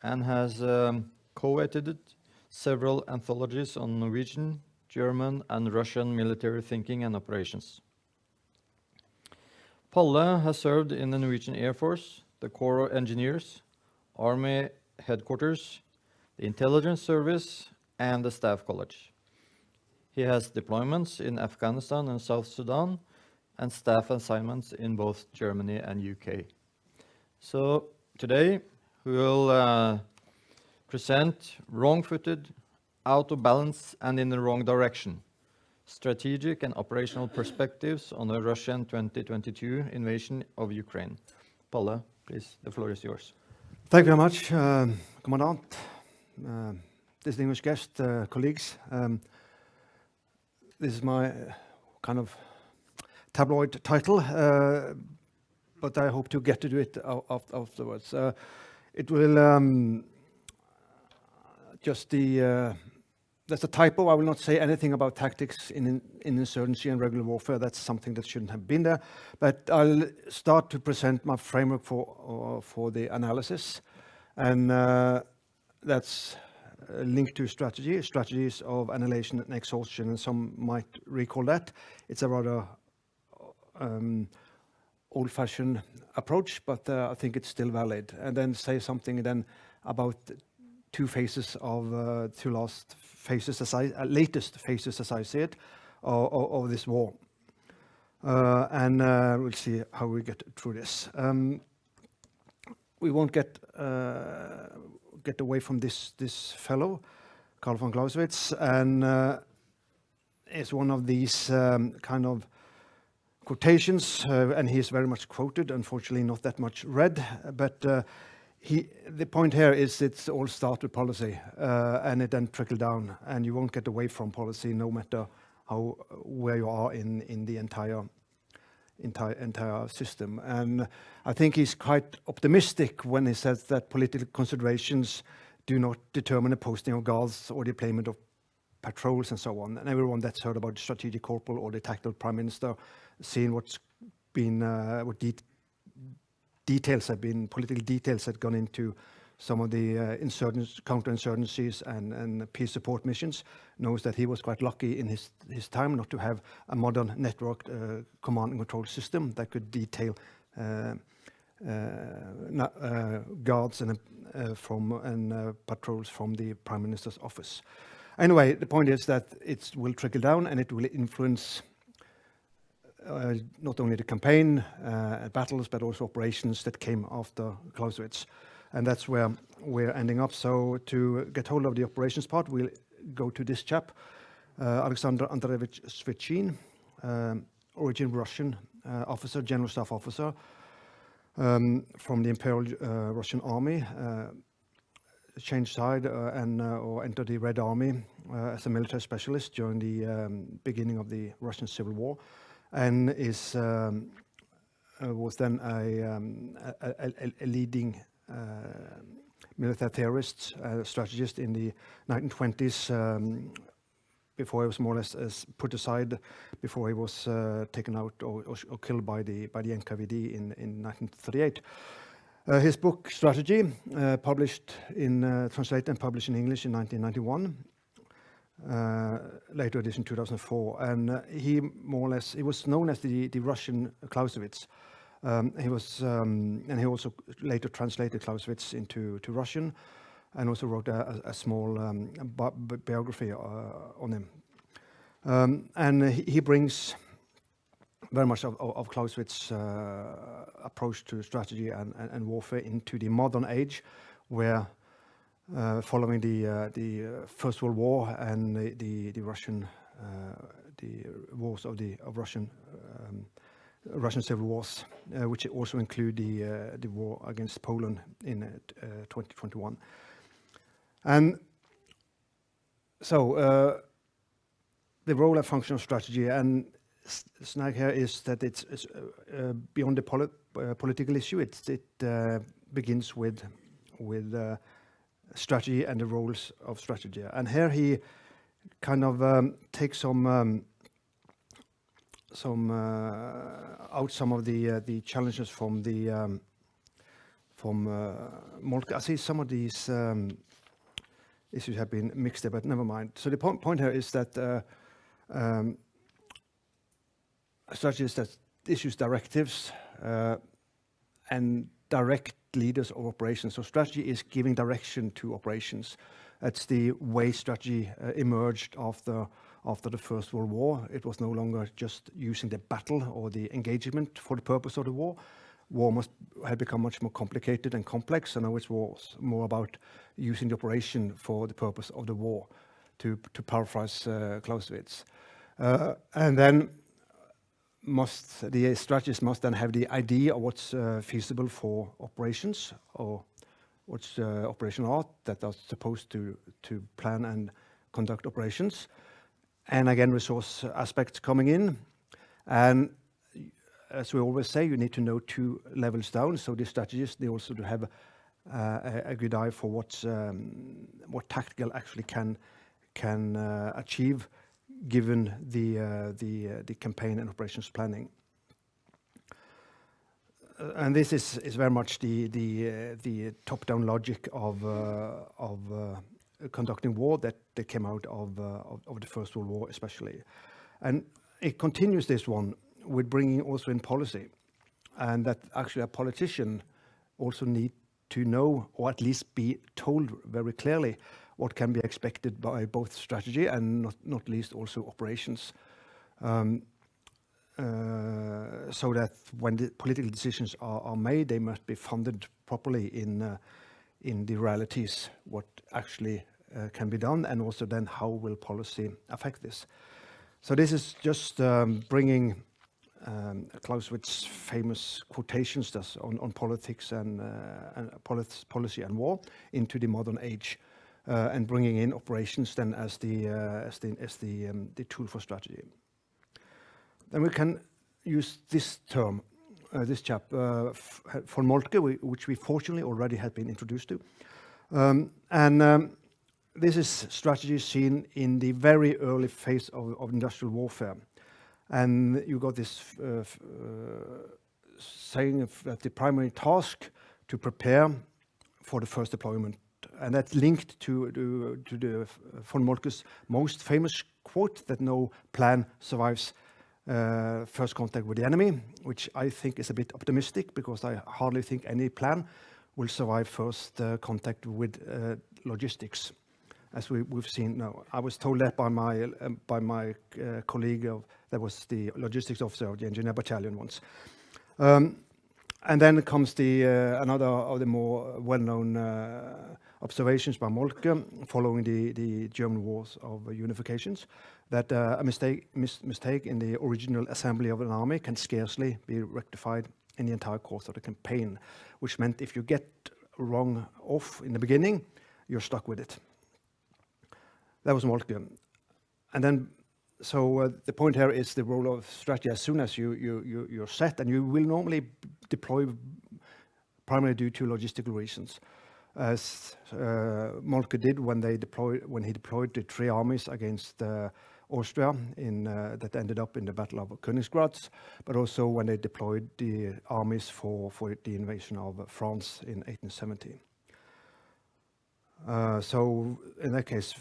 and has co-edited several anthologies on Norwegian, German, and Russian military thinking and operations. Palle has served in the Norwegian Air Force, the Corps of Engineers, Army Headquarters, the Intelligence Service, and the Staff College. He has deployments in Afghanistan and South Sudan, and staff assignments in both Germany and UK. So today we will present wrong-footed out of balance and in the wrong direction. Strategic and operational perspectives on the Russian 2022 invasion of Ukraine. Palle, please, the floor is yours. Thank you very much, Commandant, distinguished guests, colleagues. This is my kind of tabloid title, but I hope to get to do it afterwards. It will that's a typo. I will not say anything about tactics in insurgency and regular warfare. That's something that shouldn't have been there. But I'll start to present my framework for the analysis, and that's linked to strategies of annihilation and exhaustion, and some might recall that. It's a rather old-fashioned approach, but I think it's still valid. And then say something then about two phases of two latest phases as I see it of this war, and we'll see how we get through this. We won't get away from this fellow, Karl von Clausewitz, and it's one of these kind of quotations, and he is very much quoted. Unfortunately, not that much read, but. The point here is it's all start with policy, and it then trickle down, and you won't get away from policy no matter where you are in the entire system. And I think he's quite optimistic when he says that political considerations do not determine the posting of guards or the deployment of patrols and so on. And everyone that's heard about the strategic corporal or the tactical prime minister, seeing what's been political details had gone into some of the counterinsurgencies and peace support missions, knows that he was quite lucky in his time not to have a modern networked command and control system that could detail guards and patrols from the Prime Minister's office. Anyway, the point is that it will trickle down and it will influence not only the campaign, battles, but also operations that came after Clausewitz. And that's where we're ending up. So to get hold of the operations part, we'll go to this chap, Alexander Andreevich Svechin, origin Russian officer, general staff officer from the Imperial Russian Army, changed side or entered the Red Army as a military specialist during the beginning of the Russian Civil War. And was then a leading military theorist, strategist in the 1920s, before he was more or less put aside, before he was taken out or killed by the NKVD in 1938. His book Strategy, translated and published in English in 1991. Later edition 2004, and he was known as the Russian Clausewitz. He was and he also later translated Clausewitz into Russian, and also wrote a small biography on him. And he brings very much of Clausewitz's approach to strategy and warfare into the modern age, where following the First World War and the Russian wars of Russian civil wars, which also include the war against Poland in 2021. And so the role and function of strategy, and snag here is that it's beyond the political issue. It begins with strategy and the roles of strategy. And here he kind of takes some of the challenges from Moltke. I see some of these issues have been mixed there, but never mind. So the point here is that strategy is that issues directives and direct leaders of operations. So strategy is giving direction to operations. That's the way strategy emerged after the First World War. It was no longer just using the battle or the engagement for the purpose of the war. War had become much more complicated and complex, and now it was more about using the operation for the purpose of the war to paraphrase Clausewitz. And then the strategists must then have the idea of what's feasible for operations, or what's operational art that are supposed to plan and conduct operations. And again, resource aspects coming in. And as we always say, you need to know 2 levels down. So the strategists, they also do have a good eye for what tactical actually can achieve given the campaign and operations planning. And this is very much the top-down logic of conducting war that came out of the First World War, especially, and it continues this one with bringing also in policy, and that actually a politician also need to know, or at least be told very clearly, what can be expected by both strategy and not least also operations. So that when the political decisions are made, they must be funded properly in the realities, what actually can be done, and also then how will policy affect this. So this is just bringing Clausewitz's famous quotations on politics and policy and war into the modern age, and bringing in operations then as the tool for strategy. Then we can use this term, this chap, von Moltke, which we fortunately already had been introduced to. This is strategy seen in the very early phase of industrial warfare. And you got this saying that the primary task to prepare for the first deployment. And that's linked to the von Moltke's most famous quote that no plan survives first contact with the enemy, which I think is a bit optimistic, because I hardly think any plan will survive first contact with logistics, as we've seen now. I was told that by my colleague that was the logistics officer of the engineer battalion once. And then comes another of the more well-known observations by Moltke following the German wars of unifications, that a mistake in the original assembly of an army can scarcely be rectified in the entire course of the campaign, which meant if you get wrong off in the beginning, you're stuck with it. That was Moltke. And then, so the point here is the role of strategy. As soon as you're set, and you will normally deploy primarily due to logistical reasons, as Moltke did when he deployed the 3 armies against Austria that ended up in the Battle of Königsgrätz, but also when they deployed the armies for the invasion of France in 1870. So in that case,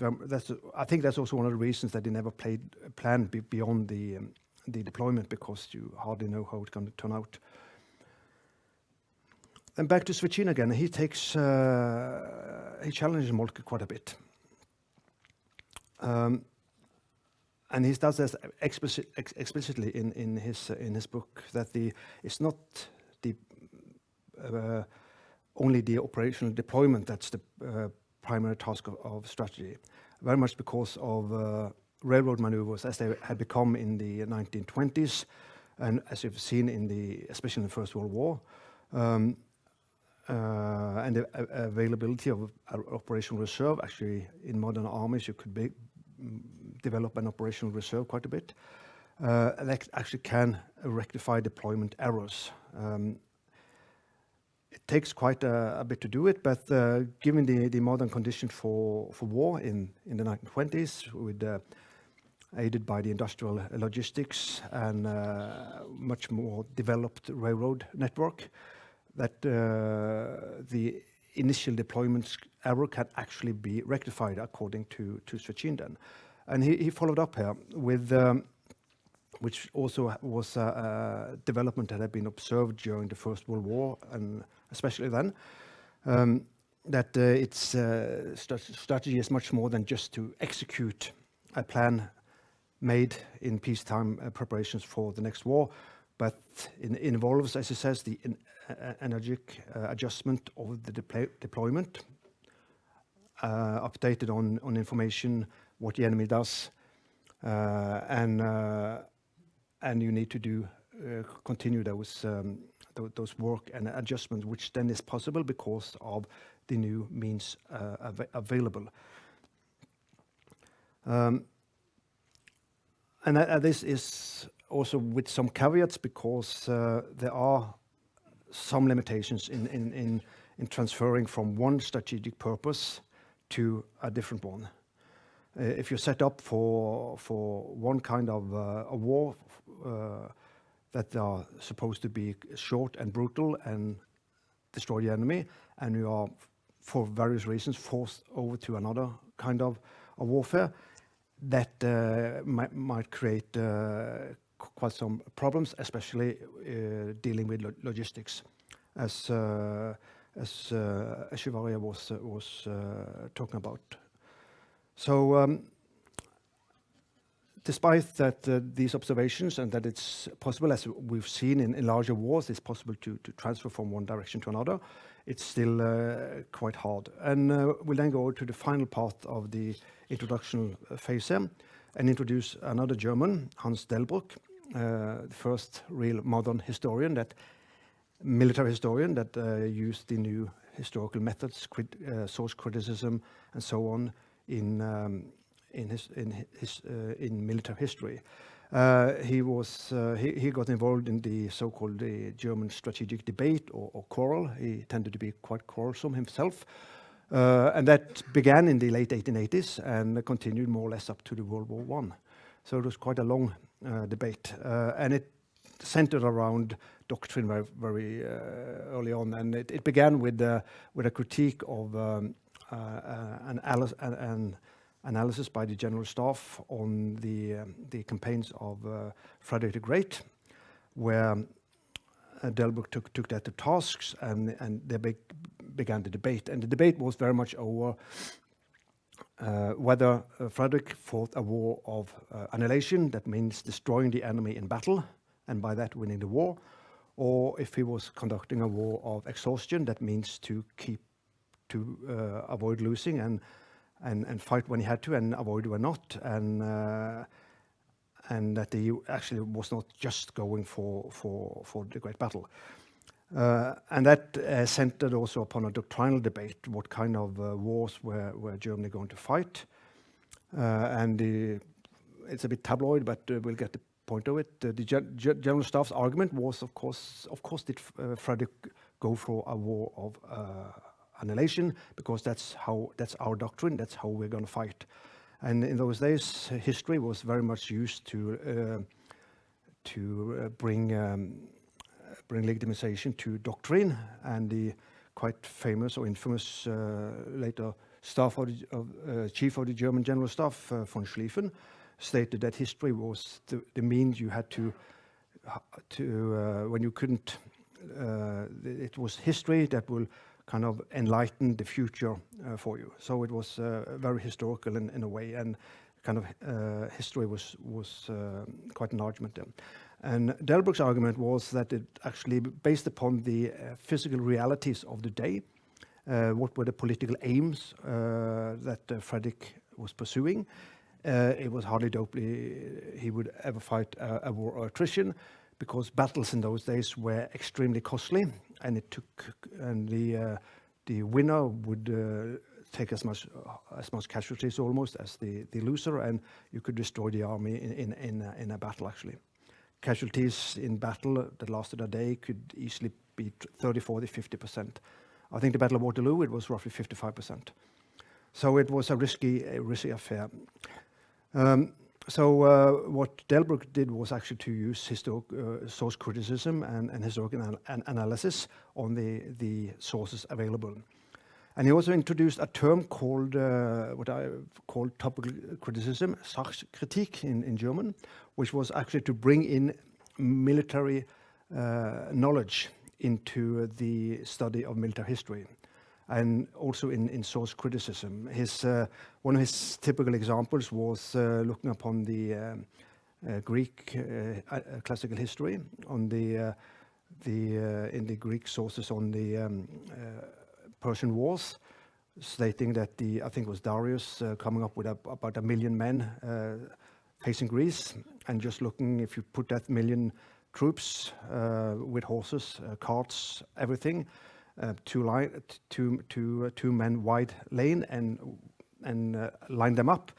I think that's also one of the reasons that they never planned beyond the deployment, because you hardly know how it's going to turn out. And back to Svechin again. He challenges Moltke quite a bit, and he does this explicitly in his book, that it's not only the operational deployment that's the primary task of strategy, very much because of railroad maneuvers as they had become in the 1920s, and as you've seen especially in the First World War, and the availability of operational reserve. Actually, in modern armies, you could develop an operational reserve quite a bit. That actually can rectify deployment errors. It takes quite a bit to do it, but given the modern condition for war in the 1920s, with aided by the industrial logistics and much more developed railroad network, that the initial deployment error can actually be rectified according to Svechin then. And he followed up here with, which also was a development that had been observed during the First World War, and especially then, that its strategy is much more than just to execute a plan made in peacetime preparations for the next war, but it involves, as he says, the energetic adjustment of the deployment, updated on information what the enemy does, and you need to continue those work and adjustments, which then is possible because of the new means available. And this is also with some caveats, because there are some limitations in transferring from one strategic purpose to a different one. If you're set up for one kind of a war that are supposed to be short and brutal and destroy the enemy, and you are, for various reasons, forced over to another kind of a warfare, that might create quite some problems, especially dealing with logistics, as Echevarria was talking about. So despite that these observations, and that it's possible, as we've seen in larger wars, it's possible to transfer from one direction to another, it's still quite hard. And we'll then go to the final part of the introduction phase and introduce another German, Hans Delbrück, the first real modern historian, military historian that used the new historical methods, source criticism, and so on in military history. He got involved in the so-called German strategic debate or quarrel. He tended to be quite quarrelsome himself, and that began in the late 1880s and continued more or less up to the World War I. So it was quite a long debate, and it centered around doctrine very early on, and it began with a critique of an analysis by the General Staff on the campaigns of Frederick the Great, where Delbrück took that to tasks, and they began the debate. And the debate was very much over whether Frederick fought a war of annihilation, that means destroying the enemy in battle, and by that winning the war, or if he was conducting a war of exhaustion, that means to avoid losing and fight when he had to and avoid when not, and that he actually was not just going for the great battle. And that centered also upon a doctrinal debate, what kind of wars were Germany going to fight. And it's a bit tabloid, but we'll get the point of it. The General Staff's argument was, of course, did Frederick go for a war of annihilation, because that's our doctrine, that's how we're going to fight. And in those days, history was very much used to bring legitimization to doctrine, and the quite famous or infamous later chief of the German General Staff, von Schlieffen, stated that history was the means you had to when you couldn't, it was history that will kind of enlighten the future for you. So it was very historical in a way, and kind of history was quite an argument then. And Delbrück's argument was that it actually, based upon the physical realities of the day, what were the political aims that Frederick was pursuing, it was hardly doubtly he would ever fight a war of attrition, because battles in those days were extremely costly, and the winner would take as much casualties almost as the loser, and you could destroy the army in a battle actually. Casualties in battle that lasted a day could easily be 30, 40, 50%. I think the Battle of Waterloo, it was roughly 55%. So it was a risky affair. So what Delbrück did was actually to use source criticism and historical analysis on the sources available. And he also introduced a term called what I call topical criticism, Sachkritik in German, which was actually to bring in military knowledge into the study of military history, and also in source criticism. One of his typical examples was looking upon the Greek classical history, on in the Greek sources on the Persian Wars. stating that I think it was Darius coming up with about 1 million men facing Greece, and just looking, if you put that 1 million troops with horses, carts, everything, two men wide lane, and line them up,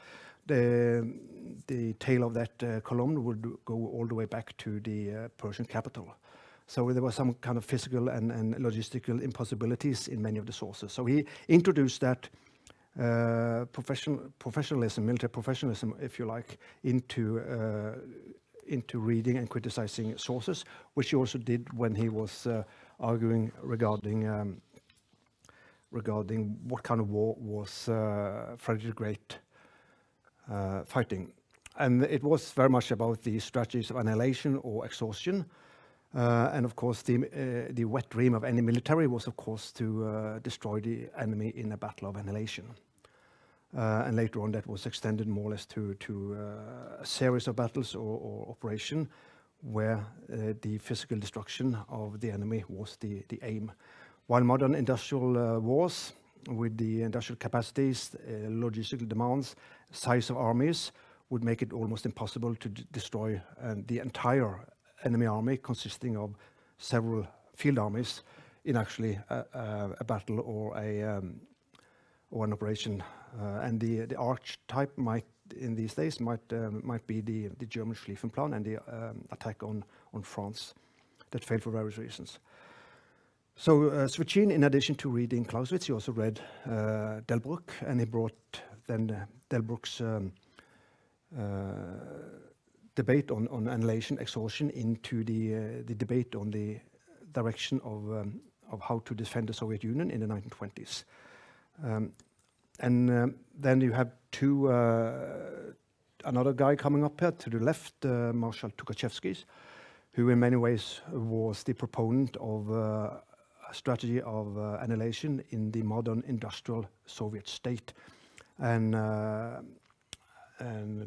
the tail of that column would go all the way back to the Persian capital. So there were some kind of physical and logistical impossibilities in many of the sources. So he introduced that professionalism, military professionalism, if you like, into reading and criticizing sources, which he also did when he was arguing regarding what kind of war was Frederick the Great fighting. And it was very much about the strategies of annihilation or exhaustion. And of course, the wet dream of any military was, of course, to destroy the enemy in a battle of annihilation. And later on, that was extended more or less to a series of battles or operation where the physical destruction of the enemy was the aim. While modern industrial wars, with the industrial capacities, logistical demands, size of armies, would make it almost impossible to destroy the entire enemy army, consisting of several field armies, in actually a battle or an operation. And the archetype might, in these days, might be the German Schlieffenplan and the attack on France that failed for various reasons. So Svechin, in addition to reading Clausewitz, he also read Delbruck, and he brought then Delbruck's debate on annihilation, exhaustion, into the debate on the direction of how to defend the Soviet Union in the 1920s. And then you have another guy coming up here to the left, Marshal Tukhachevsky, who in many ways was the proponent of a strategy of annihilation in the modern industrial Soviet state. And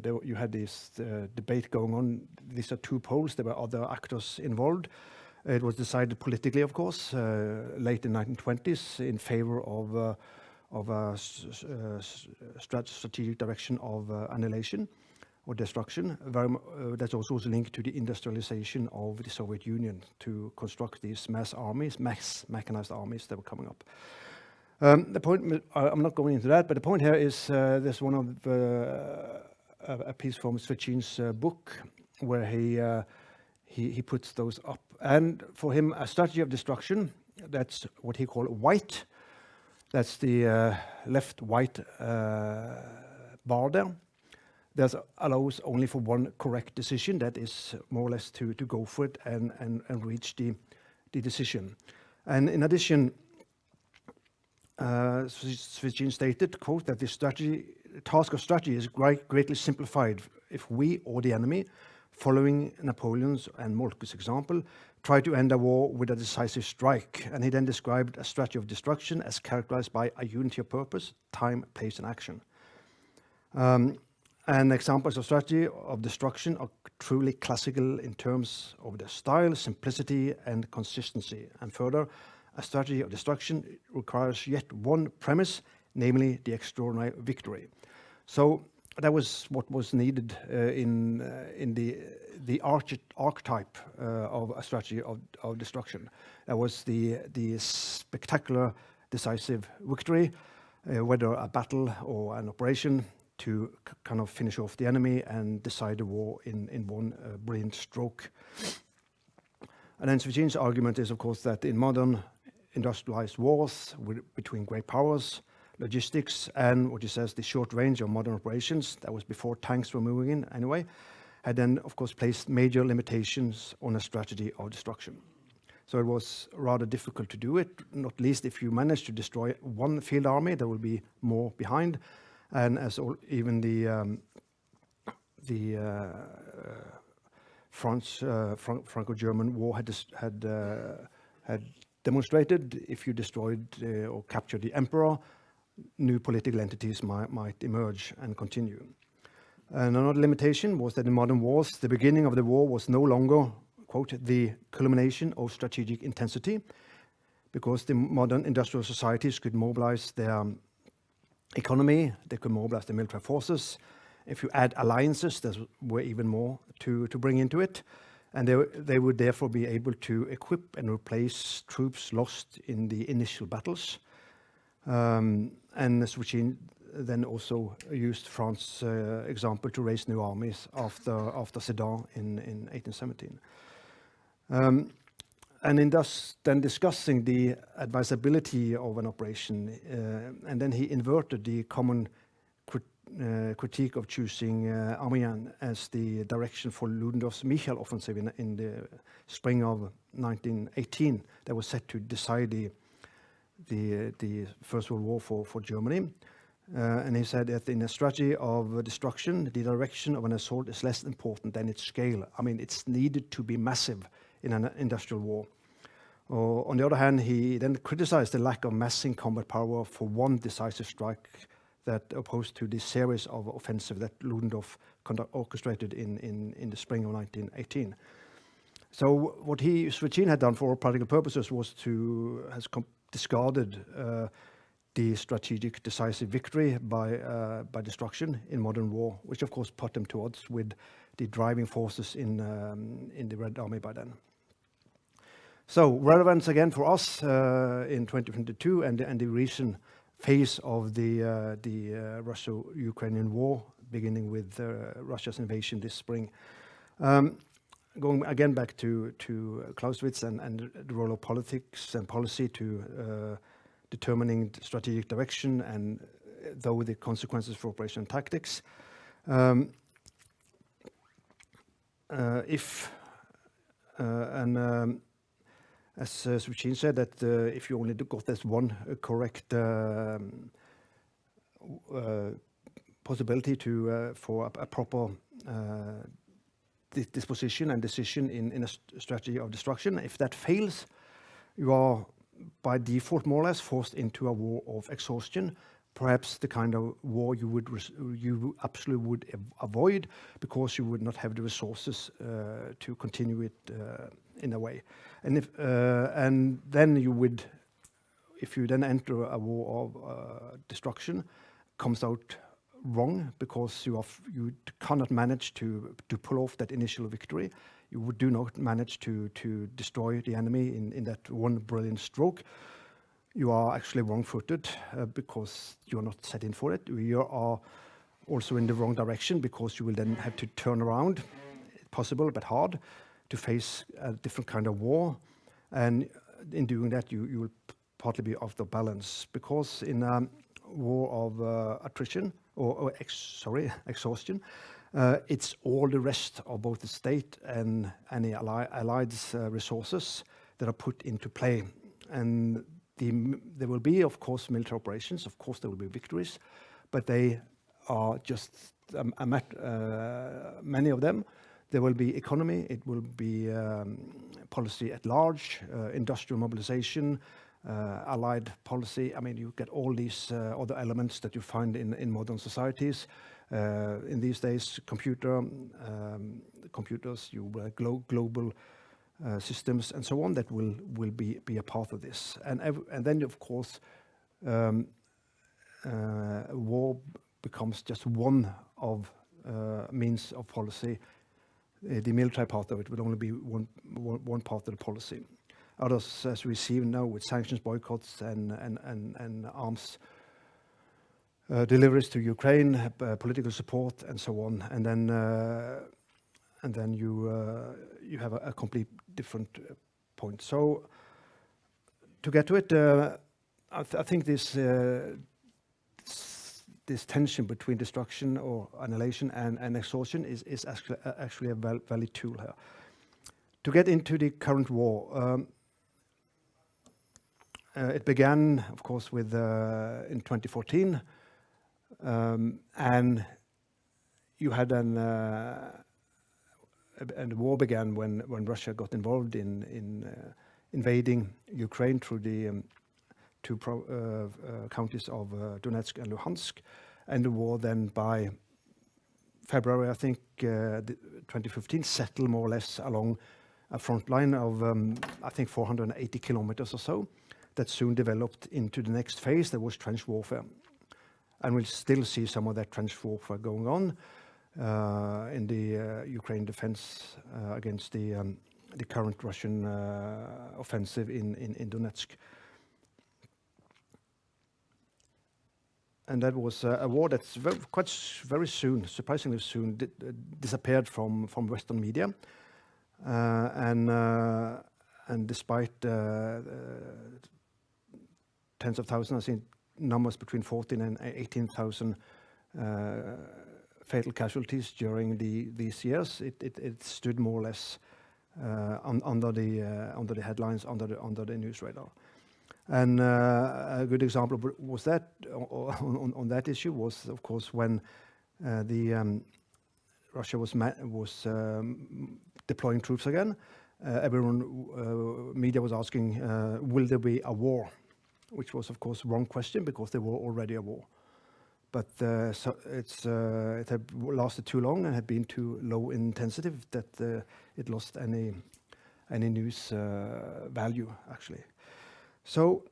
there you had this debate going on. These are two poles. There were other actors involved. It was decided politically, of course, late in the 1920s in favor of a strategic direction of annihilation or destruction. That's also linked to the industrialization of the Soviet Union to construct these mass mechanized armies that were coming up. The point, I'm not going into that, but the point here is there's one of a piece from Svechin's book where he puts those up. And for him, a strategy of destruction, that's what he called white. That's the left white bar there. That allows only for one correct decision. That is more or less to go for it and reach the decision. And in addition, Svechin stated, quote, that the task of strategy is greatly simplified if we or the enemy, following Napoleon's and Moltke's example, try to end a war with a decisive strike. And he then described a strategy of destruction as characterized by a unity of purpose, time, place, and action. And examples of strategy of destruction are truly classical in terms of their style, simplicity, and consistency. And further, a strategy of destruction requires yet one premise, namely the extraordinary victory. So that was what was needed in the archetype of a strategy of destruction. That was the spectacular, decisive victory, whether a battle or an operation, to kind of finish off the enemy and decide the war in one brilliant stroke. And then Svechin's argument is, of course, that in modern industrialized wars between great powers, logistics, and what he says, the short range of modern operations, that was before tanks were moving in anyway, had then, of course, placed major limitations on a strategy of destruction. So it was rather difficult to do it, not least if you manage to destroy one field army, there will be more behind. And as even the Franco-German war had demonstrated, if you destroyed or captured the emperor, new political entities might emerge and continue. And another limitation was that in modern wars, the beginning of the war was no longer, quote, the culmination of strategic intensity, because the modern industrial societies could mobilize their economy, they could mobilize the military forces. If you add alliances, there were even more to bring into it. And they would therefore be able to equip and replace troops lost in the initial battles. And Svechin then also used France's example to raise new armies after Sedan in 1817. And in thus then discussing the advisability of an operation, and then he inverted the common critique of choosing Amiens as the direction for Ludendorff's Michel offensive in the spring of 1918 that was set to decide the First World War for Germany. And he said that in a strategy of destruction, the direction of an assault is less important than its scale. I mean, it's needed to be massive in an industrial war. On the other hand, he then criticized the lack of massing combat power for one decisive strike that opposed to the series of offensive that Ludendorff orchestrated in the spring of 1918. So what Svechin had done for all practical purposes was has discarded the strategic decisive victory by destruction in modern war, which of course put them to odds with the driving forces in the Red Army by then. So relevance again for us in 2022 and the recent phase of the Russo-Ukrainian war, beginning with Russia's invasion this spring. Going again back to Clausewitz and the role of politics and policy to determining strategic direction and though the consequences for operation tactics. As Svechin said, that if you only got this one correct possibility for a proper disposition and decision in a strategy of destruction, if that fails, you are by default more or less forced into a war of exhaustion, perhaps the kind of war you absolutely would avoid because you would not have the resources to continue it in a way. And then you would, if you then enter a war of destruction, comes out wrong because you cannot manage to pull off that initial victory. You do not manage to destroy the enemy in that one brilliant stroke. You are actually wrong-footed because you are not set in for it. You are also in the wrong direction because you will then have to turn around, possible but hard, to face a different kind of war. And in doing that, you will partly be off the balance because in a war of attrition or exhaustion, it's all the rest of both the state and any allied resources that are put into play. And there will be, of course, military operations. Of course, there will be victories, but they are just many of them. There will be economy. It will be policy at large, industrial mobilization, allied policy. I mean, you get all these other elements that you find in modern societies. In these days, computers, global systems, and so on that will be a part of this. And then, of course, war becomes just one of means of policy. The military part of it will only be one part of the policy. Others, as we see now, with sanctions, boycotts, and arms deliveries to Ukraine, political support, and so on, and then you have a complete different point. So to get to it, I think this tension between destruction or annihilation and exhaustion is actually a valid tool here. To get into the current war, it began, of course, with in 2014, and you had and the war began when Russia got involved in invading Ukraine through the two counties of Donetsk and Luhansk, and the war then by February, I think, 2015, settled more or less along a front line of, I think, 480 kilometers or so, that soon developed into the next phase, that was trench warfare. and we'll still see some of that trench warfare going on in the Ukrainian defense against the current Russian offensive in Donetsk. And that was a war that's very soon, surprisingly soon, disappeared from Western media. And despite tens of thousands, I think numbers between 14 and 18,000 fatal casualties during these years, it stood more or less under the headlines, under the news radar. And a good example was that on that issue was, of course, when Russia was deploying troops again. Media was asking, will there be a war? Which was, of course, wrong question, because there were already a war. But so it had lasted too long and had been too low intensity that it lost any news value, actually. So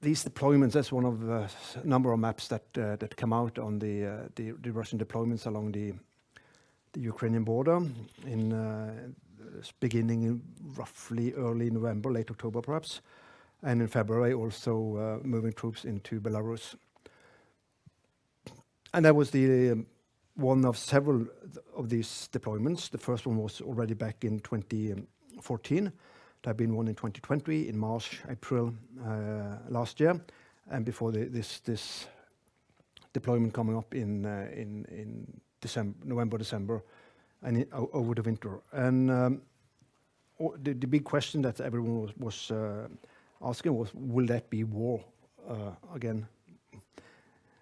these deployments, that's one of a number of maps that come out on the Russian deployments along the Ukrainian border in beginning in roughly early November, late October perhaps, and in February also moving troops into Belarus. And that was the one of several of these deployments. The first one was already back in 2014. There had been one in 2020, in March, April last year, and before this deployment coming up in November, December, and over the winter. And the big question that everyone was asking was, will that be war again?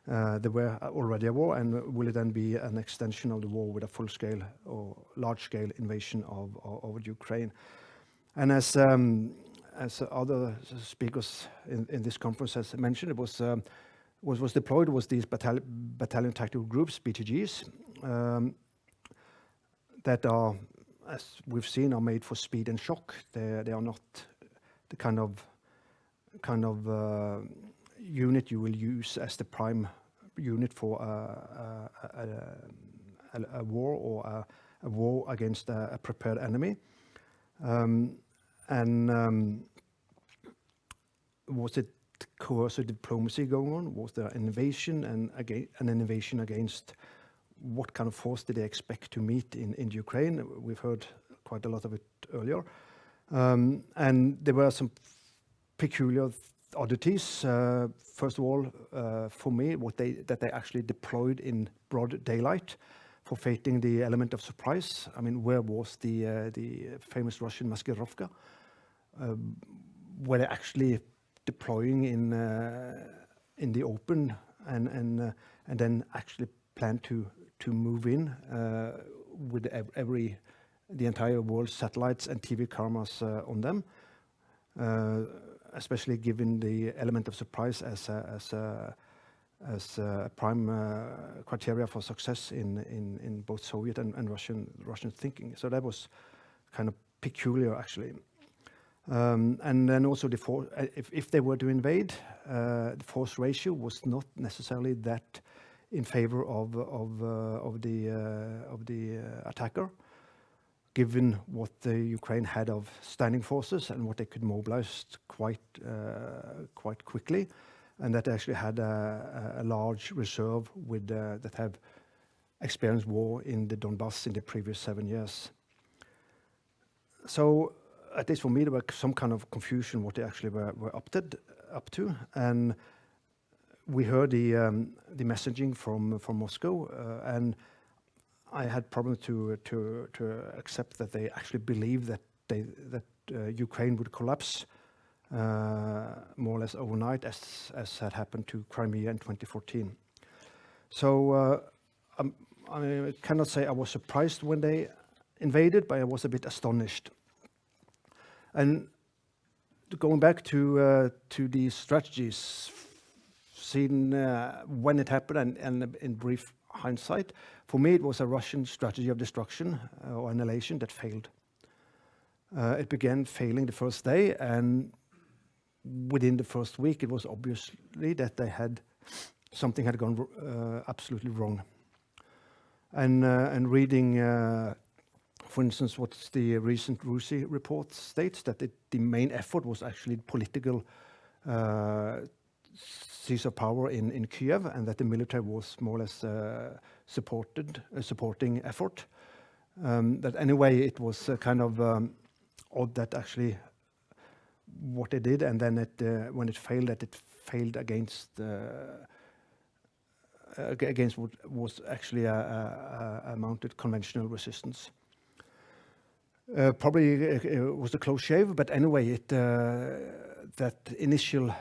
There were already a war, and will it then be an extension of the war with a full-scale or large-scale invasion of Ukraine? And as other speakers in this conference has mentioned, it was deployed was these battalion tactical groups, BTGs, that are, as we've seen, are made for speed and shock. They are not the kind of unit you will use as the prime unit for a war or a war against a prepared enemy. Was it coercive diplomacy going on? Was there an invasion, and an invasion against what kind of force did they expect to meet in Ukraine? We've heard quite a lot of it earlier. And there were some peculiar oddities. First of all, for me, that they actually deployed in broad daylight, forfeiting the element of surprise. I mean, where was the famous Russian Maskirovka? Were they actually deploying in the open and then actually plan to move in with the entire world's satellites and TV cameras on them, especially given the element of surprise as a prime criteria for success in both Soviet and Russian thinking. So that was kind of peculiar, actually. And then also if they were to invade, the force ratio was not necessarily that in favor of the attacker, given what the Ukraine had of standing forces and what they could mobilize quite quickly, and that actually had a large reserve with that have experienced war in the Donbass in the previous 7 years. So, at least for me, there was some kind of confusion what they actually were up to, and we heard the messaging from Moscow, and I had problems to accept that they actually believed that Ukraine would collapse more or less overnight, as had happened to Crimea in 2014. So I cannot say I was surprised when they invaded, but I was a bit astonished. And going back to these strategies, seen when it happened and in brief hindsight, for me it was a Russian strategy of destruction or annihilation that failed. It began failing the first day, and within the first week, it was obviously that something had gone absolutely wrong. And reading, for instance, what the recent RUSI report states, that the main effort was actually political seize of power in Kiev, and that the military was more or less supporting effort. That anyway, it was kind of odd that actually what they did, and then when it failed, that it failed against what was actually a mounted conventional resistance. Probably it was a close shave, but anyway, that initial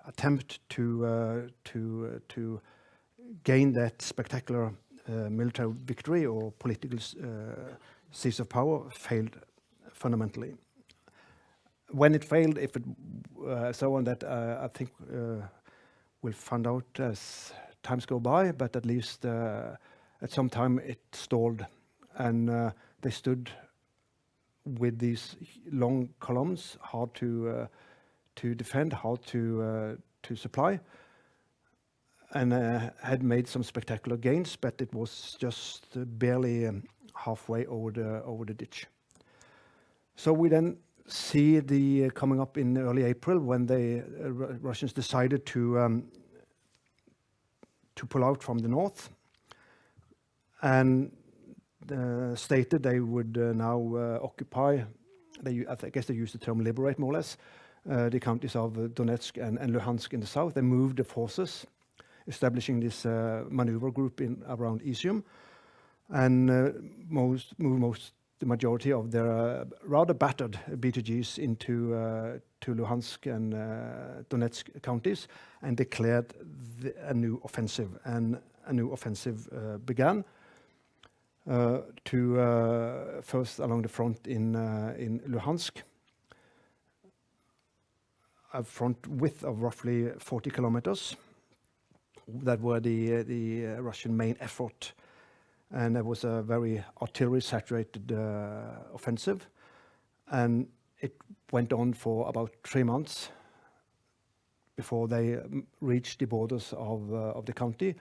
attempt to gain that spectacular military victory or political seize of power failed fundamentally. When it failed, if it so on, that I think we'll find out as times go by, but at least at some time it stalled, and they stood with these long columns, hard to defend, hard to supply, and had made some spectacular gains, but it was just barely halfway over the ditch. So we then see the coming up in early April when the Russians decided to pull out from the north, and stated they would now occupy. I guess they used the term liberate, more or less, the counties of Donetsk and Luhansk in the south. They moved the forces, establishing this maneuver group around Izium, and the majority of their rather battered BTGs into to Luhansk and Donetsk counties, and declared a new offensive. And a new offensive began first along the front in Luhansk, a front width of roughly 40 kilometers. That were the Russian main effort, and it was a very artillery-saturated offensive, and it went on for about 3 months before they reached the borders of the county,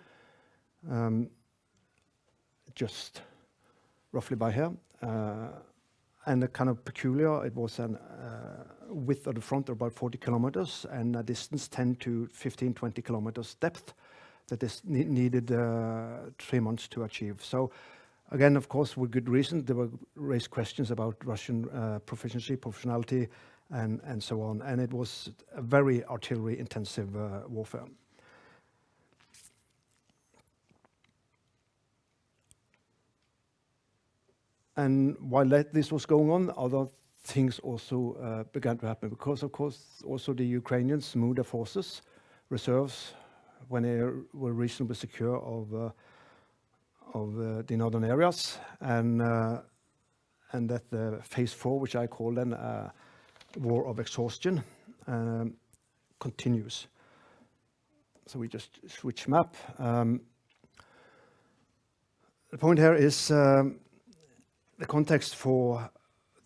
just roughly by here. And a kind of peculiar, it was a width of the front of about 40 kilometers and a distance 10 to 15, 20 kilometers depth that is needed 3 months to achieve. So again, of course, with good reason, there were raised questions about Russian proficiency, professionality, and so on. And it was a very artillery-intensive warfare. And while this was going on, other things also began to happen, because, of course, also the Ukrainians moved their forces, reserves, when they were reasonably secure of the northern areas, and that the phase 4, which I call then a war of exhaustion, continues. So we just switch map. The point here is the context for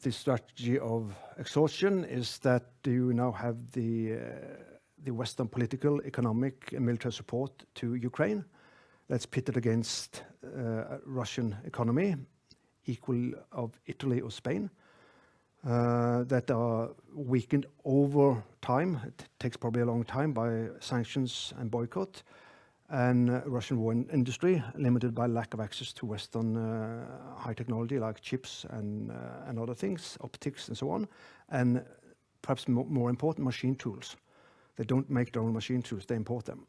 this strategy of exhaustion is that you now have the Western political, economic, and military support to Ukraine. That's pitted against Russian economy, equal of Italy or Spain, that are weakened over time. It takes probably a long time by sanctions and boycott, and Russian war industry limited by lack of access to Western high technology like chips and other things, optics and so on, and perhaps more important, machine tools. They don't make their own machine tools, they import them.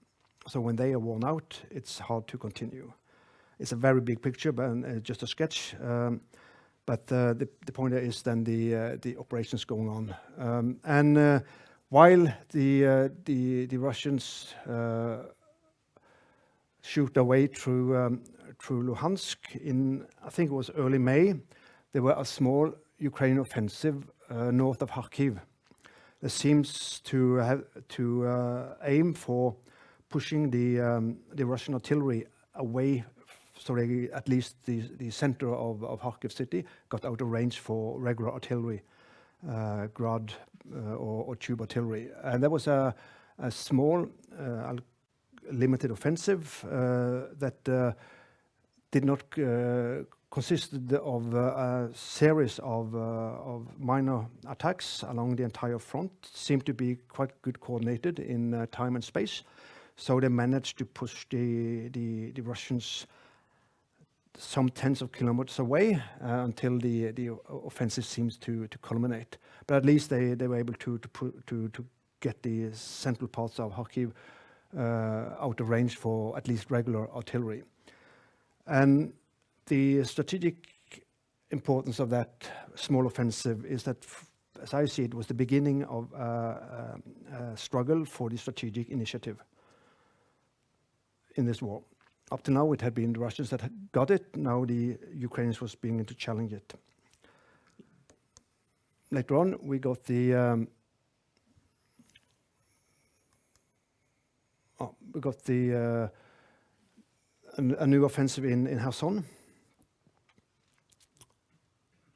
So when they are worn out, it's hard to continue. It's a very big picture, but just a sketch. But the point there is then the operations going on. And while the Russians shoot their way through Luhansk in, I think it was early May, there were a small Ukrainian offensive north of Kharkiv. That seems to have aim for pushing the Russian artillery away, so they, at least the center of Kharkiv city got out of range for regular artillery, Grad or tube artillery. And there was a small, limited offensive that did not consisted of a series of minor attacks along the entire front, seemed to be quite good coordinated in time and space. So they managed to push the Russians some tens of kilometers away until the offensive seems to culminate. But at least they were able to get the central parts of Kharkiv out of range for at least regular artillery. And the strategic importance of that small offensive is that, as I see it, was the beginning of a struggle for the strategic initiative in this war. Up to now, it had been the Russians that had got it. Now the Ukrainians was beginning to challenge it. Later on, we got a new offensive in Kherson.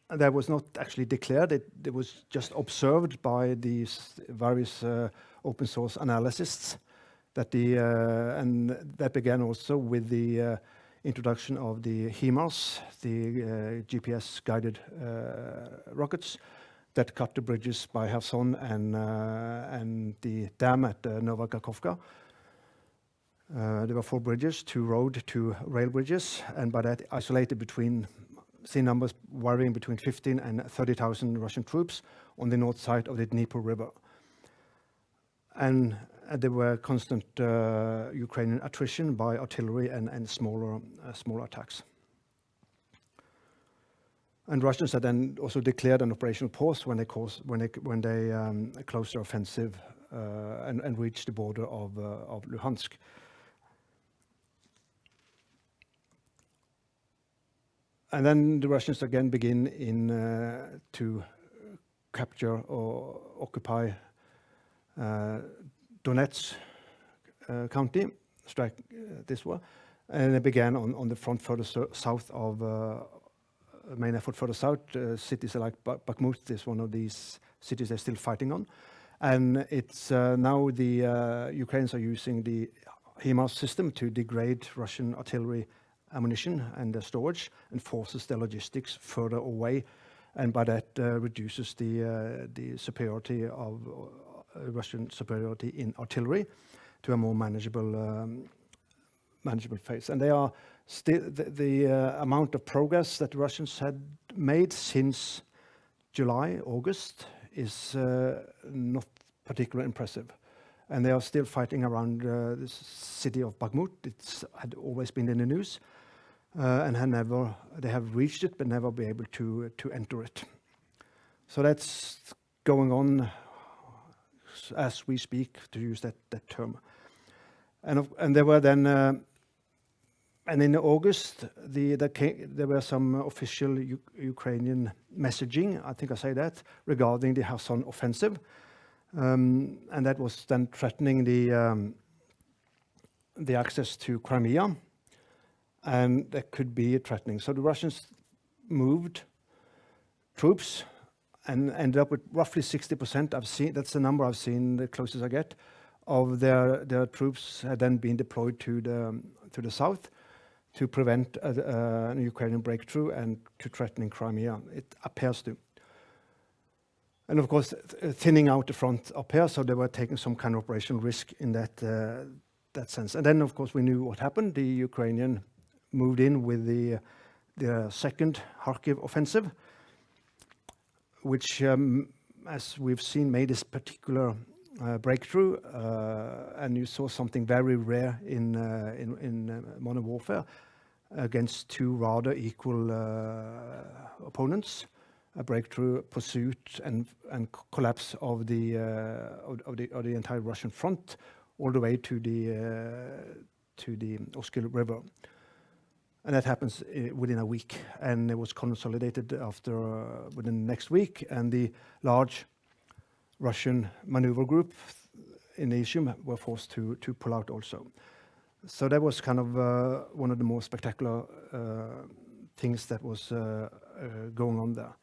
That was not actually declared. It was just observed by these various open source analysts. And that began also with the introduction of the HIMARS, the GPS-guided rockets that cut the bridges by Kherson and the dam at Novakakhovka. There were 4 bridges, 2 road, 2 rail bridges, and by that isolated between, see numbers varying between 15 and 30,000 Russian troops on the north side of the Dnieper River. And there were constant Ukrainian attrition by artillery and smaller attacks. And Russians had then also declared an operational pause when they closed their offensive and reached the border of Luhansk. And then the Russians again begin to capture or occupy Donetsk county, strike this one, and it began on the front further south of main effort further south. Cities like Bakhmut is one of these cities they're still fighting on, and it's now the Ukrainians are using the HIMARS system to degrade Russian artillery ammunition and their storage and forces their logistics further away, and by that reduces the superiority of Russian superiority in artillery to a more manageable phase. And they are still the amount of progress that the Russians had made since July, August is not particularly impressive. And they are still fighting around the city of Bakhmut. It had always been in the news, and they have reached it, but never been able to enter it. So that's going on as we speak, to use that term. And there were then, and in August, there were some official Ukrainian messaging, I think I say that, regarding the Kherson offensive. And that was then threatening the access to Crimea, and that could be threatening. So the Russians moved troops and ended up with roughly 60%. That's the number I've seen, the closest I get, of their troops had then been deployed to the south to prevent a Ukrainian breakthrough and to threatening Crimea. It appears to. And of course, thinning out the front up here, so they were taking some kind of operational risk in that sense. And then, of course, we knew what happened. The Ukrainian moved in with the second Kharkiv offensive, which, as we've seen, made this particular breakthrough. And you saw something very rare in modern warfare against 2 rather equal opponents. A breakthrough, pursuit, and collapse of the entire Russian front, all the way to the Oslo River, and that happens within a week. And it was consolidated within the next week, and the large Russian maneuver group in the Izhutova were forced to pull out also. So that was kind of one of the more spectacular things that was going on there.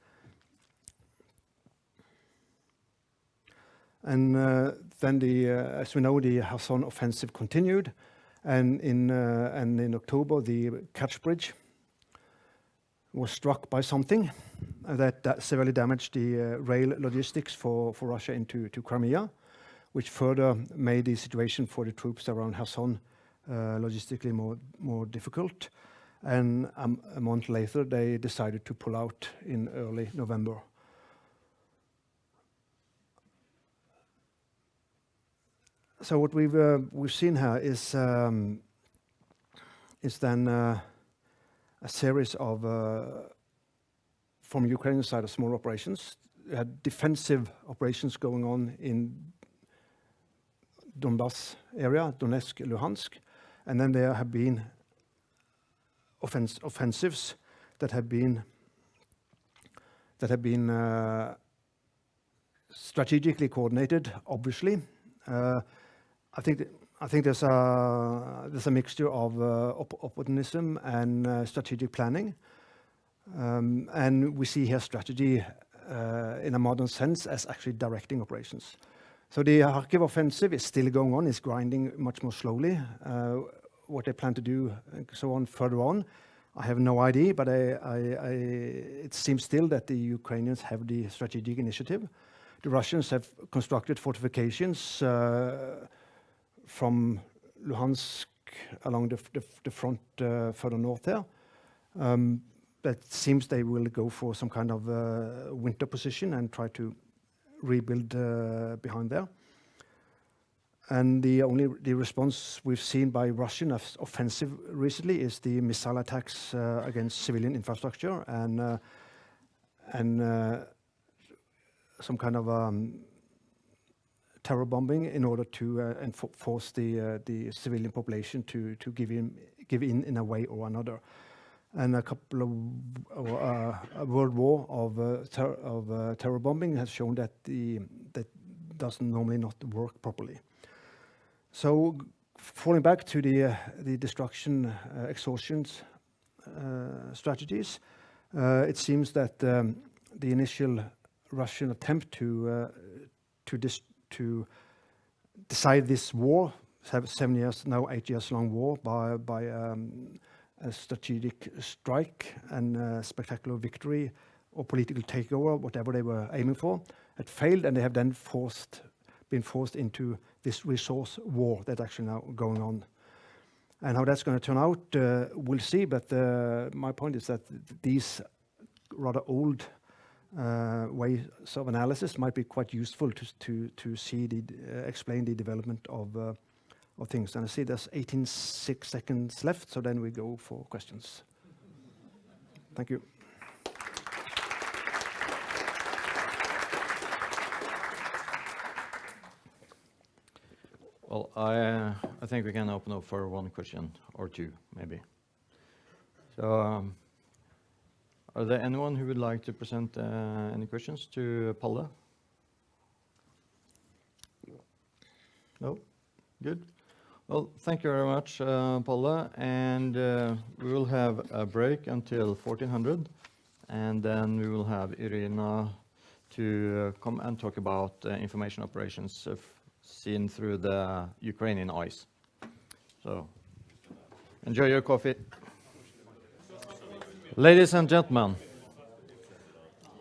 And then, as we know, the Kherson offensive continued, and in October, the Kerch Bridge was struck by something that severely damaged the rail logistics for Russia into Crimea, which further made the situation for the troops around Kherson logistically more difficult. And a month later, they decided to pull out in early November. So what we've seen here is then a series of from the Ukrainian side of small operations. We had defensive operations going on in Donbass area, Donetsk, Luhansk, and then there have been offensives that have been strategically coordinated. Obviously, I think there's a mixture of opportunism and strategic planning, and we see here strategy in a modern sense as actually directing operations. So the Kharkiv offensive is still going on, it's grinding much more slowly. What they plan to do and so on further on, I have no idea, but it seems still that the Ukrainians have the strategic initiative. The Russians have constructed fortifications from Luhansk along the front further north there. That seems they will go for some kind of winter position and try to rebuild behind there. And the response we've seen by Russian offensive recently is the missile attacks against civilian infrastructure and some kind of terror bombing in order to force the civilian population to give in a way or another. And a couple of a world war of terror bombing has shown that that doesn't normally not work properly. So, falling back to the destruction, exhaustion strategies, it seems that the initial Russian attempt to decide this war, 7 years now, 8 years long war by a strategic strike and a spectacular victory or political takeover, whatever they were aiming for, had failed, and they have then been forced into this resource war that's actually now going on. And how that's going to turn out, we'll see, but my point is that these rather old ways of analysis might be quite useful to see explain the development of things. And I see there's 18 seconds left, so then we go for questions. Thank you. Well, I think we can open up for one question or two, maybe. So, are there anyone who would like to present any questions to Palle? No? Good. Well, thank you very much, Palle, and we will have a break until 1400, and then we will have Iryna to come and talk about information operations seen through the Ukrainian eyes. So, enjoy your coffee. Ladies and gentlemen,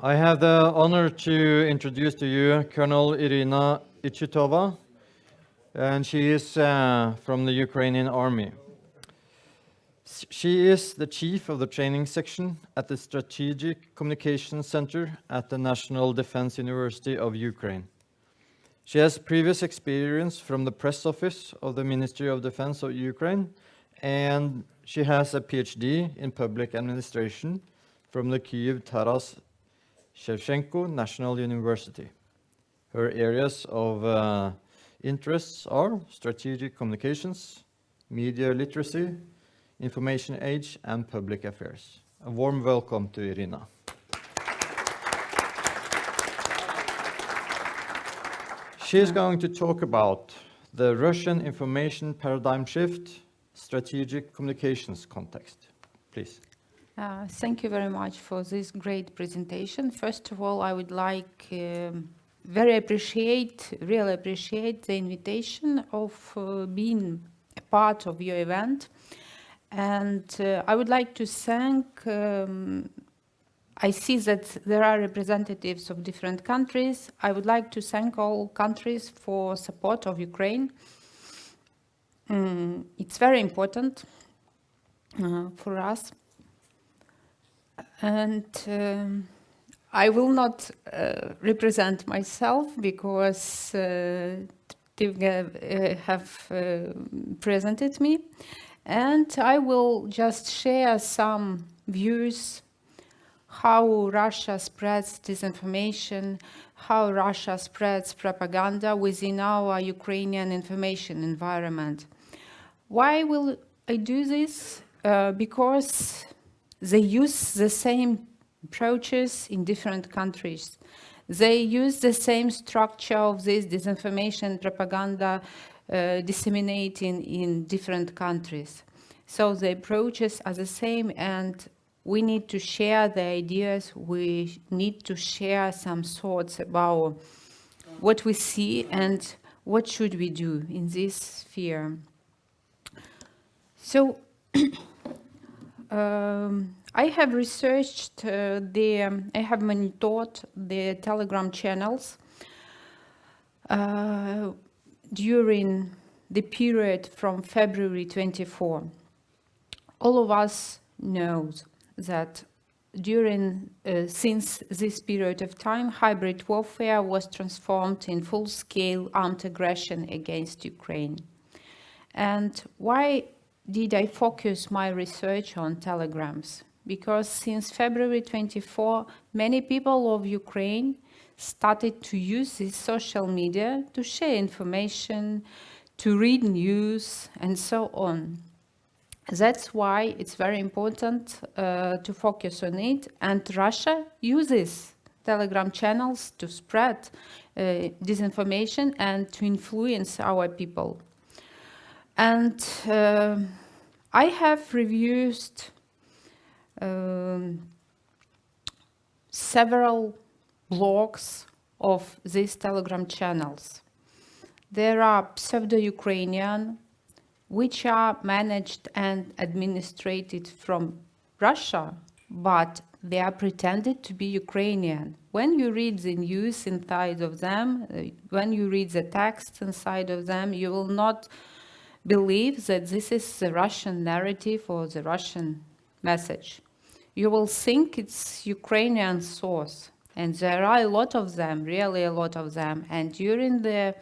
I have the honor to introduce to you Colonel Iryna Izhutova, and she is from the Ukrainian Army. She is the chief of the training section at the Strategic Communications Center at the National Defense University of Ukraine. She has previous experience from the press office of the Ministry of Defense of Ukraine, and she has a PhD in public administration from the Kyiv Taras Shevchenko National University. Her areas of interests are strategic communications, media literacy, information age, and public affairs. A warm welcome to Iryna. She is going to talk about the Russian information paradigm shift, strategic communications context. Please. Thank you very much for this great presentation. First of all, I would like really appreciate the invitation of being a part of your event. And I would like to thank, I see that there are representatives of different countries. I would like to thank all countries for support of Ukraine. It's very important for us. And I will not represent myself because Trygve have presented me. And I will just share some views how Russia spreads disinformation, how Russia spreads propaganda within our Ukrainian information environment. Why will I do this? Because they use the same approaches in different countries. They use the same structure of this disinformation propaganda disseminating in different countries. So the approaches are the same, and we need to share the ideas. We need to share some thoughts about what we see and what should we do in this sphere. So I have researched I have monitored the Telegram channels during the period from February 24. All of us know that during, since this period of time, hybrid warfare was transformed in full-scale armed aggression against Ukraine. And why did I focus my research on telegrams? Because since February 24, many people of Ukraine started to use this social media to share information, to read news, and so on. That's why it's very important to focus on it. And Russia uses Telegram channels to spread disinformation and to influence our people. And I have reviewed several blogs of these Telegram channels. There are pseudo-Ukrainian, which are managed and administrated from Russia, but they are pretended to be Ukrainian. When you read the news inside of them, when you read the text inside of them, you will not believe that this is the Russian narrative or the Russian message. You will think it's Ukrainian source, and there are a lot of them, really a lot of them. And during the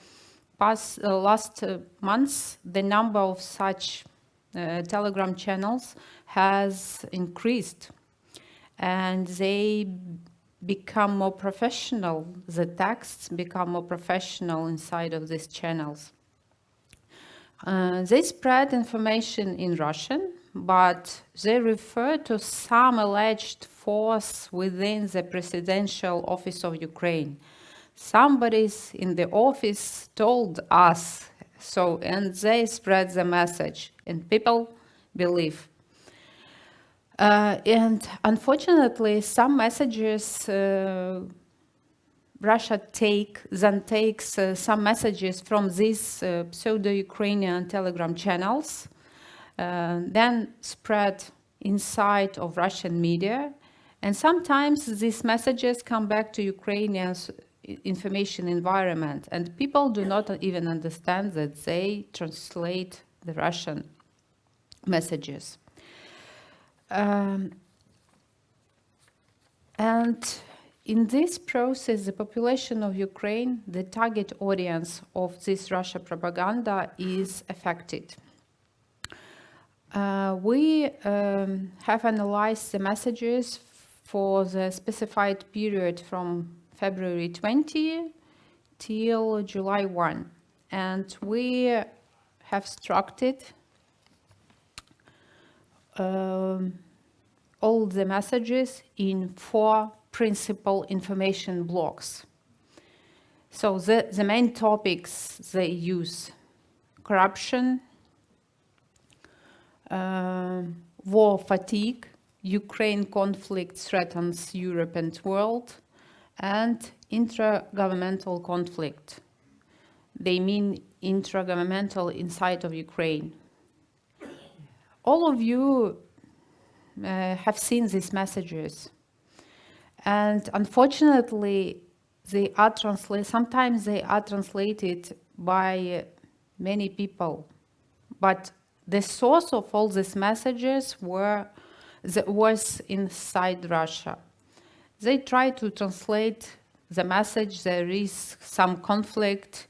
last months, the number of such Telegram channels has increased, and they become more professional. The texts become more professional inside of these channels. They spread information in Russian, but they refer to some alleged force within the presidential office of Ukraine. Somebody in the office told us so, and they spread the message, and people believe. And unfortunately, some messages Russia takes some messages from these pseudo-Ukrainian Telegram channels, then spread inside of Russian media, and sometimes these messages come back to Ukrainians' information environment, and people do not even understand that they translate the Russian messages. And in this process, the population of Ukraine, the target audience of this Russia propaganda, is affected. We have analyzed the messages for the specified period from February 20 till July 1. And we have structured all the messages in 4 principal information blocks. So the main topics they use: corruption, war fatigue, Ukraine conflict threatens Europe and world, and intra-governmental conflict. They mean intra-governmental inside of Ukraine. All of you have seen these messages, and unfortunately, they are sometimes they are translated by many people, but the source of all these messages was inside Russia. They try to translate the message. There is some conflict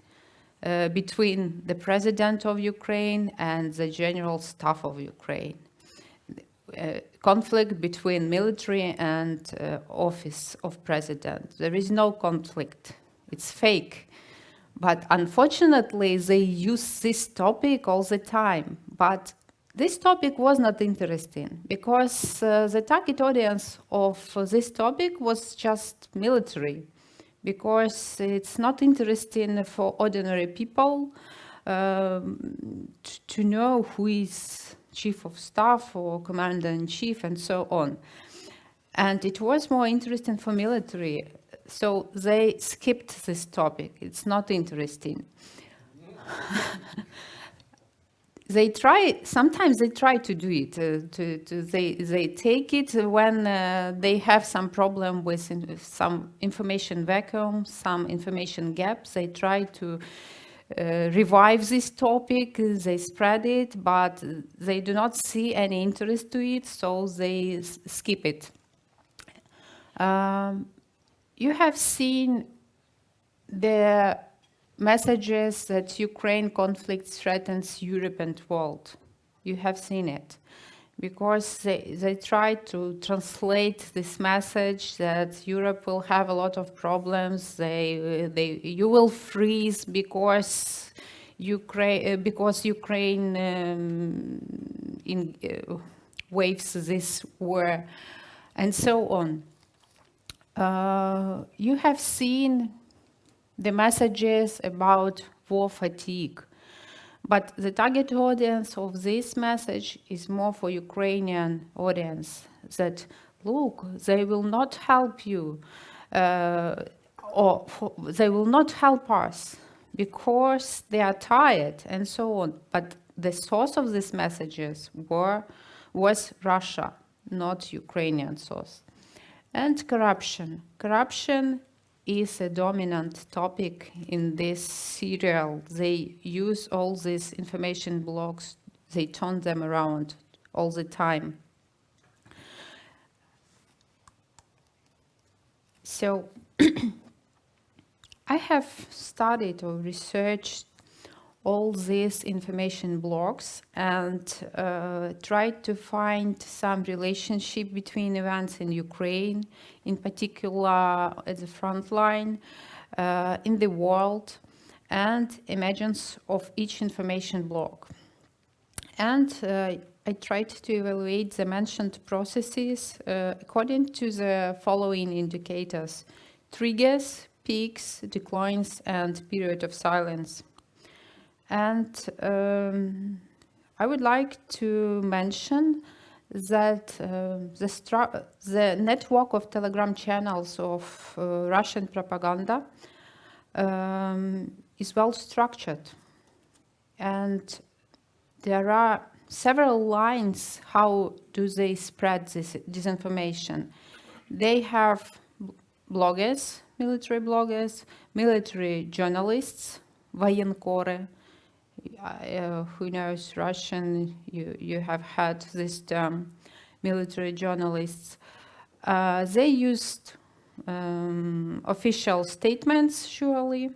between the president of Ukraine and the general staff of Ukraine. Conflict between military and office of president. There is no conflict. It's fake. But unfortunately, they use this topic all the time. But this topic was not interesting because the target audience of this topic was just military, because it's not interesting for ordinary people to know who is chief of staff or commander-in-chief and so on. And it was more interesting for military, so they skipped this topic. It's not interesting. Sometimes they try to do it. They take it when they have some problem with some information vacuum, some information gaps. They try to revive this topic, they spread it, but they do not see any interest to it, so they skip it. You have seen the messages that Ukraine conflict threatens Europe and world. You have seen it, because they try to translate this message that Europe will have a lot of problems. You will freeze because Ukraine waves this war, and so on. You have seen the messages about war fatigue. But the target audience of this message is more for Ukrainian audience, that, look, they will not help you, they will not help us because they are tired and so on. But the source of these messages was Russia, not Ukrainian source. And corruption. Corruption is a dominant topic in this serial. They use all these information blocks, they turn them around all the time. So I have studied or researched all these information blocks and tried to find some relationship between events in Ukraine, in particular at the front line, in the world, and emergence of each information block. And I tried to evaluate the mentioned processes according to the following indicators: triggers, peaks, declines, and period of silence. And I would like to mention that the network of Telegram channels of Russian propaganda is well structured. And there are several lines how do they spread this disinformation. They have bloggers, military journalists, военкоры. Who knows Russian, you have had this term, military journalists. They used official statements, surely,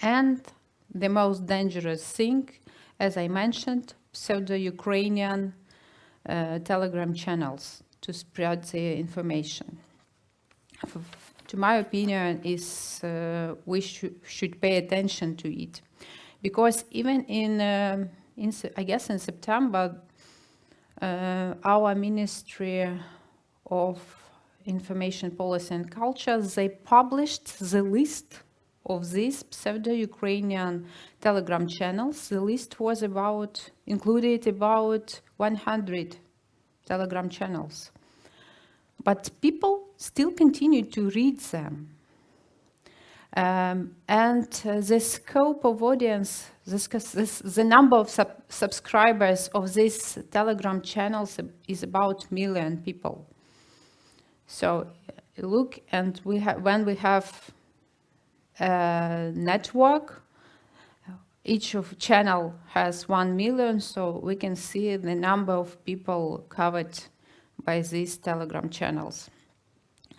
and the most dangerous thing, as I mentioned, pseudo-Ukrainian Telegram channels to spread the information. To my opinion, we should pay attention to it. Because even I guess in September, our Ministry of Information Policy and Culture, they published the list of these pseudo-Ukrainian Telegram channels. The list was included about 100 Telegram channels. but people still continue to read them. And the scope of audience, the number of subscribers of these Telegram channels is about 1 million people. So look, and when we have a network, each of channel has 1 million, so we can see the number of people covered by these Telegram channels.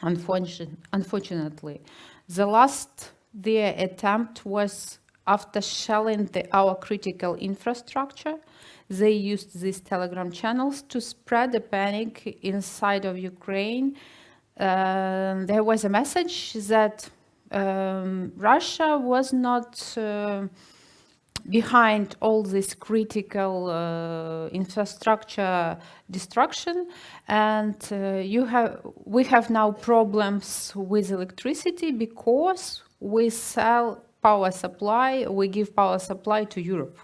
Unfortunately, the last their attempt was after shelling our critical infrastructure. They used these Telegram channels to spread the panic inside of Ukraine. There was a message that Russia was not behind all this critical infrastructure destruction, and we have now problems with electricity because we sell power supply, we give power supply to Europe.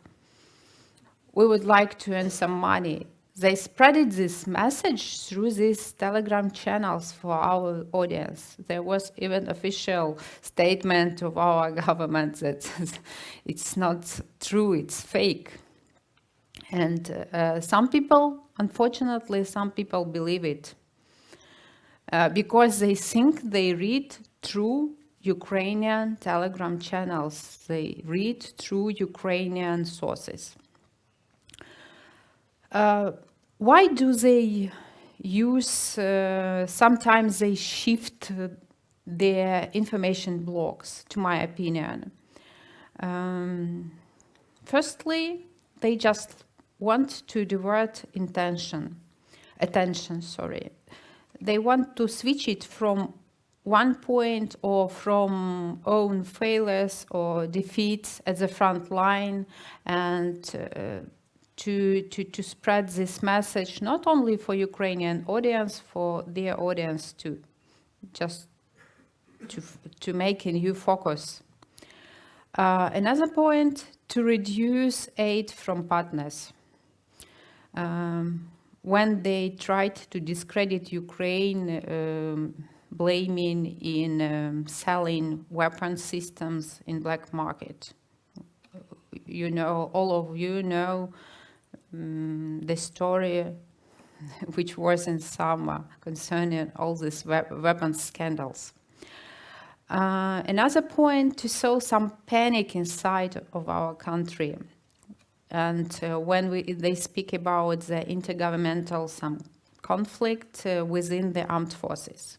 We would like to earn some money. They spreaded this message through these Telegram channels for our audience. There was even official statement of our government that it's not true, it's fake. And some people, unfortunately, some people believe it because they think they read through Ukrainian Telegram channels. They read through Ukrainian sources. Why do they use, sometimes they shift their information blocks, to my opinion. Firstly, they just want to divert attention. They want to switch it from one point or from own failures or defeats at the front line and to spread this message not only for Ukrainian audience, for their audience too, just to make a new focus. Another point, to reduce aid from partners. When they tried to discredit Ukraine, blaming in selling weapon systems in black market. You know, all of you know the story which was in summer concerning all these weapons scandals. Another point, to sow some panic inside of our country. And when they speak about the intergovernmental some conflict within the armed forces.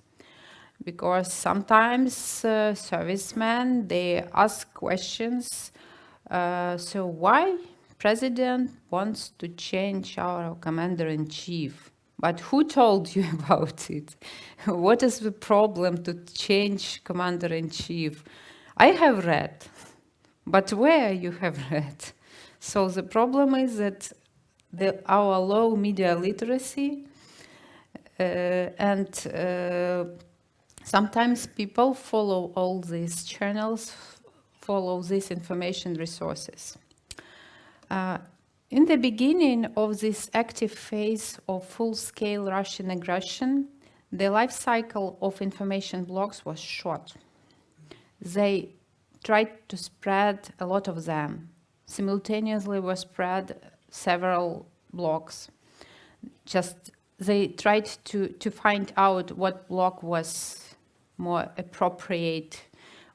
Because sometimes servicemen, they ask questions, so why President wants to change our commander-in-chief? But who told you about it? What is the problem to change commander-in-chief? I have read, but where you have read? So the problem is that our low media literacy and sometimes people follow all these channels, follow these information resources. In the beginning of this active phase of full-scale Russian aggression, the life cycle of information blogs was short. They tried to spread a lot of them. Simultaneously were spread several blogs. Just they tried to find out what blog was more appropriate,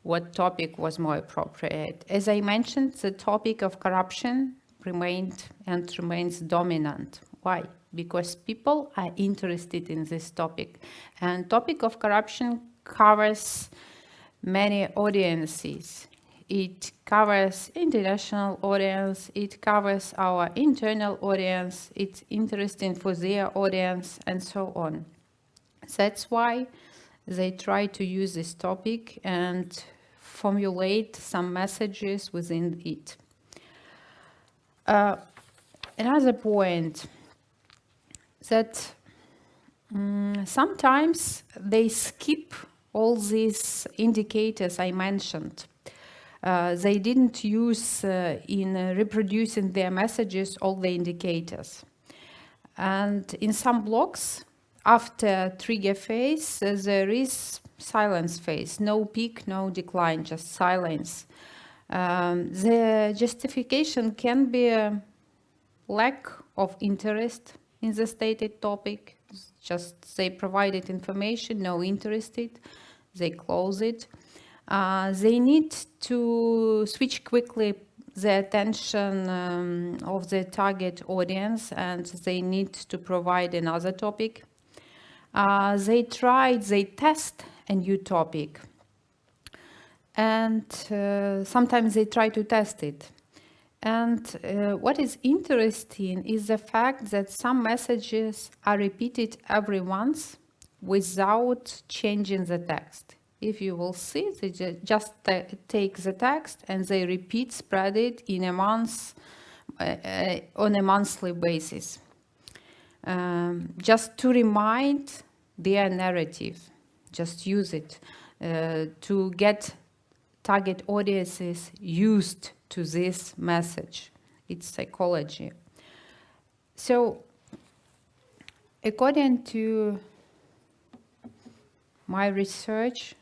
what topic was more appropriate. As I mentioned, the topic of corruption remained and remains dominant. Why? Because people are interested in this topic. And topic of corruption covers many audiences. It covers international audience, it covers our internal audience, it's interesting for their audience, and so on. That's why they try to use this topic and formulate some messages within it. Another point, that sometimes they skip all these indicators I mentioned. They didn't use in reproducing their messages all the indicators. And in some blogs, after trigger phase, there is silence phase. No peak, no decline, just silence. The justification can be a lack of interest in the stated topic. Just they provided information, no interested, they close it. They need to switch quickly the attention of the target audience, and they need to provide another topic. They test a new topic, and sometimes they try to test it. And what is interesting is the fact that some messages are repeated every once without changing the text. If you will see, they just take the text and they repeat, spread it in a month, on a monthly basis. Just to remind their narrative, just use it to get target audiences used to this message. It's psychology. So, according to my research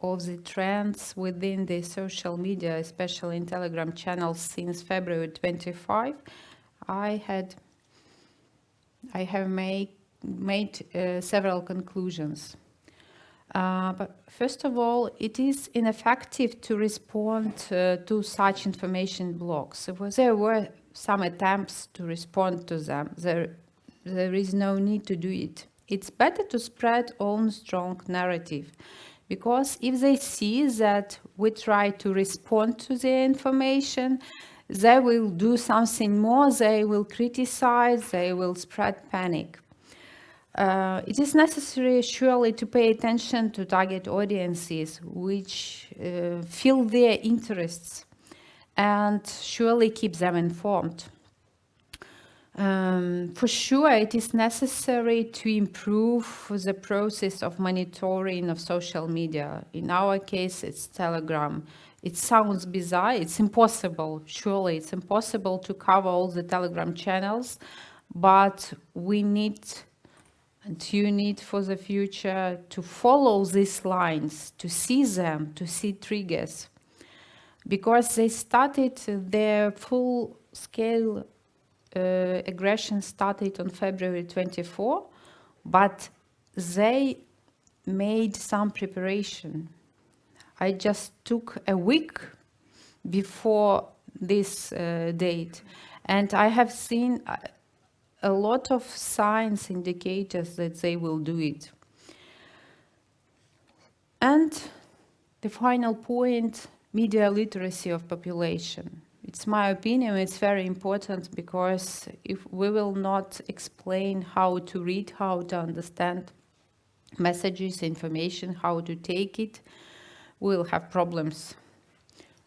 of the trends within the social media, especially in Telegram channels since February 25, I have made several conclusions. But first of all, it is ineffective to respond to such information blocks. There were some attempts to respond to them. There is no need to do it. It's better to spread own strong narrative, because if they see that we try to respond to the information, they will do something more, they will criticize, they will spread panic. It is necessary, surely, to pay attention to target audiences which feel their interests and surely keep them informed. For sure, it is necessary to improve the process of monitoring of social media. In our case, it's Telegram. It sounds bizarre, it's impossible, surely it's impossible to cover all the Telegram channels, but we need, and you need for the future, to follow these lines, to see them, to see triggers. Because they started their full-scale aggression started on February 24, but they made some preparation. I just took a week before this date, and I have seen a lot of signs, indicators that they will do it. And the final point, media literacy of population. It's my opinion, it's very important, because if we will not explain how to read, how to understand messages, information, how to take it, we'll have problems.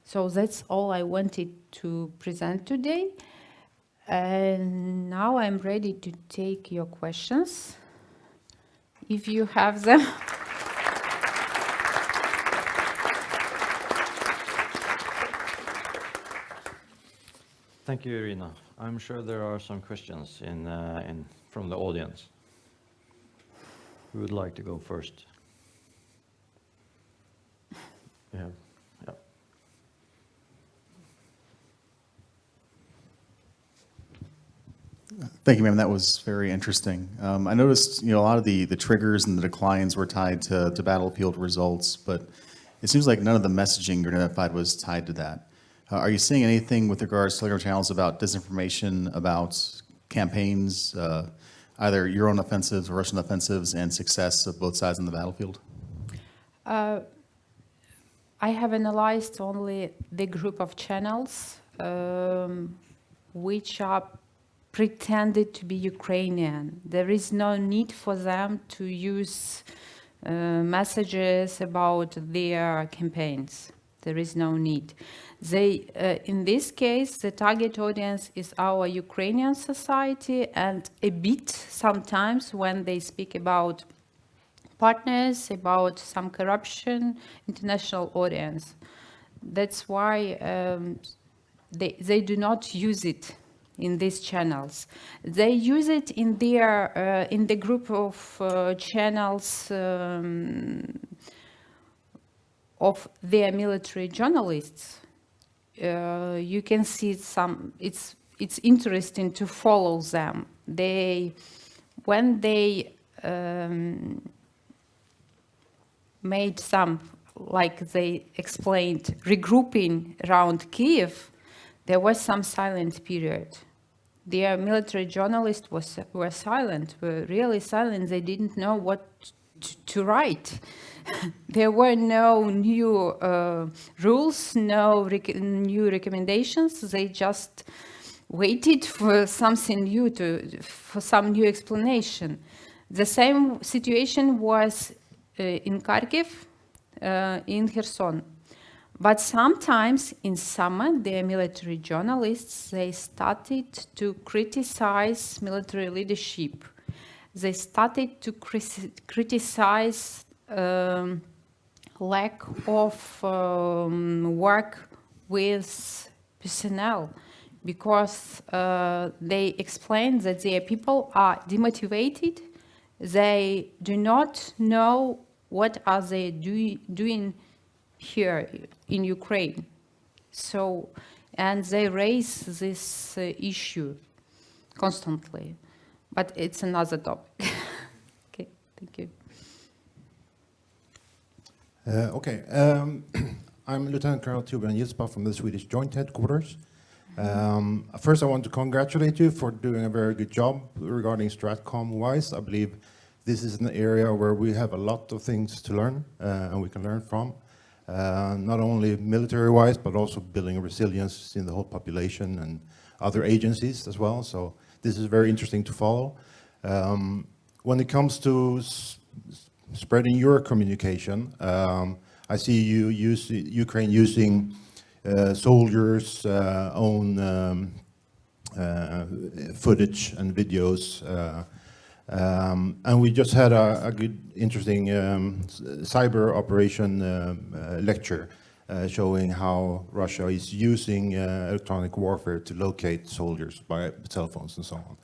So that's all I wanted to present today. And now I'm ready to take your questions, if you have them. Thank you, Iryna. I'm sure there are some questions from the audience. Who would like to go first? Yeah. Thank you, ma'am. That was very interesting. I noticed, a lot of the triggers and the declines were tied to battlefield results, but it seems like none of the messaging you identified was tied to that. Are you seeing anything with regards to Telegram channels about disinformation, about campaigns, either your own offensives or Russian offensives, and success of both sides on the battlefield? I have analyzed only the group of channels which are pretended to be Ukrainian. There is no need for them to use messages about their campaigns. There is no need. In this case, the target audience is our Ukrainian society, and a bit sometimes when they speak about partners, about some corruption, international audience. That's why they do not use it in these channels. They use it in their in the group of channels of their military journalists. You can see some. It's interesting to follow them. When they made some, like they explained, regrouping around Kiev, there was some silent period. Their military journalists were silent, were really silent. They didn't know what to write. There were no new rules, no new recommendations. They just waited for something new, for some new explanation. The same situation was in Kharkiv, in Kherson. But sometimes in summer, the military journalists, they started to criticize military leadership. They started to criticize lack of work with personnel, because they explained that their people are demotivated. They do not know what are they doing here in Ukraine. So, and they raise this issue constantly, but it's another topic. Okay, thank you. I'm Lieutenant Colonel Torbjörn Ydstebø from the Swedish Joint Headquarters. First, I want to congratulate you for doing a very good job regarding Stratcom-wise. I believe this is an area where we have a lot of things to learn, and we can learn from. Not only military-wise, but also building resilience in the whole population and other agencies as well. So this is very interesting to follow. When it comes to spreading your communication, I see you use Ukraine using soldiers' own footage and videos. And we just had a good, interesting cyber operation lecture showing how Russia is using electronic warfare to locate soldiers by cell phones and so on.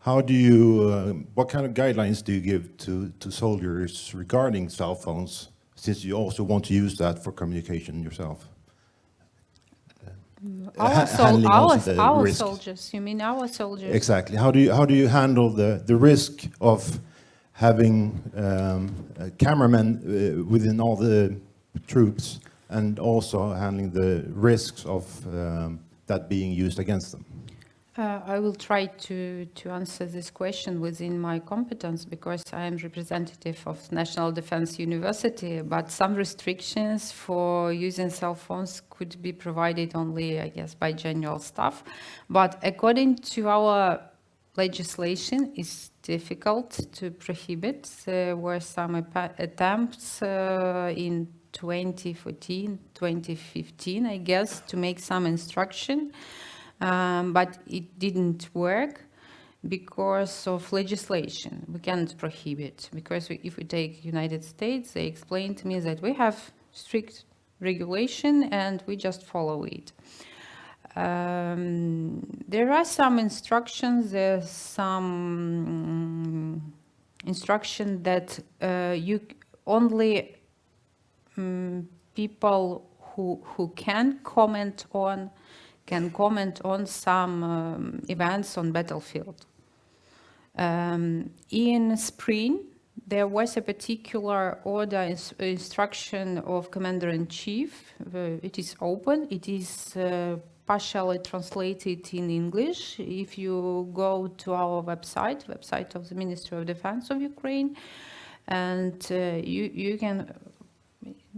How do you, what kind of guidelines do you give to soldiers regarding cell phones, since you also want to use that for communication yourself? Our soldiers, you mean our soldiers? Exactly. How do you handle the risk of having cameramen within all the troops, and also handling the risks of that being used against them? I will try to answer this question within my competence, because I am representative of National Defense University, but some restrictions for using cell phones could be provided only, I guess, by general staff. But according to our legislation, it's difficult to prohibit. There were some attempts in 2014, 2015, I guess, to make some instruction. But it didn't work because of legislation. We can't prohibit, because if we take United States, they explained to me that we have strict regulation and we just follow it. There are some instructions, there's some instruction that you only people who can comment on some events on battlefield. In spring, there was a particular order instruction of Commander-in-Chief. It is open. It is partially translated in English. If you go to our website of the Ministry of Defense of Ukraine, and you can,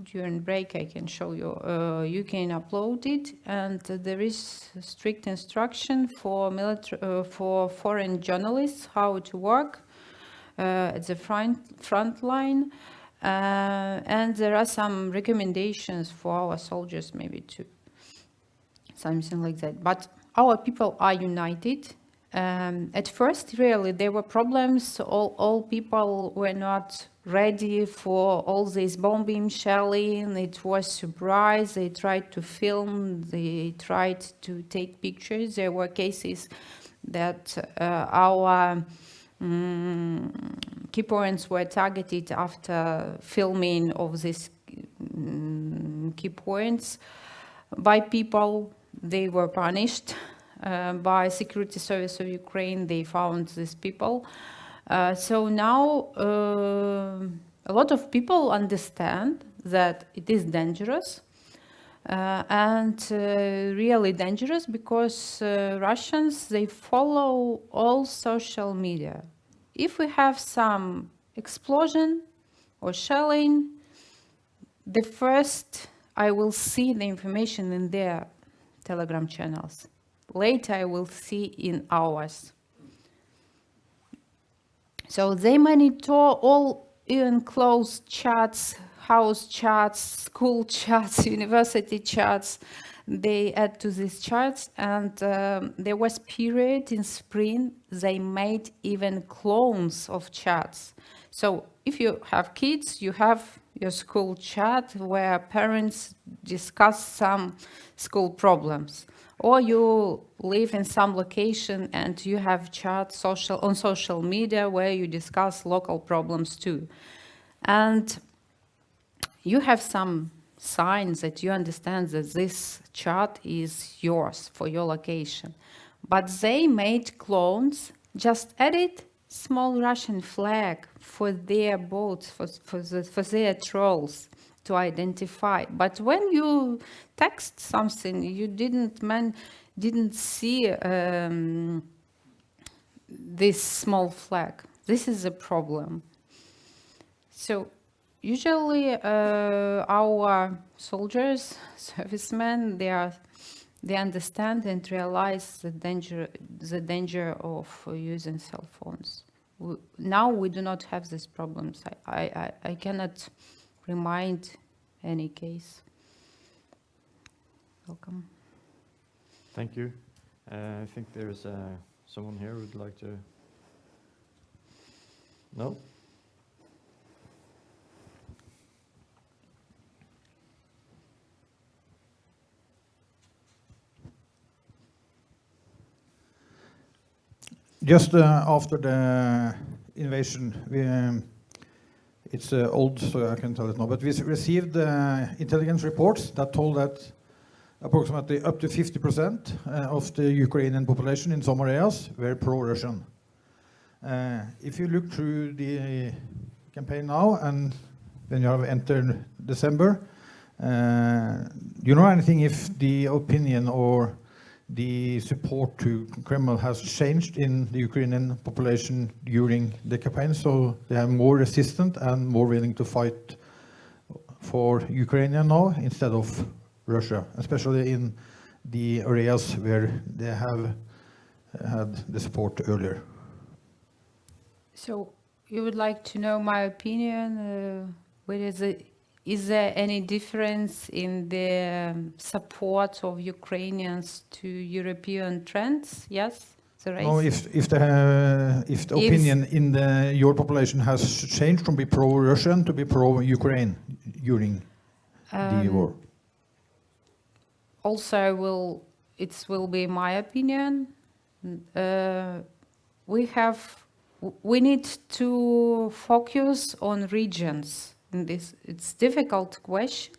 during break I can show you, you can upload it, and there is strict instruction for for foreign journalists how to work at the front line, and there are some recommendations for our soldiers, maybe too, something like that. But our people are united. At first, really, there were problems. All people were not ready for all this bombing, shelling. It was surprise. They tried to film, they tried to take pictures. There were cases that our key points were targeted after filming of these key points by people. They were punished by Security Service of Ukraine. They found these people. So now a lot of people understand that it is dangerous and really dangerous because Russians, they follow all social media. If we have some explosion or shelling, the first I will see the information in their Telegram channels. Later I will see in ours. So they monitor all even closed chats, house chats, school chats, university chats. They add to these chats, and there was period in spring they made even clones of chats. So if you have kids, you have your school chat where parents discuss some school problems. Or you live in some location and you have chats on social media where you discuss local problems too. And you have some signs that you understand that this chat is yours for your location. But they made clones, just added small Russian flag for their boats, for their trolls to identify. But when you text something, you didn't see this small flag. This is a problem. So usually our soldiers, servicemen, they understand and realize the danger of using cell phones. Now we do not have these problems. I cannot remind any case. Welcome. Thank you. I think there's someone here who would like to. No? Just after the invasion, it's old, so I can tell it now, but we received intelligence reports that told that approximately up to 50% of the Ukrainian population in some areas were pro-Russian. If you look through the campaign now, and when you have entered December, do you know anything if the opinion or the support to Kremlin has changed in the Ukrainian population during the campaign, so they are more resistant and more willing to fight for Ukraine now instead of Russia, especially in the areas where they have had the support earlier? So you would like to know my opinion? Is there any difference in the support of Ukrainians to European trends? Yes, the race. No, if the opinion in your population has changed from be pro-Russian to be pro-Ukraine during the war. Also, it will be my opinion. We need to focus on regions. In this, it's difficult question.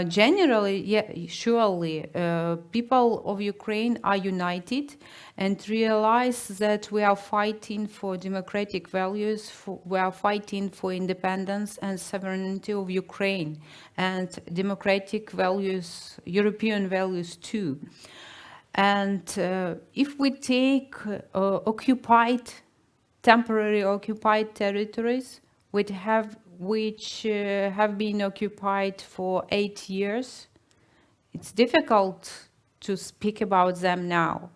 Generally, yeah, surely, people of Ukraine are united and realize that we are fighting for democratic values, we are fighting for independence and sovereignty of Ukraine, and democratic values, European values too. And if we take temporary occupied territories, which have been occupied for 8 years, it's difficult to speak about them now.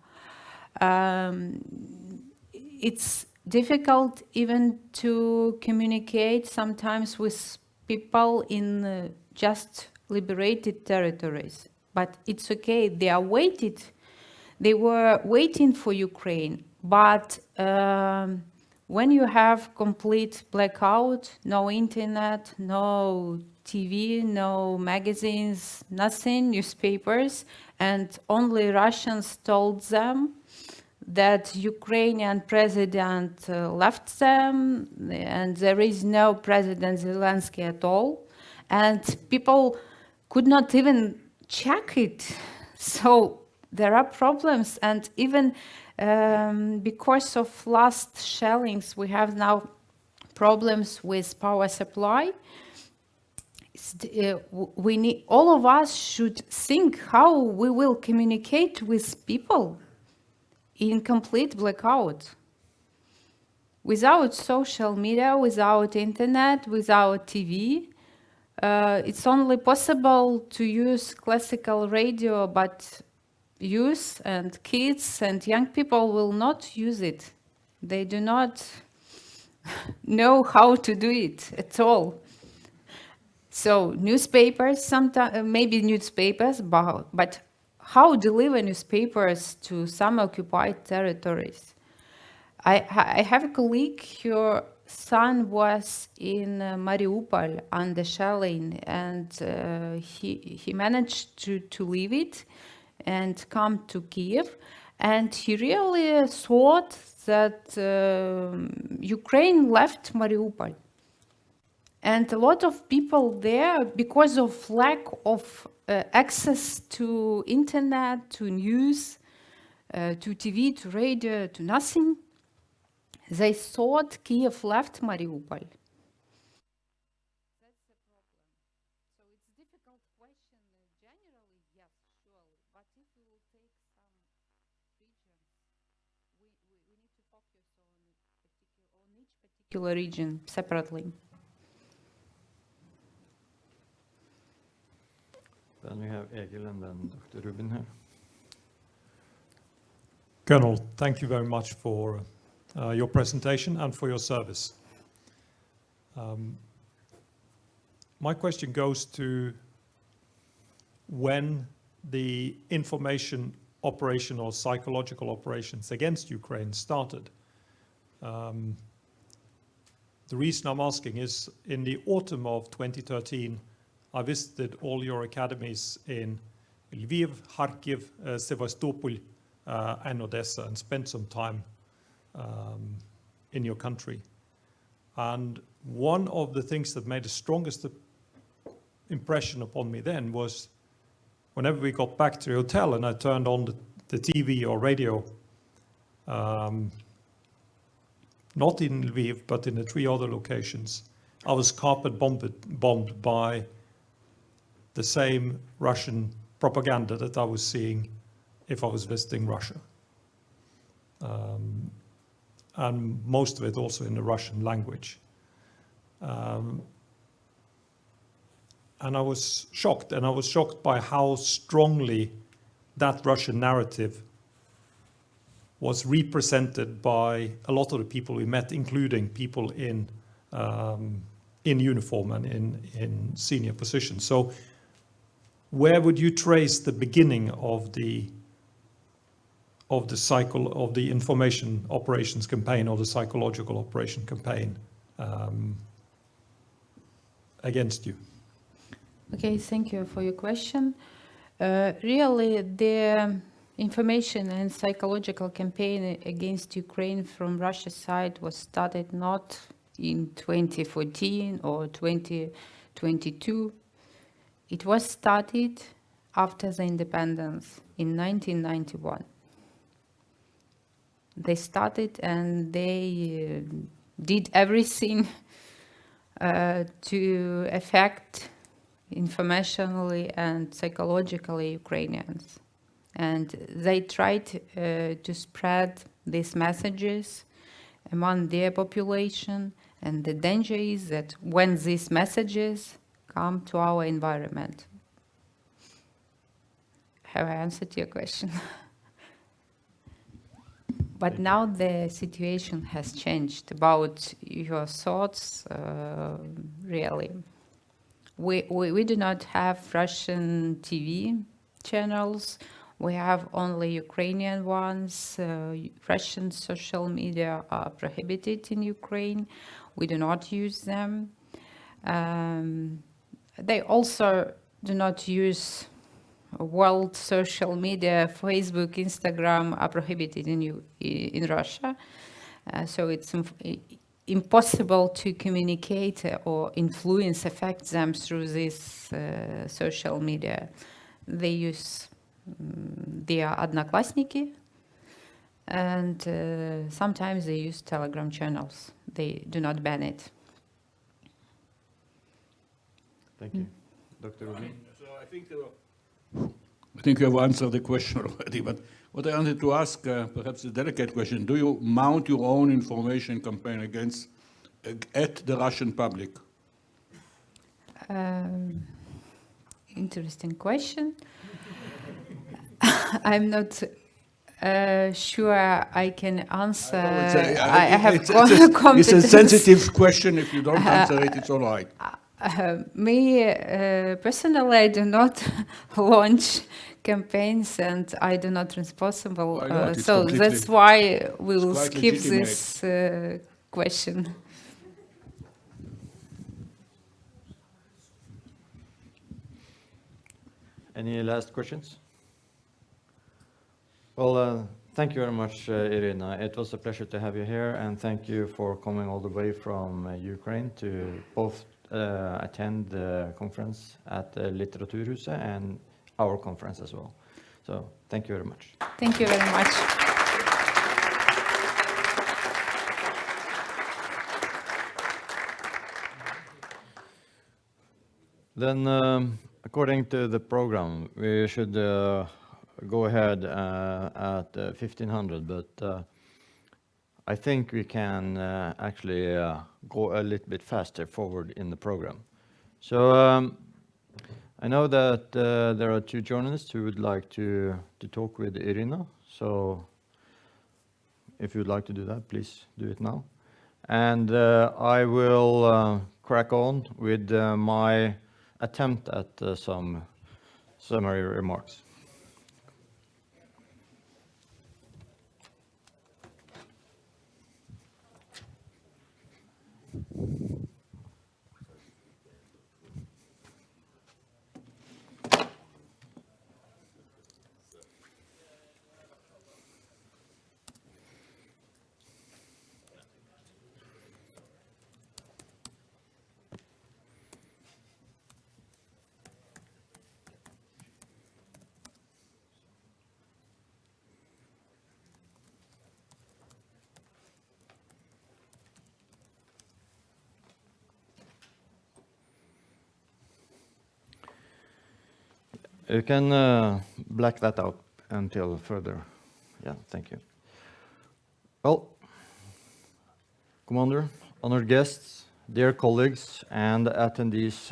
It's difficult even to communicate sometimes with people in just liberated territories, but it's okay. They were waiting for Ukraine, but when you have complete blackout, no internet, no TV, no magazines, nothing, newspapers, and only Russians told them that Ukrainian president left them and there is no President Zelensky at all. And people could not even check it. So there are problems, and even because of last shellings, we have now problems with power supply. We need, all of us should think how we will communicate with people in complete blackout. Without social media, without internet, without TV, it's only possible to use classical radio, but youth and kids and young people will not use it. They do not know how to do it at all. So newspapers, sometimes maybe newspapers, but how deliver newspapers to some occupied territories? I have a colleague, her son was in Mariupol under shelling, and he managed to leave it and come to Kiev, and he really thought that Ukraine left Mariupol. And a lot of people there, because of lack of access to internet, to news, to TV, to radio, to nothing, they thought Kiev left Mariupol. That's the problem. So it's a difficult question. Generally, yes, surely. But if we will take some regions, we need to focus on each particular region separately. Then we have Egil and then Dr. Rubin here. Colonel, thank you very much for your presentation and for your service. My question goes to when the information operation or psychological operations against Ukraine started. The reason I'm asking is in the autumn of 2013, I visited all your academies in Lviv, Kharkiv, Sevastopol, and Odessa, and spent some time in your country. And one of the things that made the strongest impression upon me then was whenever we got back to the hotel and I turned on the TV or radio, not in Lviv, but in the 3 other locations, I was carpet bombed by the same Russian propaganda that I was seeing if I was visiting Russia. And most of it also in the Russian language. And I was shocked by how strongly that Russian narrative was represented by a lot of the people we met, including people in uniform and in senior positions. So where would you trace the beginning of the cycle of the information operations campaign or the psychological operation campaign against you? Okay, thank you for your question. Really, the information and psychological campaign against Ukraine from Russia's side was started not in 2014 or 2022. It was started after the independence in 1991. They started and they did everything to affect informationally and psychologically Ukrainians. And they tried to spread these messages among their population. And the danger is that when these messages come to our environment. Have I answered your question? But now the situation has changed. About your thoughts, really. We do not have Russian TV channels We have only Ukrainian ones. Russian social media are prohibited in Ukraine. We do not use them. They also do not use world social media. Facebook, Instagram are prohibited in Russia. So it's impossible to communicate or influence, affect them through this social media. They use their Одноклассники, and sometimes they use Telegram channels. They do not ban it. Thank you. Dr. Rubin? So I think you have answered the question already, but what I wanted to ask, perhaps a delicate question, do you mount your own information campaign at the Russian public? Interesting question. I'm not sure I can answer. I have it's a sensitive question. If you don't answer it, it's all right. Me, personally, I do not launch campaigns and I do not responsible. So that's why we will skip this question. Any last questions? Well, thank you very much, Iryna. It was a pleasure to have you here, and thank you for coming all the way from Ukraine to both attend the conference at Litteraturhuset and our conference as well. So, thank you very much. Thank you very much. Then, according to the program, we should go ahead at 1500, but I think we can actually go a little bit faster forward in the program. So I know that there are two journalists who would like to talk with Iryna. So if you'd like to do that, please do it now. And I will crack on with my attempt at some summary remarks. You can black that out until further. Yeah, thank you. Well, Commander, honored guests, dear colleagues and attendees,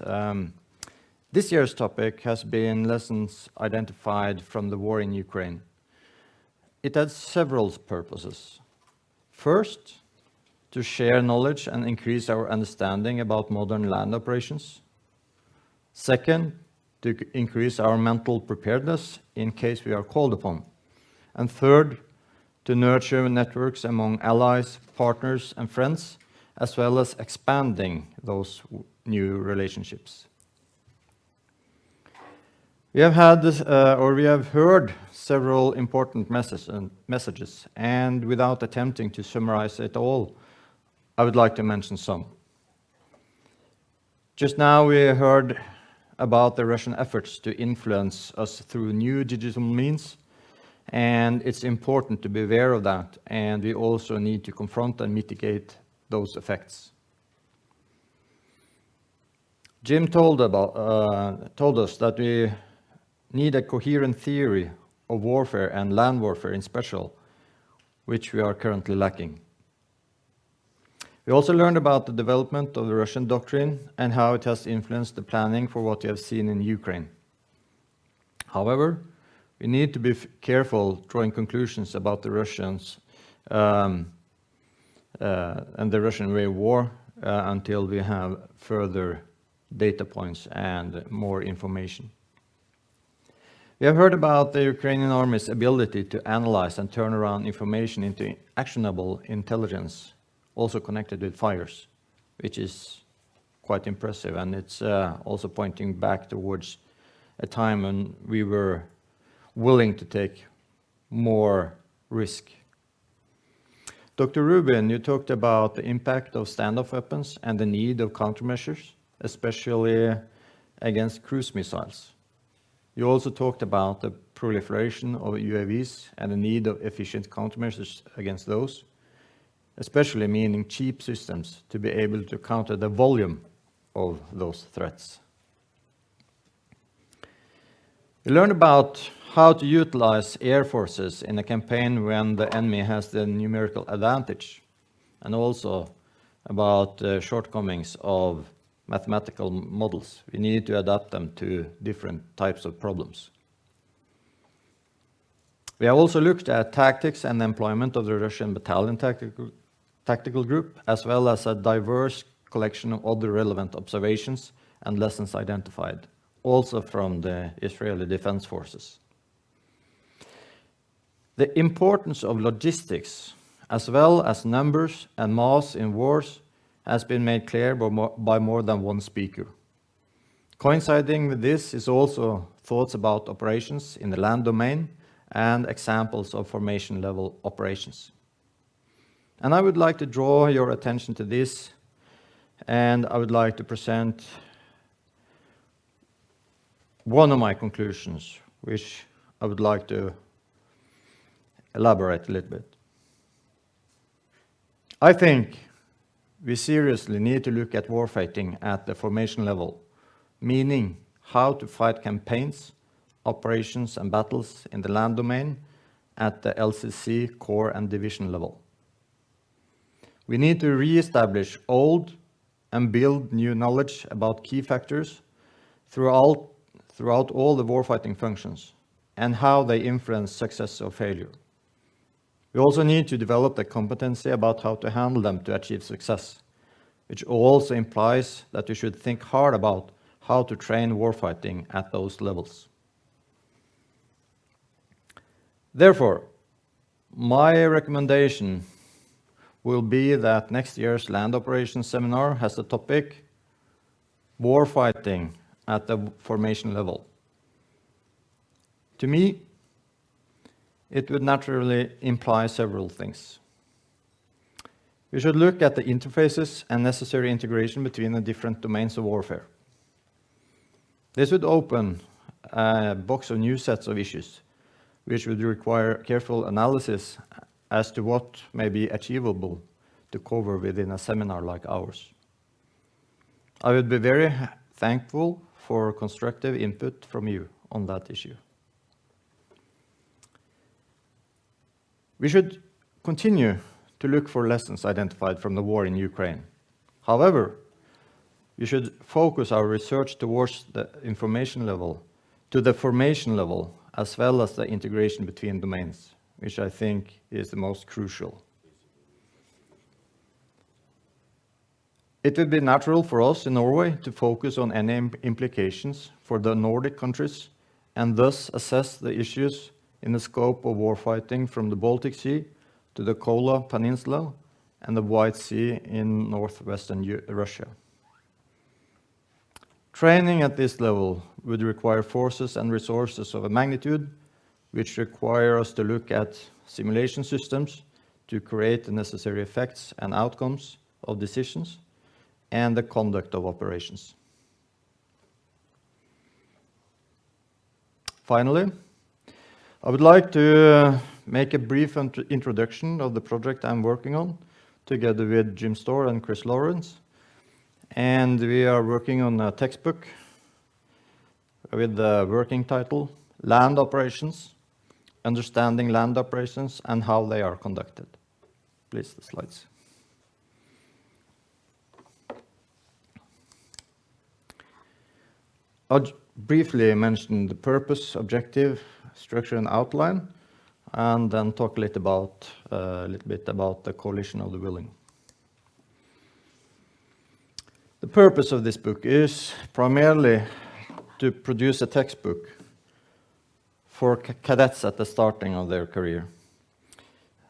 this year's topic has been lessons identified from the war in Ukraine. It has several purposes. First, to share knowledge and increase our understanding about modern land operations. Second, to increase our mental preparedness in case we are called upon. And third, to nurture networks among allies, partners, and friends, as well as expanding those new relationships. We have had we have heard several important messages, and without attempting to summarize it all, I would like to mention some. Just now we heard about the Russian efforts to influence us through new digital means, and it's important to be aware of that, and we also need to confront and mitigate those effects. Jim told us that we need a coherent theory of warfare and land warfare in special, which we are currently lacking. We also learned about the development of the Russian doctrine and how it has influenced the planning for what we have seen in Ukraine. However, we need to be careful drawing conclusions about the Russians and the Russian way of war until we have further data points and more information. We have heard about the Ukrainian army's ability to analyze and turn around information into actionable intelligence, also connected with fires, which is quite impressive, and it's also pointing back towards a time when we were willing to take more risk. Dr. Rubin, you talked about the impact of standoff weapons and the need of countermeasures, especially against cruise missiles. You also talked about the proliferation of UAVs and the need of efficient countermeasures against those, especially meaning cheap systems to be able to counter the volume of those threats. We learned about how to utilize air forces in a campaign when the enemy has the numerical advantage, and also about the shortcomings of mathematical models. We need to adapt them to different types of problems. We have also looked at tactics and employment of the Russian battalion tactical group, as well as a diverse collection of other relevant observations and lessons identified, also from the Israeli Defense Forces. The importance of logistics, as well as numbers and mass in wars, has been made clear by more than one speaker. Coinciding with this is also thoughts about operations in the land domain and examples of formation-level operations. And I would like to draw your attention to this, and I would like to present one of my conclusions, which I would like to elaborate a little bit. I think we seriously need to look at warfighting at the formation level, meaning how to fight campaigns, operations and battles in the land domain at the LCC corps and division level. We need to re-establish old and build new knowledge about key factors throughout all the warfighting functions and how they influence success or failure. We also need to develop the competency about how to handle them to achieve success, which also implies that we should think hard about how to train warfighting at those levels. Therefore, my recommendation will be that next year's land operations seminar has the topic warfighting at the formation level. To me, it would naturally imply several things. We should look at the interfaces and necessary integration between the different domains of warfare. This would open a box of new sets of issues, which would require careful analysis as to what may be achievable to cover within a seminar like ours. I would be very thankful for constructive input from you on that issue. We should continue to look for lessons identified from the war in Ukraine. However, we should focus our research towards the information level, to the formation level, as well as the integration between domains, which I think is the most crucial. It would be natural for us in Norway to focus on any implications for the Nordic countries and thus assess the issues in the scope of warfighting from the Baltic Sea to the Kola Peninsula and the White Sea in northwestern Russia. Training at this level would require forces and resources of a magnitude which require us to look at simulation systems to create the necessary effects and outcomes of decisions and the conduct of operations. Finally, I would like to make a brief introduction of the project I'm working on together with Jim Storr and Chris Lawrence. And we are working on a textbook with the working title, Land Operations, Understanding Land Operations and How They Are Conducted. Please, the slides. I'll briefly mention the purpose, objective, structure and outline, and then talk a little bit about the coalition of the willing. The purpose of this book is primarily to produce a textbook for cadets at the starting of their career.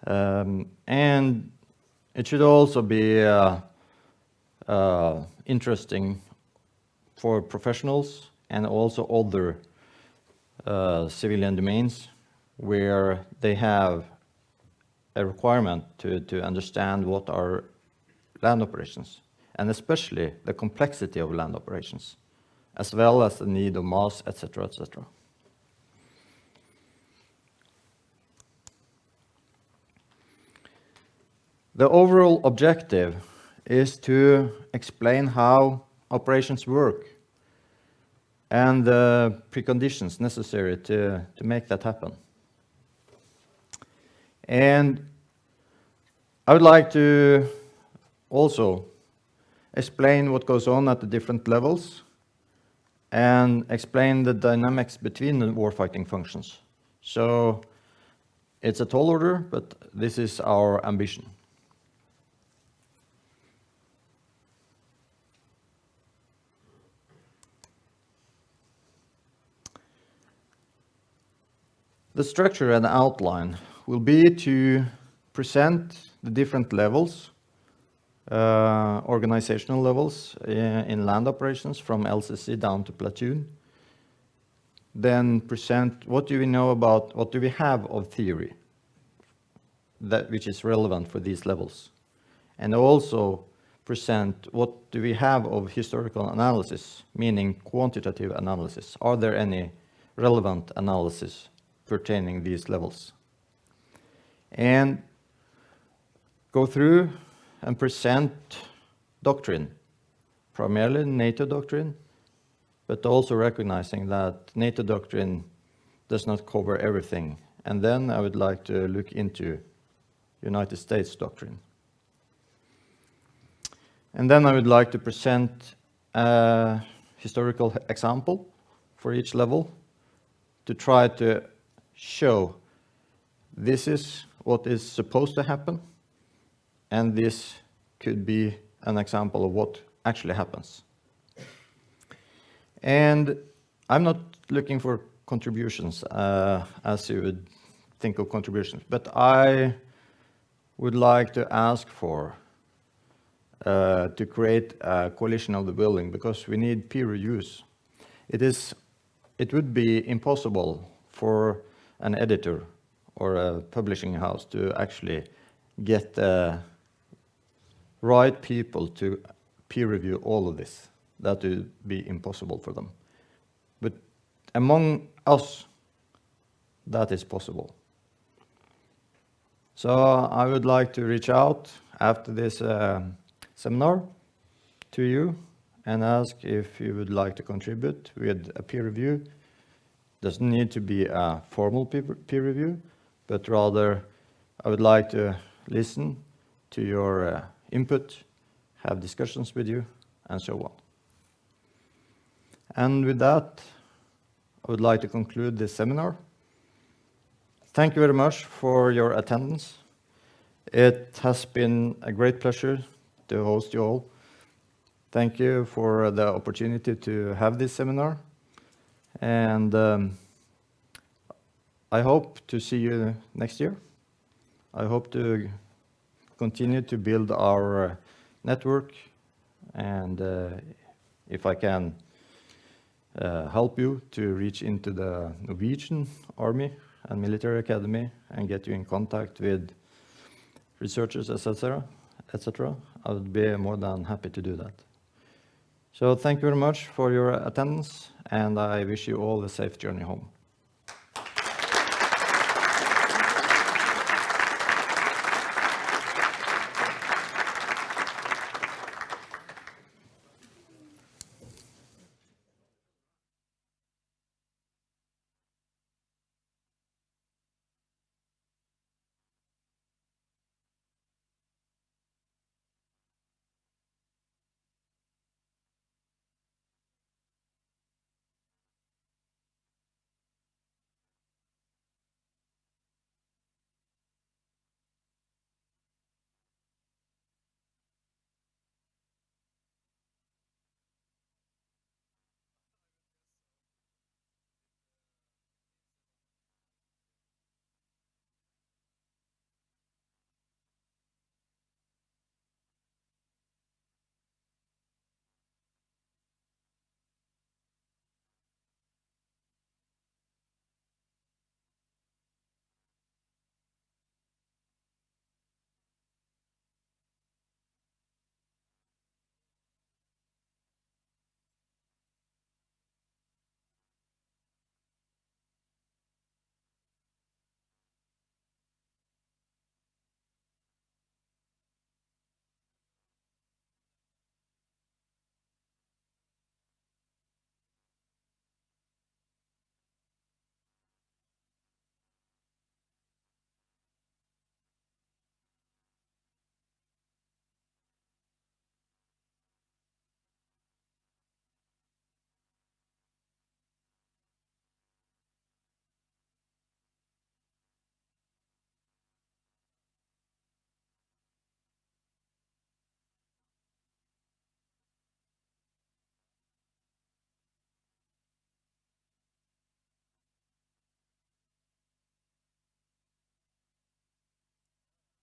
And it should also be interesting for professionals and also other civilian domains where they have a requirement to understand what are land operations, and especially the complexity of land operations, as well as the need of mass, etc., etc. The overall objective is to explain how operations work and the preconditions necessary to make that happen. And I would like to also explain what goes on at the different levels and explain the dynamics between the warfighting functions. So it's a tall order, but this is our ambition. The structure and outline will be to present the different levels, organizational levels in land operations from LCC down to platoon. Then present what do we know about, what do we have of theory that which is relevant for these levels. And also present what do we have of historical analysis, meaning quantitative analysis. Are there any relevant analysis pertaining these levels? And go through and present doctrine, primarily NATO doctrine, but also recognizing that NATO doctrine does not cover everything. And then I would like to look into United States doctrine. And then I would like to present a historical example for each level to try to show this is what is supposed to happen, and this could be an example of what actually happens. And I'm not looking for contributions as you would think of contributions, but I would like to ask for to create a coalition of the willing, because we need peer reviews. It would be impossible for an editor or a publishing house to actually get the right people to peer review all of this. That would be impossible for them. But among us, that is possible. So I would like to reach out after this seminar to you and ask if you would like to contribute with a peer review. Doesn't need to be a formal peer review, but rather I would like to listen to your input, have discussions with you, and so on. And with that, I would like to conclude this seminar. Thank you very much for your attendance. It has been a great pleasure to host you all. Thank you for the opportunity to have this seminar. And I hope to see you next year. I hope to continue to build our network, and if I can help you to reach into the Norwegian Army and Military Academy and get you in contact with researchers, etc., I would be more than happy to do that. So thank you very much for your attendance, and I wish you all a safe journey home.